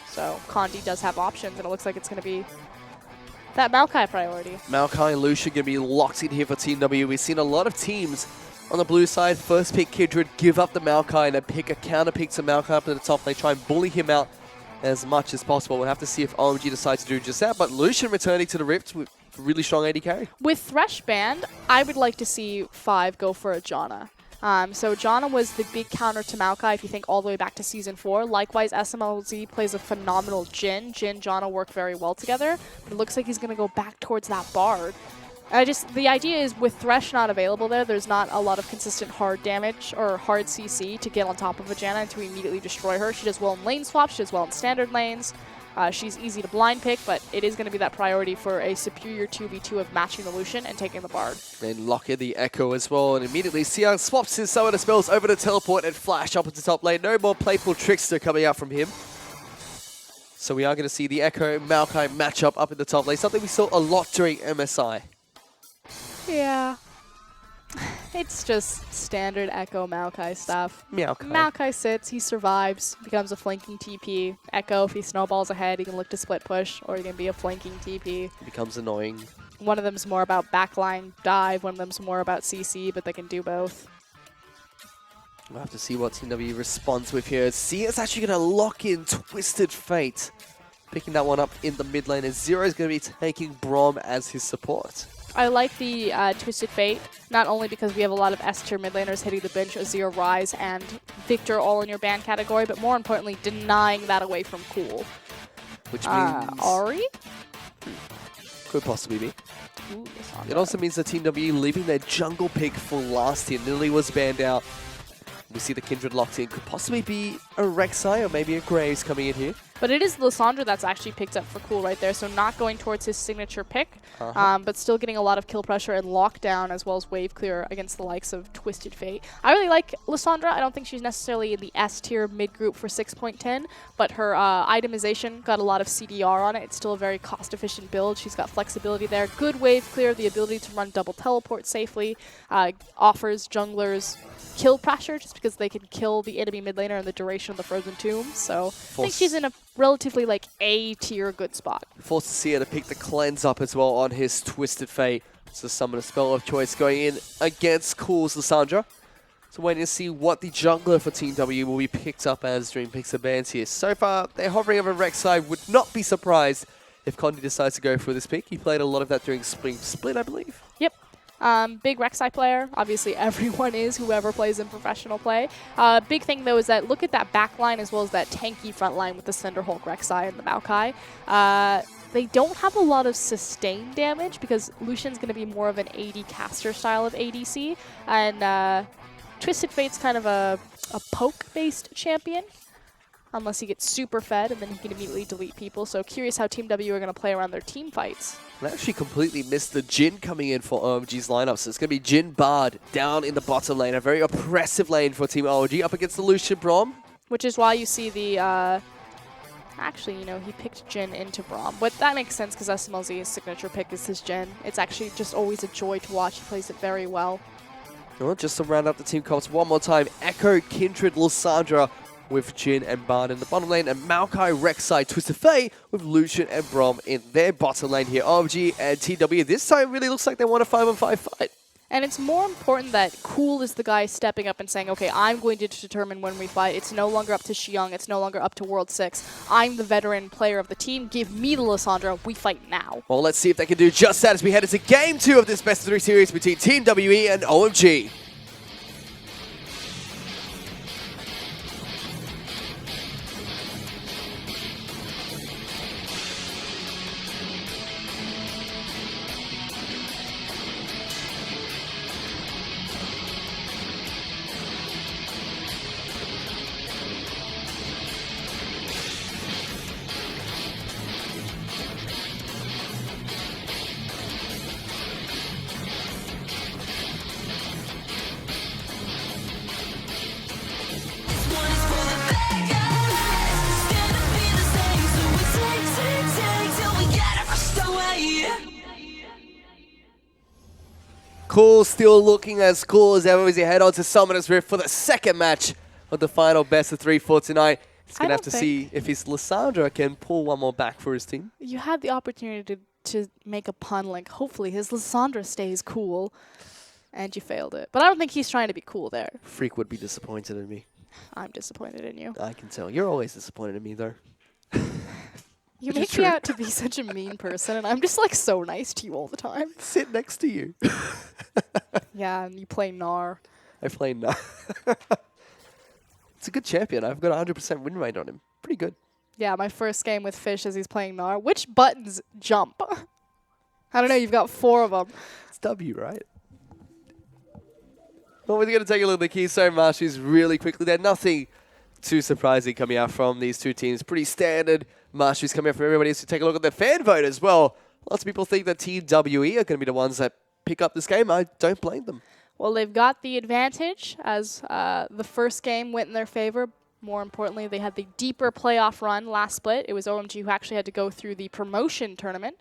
so Condi does have options, and it looks like it's going to be that Maokai priority.
Maokai and Lucian going to be locked in here for Team W. We've seen a lot of teams on the blue side first pick Kindred, give up the Maokai, and then pick a counter pick to Maokai up at the top. They try and bully him out as much as possible. We'll have to see if OMG decides to do just that. But Lucian returning to the Rift with really strong AD carry.
With Thresh banned, I would like to see 5 go for a Janna. So Janna was the big counter to Maokai if you think all the way back to Season 4. Likewise, SMLZ plays a phenomenal Jhin. Jhin, Janna work very well together. But it looks like he's going to go back towards that Bard. The idea is with Thresh not available there's not a lot of consistent hard damage or hard CC to get on top of a Janna and to immediately destroy her. She does well in lane swaps, she does well in standard lanes. She's easy to blind pick, but it is going to be that priority for a superior 2v2 of matching the Lucian and taking the Bard.
Then lock in the Echo as well, and immediately Xiang swaps his Summoner spells over to teleport and flash up into top lane. No more playful Trickster coming out from him. So we are going to see the Echo Maokai matchup up in the top lane, something we saw a lot during MSI.
Yeah. It's just standard Echo Maokai stuff.
Maokai.
Maokai sits, he survives, becomes a flanking TP. Echo, if he snowballs ahead, he can look to split push, or he can be a flanking TP.
Becomes annoying.
One of them's more about backline dive, one of them's more about CC, but they can do both.
We'll have to see what Team W responds with here. Sia's actually going to lock in Twisted Fate. Picking that one up in the mid lane, and Zero is going to be taking Braum as his support.
I like the Twisted Fate, not only because we have a lot of S-tier mid laners hitting the bench, Azir, Ryze, and Victor all in your ban category, but more importantly, denying that away from Cool.
Which means...
Ahri?
Could possibly be.
Ooh,
It also means that Team W leaving their jungle pick for last year. Lily was banned out. We see the Kindred locked in. Could possibly be a Rek'Sai or maybe a Graves coming in here.
But it is Lissandra that's actually picked up for Cool right there, so not going towards his signature pick, but still getting a lot of kill pressure and lockdown as well as wave clear against the likes of Twisted Fate. I really like Lissandra. I don't think she's necessarily in the S-tier mid-group for 6.10, but her itemization got a lot of CDR on it. It's still a very cost-efficient build. She's got flexibility there. Good wave clear, the ability to run double teleport safely, offers junglers kill pressure just because they can kill the enemy mid laner in the duration of the Frozen Tomb. So I think she's in a relatively like A-tier good spot.
Forces Sia to pick the cleanse up as well on his Twisted Fate. So summon a spell of choice going in against Cool's Lissandra. So waiting to see what the jungler for Team W will be picked up as during picks and bans here. So far, they're hovering over Rek'Sai. Would not be surprised if Condi decides to go for this pick. He played a lot of that during Spring Split, I believe.
Yep. Big Rek'Sai player. Obviously, everyone is, whoever plays in professional play. Big thing, though, is that look at that back line as well as that tanky front line with the Cinderhulk Rek'Sai and the Maokai. They don't have a lot of sustained damage because Lucian's going to be more of an AD caster style of ADC. And Twisted Fate's kind of a poke-based champion. Unless he gets super fed, and then he can immediately delete people. So curious how Team W are going to play around their team fights.
I actually completely missed the Jhin coming in for OMG's lineup. So it's going to be Jhin Bard down in the bottom lane. A very oppressive lane for Team OMG up against the Lucian Braum.
Which is why you see the... Actually, you know, he picked Jhin into Braum. But that makes sense because SMLZ's signature pick is his Jhin. It's actually just always a joy to watch. He plays it very well.
Well, just to round up the team comps one more time. Echo, Kindred, Lissandra with Jhin and Bard in the bottom lane, and Maokai, Rek'Sai, Twisted Fate with Lucian and Braum in their bottom lane here. OMG and TW this time really looks like they want a 5-on-5 fight.
And it's more important that Cool is the guy stepping up and saying, okay, I'm going to determine when we fight. It's no longer up to Xiong. It's no longer up to World 6. I'm the veteran player of the team. Give me the Lissandra. We fight now.
Well, let's see if they can do just that as we head into Game 2 of this best-of-3 series between Team WE and OMG. Cool still looking as cool as ever as he head on to Summoner's Rift for the second match of the final best-of-3 for tonight. He's going to have to see if his Lissandra can pull one more back for his team.
You had the opportunity to make a pun like, hopefully his Lissandra stays cool, and you failed it. But I don't think he's trying to be cool there.
Freak would be disappointed in me.
I'm disappointed in you.
I can tell. You're always disappointed in me, though.
You make me out to be such a mean person, and I'm just like so nice to you all the time.
Sit next to you.
Yeah, and you play Gnar.
I play Gnar. It's a good champion. I've got 100% win rate on him. Pretty good.
Yeah, my first game with Fish as he's playing Gnar. Which buttons jump? I don't know, you've got 4 of them.
It's W, right? Well, we're going to take a look at the Keystone Masters really quickly. There's nothing too surprising coming out from these two teams. Pretty standard Masters coming out from everybody. So take a look at the fan vote as well. Lots of people think that Team WE are going to be the ones that pick up this game. I don't blame them.
Well, they've got the advantage as the first game went in their favor. More importantly, they had the deeper playoff run last split. It was OMG who actually had to go through the promotion tournament,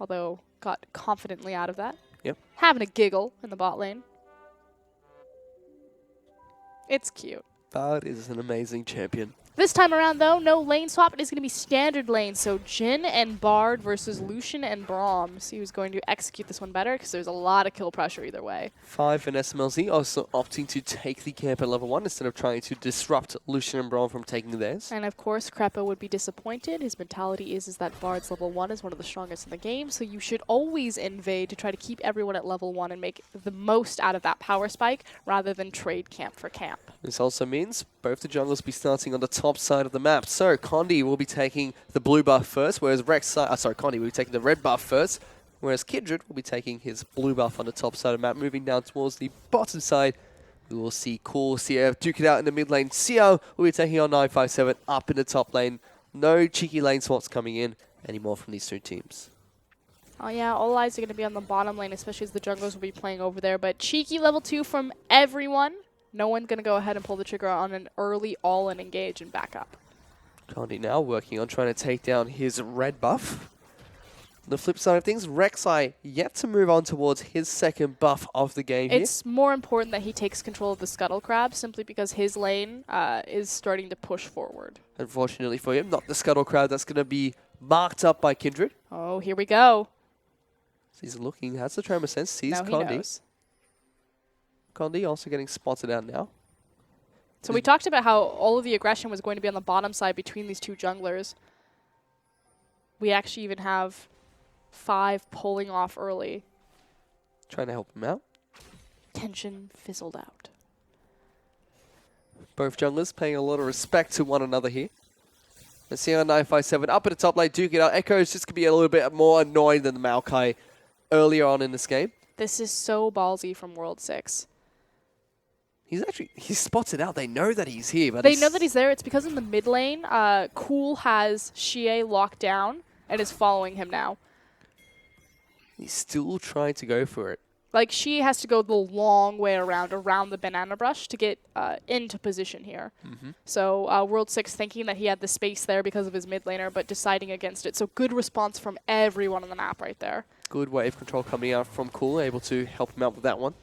although got confidently out of that.
Yep.
Having a giggle in the bot lane. It's cute.
Bard is an amazing champion.
This time around, though, no lane swap. It is going to be standard lane. So Jhin and Bard versus Lucian and Braum. See who's going to execute this one better, because there's a lot of kill pressure either way.
5 and SMLZ also opting to take the camp at level 1 instead of trying to disrupt Lucian and Braum from taking theirs.
And of course, Krepo would be disappointed. His mentality is that Bard's level 1 is one of the strongest in the game, so you should always invade to try to keep everyone at level 1 and make the most out of that power spike, rather than trade camp for camp.
This also means both the junglers will be starting on the top side of the map. So Condi will be taking the blue buff first, whereas Condi will be taking the red buff first, whereas Kindred will be taking his blue buff on the top side of the map. Moving down towards the bottom side, we will see Cool, Sia duke it out in the mid lane. Sia will be taking on 957 up in the top lane. No cheeky lane swaps coming in anymore from these two teams.
Oh yeah, all eyes are going to be on the bottom lane, especially as the junglers will be playing over there. But cheeky level 2 from everyone. No one's going to go ahead and pull the trigger on an early all-in engage and back up.
Condi now working on trying to take down his red buff. On the flip side of things, Rek'Sai yet to move on towards his second buff of the game here.
It's more important that he takes control of the Scuttle Crab, simply because his lane is starting to push forward.
Unfortunately for him, not the Scuttle Crab that's going to be marked up by Kindred.
Oh, here we go.
He's looking, has the Tremor Sense, sees
Now
Condi.
he knows.
Condi also getting spotted out now.
So we talked about how all of the aggression was going to be on the bottom side between these two junglers. We actually even have 5 pulling off early.
Trying to help him out.
Tension fizzled out.
Both junglers paying a lot of respect to one another here. Let's see how 957 up at the top lane, duke it out. Echo is just going to be a little bit more annoying than the Maokai earlier on in this game.
This is so ballsy from World 6.
He's spotted out. They know that he's here, but
They know that he's there. It's because in the mid lane, Cool has Xie locked down and is following him now.
He's still trying to go for it.
Like, Xie has to go the long way around the banana brush to get into position here. So World 6 thinking that he had the space there because of his mid laner, but deciding against it. So good response from everyone on the map right there.
Good wave control coming out from Cool, able to help him out with that one.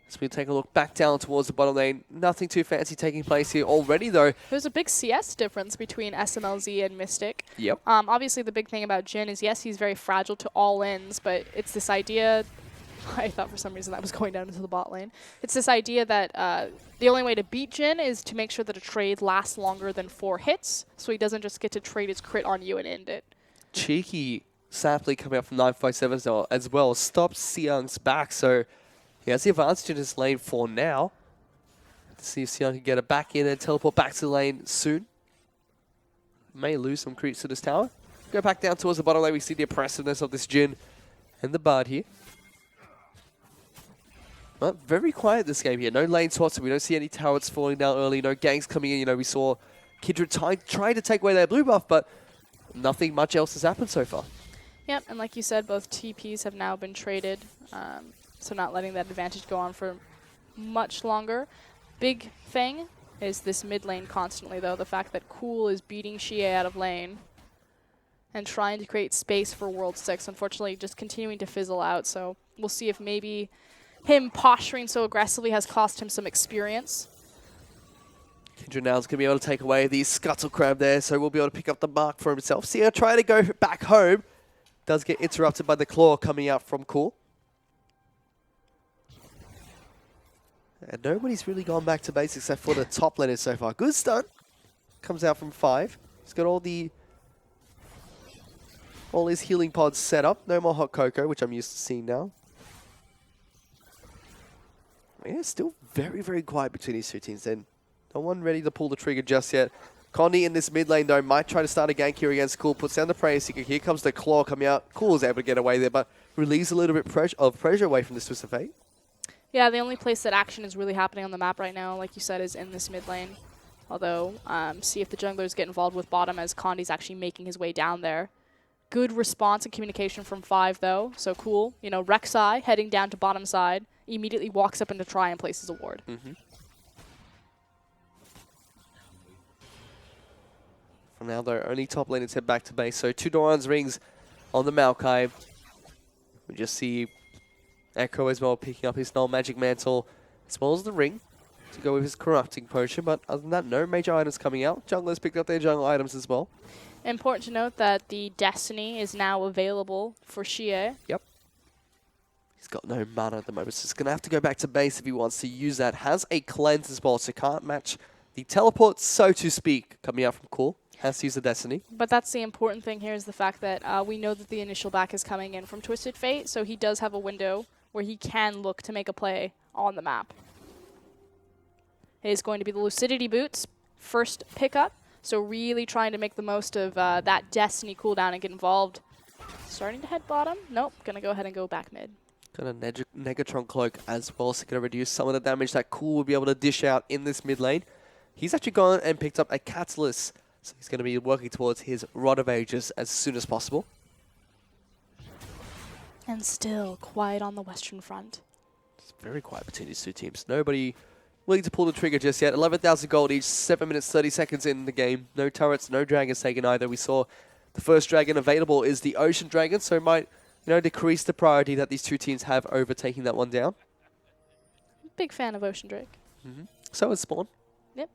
So we'll take a look back down towards the bottom lane. Nothing too fancy taking place here already, though.
There's a big CS difference between SMLZ and Mystic.
Yep.
Obviously, the big thing about Jhin is, yes, he's very fragile to all ends, but it's this idea... I thought for some reason that was going down into the bot lane. It's this idea that the only way to beat Jhin is to make sure that a trade lasts longer than 4 hits, so he doesn't just get to trade his crit on you and end it.
Cheeky Sapley coming up from 957 as well. Stops Siang's back, so he has the advantage in his lane for now. Let's see if Siang can get it back in and teleport back to the lane soon. May lose some creeps to this tower. Go back down towards the bottom lane. We see the oppressiveness of this Jhin and the Bard here. But very quiet this game here. No lane swaps. We don't see any towers falling down early. No ganks coming in. You know, we saw Kindred trying to take away their blue buff, but nothing much else has happened so far.
Yep, and like you said, both TPs have now been traded, so not letting that advantage go on for much longer. Big thing is this mid lane constantly, though. The fact that Cool is beating Xie out of lane and trying to create space for World 6. Unfortunately, just continuing to fizzle out, so we'll see if maybe him posturing so aggressively has cost him some experience.
Kindred now is going to be able to take away the Scuttle Crab there, so we'll be able to pick up the mark for himself. Sia trying to go back home. Does get interrupted by the claw coming out from Cool. And nobody's really gone back to basics except for the top laners so far. Good stun. Comes out from 5. He's got all his healing pods set up. No more hot cocoa, which I'm used to seeing now. Yeah, still very, very quiet between these two teams then. No one ready to pull the trigger just yet. Condi in this mid lane, though, might try to start a gank here against Cool. Puts down the Prayer Seeker. Here comes the claw coming out. Cool is able to get away there, but relieves a little bit of pressure away from the Twist of Fate.
Yeah, the only place that action is really happening on the map right now, like you said, is in this mid lane. Although, see if the junglers get involved with bottom as Condi's actually making his way down there. Good response and communication from 5, though. So Cool, you know, Rek'Sai heading down to bottom side, immediately walks up into try and places a ward.
For now, though, only top laners head back to base. So 2 Doran's rings on the Maokai. We just see Echo as well picking up his null magic mantle, as well as the ring to go with his corrupting potion. But other than that, no major items coming out. Junglers picked up their jungle items as well.
Important to note that the Destiny is now available for Xie.
Yep. He's got no mana at the moment, so he's going to have to go back to base if he wants to use that. Has a cleanse as well, so can't match the teleport, so to speak, coming out from Cool. Has to use the Destiny.
But that's the important thing here is the fact that we know that the initial back is coming in from Twisted Fate, so he does have a window where he can look to make a play on the map. It is going to be the Lucidity Boots first pickup, so really trying to make the most of that Destiny cooldown and get involved. Starting to head bottom. Nope, going to go ahead and go back mid.
Got a Negatron Cloak as well, so going to reduce some of the damage that Cool will be able to dish out in this mid lane. He's actually gone and picked up a Catalyst, so he's going to be working towards his Rod of Ages as soon as possible.
And still quiet on the Western Front.
It's very quiet between these two teams. Nobody willing to pull the trigger just yet. 11,000 gold each, 7 minutes 30 seconds in the game. No turrets, no dragons taken either. We saw the first dragon available is the Ocean Dragon, so it might decrease the priority that these two teams have over taking that one down.
Big fan of Ocean Drake.
So is Spawn.
Yep.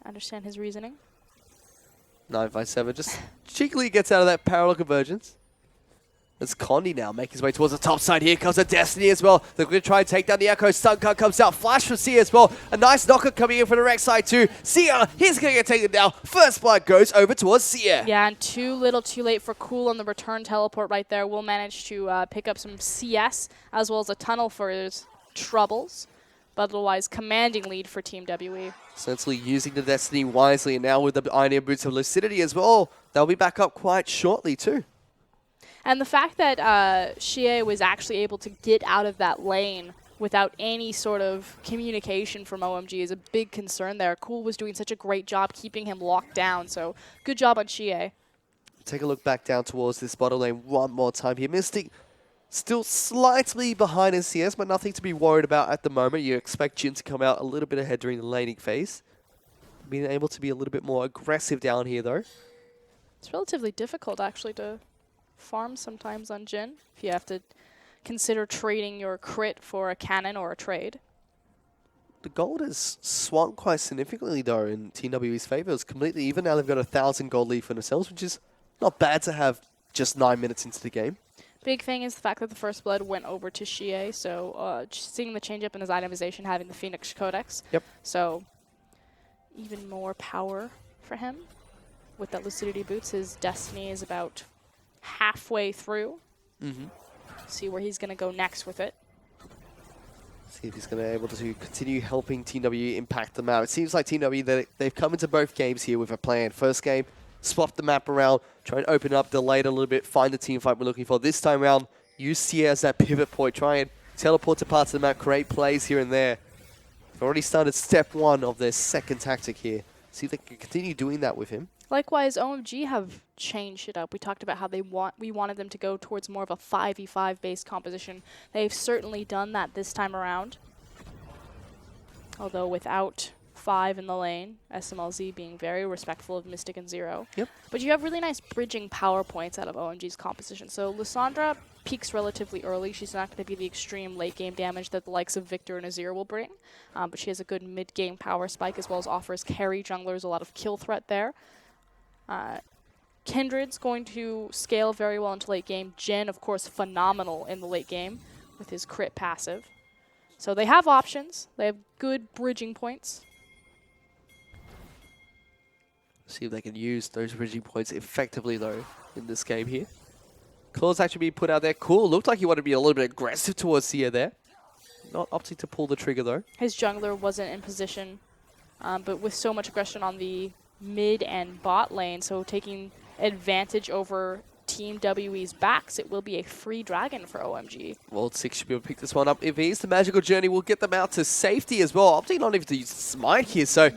I understand his reasoning.
957 just cheekily gets out of that parallel convergence. As Condi now making his way towards the top side. Here comes a Destiny as well. They're going to try and take down the Echo. Stun gun comes out. Flash from Sia as well. A nice knocker coming in from the Rex side too. Sia, he's going to get taken down. First blood goes over towards Sia.
Yeah, and too little too late for Cool on the return teleport right there. Will manage to pick up some CS as well as a tunnel for his troubles. But otherwise, commanding lead for Team WE.
Essentially using the Destiny wisely, and now with the Iron Boots of Lucidity as well. They'll be back up quite shortly too.
And the fact that Xie was actually able to get out of that lane without any sort of communication from OMG is a big concern there. Cool was doing such a great job keeping him locked down, so good job on Xie.
Take a look back down towards this bottom lane one more time here. Mystic still slightly behind in CS, but nothing to be worried about at the moment. You expect Jin to come out a little bit ahead during the laning phase. Being able to be a little bit more aggressive down here though.
It's relatively difficult actually to farm sometimes on Jin if you have to consider trading your crit for a cannon or a trade.
The gold has swung quite significantly though in Team WE's favor. It's completely even now. They've got 1,000 gold lead for themselves, which is not bad to have just 9 minutes into the game.
Big thing is the fact that the first blood went over to Xie, so seeing the change up in his itemization, having the Phoenix Codex.
Yep.
So even more power for him. With that Lucidity Boots, his Destiny is about halfway through. See where he's going to go next with it.
See if he's going to be able to continue helping Team W impact the map. It seems like Team W, they've come into both games here with a plan. First game, swap the map around, try and open up, delay it a little bit, find the team fight we're looking for. This time around, use Sia as that pivot point, try and teleport to parts of the map, create plays here and there. They've already started step one of their second tactic here. See if they can continue doing that with him.
Likewise, OMG have changed it up. We talked about how we wanted them to go towards more of a 5v5 based composition. They've certainly done that this time around. Although without 5 in the lane, SMLZ being very respectful of Mystic and Zero.
Yep.
But you have really nice bridging power points out of OMG's composition. So Lysandra peaks relatively early. She's not going to be the extreme late game damage that the likes of Victor and Azir will bring. But she has a good mid game power spike as well as offers carry junglers a lot of kill threat there. Kindred's going to scale very well into late game. Jin, of course, phenomenal in the late game with his crit passive. So they have options. They have good bridging points.
See if they can use those bridging points effectively, though, in this game here. Claw's actually being put out there. Cool. Looked like he wanted to be a little bit aggressive towards Sia there. Not opting to pull the trigger, though.
His jungler wasn't in position, but with so much aggression on the mid and bot lane, so taking advantage over Team WE's backs, it will be a free dragon for OMG.
World 6 should be able to pick this one up. If it is the magical journey, we'll get them out to safety as well. Opting not even to use Smite here, so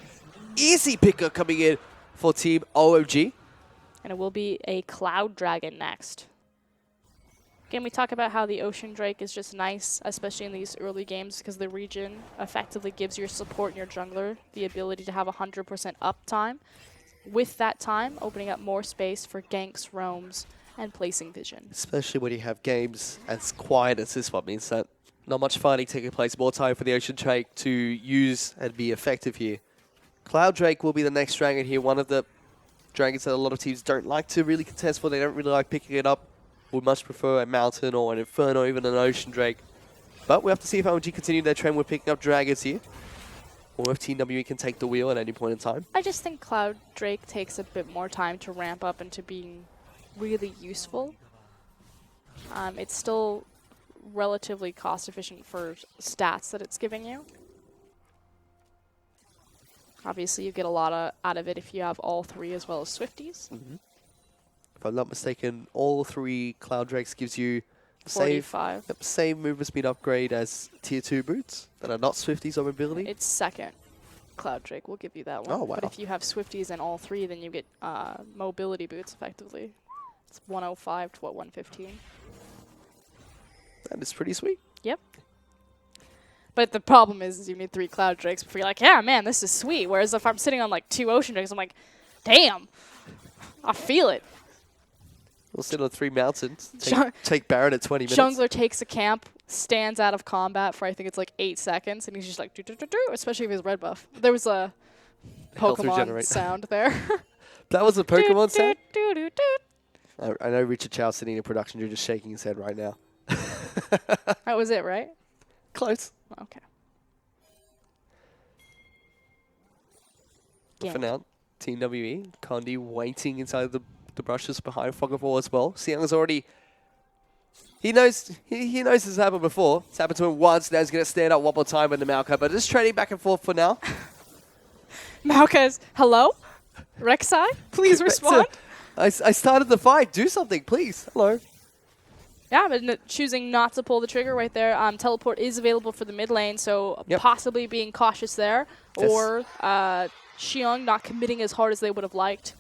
easy picker coming in for Team OMG.
And it will be a Cloud Dragon next. Again, we talk about how the Ocean Drake is just nice, especially in these early games, because the region effectively gives your support and your jungler the ability to have 100% uptime. with that time, opening up more space for ganks, roams, and placing vision.
Especially when you have games as quiet as this one, means that not much fighting taking place, more time for the Ocean Drake to use and be effective here. Cloud Drake will be the next dragon here, one of the dragons that a lot of teams don't like to really contest for. They don't really like picking it up. Would much prefer a Mountain or an Inferno or even an Ocean Drake. But we have to see if OMG continue their trend with picking up dragons here, or if TWE can take the wheel at any point in time.
I just think Cloud Drake takes a bit more time to ramp up into being really useful. It's still relatively cost efficient for stats that it's giving you. Obviously, you get a lot out of it if you have all three as well as Swifties.
If I'm not mistaken, all 3 Cloud Drakes gives you the
45.
same movement speed upgrade as Tier 2 boots that are not Swifties or mobility.
It's second. Cloud Drake will give you that one.
Oh, wow.
But if you have Swifties and all 3, then you get mobility boots effectively. It's 105 to 115.
That is pretty sweet.
Yep. But the problem is you need 3 Cloud Drakes before you're like, yeah, man, this is sweet. Whereas if I'm sitting on like 2 Ocean Drakes, I'm like, damn, I feel it.
We'll sit on 3 mountains.
Jung-
Take Baron at 20 minutes.
Jungler takes a camp, stands out of combat for I think it's like 8 seconds, and he's just like, do, especially if he's red buff. There was a
Health
Pokemon
regenerate.
sound there.
That was a Pokemon sound?
Do, do, do.
I know Richard Chow's sitting in production, you're just shaking his head right now.
That was it, right?
Close.
Okay.
But for
Gank.
now, Team WE, Condi waiting inside the brushes behind Fog of War as well. Siang is already... He knows this has happened before. It's happened to him once, now he's going to stand up one more time in the Maokai, but just trading back and forth for now.
Maoka's, hello? Rek'Sai, please respond.
I started the fight. Do something, please. Hello.
Yeah, but choosing not to pull the trigger right there. Teleport is available for the mid lane, so
Yep.
possibly being cautious there.
Yes.
Or Xiong not committing as hard as they would have liked.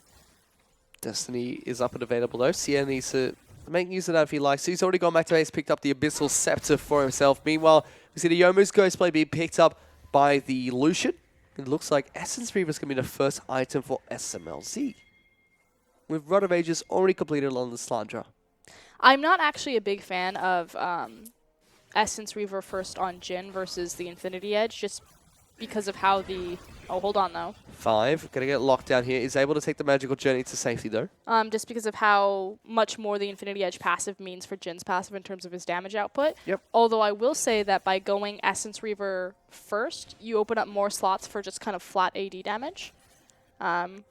Destiny is up and available though. Sian needs to make use of that if he likes to. He's already gone back to base, picked up the Abyssal Scepter for himself. Meanwhile, we see the Youmuu's Ghostblade being picked up by the Lucian. It looks like Essence Reaver is going to be the first item for SMLZ. With Rod of Ages already completed on the Slandra.
I'm not actually a big fan of Essence Reaver first on Jhin versus the Infinity Edge, just because of how the... Oh, hold on, though.
5, going to get locked down here. Is able to take the magical journey to safety, though.
Just because of how much more the Infinity Edge passive means for Jin's passive in terms of his damage output.
Yep.
Although I will say that by going Essence Reaver first, you open up more slots for just kind of flat AD damage.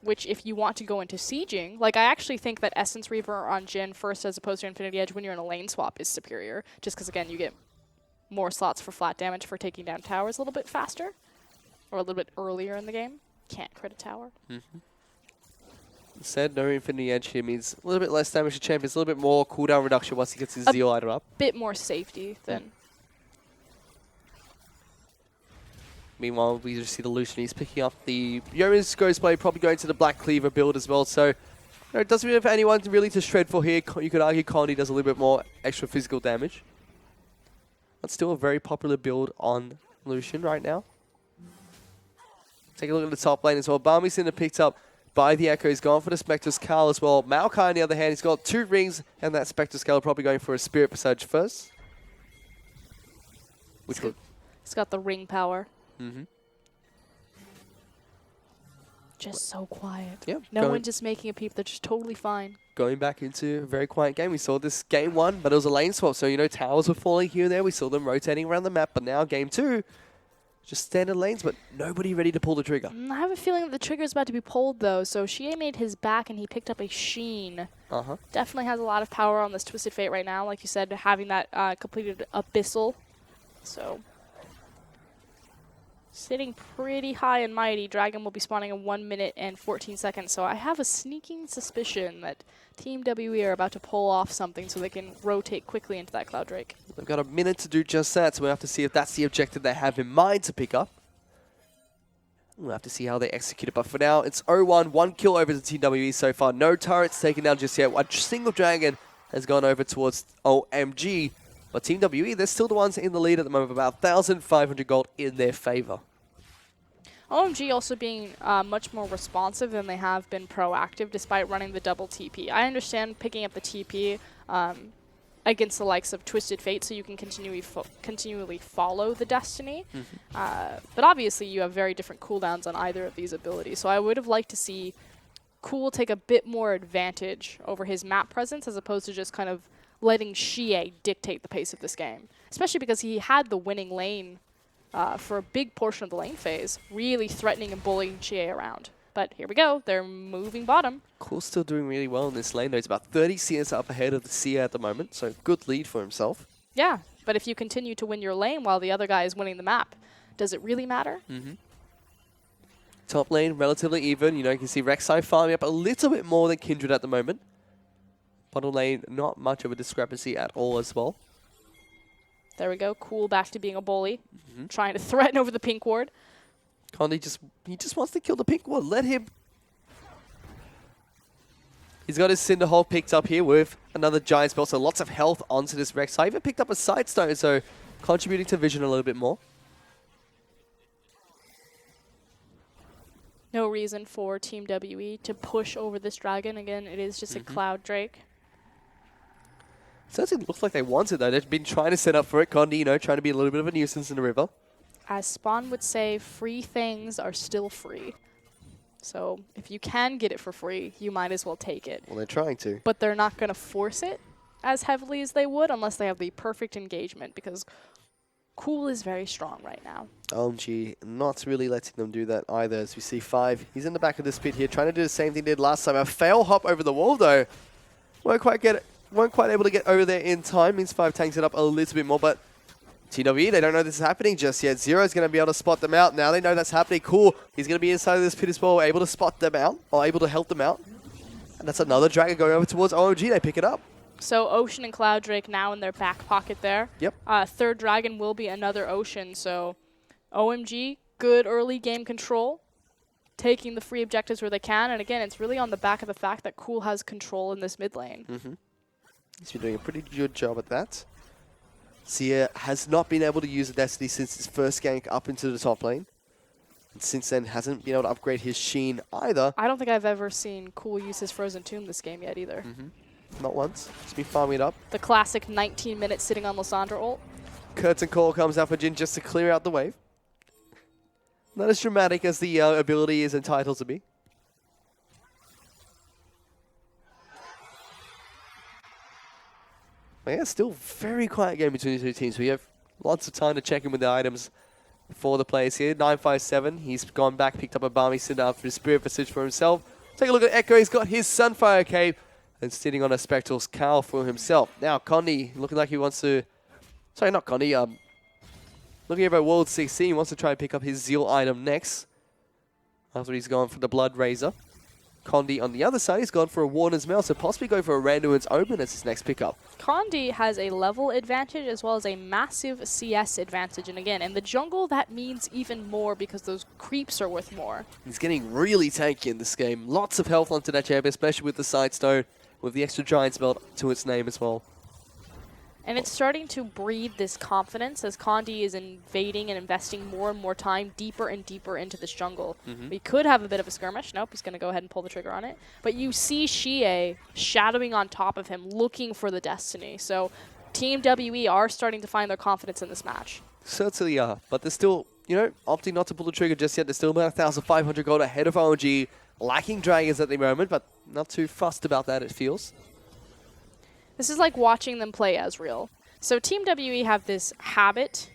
Which if you want to go into sieging, like I actually think that Essence Reaver on Jhin first as opposed to Infinity Edge when you're in a lane swap is superior. Just because, again, you get more slots for flat damage for taking down towers a little bit faster. Or a little bit earlier in the game. Can't crit a tower.
Instead, no Infinity Edge here means a little bit less damage to champions, a little bit more cooldown reduction once he gets his Zeal item up.
Bit more safety than...
Meanwhile, we just see the Lucian. He's picking up the Youmuu's Ghostblade, probably going to the Black Cleaver build as well. So, it doesn't really have anyone really to shred for here. You could argue Condi does a little bit more extra physical damage. But still a very popular build on Lucian right now. Take a look at the top lane as well. Balmi's in the picked up by the Echo. He's gone for the Spectre's Skull as well. Maokai, on the other hand, he's got 2 rings and that Spectre's Skull, probably going for a Spirit Passage first. Which would...
He's got the ring power.
Mm-hmm.
Just so quiet.
Yep,
No
going-
one just making a peep. They're just totally fine.
Going back into a very quiet game. We saw this game 1, but it was a lane swap. So, towers were falling here and there. We saw them rotating around the map. But now game 2, just standard lanes, but nobody ready to pull the trigger.
I have a feeling that the trigger is about to be pulled, though. So Xie made his back, and he picked up a Sheen.
Uh-huh.
Definitely has a lot of power on this Twisted Fate right now. Like you said, having that completed Abyssal. So... Sitting pretty high and mighty, Dragon will be spawning in 1 minute and 14 seconds. So I have a sneaking suspicion that Team WE are about to pull off something so they can rotate quickly into that Cloud Drake.
They've got a minute to do just that, so we'll have to see if that's the objective they have in mind to pick up. We'll have to see how they execute it. But for now, it's 0-1, 1 kill over to Team WE so far. No turrets taken down just yet. A single Dragon has gone over towards OMG. But Team WE, they're still the ones in the lead at the moment, about 1,500 gold in their favor.
OMG also being much more responsive than they have been proactive despite running the double TP. I understand picking up the TP against the likes of Twisted Fate so you can continually follow the Destiny. But obviously you have very different cooldowns on either of these abilities. So I would have liked to see Cool take a bit more advantage over his map presence as opposed to just kind of letting Xie dictate the pace of this game. Especially because he had the winning lane for a big portion of the lane phase, really threatening and bullying Xie around. But here we go, they're moving bottom.
Cool's still doing really well in this lane though. He's about 30 CS up ahead of the Sia at the moment, so good lead for himself.
Yeah, but if you continue to win your lane while the other guy is winning the map, does it really matter?
Top lane, relatively even. You know, you can see Rek'Sai farming up a little bit more than Kindred at the moment. Bottom lane, not much of a discrepancy at all as well.
There we go, Cool back to being a bully, trying to threaten over the pink ward.
Condi he just wants to kill the pink ward. Let him. He's got his Cinderhawk picked up here with another giant spell, so lots of health onto this Rek'Sai. Even picked up a side stone, so contributing to vision a little bit more.
No reason for Team WE to push over this dragon. Again, it is just a Cloud Drake.
Certainly looks like they want it though. They've been trying to set up for it. Condi, you know, trying to be a little bit of a nuisance in the river.
As Spawn would say, free things are still free. So if you can get it for free, you might as well take it.
Well, they're trying to.
But they're not going to force it as heavily as they would unless they have the perfect engagement because Cool is very strong right now.
OMG not really letting them do that either. As we see 5, he's in the back of this pit here, trying to do the same thing he did last time. A fail hop over the wall though. Weren't quite able to get over there in time. Means 5 tanks it up a little bit more, but TWE, they don't know this is happening just yet. Zero's going to be able to spot them out. Now they know that's happening. Cool. He's going to be inside of this pit as well, able to spot them out, or able to help them out. And that's another dragon going over towards OMG. They pick it up.
So Ocean and Cloud Drake now in their back pocket there.
Yep.
Third dragon will be another Ocean. So OMG, good early game control, taking the free objectives where they can. And again, it's really on the back of the fact that Cool has control in this mid lane.
He's been doing a pretty good job at that. Sia has not been able to use the Destiny since his first gank up into the top lane. And since then, hasn't been able to upgrade his Sheen either.
I don't think I've ever seen Cool use his Frozen Tomb this game yet either.
Not once. He's been farming it up.
The classic 19 minutes sitting on Lissandra ult.
Curtain Call comes out for Jin just to clear out the wave. Not as dramatic as the ability is entitled to be. But yeah, still very quiet game between the two teams. We have lots of time to check in with the items for the players here. 957, he's gone back, picked up a Balmy Cinder after his Spirit Visage for himself. Take a look at Echo, he's got his Sunfire Cape and sitting on a Spectral's Cowl for himself. Now Condi looking like he wants to... Sorry, not Condi. Looking over at World 16, he wants to try and pick up his Zeal item next. After he's gone for the Blood Razor. Condi on the other side, he's gone for a Warner's Mail, so possibly go for a Randuin's Omen as his next pickup.
Condi has a level advantage as well as a massive CS advantage. And again, in the jungle, that means even more because those creeps are worth more.
He's getting really tanky in this game. Lots of health onto that champion, especially with the Side Stone, with the extra Giant's Belt to its name as well.
And it's starting to breed this confidence as Condi is invading and investing more and more time deeper and deeper into this jungle. We could have a bit of a skirmish. Nope, he's going to go ahead and pull the trigger on it. But you see Xie shadowing on top of him, looking for the Destiny. So Team WE are starting to find their confidence in this match.
Certainly are, but they're still, you know, opting not to pull the trigger just yet. They're still about 1,500 gold ahead of OMG, lacking dragons at the moment, but not too fussed about that, it feels.
This is like watching them play Ezreal. So Team WE have this habit.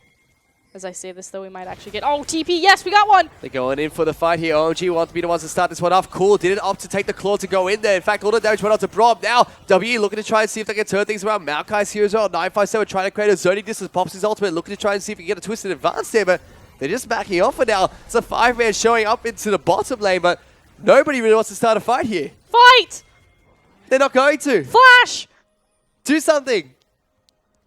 As I say this, though, we might actually get... Oh, TP! Yes, we got one!
They're going in for the fight here. OMG want to be the ones to start this one off. Cool, didn't opt to take the claw to go in there. In fact, all the damage went on to Brob. Now, WE looking to try and see if they can turn things around. Maokai's here as well. 957 trying to create a zoning distance. Pops his ultimate, looking to try and see if he can get a twisted advance there, but they're just backing off for now. It's a 5-man showing up into the bottom lane, but nobody really wants to start a fight here.
Fight!
They're not going to.
Flash!
Do something.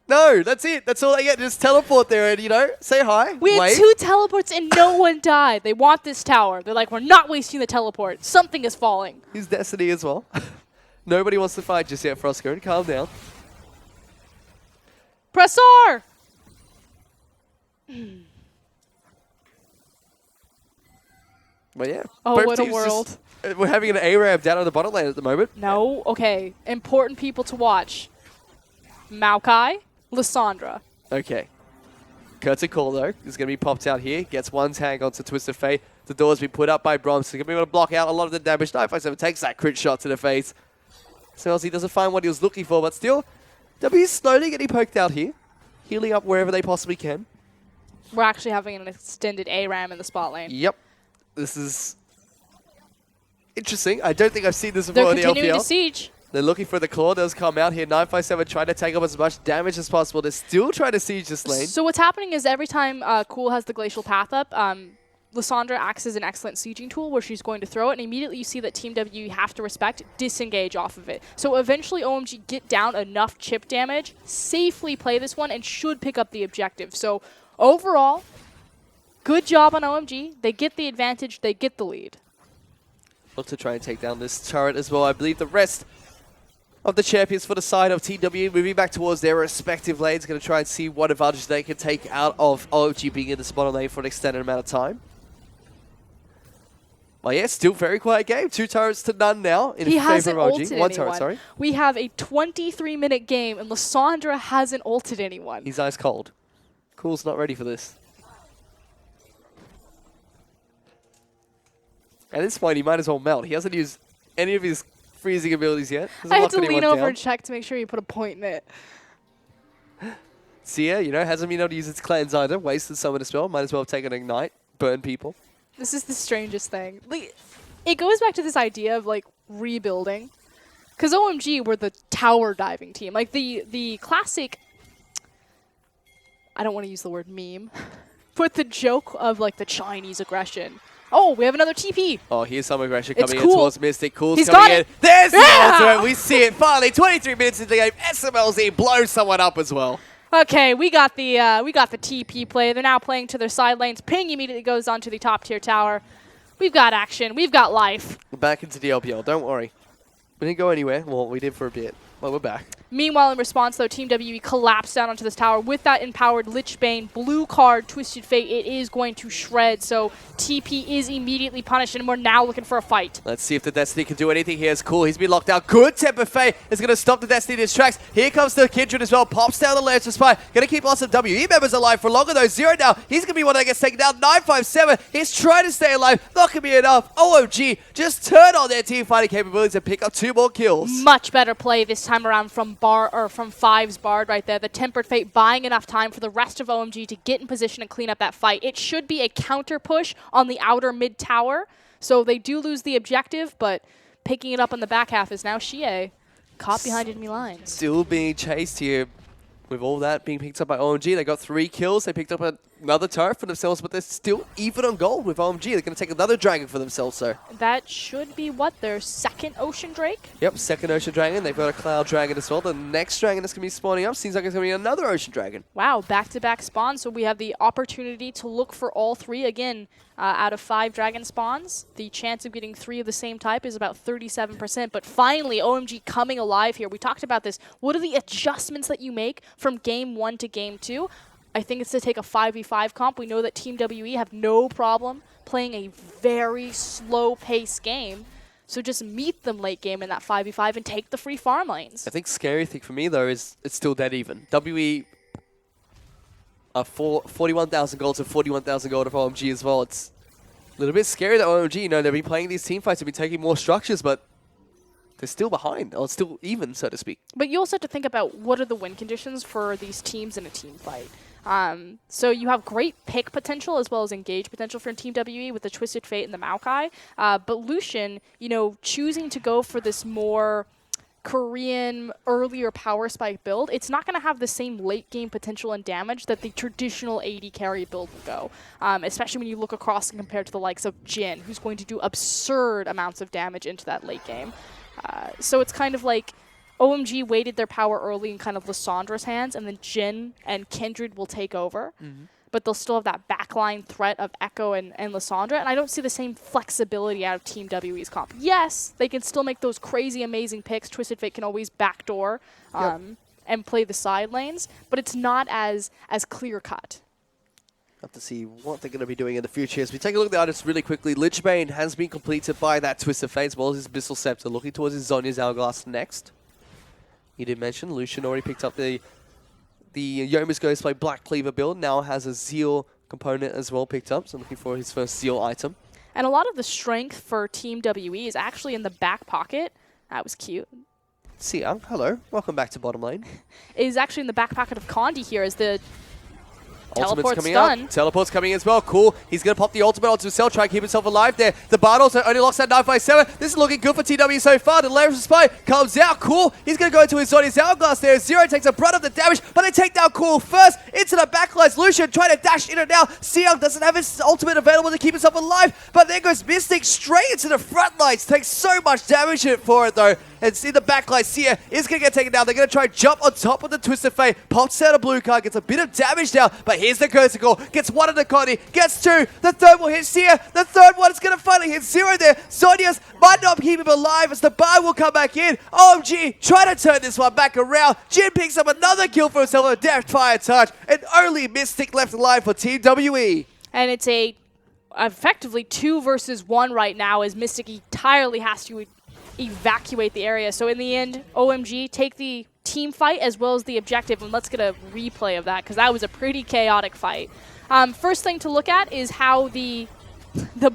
No, that's it. That's all they get. Just teleport there and, you know, say hi.
We had 2 teleports and no one died. They want this tower. They're like, we're not wasting the teleport. Something is falling.
His Destiny as well. Nobody wants to fight just yet, Frosco. Calm down.
Press R!
But yeah.
Oh,
both
what a
teams
world.
we're having an ARAM down on the bottom lane at the moment.
No, okay. Important people to watch. Maokai, Lissandra.
Okay. Curtain call though is going to be popped out here. Gets one tag onto Twisted Fate. The door's been put up by Brom, so he's going to be able to block out a lot of the damage. 957 takes that crit shot to the face. So else he doesn't find what he was looking for, but still, W is slowly getting poked out here. Healing up wherever they possibly can.
We're actually having an extended ARAM in the spot lane.
Yep. This is interesting. I don't think I've seen this
They're
before in the
continuing
LPL.
to siege.
They're looking for the claw. Does come out here. 957 trying to take up as much damage as possible. They're still trying to siege this lane.
So what's happening is every time Cool has the Glacial Path up, Lissandra acts as an excellent sieging tool where she's going to throw it, and immediately you see that Team W you have to respect, disengage off of it. So eventually OMG get down enough chip damage, safely play this one, and should pick up the objective. So overall, good job on OMG. They get the advantage, they get the lead.
Look to try and take down this turret as well. I believe the rest of the champions for the side of TW moving back towards their respective lanes, going to try and see what advantage they can take out of OMG being in the bottom lane for an extended amount of time. Well, yeah, still very quiet game. 2 turrets to none now in
He
favor
hasn't
of
ulted
OMG. One
anyone.
turret, sorry.
We have a 23-minute game, and Lissandra hasn't ulted anyone.
He's ice cold. Cool's not ready for this. At this point, he might as well melt. He hasn't used any of his freezing abilities yet. Doesn't
I had
lock
to
anyone
lean over
down.
and check to make sure you put a point in it.
Sia, you know, hasn't been able to use its cleanse either. Wasted some of the spell. Might as well take an ignite. Burn people.
This is the strangest thing. Like, it goes back to this idea of, like, rebuilding. Because OMG were the tower diving team. Like, the classic... I don't want to use the word meme. But the joke of, like, the Chinese aggression. Oh, we have another TP.
Oh, here's some aggression
It's
coming in
Cool.
towards Mystic. Cool's
He's
coming
got
in.
it.
There's
Yeah!
the ultimate. We see it finally. 23 minutes into the game. SMLZ blows someone up as well.
Okay, we got the TP play. They're now playing to their side lanes. Ping immediately goes onto the top tier tower. We've got action. We've got life.
Back into the LPL. Don't worry. We didn't go anywhere. Well, we did for a bit. Well, we're back.
Meanwhile, in response, though, Team WE collapsed down onto this tower with that empowered Lich Bane. Blue card, Twisted Fate, it is going to shred. So TP is immediately punished, and we're now looking for a fight.
Let's see if the Destiny can do anything here. It's Cool. He's been locked out. Good Temper Fate is going to stop the Destiny in his tracks. Here comes the Kindred as well. Pops down the ledge to Spy. Going to keep lots of WE members alive for longer, though. Zero now. He's going to be one that gets taken down. 957. He's trying to stay alive. Not going to be enough. OMG just turn on their team fighting capabilities and pick up 2 more kills.
Much better play this time around from Five's Bard right there. The Tempered Fate buying enough time for the rest of OMG to get in position and clean up that fight. It should be a counter push on the outer mid tower. So they do lose the objective, but picking it up on the back half is now Xie, caught behind enemy lines.
Still being chased here. With all that being picked up by OMG, they got 3 kills. They picked up another turret for themselves, but they're still even on gold with OMG. They're going to take another dragon for themselves, so.
That should be, what, their second Ocean Drake?
Yep, second Ocean Dragon. They've got a Cloud Dragon as well. The next dragon that's going to be spawning up seems like it's going to be another Ocean Dragon.
Wow, back-to-back spawns. So we have the opportunity to look for all 3 again. Out of 5 dragon spawns, the chance of getting 3 of the same type is about 37%. But finally, OMG coming alive here. We talked about this. What are the adjustments that you make from game 1 to game 2? I think it's to take a 5v5 comp. We know that Team WE have no problem playing a very slow-paced game. So just meet them late game in that 5v5 and take the free farm lanes.
I think scary thing for me, though, is it's still dead even. WE are 41,000 gold to 41,000 gold of OMG as well. It's a little bit scary that OMG, you know, they've been playing these team fights, they've been taking more structures, but they're still behind, or still even, so to speak.
But you also have to think about what are the win conditions for these teams in a team fight. So you have great pick potential as well as engage potential for Team WE with the Twisted Fate and the Maokai. But Lucian, you know, choosing to go for this more Korean earlier power spike build, it's not going to have the same late game potential and damage that the traditional AD carry build will go. Especially when you look across and compare to the likes of Jhin, who's going to do absurd amounts of damage into that late game. So it's kind of like OMG weighted their power early in kind of Lissandra's hands, and then Jhin and Kindred will take over. But they'll still have that backline threat of Echo and Lissandra, and I don't see the same flexibility out of Team WE's comp. Yes, they can still make those crazy, amazing picks. Twisted Fate can always backdoor and play the side lanes, but it's not as clear-cut.
Have to see what they're going to be doing in the future. As we take a look at the items really quickly, Lichbane has been completed by that Twist of Fate as well as his Bissell Scepter. Looking towards his Zhonya's Hourglass next. You did mention Lucian already picked up the Yoma's Ghost by Black Cleaver build. Now has a Zeal component as well picked up. So looking for his first Zeal item.
And a lot of the strength for Team WE is actually in the back pocket. That was cute.
Siang, hello. Welcome back to bottom lane.
Is actually in the back pocket of Condi here as the
Ultimate's
teleport's
coming
done.
out. Teleport's coming as well. Cool. He's going to pop the ultimate onto himself, try and keep himself alive there. The Bard also only locks that 957. This is looking good for TW so far. The Layers of Spy comes out. Cool. He's going to go into his Zhonya's Hourglass there. Zero takes a brunt of the damage, but they take down Cool first. Into the backlines. Lucian trying to dash in and out. Siang doesn't have his ultimate available to keep himself alive, but there goes Mystic straight into the front lines. Takes so much damage for it though. And see the backline. Sia is going to get taken down. They're going to try and jump on top of the Twisted Fate. Pops out a blue card. Gets a bit of damage down. But here's the Cursicle. Gets one of the Connie. Gets two. The third will hit Sia. The third one is going to finally hit Zero there. Zhonya's might not keep him alive as the bar will come back in. OMG try to turn this one back around. Jin picks up another kill for himself with a Death Fire Touch. And only Mystic left alive for Team WE.
And it's a effectively 2 versus 1 right now as Mystic entirely has to evacuate the area. So in the end, OMG take the team fight as well as the objective, and let's get a replay of that because that was a pretty chaotic fight. First thing to look at is how the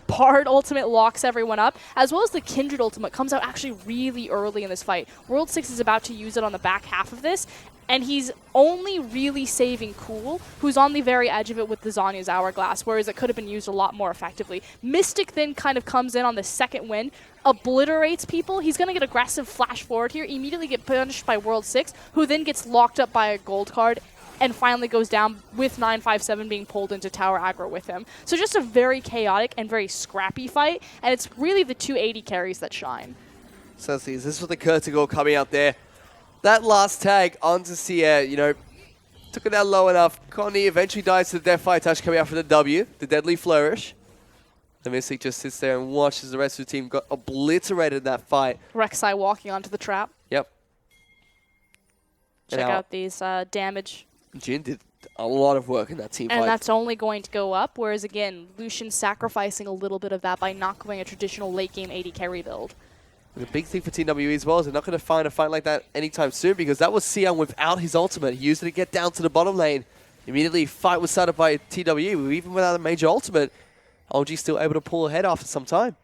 Bard ultimate locks everyone up, as well as the Kindred ultimate comes out actually really early in this fight. World 6 is about to use it on the back half of this, and he's only really saving Cool, who's on the very edge of it with the Zhonya's Hourglass, whereas it could have been used a lot more effectively. Mystic then kind of comes in on the second win, obliterates people. He's going to get aggressive flash forward here, immediately get punished by World 6, who then gets locked up by a gold card, and finally goes down with 957 being pulled into tower aggro with him. So just a very chaotic and very scrappy fight, and it's really the 280 carries that shine.
So this is with the Curticle coming out there. That last tag onto Sia, you know, took it down low enough. Connie eventually dies to the Death Fire Touch coming out for the W, the Deadly Flourish. The Mystic just sits there and watches the rest of the team got obliterated in that fight.
Rek'Sai walking onto the trap.
Yep.
Check out these damage.
Jin did a lot of work in that team fight.
And that's only going to go up, whereas again, Lucian sacrificing a little bit of that by not going a traditional late game 80 carry build.
The big thing for TWE as well is they're not going to find a fight like that anytime soon because that was Siang without his ultimate. He used it to get down to the bottom lane. Immediately, fight was started by TWE. Even without a major ultimate, OMG still able to pull ahead after some time.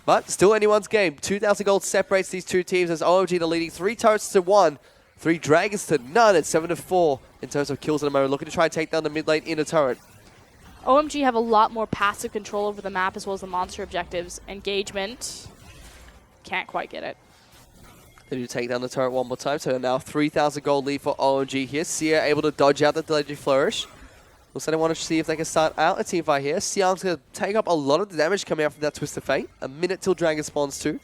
But still anyone's game. 2,000 gold separates these two teams as OMG are leading 3 turrets to 1, 3 dragons to none, and 7-4 in terms of kills at the moment. Looking to try and take down the mid lane inner turret.
OMG have a lot more passive control over the map as well as the monster objectives. Engagement. Can't quite get it.
They do take down the turret one more time, so now 3,000 gold lead for OMG here. Sia able to dodge out the Legendary Flourish. Looks like they want to see if they can start out a team fight here. Siang's going to take up a lot of the damage coming out from that Twist of Fate. A minute till Dragon spawns too.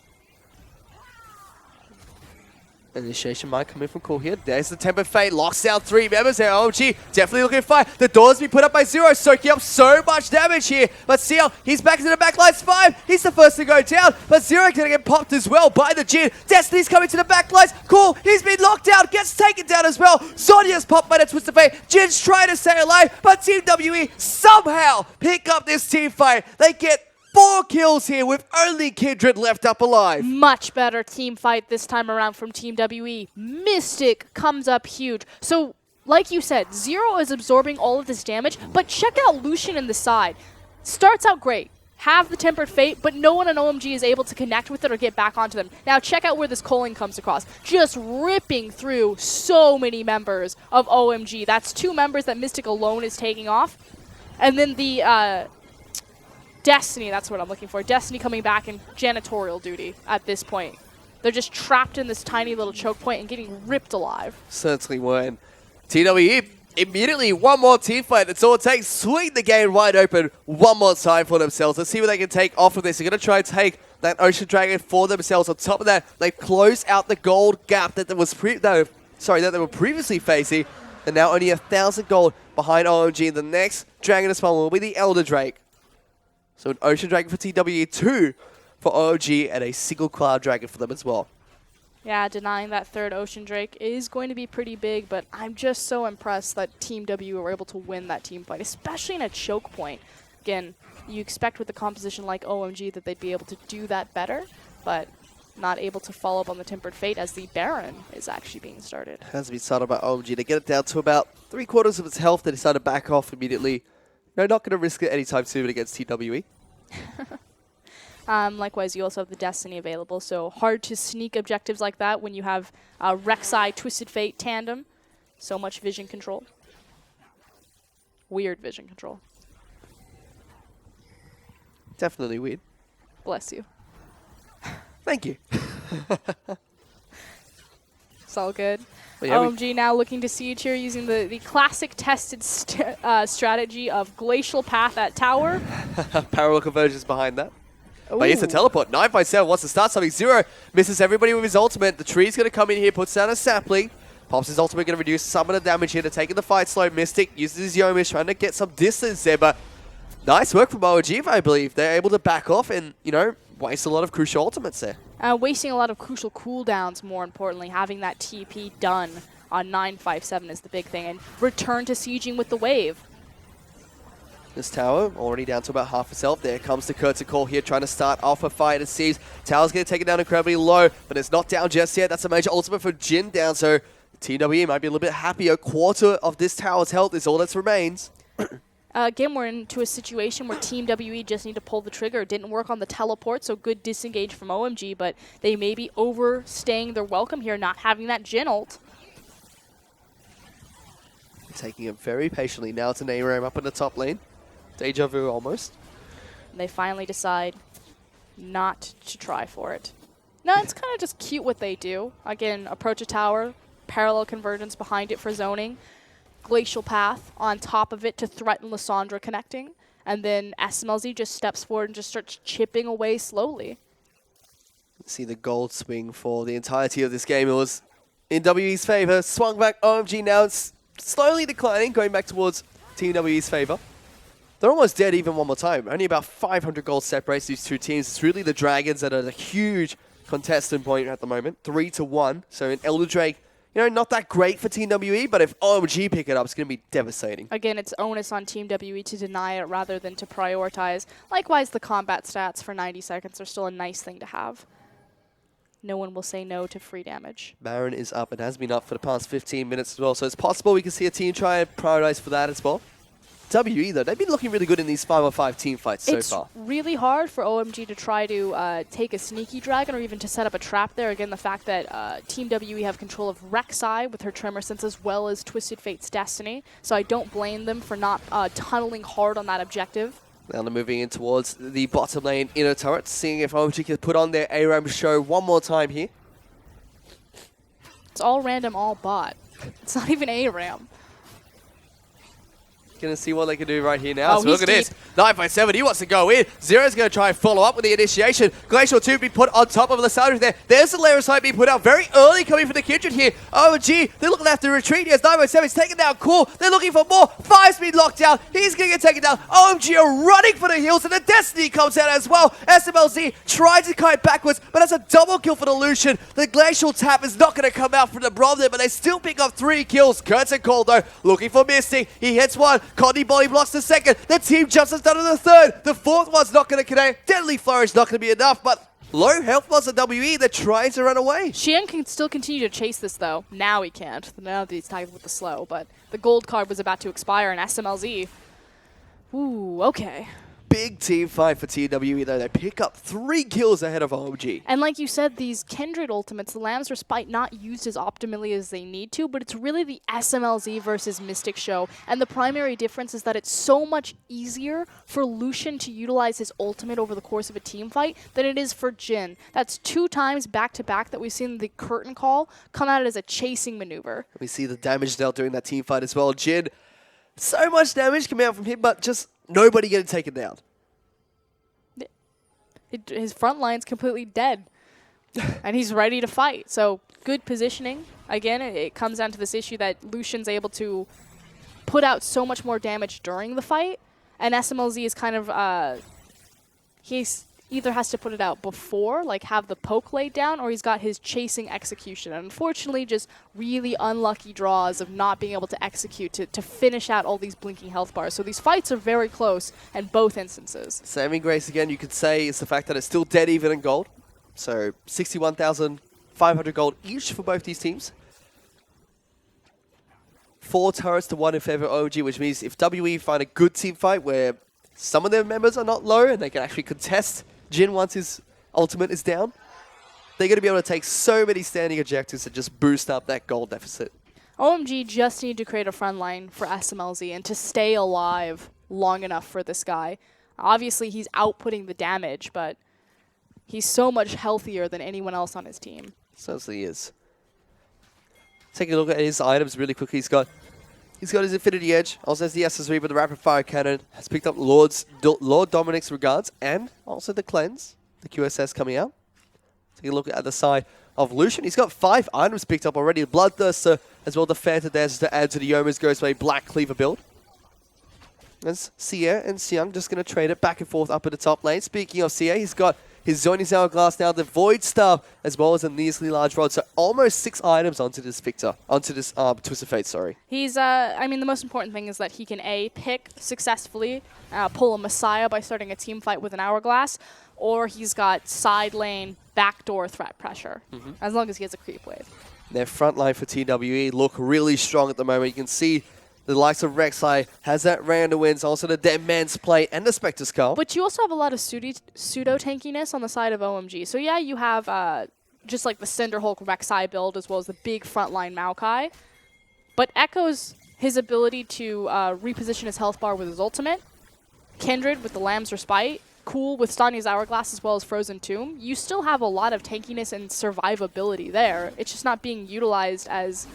Initiation might come in from Cool here. There's the Tempered Fate. Locks down 3 members there. OMG definitely looking to fight. The door's been put up by Zero, soaking up so much damage here. But Siang, he's back into the backlines 5. He's the first to go down. But Zero going to get popped as well by the Jin. Destiny's coming to the backlines. Cool, he's been locked out. Gets taken down as well. Zhonya's popped by the Twist of Fate. Jin's trying to stay alive. But Team WE somehow pick up this team fight. They get 4 kills here with only Kindred left up alive.
Much better team fight this time around from Team WE. Mystic comes up huge. So, like you said, Zero is absorbing all of this damage, but check out Lucian in the side. Starts out great. Have the Tempered Fate, but no one on OMG is able to connect with it or get back onto them. Now check out where this Culling comes across. Just ripping through so many members of OMG. That's 2 members that Mystic alone is taking off. And then the Destiny, that's what I'm looking for. Destiny coming back in janitorial duty at this point. They're just trapped in this tiny little choke point and getting ripped alive.
Certainly weren't. TWE immediately one more team fight. That's all it takes. Swing the game wide open one more time for themselves. Let's see what they can take off of this. They're going to try and take that Ocean Dragon for themselves. On top of that, they close out the gold gap that they were previously facing. And now only 1,000 gold behind OMG. The next Dragon to spawn will be the Elder Drake. So an Ocean Dragon for TWE, 2 for OMG, and a single Cloud Dragon for them as well.
Yeah, denying that third Ocean Drake is going to be pretty big, but I'm just so impressed that Team W were able to win that team fight, especially in a choke point. Again, you expect with a composition like OMG that they'd be able to do that better, but not able to follow up on the Tempered Fate as the Baron is actually being started.
Has been started by OMG. They get it down to about 3/4 of its health. They decide to back off immediately. No, not going to risk it anytime soon against TWE.
Likewise, you also have the Destiny available, so hard to sneak objectives like that when you have Rek'Sai, Twisted Fate tandem. So much vision control. Weird vision control.
Definitely weird.
Bless you.
Thank you.
It's all good.
Yeah,
OMG now looking to siege here using the classic tested strategy of Glacial Path at tower.
Parallel conversions behind that.
Ooh.
But here's the teleport. 957 wants to start something. Zero misses everybody with his ultimate. The tree's going to come in here, puts down a sapling. Pops his ultimate, going to reduce some of the damage here to taking the fight slow. Mystic uses his Yomish, trying to get some distance there, but nice work from OMG, I believe. They're able to back off and, you know, waste a lot of crucial ultimates there.
Wasting a lot of crucial cooldowns, more importantly. Having that TP done on 957 is the big thing, and return to sieging with the wave.
This tower already down to about half its health. There comes the curtain call here, trying to start off a fight. It seems tower's going to take it down incredibly low, but it's not down just yet. That's a major ultimate for Jin down, so TWE might be a little bit happy. A quarter of this tower's health is all that remains.
Again, we're into a situation where Team WE just need to pull the trigger. It didn't work on the teleport, so good disengage from OMG, but they may be overstaying their welcome here, not having that Jin ult.
Taking it very patiently. Now it's an ARAM up in the top lane. Deja vu almost.
And they finally decide not to try for it. No, it's kind of just cute what they do. Again, approach a tower, parallel convergence behind it for zoning, Glacial Path on top of it to threaten Lissandra connecting, and then SMLZ just steps forward and just starts chipping away slowly.
See the gold swing for the entirety of this game. It was in WE's favor. Swung back. OMG now it's slowly declining, going back towards Team WE's favor. They're almost dead even one more time. Only about 500 gold separates these two teams. It's really the Dragons that are the huge contestant point at the moment. 3-1. So an Elder Drake, you know, not that great for Team WE, but if OMG pick it up, it's going to be devastating.
Again, it's onus on Team WE to deny it rather than to prioritize. Likewise, the combat stats for 90 seconds are still a nice thing to have. No one will say no to free damage.
Baron is up and has been up for the past 15 minutes as well, so it's possible we can see a team try and prioritize for that as well. WE, though, they've been looking really good in these 5-on-5 team fights so far.
It's really hard for OMG to try to take a sneaky dragon or even to set up a trap there. Again, the fact that Team WE have control of Rek'Sai with her Tremor Sense as well as Twisted Fate's Destiny, so I don't blame them for not tunneling hard on that objective.
Now they're moving in towards the bottom lane inner turret, seeing if OMG can put on their ARAM show one more time here.
It's all random, all bot. It's not even ARAM.
Gonna see what they can do right here now.
Oh,
So look at this. 957, he wants to go in. Zero's gonna try and follow up with the initiation. Glacial 2 be put on top of Lissandra there. There's the Laris Hype being put out very early coming from the Kindred here. OMG, they're looking to have to retreat here as 957's taken down cool. They're looking for more. 5-speed lockdown. He's gonna get taken down. OMG are running for the heals and the Destiny comes out as well. SMLZ tries to kite backwards, but that's a double kill for the Lucian. The Glacial Tap is not gonna come out from the Braum there, but they still pick up 3 kills. Curtin Cole though, looking for Mystic. He hits one. Condy body blocks the second. The team jumps us down to the third. The fourth one's not going to connect. Deadly Flourish not going to be enough, but low health was the WE. They're trying to run away.
Xian can still continue to chase this, though. Now he can't. Now that he's tagged with the slow, but the gold card was about to expire in SMLZ. Ooh, okay.
Big team fight for TWE, though. They pick up 3 kills ahead of OMG.
And like you said, these Kindred ultimates, the Lamb's Respite not used as optimally as they need to, but it's really the SMLZ versus Mystic show. And the primary difference is that it's so much easier for Lucian to utilize his ultimate over the course of a team fight than it is for Jin. That's 2 times back-to-back that we've seen the curtain call come out as a chasing maneuver.
We see the damage dealt during that team fight as well. Jin, so much damage coming out from him, but just nobody getting taken down.
His front line's completely dead, and he's ready to fight. So good positioning. Again, it comes down to this issue that Lucian's able to put out so much more damage during the fight, and SMLZ is kind of either has to put it out before, like have the poke laid down, or he's got his chasing execution. And unfortunately, just really unlucky draws of not being able to execute to finish out all these blinking health bars. So these fights are very close in both instances.
Saving grace again, you could say, is the fact that it's still dead even in gold. So 61,500 gold each for both these teams. 4 turrets to 1 in favor of OMG, which means if WE find a good team fight where some of their members are not low and they can actually contest Jin once his ultimate is down, they're going to be able to take so many standing objectives and just boost up that gold deficit.
OMG just need to create a front line for SMLZ and to stay alive long enough for this guy. Obviously, he's outputting the damage, but he's so much healthier than anyone else on his team.
Certainly is. Taking a look at his items really quickly. He's got his Infinity Edge, also has the SS3 with the Rapid Fire Cannon, has picked up Lord Dominic's Regards, and also the Cleanse, the QSS coming out. Taking a look at the side of Lucian. He's got 5 items picked up already. Bloodthirster, as well the Phantom Dance to add to the Yoma's Ghostway Black Cleaver build. As Sia and Xiang just going to trade it back and forth up at the top lane. Speaking of Sia, he's got his Zony's Hourglass now, the Void Staff, as well as a needlessly large rod. So almost 6 items onto this Twisted Fate, sorry.
He's, I mean, the most important thing is that he can A, pick successfully, pull a Messiah by starting a team fight with an Hourglass, or he's got side lane, backdoor threat pressure, as long as he has a creep wave.
Their front line for TWE look really strong at the moment. You can see the likes of Rek'Sai has that random wins, also the Dead Man's Plate and the Spectre Skull.
But you also have a lot of pseudo-tankiness on the side of OMG. So yeah, you have just like the Cinderhulk Rek'Sai build as well as the big frontline Maokai. But Echo's his ability to reposition his health bar with his ultimate, Kindred with the Lamb's Respite, Cool with Stania's Hourglass as well as Frozen Tomb. You still have a lot of tankiness and survivability there. It's just not being utilized as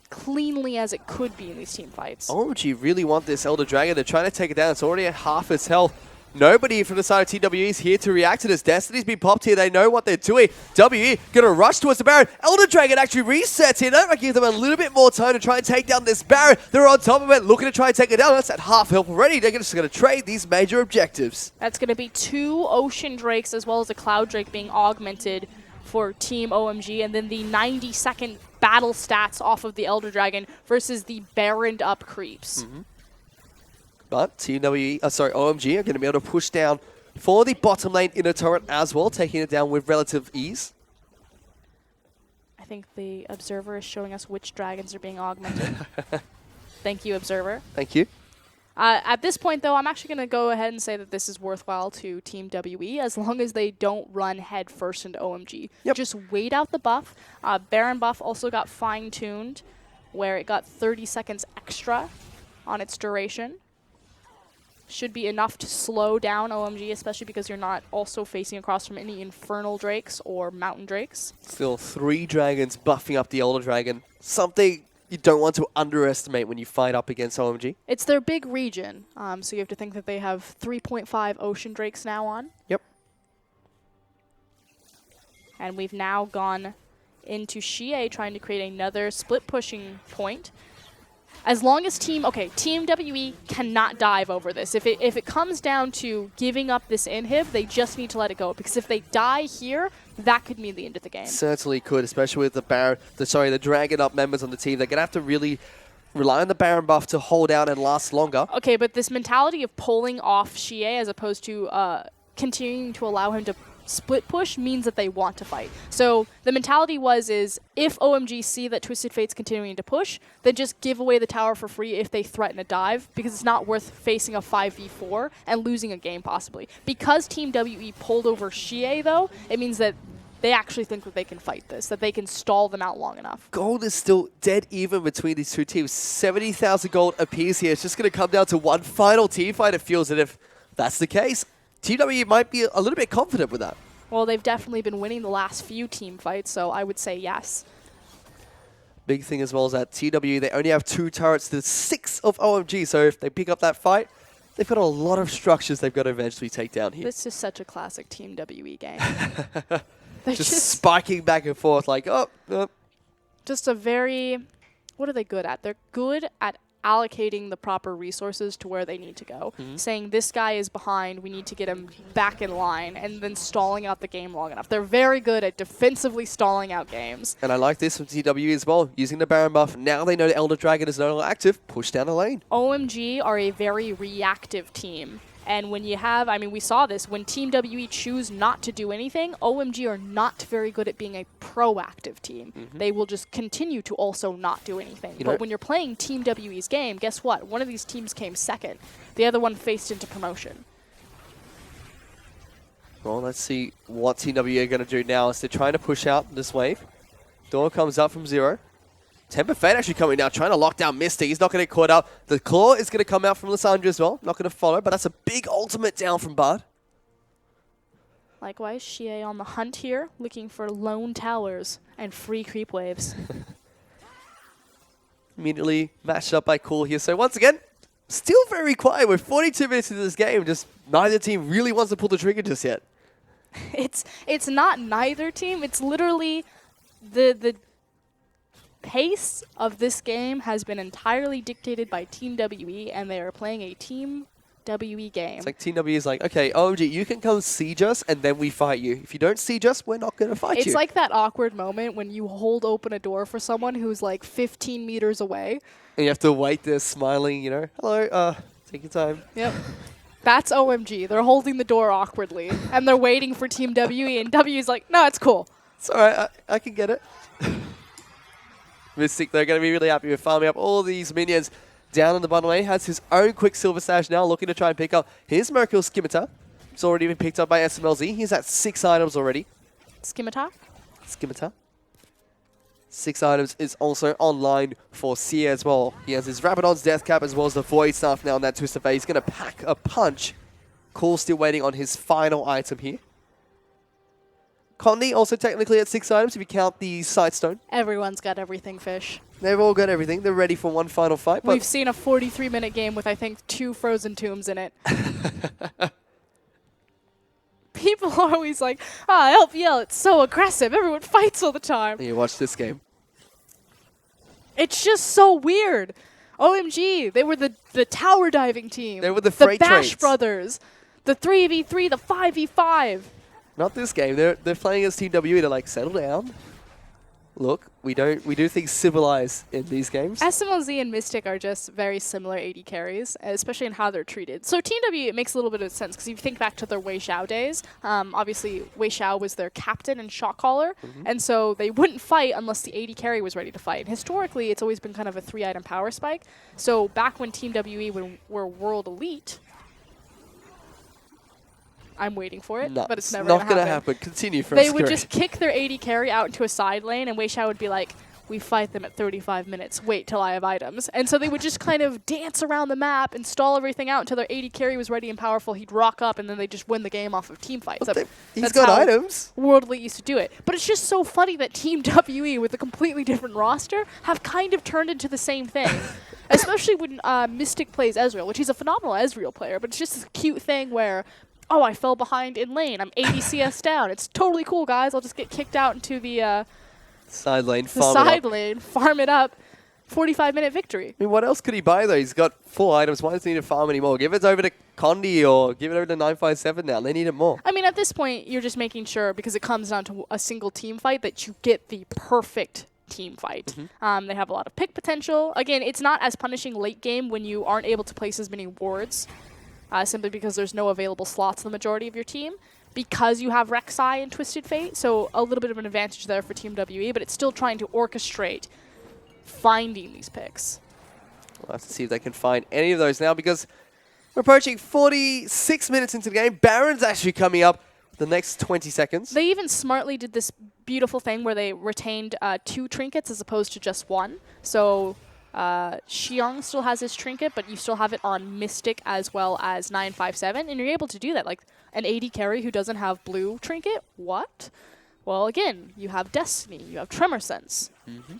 cleanly as it could be in these team fights.
OMG really want this Elder Dragon. They're trying to take it down. It's already at half its health. Nobody from the side of TWE is here to react to this. Destiny's been popped here. They know what they're doing. WE going to rush towards the Baron. Elder Dragon actually resets here. That might give them a little bit more time to try and take down this Baron. They're on top of it, looking to try and take it down. That's at half health already. They're just going to trade these major objectives.
That's going to be 2 Ocean Drakes as well as a Cloud Drake being augmented for Team OMG, and then the 90-second battle stats off of the Elder Dragon versus the Baroned up creeps.
But OMG are going to be able to push down for the bottom lane inner turret as well, taking it down with relative ease.
I think the Observer is showing us which dragons are being augmented. Thank you, Observer.
Thank you.
At this point, though, I'm actually going to go ahead and say that this is worthwhile to Team WE as long as they don't run head first into OMG.
Yep.
Just wait out the buff. Baron buff also got fine-tuned, where it got 30 seconds extra on its duration. Should be enough to slow down OMG, especially because you're not also facing across from any Infernal Drakes or Mountain Drakes.
Still 3 dragons buffing up the Elder Dragon. Something you don't want to underestimate when you fight up against OMG.
It's their big region, so you have to think that they have 3.5 Ocean Drakes now on.
Yep.
And we've now gone into Xie trying to create another split pushing point. As long as Team WE cannot dive over this. If it comes down to giving up this inhib, they just need to let it go. Because if they die here, that could mean the end of the game.
Certainly could, especially with the Dragon up members on the team. They're going to have to really rely on the Baron buff to hold out and last longer.
Okay, but this mentality of pulling off Xie as opposed to continuing to allow him to split push means that they want to fight. So the mentality is if OMG see that Twisted Fate's continuing to push, then just give away the tower for free if they threaten a dive, because it's not worth facing a 5v4 and losing a game possibly. Because Team WE pulled over Xie though, it means that they actually think that they can fight this, that they can stall them out long enough.
Gold is still dead even between these two teams. 70,000 gold apiece here. It's just going to come down to one final team fight, it feels, and if that's the case, TWE might be a little bit confident with that.
Well, they've definitely been winning the last few team fights, so I would say yes.
Big thing as well is that TWE, they only have 2 turrets to 6 of OMG, so if they pick up that fight, they've got a lot of structures they've got to eventually take down here.
This is such a classic Team WE game.
just spiking back and forth like, oh.
Just a very... What are they good at? They're good at allocating the proper resources to where they need to go. Saying this guy is behind, we need to get him back in line, and then stalling out the game long enough. They're very good at defensively stalling out games.
And I like this from TW as well, using the Baron buff. Now they know the Elder Dragon is no longer active, push down the lane.
OMG are a very reactive team. And when you have, I mean, we saw this, when Team WE choose not to do anything, OMG are not very good at being a proactive team. They will just continue to also not do anything. But when you're playing Team WE's game, guess what? One of these teams came second. The other one faced into promotion.
Well, let's see what Team WE are going to do now as they're trying to push out this wave. Door comes up from 0. Temper Fate actually coming down, trying to lock down Mystic. He's not going to get caught up. The Claw is going to come out from Lissandra as well. Not going to follow, but that's a big ultimate down from Bard.
Likewise, Xie on the hunt here, looking for lone towers and free creep waves.
Immediately matched up by Cool here. So once again, still very quiet. We're 42 minutes into this game. Just neither team really wants to pull the trigger just yet.
It's not neither team. It's literally the pace of this game has been entirely dictated by Team WE, and they are playing a Team WE game.
It's like Team WE is like, okay, OMG, you can come siege us, and then we fight you. If you don't siege us, we're not going to fight you.
It's like that awkward moment when you hold open a door for someone who's like 15 meters away.
And you have to wait there smiling, you know, hello, take your time.
Yep. That's OMG. They're holding the door awkwardly, and they're waiting for Team WE, and WE's like, no, it's cool.
It's all right, I can get it. Mystic, they're going to be really happy with farming up all these minions down in the bottom lane. Has his own Quicksilver Sash now, looking to try and pick up his Mercurial Scimitar. It's already been picked up by SMLZ. He's at 6 items already.
Scimitar?
Scimitar. 6 items is also online for Sia as well. He has his Rabadon's Death Cap as well as the Void Staff now in that Twisted Fate. He's going to pack a punch. Cool still waiting on his final item here. Condi also technically at 6 items if you count the Sightstone.
Everyone's got everything, Fish.
They've all got everything. They're ready for one final fight. But
We've seen a 43-minute game with, I think, 2 Frozen Tombs in it. People are always like, LPL, it's so aggressive. Everyone fights all the time.
you watch this game.
It's just so weird. OMG, they were the tower diving team.
They were the freight
Bash
trains.
Brothers. The 3v3, the 5v5.
Not this game. They're playing as Team WE to like settle down. Look, we do things civilized in these games.
SMLZ and Mystic are just very similar AD carries, especially in how they're treated. So Team W, it makes a little bit of sense because if you think back to their Wei Xiao days, obviously Wei Xiao was their captain and shot caller, and so they wouldn't fight unless the AD carry was ready to fight. Historically, it's always been kind of a 3-item power spike. So back when Team WE were World Elite, I'm waiting for it, but it's never
not
going to
happen. Continue for
They
us,
would
Scurry.
just kick their AD carry out into a side lane, and Wei Xiao would be like, we fight them at 35 minutes. Wait till I have items. And so they would just kind of dance around the map and stall everything out until their AD carry was ready and powerful. He'd rock up, and then they'd just win the game off of team fights.
He's
That's
got
how
items.
World Elite used to do it. But it's just so funny that Team WE, with a completely different roster, have kind of turned into the same thing. Especially when Mystic plays Ezreal, which he's a phenomenal Ezreal player, but it's just this cute thing where, oh, I fell behind in lane. I'm 80 CS down. It's totally cool, guys. I'll just get kicked out into the
Side lane,
the
farm
side
it up.
lane, farm it up. 45-minute victory.
I mean, what else could he buy, though? He's got 4 items. Why does he need to farm anymore? Give it over to Condi or give it over to 957 now. They need it more.
I mean, at this point, you're just making sure, because it comes down to a single team fight, that you get the perfect team fight. They have a lot of pick potential. Again, it's not as punishing late game when you aren't able to place as many wards, simply because there's no available slots in the majority of your team, because you have Rek'Sai and Twisted Fate. So a little bit of an advantage there for Team WE, but it's still trying to orchestrate finding these picks.
We'll have to see if they can find any of those now, because we're approaching 46 minutes into the game. Baron's actually coming up the next 20 seconds.
They even smartly did this beautiful thing where they retained 2 trinkets as opposed to just 1. So Xiong still has his trinket, but you still have it on Mystic as well as 957, and you're able to do that. Like an AD carry who doesn't have blue trinket? What? Well, again, you have Destiny, you have Tremor Sense.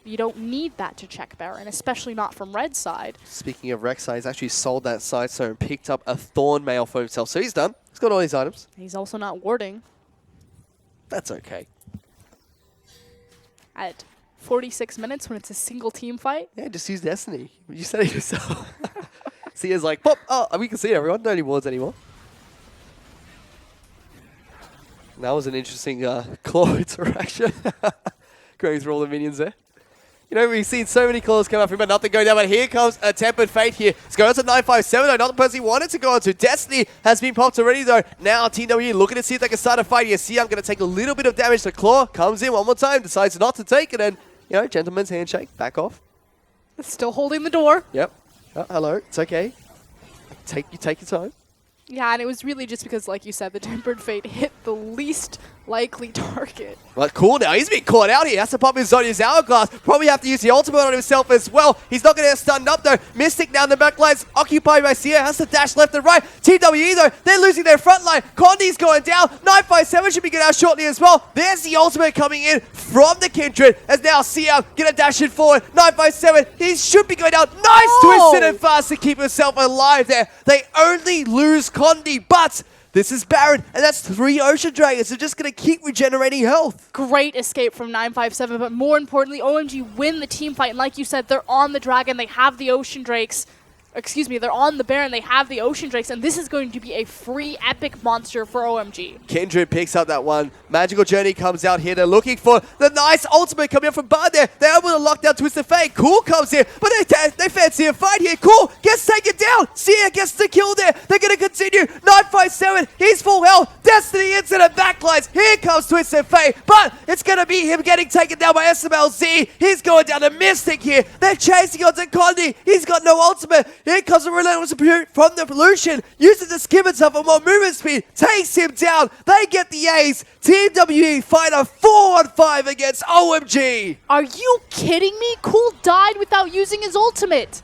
You don't need that to check Baron, especially not from red side.
Speaking of Rek'Sai, he's actually sold that side stone and picked up a Thorn Mail for himself. So he's done. He's got all his items.
He's also not warding.
That's okay.
46 minutes when it's a single team fight.
Yeah, just use Destiny. You said it yourself. Sia's like, pop! Oh, we can see everyone. No any wards anymore. That was an interesting claw interaction. Going through all the minions there. You know, we've seen so many claws come up from, but nothing going down. But here comes a Tempered Fate here. It's going on to 957, though. Not the person he wanted to go on to. Destiny has been popped already, though. Now, Team W looking to see if they can start a fight here. See, I'm going to take a little bit of damage. The claw comes in one more time, decides not to take it, and, you know, gentleman's handshake, back off.
Still holding the door.
Yep. Hello, it's okay. Take your time.
Yeah, and it was really just because, like you said, the Tempered Fate hit the least likely target.
Well, cool now. He's been caught out here. Has to pop his Zodia's Hourglass. Probably have to use the ultimate on himself as well. He's not going to get stunned up, though. Mystic now in the back lines, occupied by Sia. Has to dash left and right. Team W, though, they're losing their front line. Condi's going down. 957 should be getting out shortly as well. There's the ultimate coming in from the Kindred. As now Sia going to dash it forward. 957, he should be going down. Nice twisted and fast to keep himself alive there. They only lose Condi, but this is Baron, and that's 3 Ocean Dragons. They're just going to keep regenerating health.
Great escape from 957, but more importantly, OMG win the team fight. And like you said, they're on the Dragon. They have the Ocean Drakes. Excuse me, they're on the Baron. They have the Ocean Drakes, and this is going to be a free epic monster for OMG.
Kindred picks up that one. Magical Journey comes out here. They're looking for the nice ultimate coming up from Bard there. They're able to lock down Twisted Fate. Cool comes here, but they fancy a fight here. Cool gets taken down. Sia gets the kill there. They're going to continue. 957, he's full health. Destiny into the backlines. Here comes Twisted Fate, but it's going to be him getting taken down by SMLZ. He's going down to Mystic here. They're chasing onto Condi. He's got no ultimate. Here comes a relentless pursuit from the Pollution. Uses the skip itself for more movement speed. Takes him down. They get the Ace. Team WE fight a 4-on-5 against OMG.
Are you kidding me? Cool died without using his ultimate.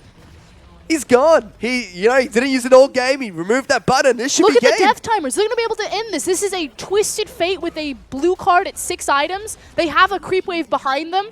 He's gone. He didn't use it all game. He removed that button. This should
Look
be game.
at the death timers. They're going to be able to end this. This is a Twisted Fate with a blue card at 6 items. They have a creep wave behind them.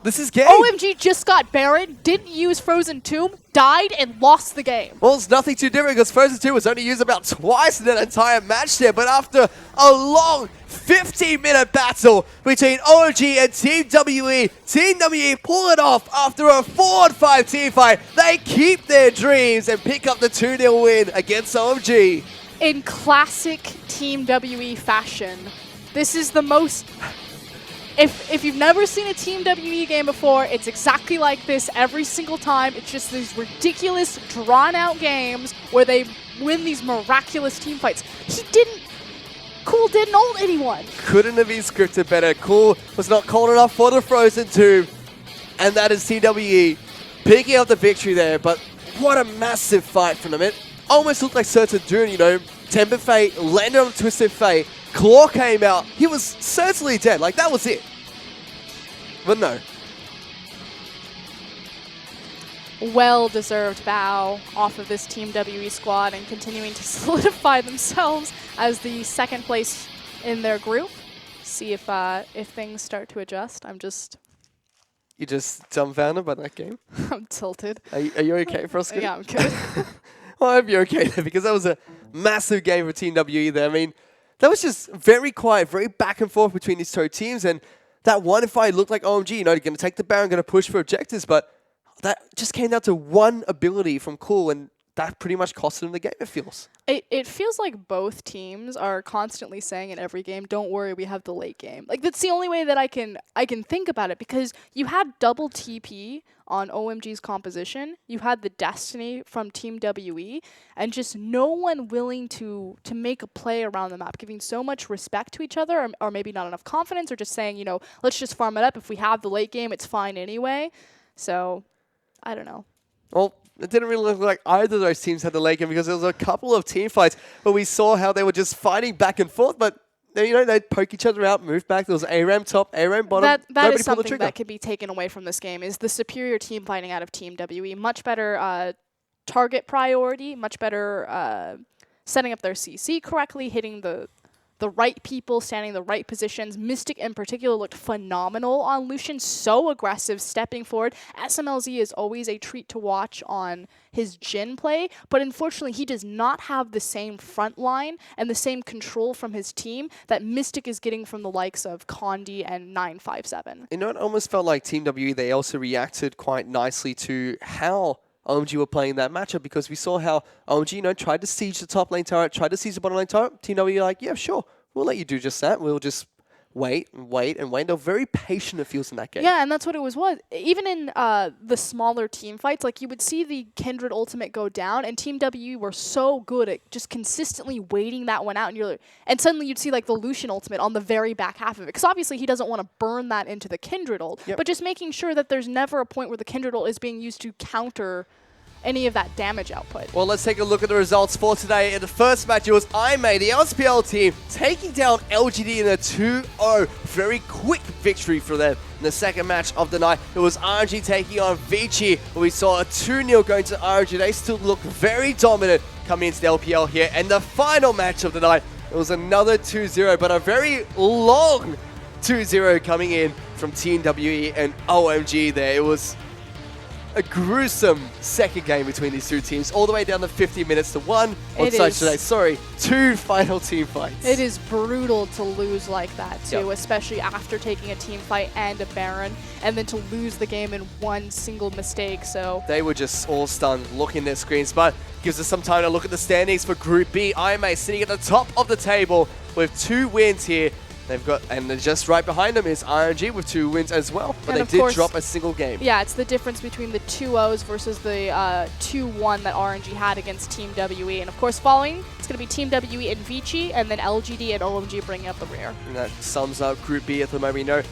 This is game.
OMG just got Baron, didn't use Frozen Tomb, died, and lost the game.
Well, it's nothing too different because Frozen 2 was only used about twice in that entire match there. But after a long 15-minute battle between OMG and Team WE pull it off after a 4-on-5 team fight. They keep their dreams and pick up the 2-0 win against OMG.
In classic Team WE fashion, this is the most... If you've never seen a Team WE game before, it's exactly like this every single time. It's just these ridiculous, drawn-out games where they win these miraculous team fights. Cool didn't ult anyone.
Couldn't have been scripted better. Cool was not cold enough for the Frozen Tomb. And that is Team WE picking up the victory there. But what a massive fight from them. It almost looked like Certain Dune, Tempered Fate landed on Twisted Fate. Claw came out. He was certainly dead. Like, that was it. But no.
Well-deserved bow off of this Team WE squad and continuing to solidify themselves as the second place in their group. See if things start to adjust.
You just dumbfounded by that game?
I'm tilted.
Are you okay, Frosky?
Yeah, I'm good.
Well, I hope you're okay there because that was a massive game for Team WE there. I mean, that was just very quiet, very back and forth between these two teams. And that one fight looked like OMG, they're going to take the Baron, going to push for objectives. But that just came down to one ability from Cool, and that pretty much costed them the game, it feels.
It feels like both teams are constantly saying in every game, don't worry, we have the late game. Like, that's the only way that I can think about it, because you had double TP on OMG's composition, you had the Destiny from Team WE, and just no one willing to make a play around the map, giving so much respect to each other, or maybe not enough confidence, or just saying, let's just farm it up. If we have the late game, it's fine anyway. So, I don't know.
Well, it didn't really look like either of those teams had the late game because there was a couple of team fights where we saw how they were just fighting back and forth, but they'd poke each other out, move back. There was ARAM top, ARAM bottom.
That is something that could be taken away from this game, is the superior team fighting out of Team WE. Much better target priority, much better setting up their CC correctly, hitting the the right people standing in the right positions. Mystic in particular looked phenomenal on Lucian, so aggressive, stepping forward. SMLZ is always a treat to watch on his Jhin play, but unfortunately he does not have the same front line and the same control from his team that Mystic is getting from the likes of Condi and 957.
You know, it almost felt like Team WE, they also reacted quite nicely to how OMG were playing that matchup, because we saw how OMG, you know, tried to siege the top lane turret, tried to siege the bottom lane turret. Team WE like, yeah, sure, we'll let you do just that. We'll just wait and wait and wait. They're very patient, it feels, in that game.
Yeah, and that's what it was. Even in the smaller team fights, like you would see the Kindred ultimate go down, and Team W were so good at just consistently waiting that one out, and suddenly you'd see like the Lucian ultimate on the very back half of it, because obviously he doesn't want to burn that into the Kindred ult, but just making sure that there's never a point where the Kindred ult is being used to counter any of that damage output.
Well, let's take a look at the results for today. In the first match, it was IMA, the LPL team, taking down LGD in a 2-0. Very quick victory for them. In the second match of the night, it was RNG taking on Vici. We saw a 2-0 going to RNG. They still look very dominant coming into the LPL here. And the final match of the night, it was another 2-0, but a very long 2-0 coming in from Team WE and OMG there. It was a gruesome second game between these two teams, all the way down to 50 minutes to 1 on side today. Sorry, 2 final team fights.
It is brutal to lose like that too, especially after taking a team fight and a Baron, and then to lose the game in one single mistake. So
they were just all stunned looking at their screens, but gives us some time to look at the standings for Group B. IMA sitting at the top of the table with 2 wins here. They've got, and just right behind them is RNG with 2 wins as well, but they did drop a single game.
Yeah, it's the difference between the 2-0s versus the 2-1 that RNG had against Team WE. And of course, following, it's going to be Team WE and Vici, and then LGD and OMG bringing up the rear.
And that sums up Group B at the moment. You know,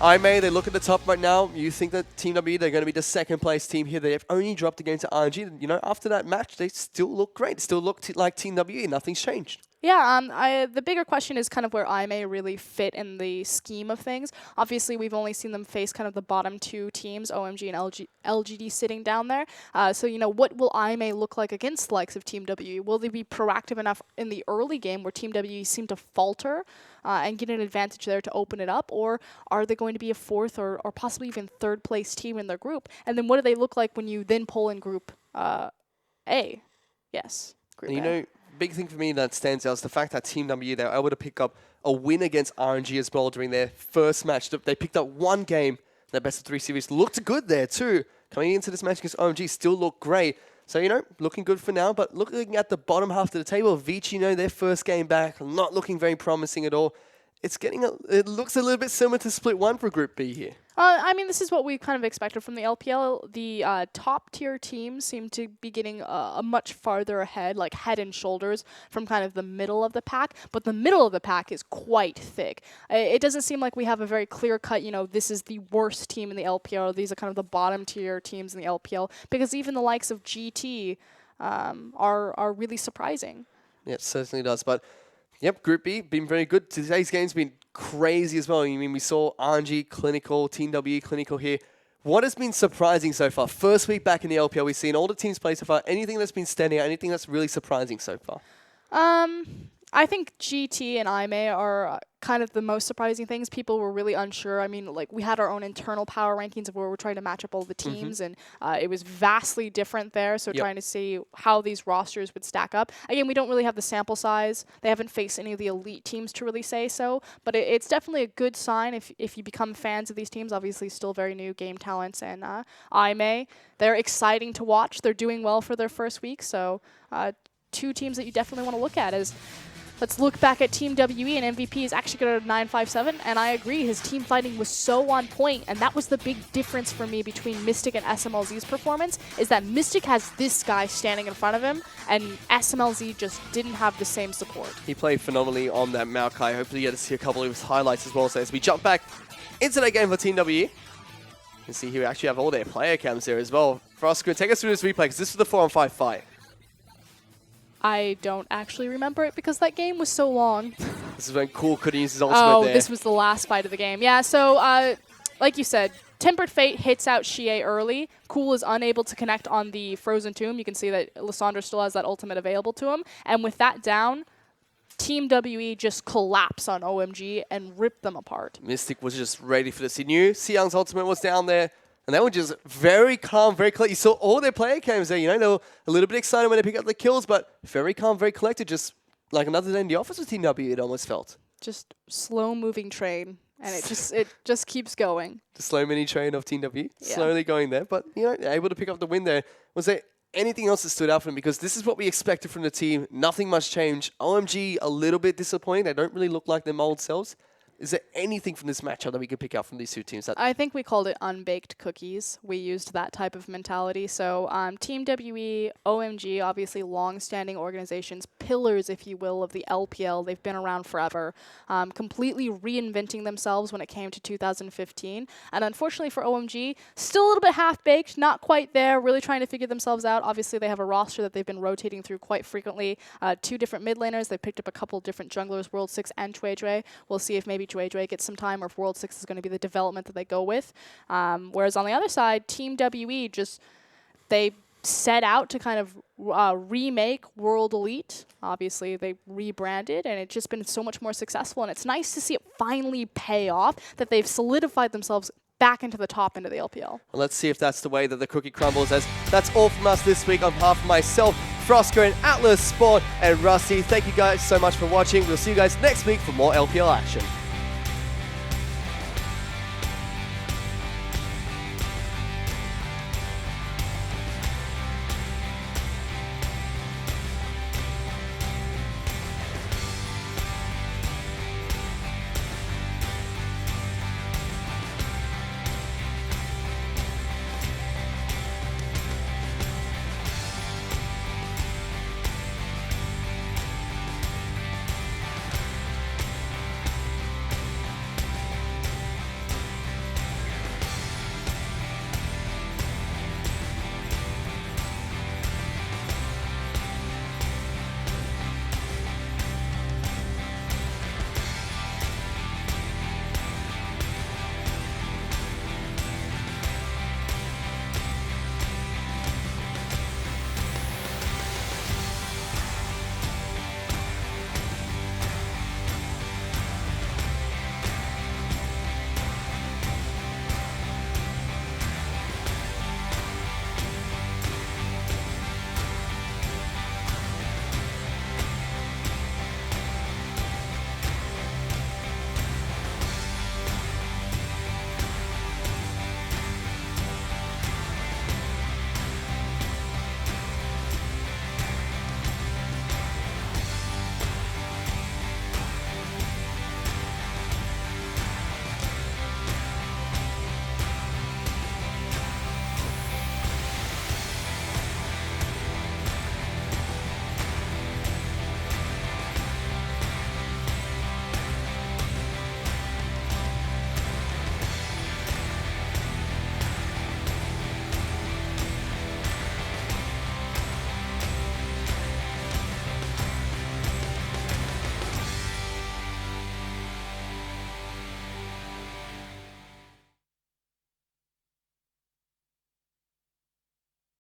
IMA, they look at the top right now. You think that Team WE, they're going to be the second place team here. They have only dropped a game to RNG. You know, after that match, they still look great. Still look like Team WE. Nothing's changed.
Yeah, the bigger question is kind of where IMA really fit in the scheme of things. Obviously, we've only seen them face kind of the bottom 2 teams, OMG and LGD sitting down there. So, you know, what will IMA look like against the likes of Team WE? Will they be proactive enough in the early game where Team WE seem to falter and get an advantage there to open it up? Or are they going to be a 4th or possibly even 3rd place team in their group? And then what do they look like when you then pull in Group A? Yes, Group A.
You know, big thing for me that stands out is the fact that Team WE, they were able to pick up a win against RNG as well during their first match. They picked up 1 game. Their best of 3 series looked good there too. Coming into this match against OMG still looked great. So, you know, looking good for now. But looking at the bottom half of the table, Vici, you know, their first game back, not looking very promising at all. It looks a little bit similar to Split 1 for Group B here.
I mean, this is what we kind of expected from the LPL. The top-tier teams seem to be getting a much farther ahead, like head and shoulders from kind of the middle of the pack. But the middle of the pack is quite thick. It doesn't seem like we have a very clear-cut, you know, this is the worst team in the LPL. These are kind of the bottom-tier teams in the LPL. Because even the likes of GT are really surprising.
Yeah, it certainly does. But yep, Group B, been very good. Today's game's been crazy as well. I mean, we saw RNG clinical, Team WE clinical here. What has been surprising so far? First week back in the LPL, we've seen all the teams play so far. Anything that's been standing out, anything that's really surprising so far?
I think GT and IMA are kind of the most surprising things. People were really unsure. I mean, like, we had our own internal power rankings of where we're trying to match up all the teams, and it was vastly different there, so trying to see how these rosters would stack up. Again, we don't really have the sample size. They haven't faced any of the elite teams to really say so, but it's definitely a good sign if you become fans of these teams. Obviously, still very new game talents, and IMA, they're exciting to watch. They're doing well for their first week, so 2 teams that you definitely want to look at is... Let's look back at Team WE, and MVP is actually going to 957, and I agree, his team fighting was so on point, and that was the big difference for me between Mystic and SMLZ's performance, is that Mystic has this guy standing in front of him, and SMLZ just didn't have the same support.
He played phenomenally on that Maokai. Hopefully you get to see a couple of his highlights as well. So as we jump back into that game for Team WE, you can see here we actually have all their player cams there as well. Frosco, take us through this replay, because this is the 4-on-5 fight.
I don't actually remember it because that game was so long.
This is when Cool couldn't use his ultimate there.
This was the last fight of the game. Yeah, so like you said, Tempered Fate hits out Xie early. Cool is unable to connect on the Frozen Tomb. You can see that Lissandra still has that ultimate available to him. And with that down, Team WE just collapse on OMG and rip them apart.
Mystic was just ready for this. He knew Xiang's ultimate was down there, and they were just very calm, very collected. You saw all their player cams there, you know, they were a little bit excited when they picked up the kills, but very calm, very collected, just like another day in the office with Team W, it almost felt.
Just slow-moving train, and it just keeps going.
The slow mini train of Team W, slowly going there, but, you know, able to pick up the win there. Was there anything else that stood out for them? Because this is what we expected from the team. Nothing much changed. OMG, a little bit disappointing. They don't really look like their old selves. Is there anything from this matchup that we could pick out from these two teams?
I think we called it unbaked cookies. We used that type of mentality. So Team WE, OMG, obviously long-standing organizations, pillars, if you will, of the LPL. They've been around forever, completely reinventing themselves when it came to 2015. And unfortunately for OMG, still a little bit half-baked, not quite there, really trying to figure themselves out. Obviously, they have a roster that they've been rotating through quite frequently. 2 different mid laners. They picked up a couple different junglers, World 6 and Juejue. We'll see if maybe Juejue gets some time or if World 6 is going to be the development that they go with. Whereas on the other side, Team WE they set out to kind of remake World Elite. Obviously, they rebranded, and it's just been so much more successful. And it's nice to see it finally pay off, that they've solidified themselves back into the top end of the LPL.
Well, let's see if that's the way that the cookie crumbles. As that's all from us this week on behalf of myself, Frosco, and Atlas Sport, and Rusty. Thank you guys so much for watching. We'll see you guys next week for more LPL action.